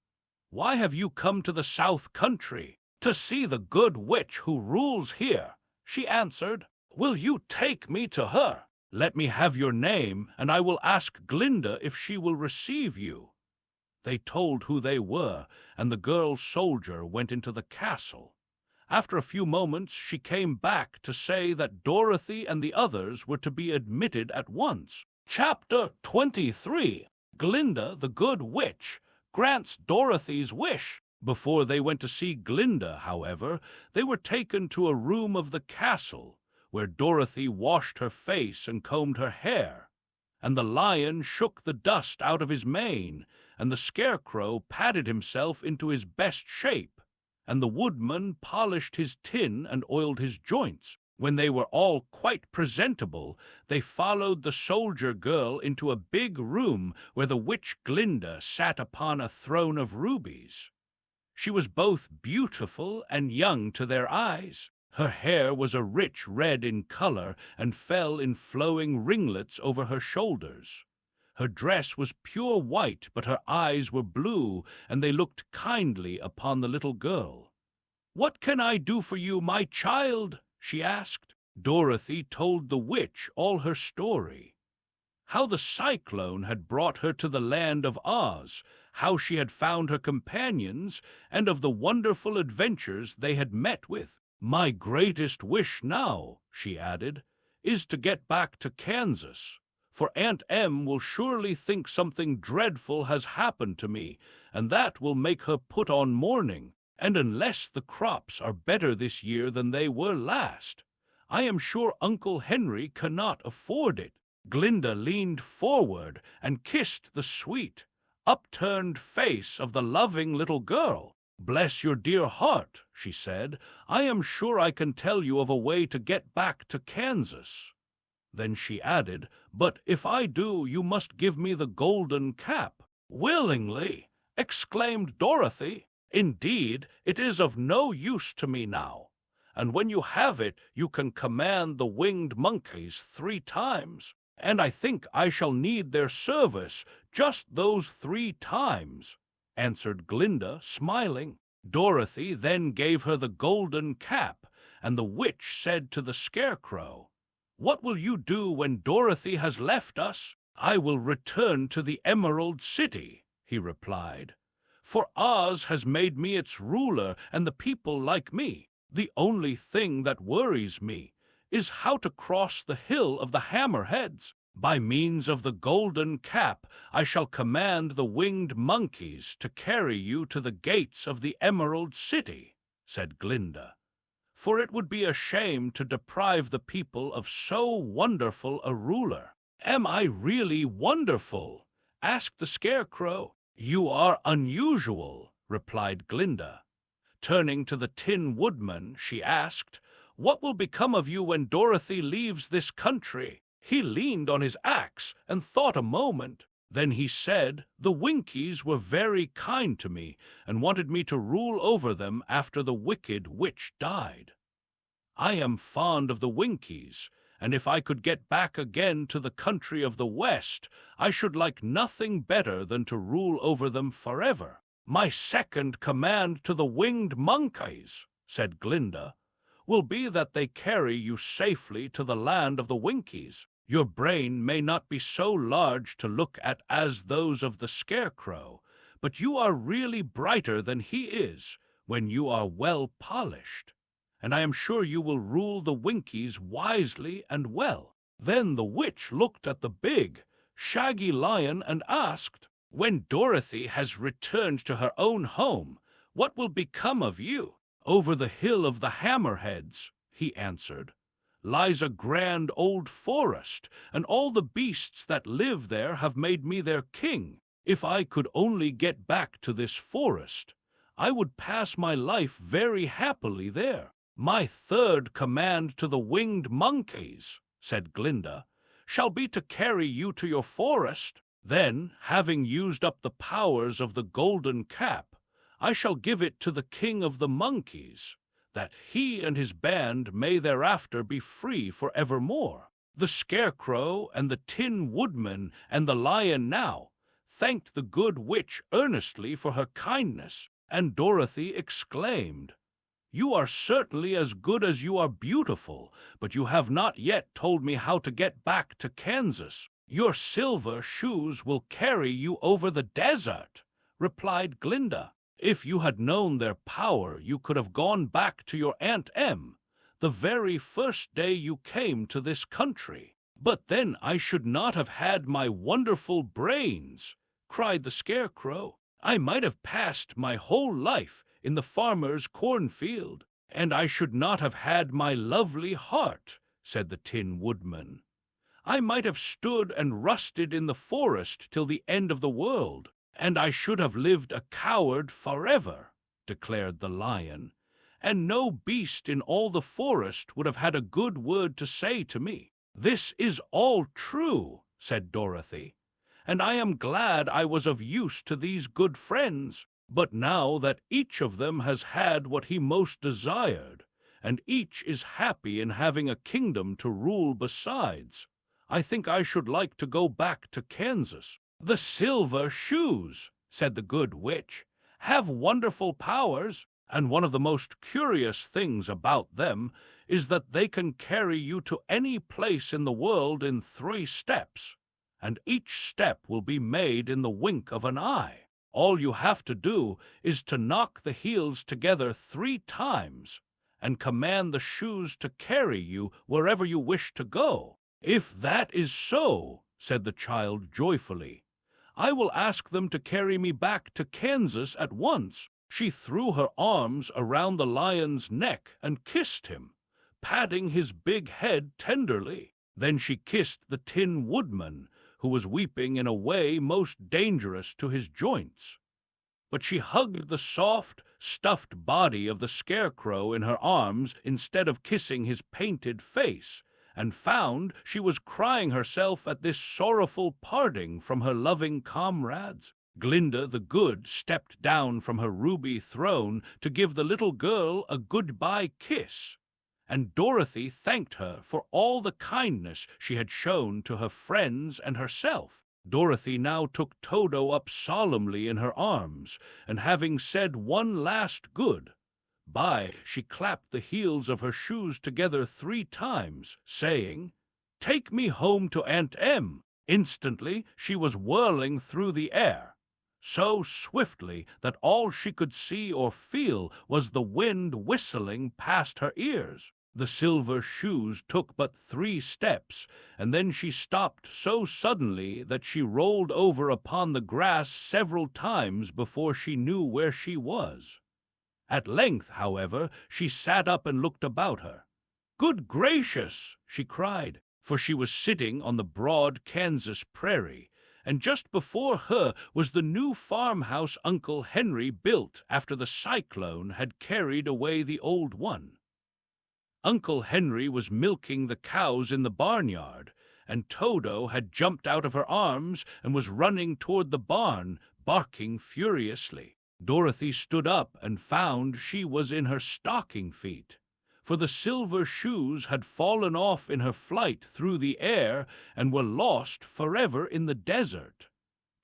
"Why have you come to the South Country?" "To see the good witch who rules here," she answered. "Will you take me to her?" "Let me have your name, and I will ask Glinda if she will receive you." They told who they were, and the girl soldier went into the castle. After a few moments she came back to say that Dorothy and the others were to be admitted at once. Chapter 23. Glinda the Good Witch grants Dorothy's wish. Before they went to see Glinda, however, they were taken to a room of the castle, where Dorothy washed her face and combed her hair, and the lion shook the dust out of his mane, and the Scarecrow patted himself into his best shape, and the Woodman polished his tin and oiled his joints. When they were all quite presentable, they followed the soldier girl into a big room where the witch Glinda sat upon a throne of rubies. She was both beautiful and young to their eyes. Her hair was a rich red in color and fell in flowing ringlets over her shoulders. Her dress was pure white, but her eyes were blue, and they looked kindly upon the little girl. "What can I do for you, my child?" she asked. Dorothy told the witch all her story. How the cyclone had brought her to the land of Oz, how she had found her companions, and of the wonderful adventures they had met with. "My greatest wish now," she added, "is to get back to Kansas, for Aunt Em will surely think something dreadful has happened to me, and that will make her put on mourning. And unless the crops are better this year than they were last, I am sure Uncle Henry cannot afford it." Glinda leaned forward and kissed the sweet, upturned face of the loving little girl. "Bless your dear heart," she said. "I am sure I can tell you of a way to get back to Kansas." Then she added, "But if I do, you must give me the golden cap." "Willingly," exclaimed Dorothy. "Indeed, it is of no use to me now. And when you have it, you can command the winged monkeys 3 times. And I think I shall need their service just those 3 times," answered Glinda, smiling. Dorothy then gave her the golden cap, and the witch said to the Scarecrow, "What will you do when Dorothy has left us?" "I will return to the Emerald City," he replied, "for Oz has made me its ruler and the people like me. The only thing that worries me is how to cross the Hill of the Hammerheads. By means of the golden cap, I shall command the winged monkeys to carry you to the gates of the Emerald City," said Glinda, "for it would be a shame to deprive the people of so wonderful a ruler." "Am I really wonderful?" asked the Scarecrow. "You are unusual," replied Glinda. Turning to the Tin Woodman, she asked, "What will become of you when Dorothy leaves this country?" He leaned on his axe and thought a moment. Then he said, "The Winkies were very kind to me and wanted me to rule over them after the wicked witch died. I am fond of the Winkies, and if I could get back again to the country of the West, I should like nothing better than to rule over them forever." "My second command to the winged monkeys," said Glinda, "will be that they carry you safely to the land of the Winkies. Your brain may not be so large to look at as those of the Scarecrow, but you are really brighter than he is when you are well polished, and I am sure you will rule the Winkies wisely and well." Then the witch looked at the big, shaggy lion and asked, "When Dorothy has returned to her own home, what will become of you?" "Over the Hill of the Hammerheads," he answered, "lies a grand old forest, and all the beasts that live there have made me their king. If I could only get back to this forest, I would pass my life very happily there." "My third command to the winged monkeys," said Glinda, "shall be to carry you to your forest. Then, having used up the powers of the golden cap, I shall give it to the King of the Monkeys, that he and his band may thereafter be free for evermore." The Scarecrow and the Tin Woodman and the Lion now thanked the good witch earnestly for her kindness, and Dorothy exclaimed, "You are certainly as good as you are beautiful, but you have not yet told me how to get back to Kansas." "Your silver shoes will carry you over the desert," replied Glinda. "If you had known their power, you could have gone back to your Aunt Em the very first day you came to this country." "But then I should not have had my wonderful brains," cried the Scarecrow. "I might have passed my whole life in the farmer's cornfield, and I should not have had my lovely heart," said the Tin Woodman. "I might have stood and rusted in the forest till the end of the world, and I should have lived a coward forever," declared the Lion, "and no beast in all the forest would have had a good word to say to me." "This is all true," said Dorothy, "and I am glad I was of use to these good friends. But now that each of them has had what he most desired, and each is happy in having a kingdom to rule besides, I think I should like to go back to Kansas." "The silver shoes," said the good witch, "have wonderful powers, and one of the most curious things about them is that they can carry you to any place in the world in 3 steps, and each step will be made in the wink of an eye. All you have to do is to knock the heels together 3 times, and command the shoes to carry you wherever you wish to go." "If that is so," said the child joyfully, "I will ask them to carry me back to Kansas at once." She threw her arms around the lion's neck and kissed him, patting his big head tenderly. Then she kissed the Tin Woodman, who was weeping in a way most dangerous to his joints. But she hugged the soft, stuffed body of the Scarecrow in her arms instead of kissing his painted face, and found she was crying herself at this sorrowful parting from her loving comrades. Glinda the Good stepped down from her ruby throne to give the little girl a goodbye kiss, and Dorothy thanked her for all the kindness she had shown to her friends and herself. Dorothy now took Toto up solemnly in her arms, and having said one last good-bye, she clapped the heels of her shoes together 3 times, saying, "Take me home to Aunt Em." Instantly she was whirling through the air, so swiftly that all she could see or feel was the wind whistling past her ears. The silver shoes took but 3 steps, and then she stopped so suddenly that she rolled over upon the grass several times before she knew where she was. At length, however, she sat up and looked about her. "Good gracious!" she cried, for she was sitting on the broad Kansas prairie, and just before her was the new farmhouse Uncle Henry built after the cyclone had carried away the old one. Uncle Henry was milking the cows in the barnyard, and Toto had jumped out of her arms and was running toward the barn, barking furiously. Dorothy stood up and found she was in her stocking feet, for the silver shoes had fallen off in her flight through the air and were lost forever in the desert.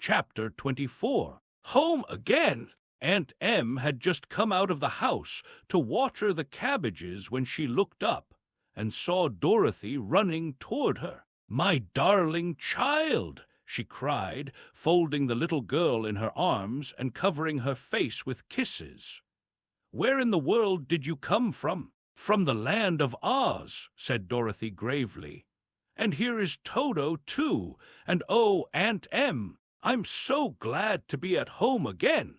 Chapter 24. Home again! Aunt Em had just come out of the house to water the cabbages when she looked up and saw Dorothy running toward her. "My darling child!" she cried, folding the little girl in her arms and covering her face with kisses. "Where in the world did you come from?" "From the land of Oz," said Dorothy gravely. "And here is Toto, too, and oh, Aunt Em, I'm so glad to be at home again."